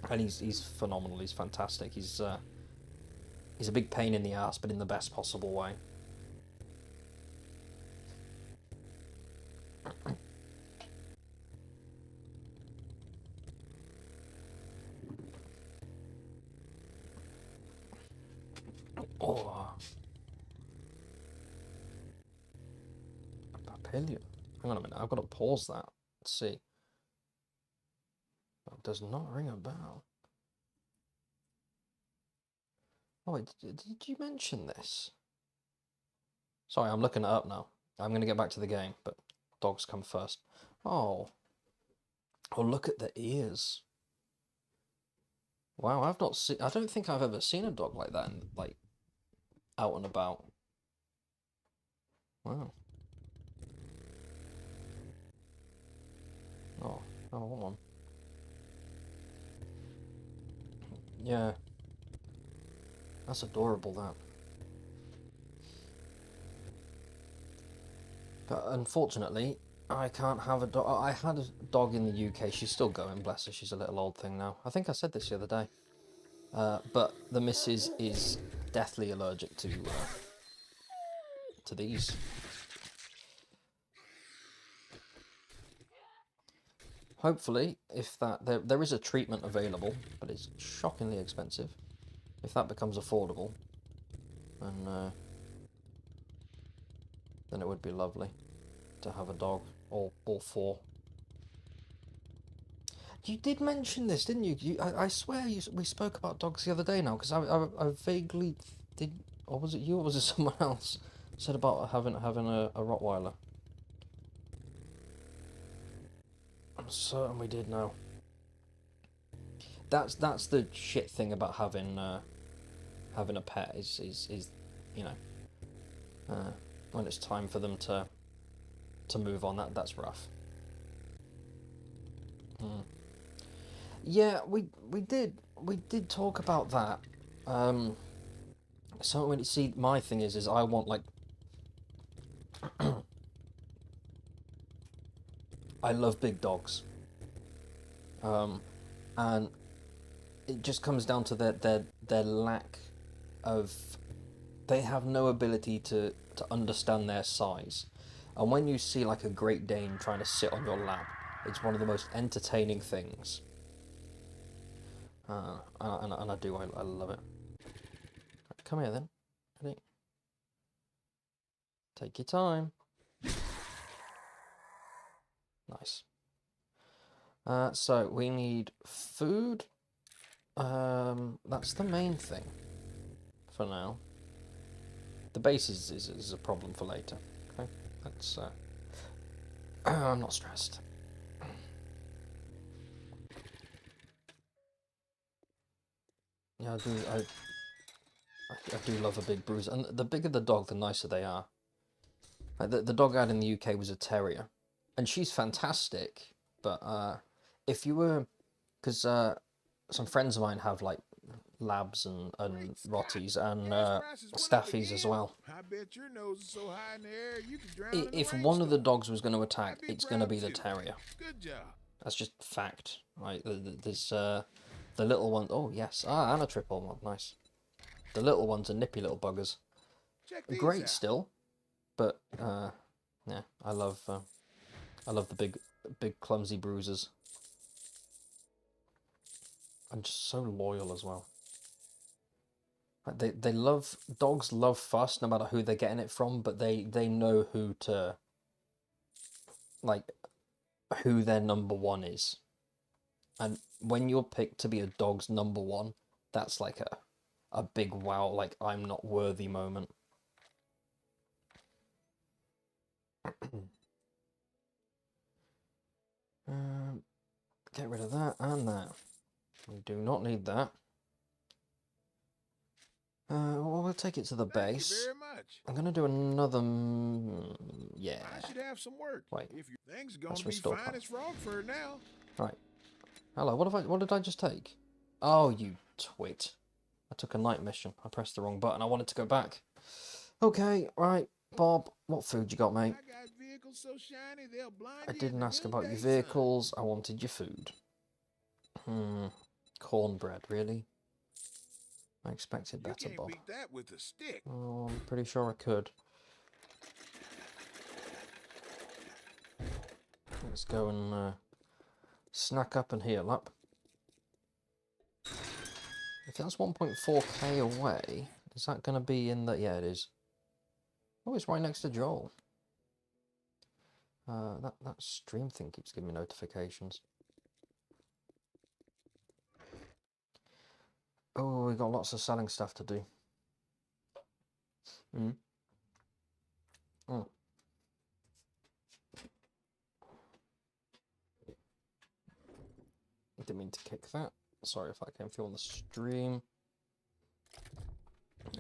and he's phenomenal. He's fantastic. He's a big pain in the ass, but in the best possible way. Oh. Papillion. Hang on a minute, I've got to pause that. Let's see. That does not ring a bell. Oh, wait, did you mention this? Sorry, I'm looking it up now. I'm going to get back to the game, but dogs come first. Oh. Oh, look at the ears. Wow, I've not seen. I don't think I've ever seen a dog like that, like out and about. Wow. Oh, hold on. Yeah, that's adorable. That. But unfortunately, I can't have a dog. I had a dog in the UK. She's still going, bless her. She's a little old thing now. I think I said this the other day. But the missus is deathly allergic to these. Hopefully, if that there is a treatment available, but it's shockingly expensive. If that becomes affordable, and then it would be lovely to have a dog, or all four. You did mention this, didn't you? I swear we spoke about dogs the other day now, because I vaguely did, or was it you, or was it someone else said about having a Rottweiler? I'm certain we did now. That's the shit thing about having a pet is you know, when it's time for them to move on, that's rough. Yeah, we did talk about that. So when you see, my thing is I want, like, I love big dogs, and it just comes down to their lack of, they have no ability to understand their size. And when you see like a Great Dane trying to sit on your lap, it's one of the most entertaining things. And I love it. Come here then. Ready? Take your time. Nice. So we need food. That's the main thing for now. The base is a problem for later. Okay, that's I'm not stressed. Yeah, I do love a big bruiser, and the bigger the dog, the nicer they are. Like the dog I had in the UK was a terrier, and she's fantastic. But if you were, because some friends of mine have like labs and rotties and staffies as well. I bet your nose is so high in the air you could drown in a If one of the rainstorm. dogs was going to attack, it's going to be the terrier. Good job. That's just fact. Right? There's the little one. Oh yes, and a triple one. Nice. The little ones are nippy little buggers. Great out. still, but yeah, I love the big clumsy bruisers. And just so loyal as well. They love, dogs love fuss no matter who they're getting it from, but they know who to, like, who their number one is. And when you're picked to be a dog's number one, that's like a big wow, like, I'm not worthy moment. Get rid of that and that. We do not need that. Well, we'll take it to the base. Thank you very much. I'm gonna do another. Yeah. I should have some work. Wait. If your thing's gonna be fine as Frogfur now. Right. Hello. What did I just take? Oh, you twit! I took a night mission. I pressed the wrong button. I wanted to go back. Okay. Right, Bob. What food you got, mate? I got vehicles so shiny they'll blind I you didn't in the ask about your noonday vehicles. I wanted your food. Cornbread, really? I expected better, you can't Bob. beat that with a stick. Oh, I'm pretty sure I could. Let's go and snack up and heal up. If that's 1.4k away, is that going to be in the... Yeah, it is. Oh, it's right next to Joel. That stream thing keeps giving me notifications. Oh, we've got lots of selling stuff to do. didn't mean to kick that. Sorry if that came through on the stream.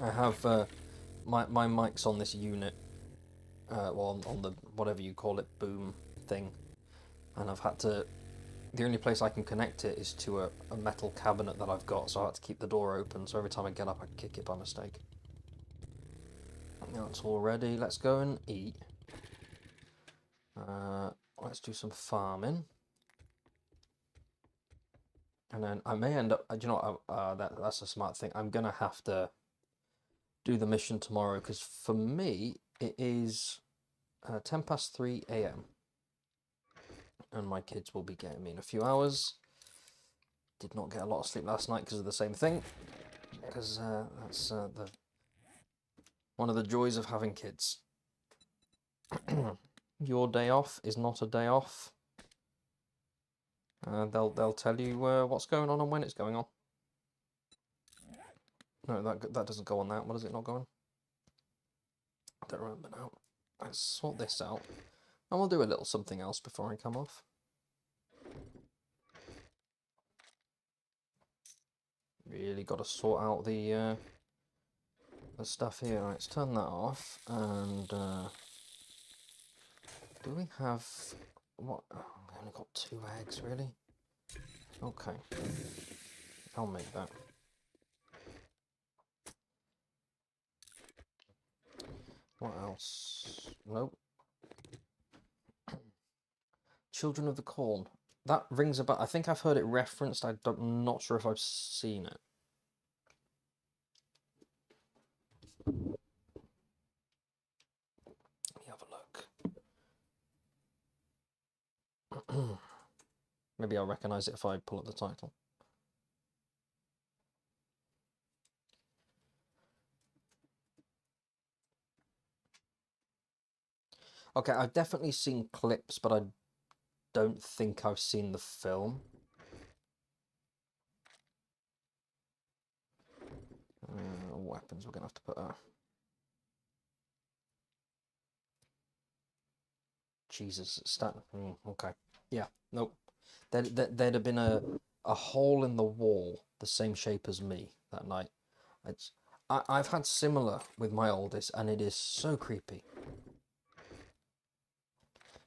I have my mic's on this unit, well, on the whatever you call it, boom thing, and I've had to. The only place I can connect it is to a metal cabinet that I've got, so I had to keep the door open. So every time I get up, I kick it by mistake. Now it's all ready. Let's go and eat. Let's do some farming. And then I may end up, do you know what, that's a smart thing. I'm going to have to do the mission tomorrow, because for me, it is 3 a.m. And my kids will be getting me in a few hours. Did not get a lot of sleep last night because of the same thing. Because that's one of the joys of having kids. Your day off is not a day off. They'll tell you what's going on and when it's going on. No, that doesn't go on that. What does it not go on? I don't remember now. Let's sort this out. And we'll do a little something else before I come off. Really got to sort out the stuff here. Right, let's turn that off. And do we have what? Oh, we only got 2 eggs, really. Okay, I'll make that. What else? Nope. Children of the Corn. That rings a bell. I think I've heard it referenced. I'm not sure if I've seen it. Let me have a look. Maybe I'll recognise it if I pull up the title. Okay, I've definitely seen clips, but I don't think I've seen the film. Weapons, we're going to have to put a... Jesus, okay. Yeah, nope. There'd have been a hole in the wall the same shape as me that night. I've had similar with my oldest, and it is so creepy.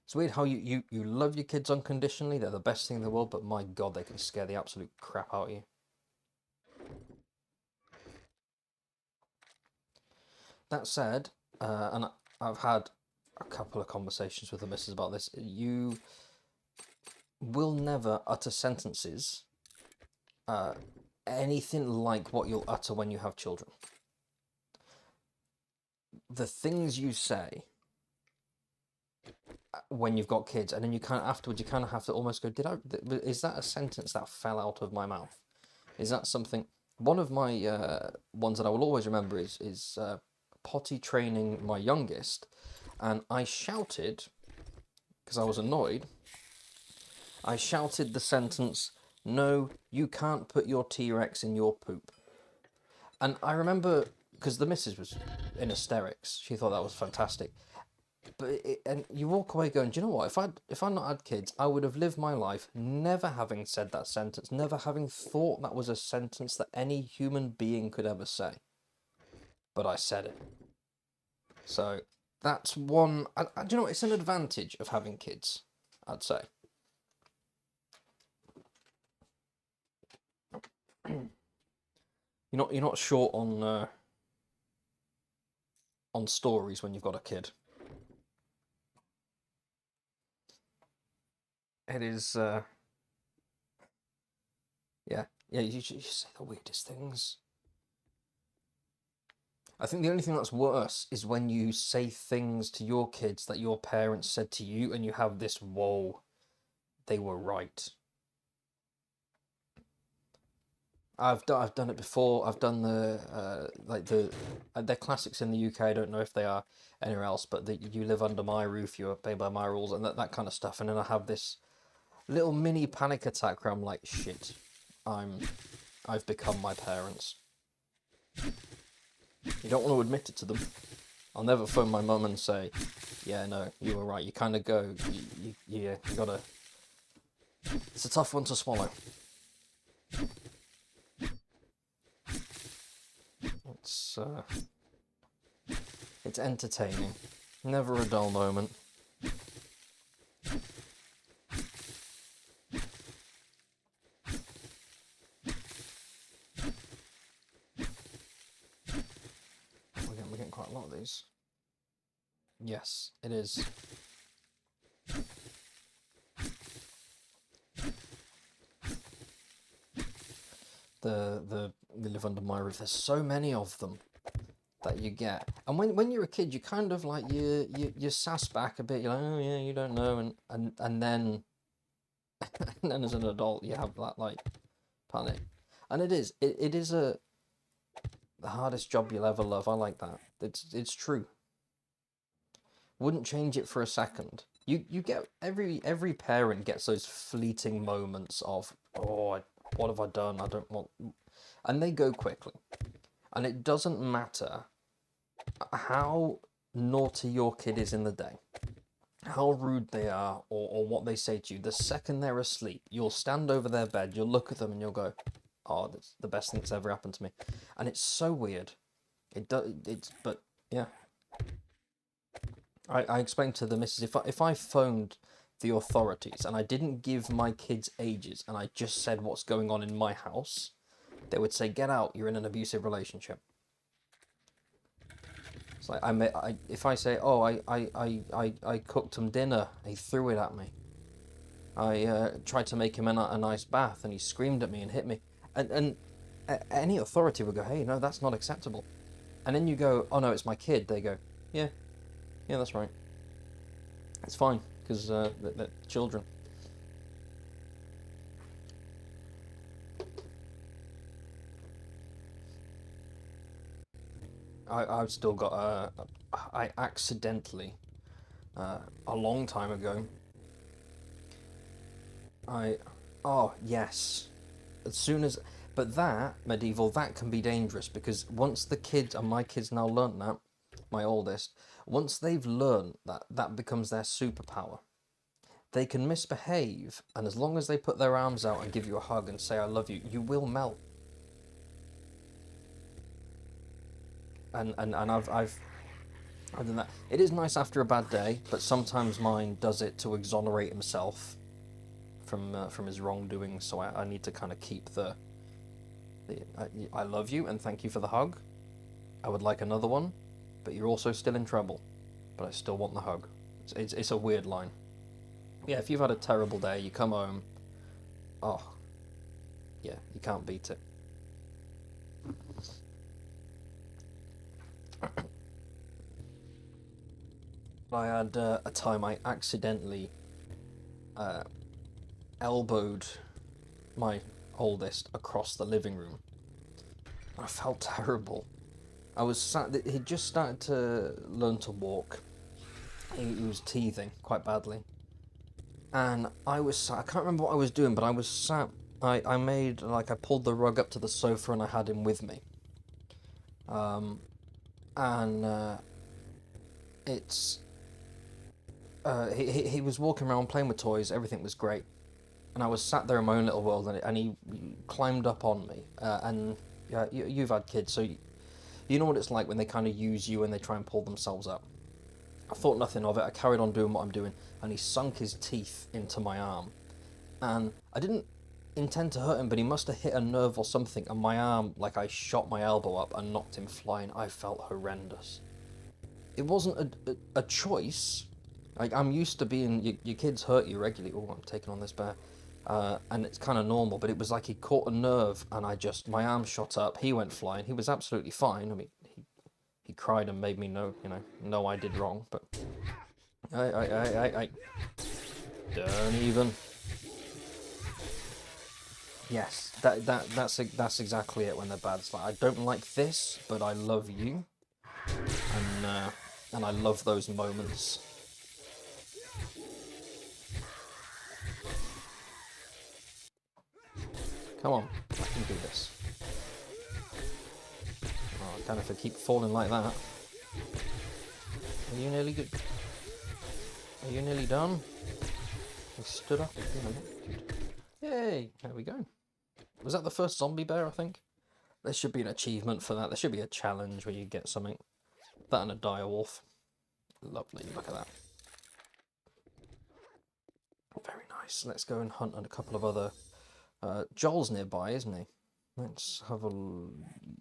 It's weird how you love your kids unconditionally. They're the best thing in the world, but my God, they can scare the absolute crap out of you. That said, and I've had a couple of conversations with the missus about this, you will never utter sentences anything like what you'll utter when you have children. The things you say when you've got kids, and then you afterwards you kind of have to almost go, is that a sentence that fell out of my mouth? Is that something? One of my ones that I will always remember is potty training my youngest, and I shouted, because I was annoyed, I shouted the sentence, "No, you can't put your T-Rex in your poop." And I remember, because the missus was in hysterics, she thought that was fantastic. But and you walk away going, do you know what? If I'd not had kids, I would have lived my life never having said that sentence, never having thought that was a sentence that any human being could ever say. But I said it. So that's one. Do you know what? It's an advantage of having kids, I'd say. You're not short on stories when you've got a kid. It is, yeah, you say the weirdest things. I think the only thing that's worse is when you say things to your kids that your parents said to you, and you have this, whoa, they were right. I've done it before. I've done they're classics in the UK. I don't know if they are anywhere else, but you live under my roof, you obey by my rules, and that kind of stuff. And then I have this little mini panic attack where I'm like, shit, I've become my parents. You don't want to admit it to them. I'll never phone my mum and say, yeah, no, you were right. You kind of go, you gotta. It's a tough one to swallow. It's entertaining. Never a dull moment. We're getting quite a lot of these. Yes, it is. They live under my roof. There's so many of them that you get, and when you're a kid, you kind of like you sass back a bit. You're like, oh yeah, you don't know, and then and then as an adult, you have that like panic, and it is the hardest job you'll ever love. I like that. It's true. Wouldn't change it for a second. You get every parent gets those fleeting moments of, oh, what have I done? I don't want, and they go quickly, and it doesn't matter how naughty your kid is in the day, how rude they are, or what they say to you. The second they're asleep, you'll stand over their bed, you'll look at them, and you'll go, oh, that's the best thing that's ever happened to me. And it's so weird. But yeah. I explained to the missus, if I phoned the authorities and I didn't give my kids ages and I just said what's going on in my house, they would say, get out, you're in an abusive relationship. It's like, if I say, oh, I cooked him dinner, he threw it at me. I tried to make him a nice bath and he screamed at me and hit me. And any authority would go, hey, no, that's not acceptable. And then you go, oh no, it's my kid. They go, yeah, that's right. It's fine, because they're children. I've still got I accidentally a long time ago oh yes, as soon as, but that medieval, that can be dangerous, because once the kids, and my kids now learnt that, my oldest, once they've learnt that becomes their superpower, they can misbehave, and as long as they put their arms out and give you a hug and say I love you, you will melt. And I've done that. It is nice after a bad day, but sometimes mine does it to exonerate himself from his wrongdoing. So I need to kind of keep the I love you and thank you for the hug. I would like another one, but you're also still in trouble. But I still want the hug. It's a weird line. Yeah, if you've had a terrible day, you come home. Oh, yeah, you can't beat it. I had a time I accidentally elbowed my oldest across the living room. I felt terrible. I was sat. He'd just started to learn to walk. He was teething quite badly, and I was sat. I can't remember what I was doing, but I was sat. I made, like, I pulled the rug up to the sofa and I had him with me. He was walking around playing with toys. Everything was great, and I was sat there in my own little world, and he climbed up on me. And yeah, you've had kids, so you know what it's like when they kind of use you and they try and pull themselves up. I thought nothing of it. I carried on doing what I'm doing, and he sunk his teeth into my arm, and I didn't intend to hurt him, but he must have hit a nerve or something, and my arm, like, I shot my elbow up and knocked him flying. I felt horrendous. It wasn't a choice. Like, I'm used to being, your kids hurt you regularly. Oh, I'm taking on this bear. And it's kind of normal, but it was like he caught a nerve, and my arm shot up, he went flying. He was absolutely fine. I mean, he cried and made me know I did wrong, but I don't even. Yes, that's exactly it when they're bad. It's like, I don't like this, but I love you, and I love those moments. Come on, I can do this. Oh, I can't if I keep falling like that. Are you nearly good? Are you nearly done? I stood up. Yay! There we go. Was that the first zombie bear, I think? There should be an achievement for that. There should be a challenge where you get something. That and a dire wolf. Lovely, look at that. Very nice. Let's go and hunt on a couple of other... Joel's nearby, isn't he? Let's have a...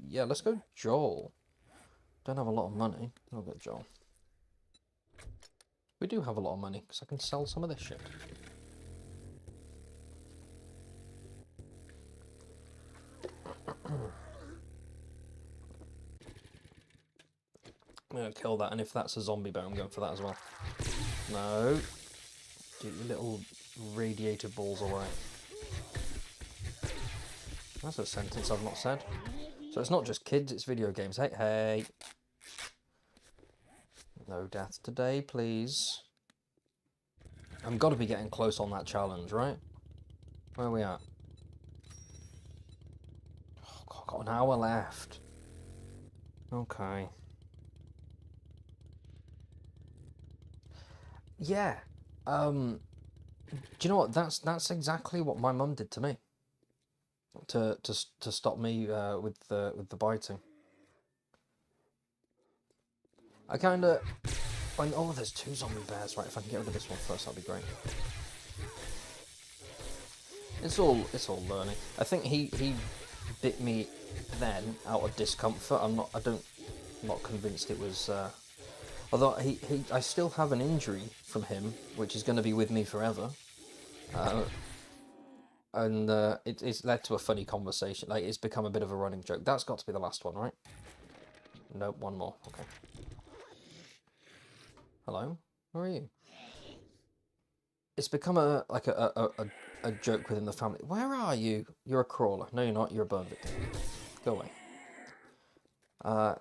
Yeah, let's go Joel. Don't have a lot of money. I'll get Joel. We do have a lot of money, because I can sell some of this shit. I'm going to kill that, and if that's a zombie bear, I'm going for that as well. No. Get your little radiator balls away. That's a sentence I've not said. So it's not just kids, it's video games. Hey, hey. No death today, please. I've got to be getting close on that challenge, right? Where are we at? Oh, God, got an hour left. Okay. Yeah. Do you know what? That's exactly what my mum did to me. To stop me with the biting. I kind of went, oh, there's 2 zombie bears. Right, if I can get rid of this one first, that'd be great. It's all learning. I think he bit me then out of discomfort. I'm not convinced it was. Although I still have an injury from him, which is going to be with me forever. And it's led to a funny conversation. Like, it's become a bit of a running joke. That's got to be the last one, right? Nope, one more. Okay. Hello? Where are you? It's become a joke within the family. Where are you? You're a crawler. No, you're not. You're a burn victim. Go away.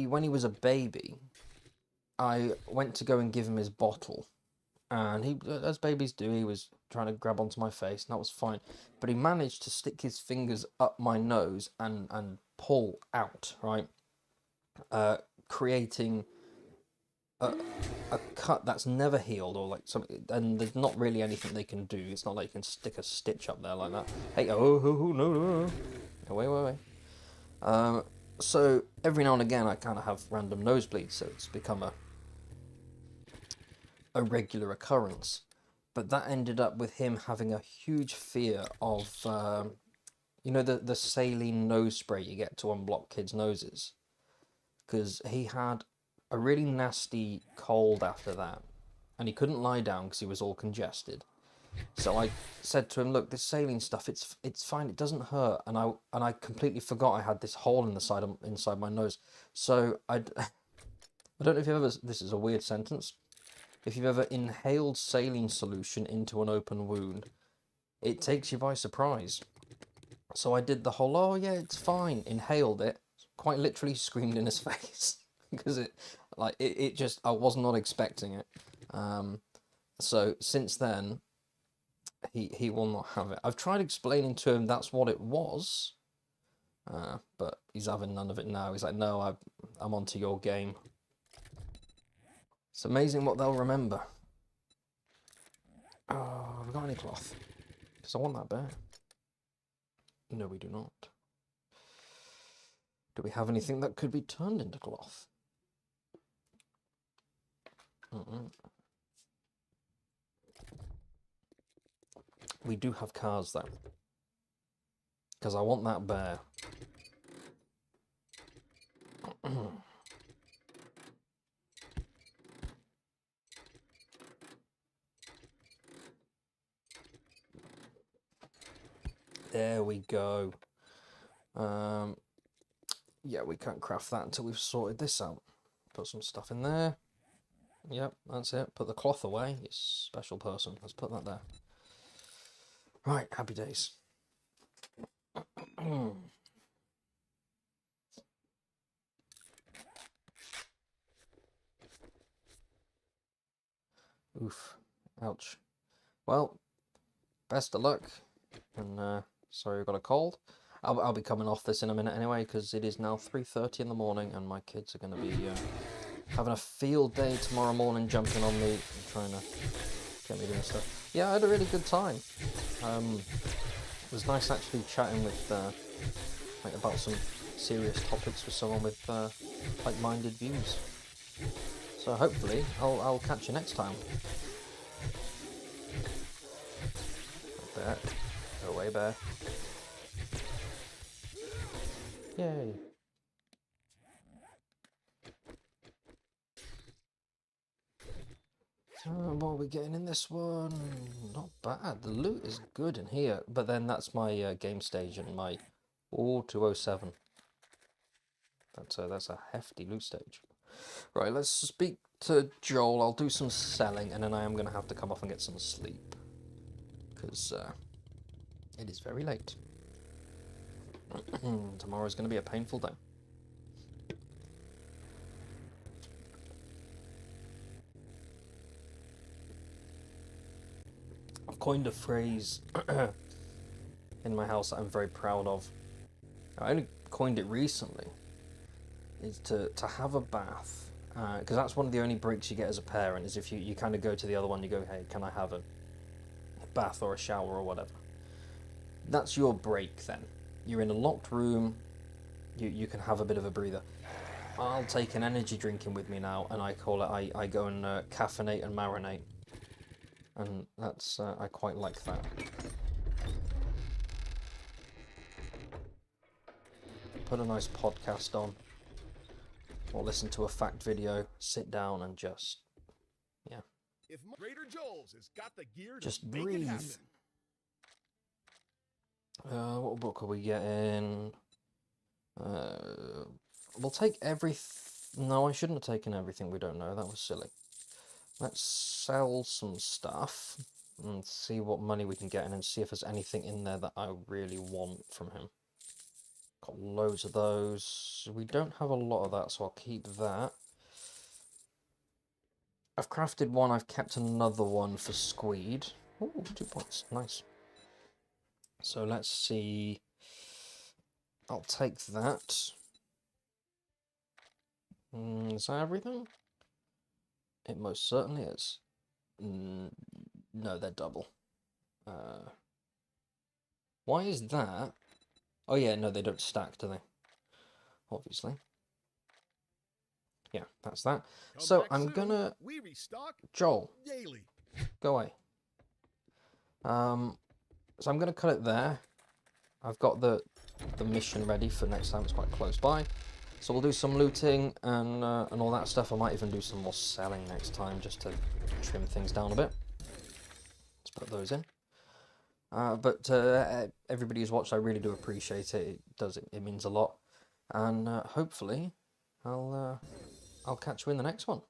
When he was a baby, I went to go and give him his bottle. And he, as babies do, he was trying to grab onto my face, and that was fine. But he managed to stick his fingers up my nose and pull out, right? Creating a cut that's never healed, or like something. And there's not really anything they can do. It's not like you can stick a stitch up there like that. Hey, no. Away. So every now and again, I kind of have random nosebleeds, so it's become a regular occurrence. But that ended up with him having a huge fear of, you know, the saline nose spray you get to unblock kids' noses. Because he had a really nasty cold after that, and he couldn't lie down because he was all congested. So I said to him, look, this saline stuff, it's fine, it doesn't hurt. And I completely forgot I had this hole in the side inside my nose. So I don't know if you've ever, this is a weird sentence, if you've ever inhaled saline solution into an open wound, it takes you by surprise. So I did the whole, oh yeah, it's fine, inhaled it, quite literally screamed in his face. Because it just, I was not expecting it. So since then, he will not have it. I've tried explaining to him that's what it was, but he's having none of it now. He's like, no, I'm onto your game. It's amazing what they'll remember. Oh, have we got any cloth? Because I want that bear. No, we do not. Do we have anything that could be turned into cloth? We do have cars though, because I want that bear. There we go. Yeah, we can't craft that until we've sorted this out. Put some stuff in there. Yep, that's it. Put the cloth away. It's a special person. Let's put that there. Right, happy days. Oof. Ouch. Well, best of luck. And sorry I got a cold. I'll be coming off this in a minute anyway, because it is now 3:30 in the morning and my kids are going to be having a field day tomorrow morning, jumping on me and trying to get me doing stuff. Yeah, I had a really good time. It was nice actually chatting with like, about some serious topics for someone with like-minded views. So hopefully I'll catch you next time. Bear. Go away, bear. Yay. What are we getting in this one? Not bad. The loot is good in here, but then that's my game stage and my 207. That's a hefty loot stage. Right, let's speak to Joel. I'll do some selling, and then I am going to have to come off and get some sleep, because it is very late. Tomorrow's going to be a painful day. I've coined a phrase in my house that I'm very proud of. I only coined it recently. Is to have a bath, because that's one of the only breaks you get as a parent, is if you kind of go to the other one, you go, hey, can I have a bath or a shower or whatever. That's your break then. You're in a locked room, you can have a bit of a breather. I'll take an energy drink in with me now, and I call it, I go and caffeinate and marinate. And that's, I quite like that. Put a nice podcast on, or listen to a fact video, sit down and just, yeah. If Trader Joel's has got the gear to just make breathe. it happen. What book are we getting? We'll take no, I shouldn't have taken everything we don't know. That was silly. Let's sell some stuff and see what money we can get in and see if there's anything in there that I really want from him. Got loads of those. We don't have a lot of that, so I'll keep that. I've crafted one. I've kept another one for Squeed. Ooh, 2 points. Nice. So let's see. I'll take that. Is that everything? It most certainly is. No, they're double. Why is that? Oh yeah, no, they don't stack, do they? Obviously. Yeah, that's that. So I'm gonna... We restock Joel, daily. go away. So I'm gonna cut it there. I've got the mission ready for next time. It's quite close by. So we'll do some looting and all that stuff. I might even do some more selling next time just to trim things down a bit. Let's put those in. But everybody who's watched, I really do appreciate it. It means a lot. And hopefully I'll catch you in the next one.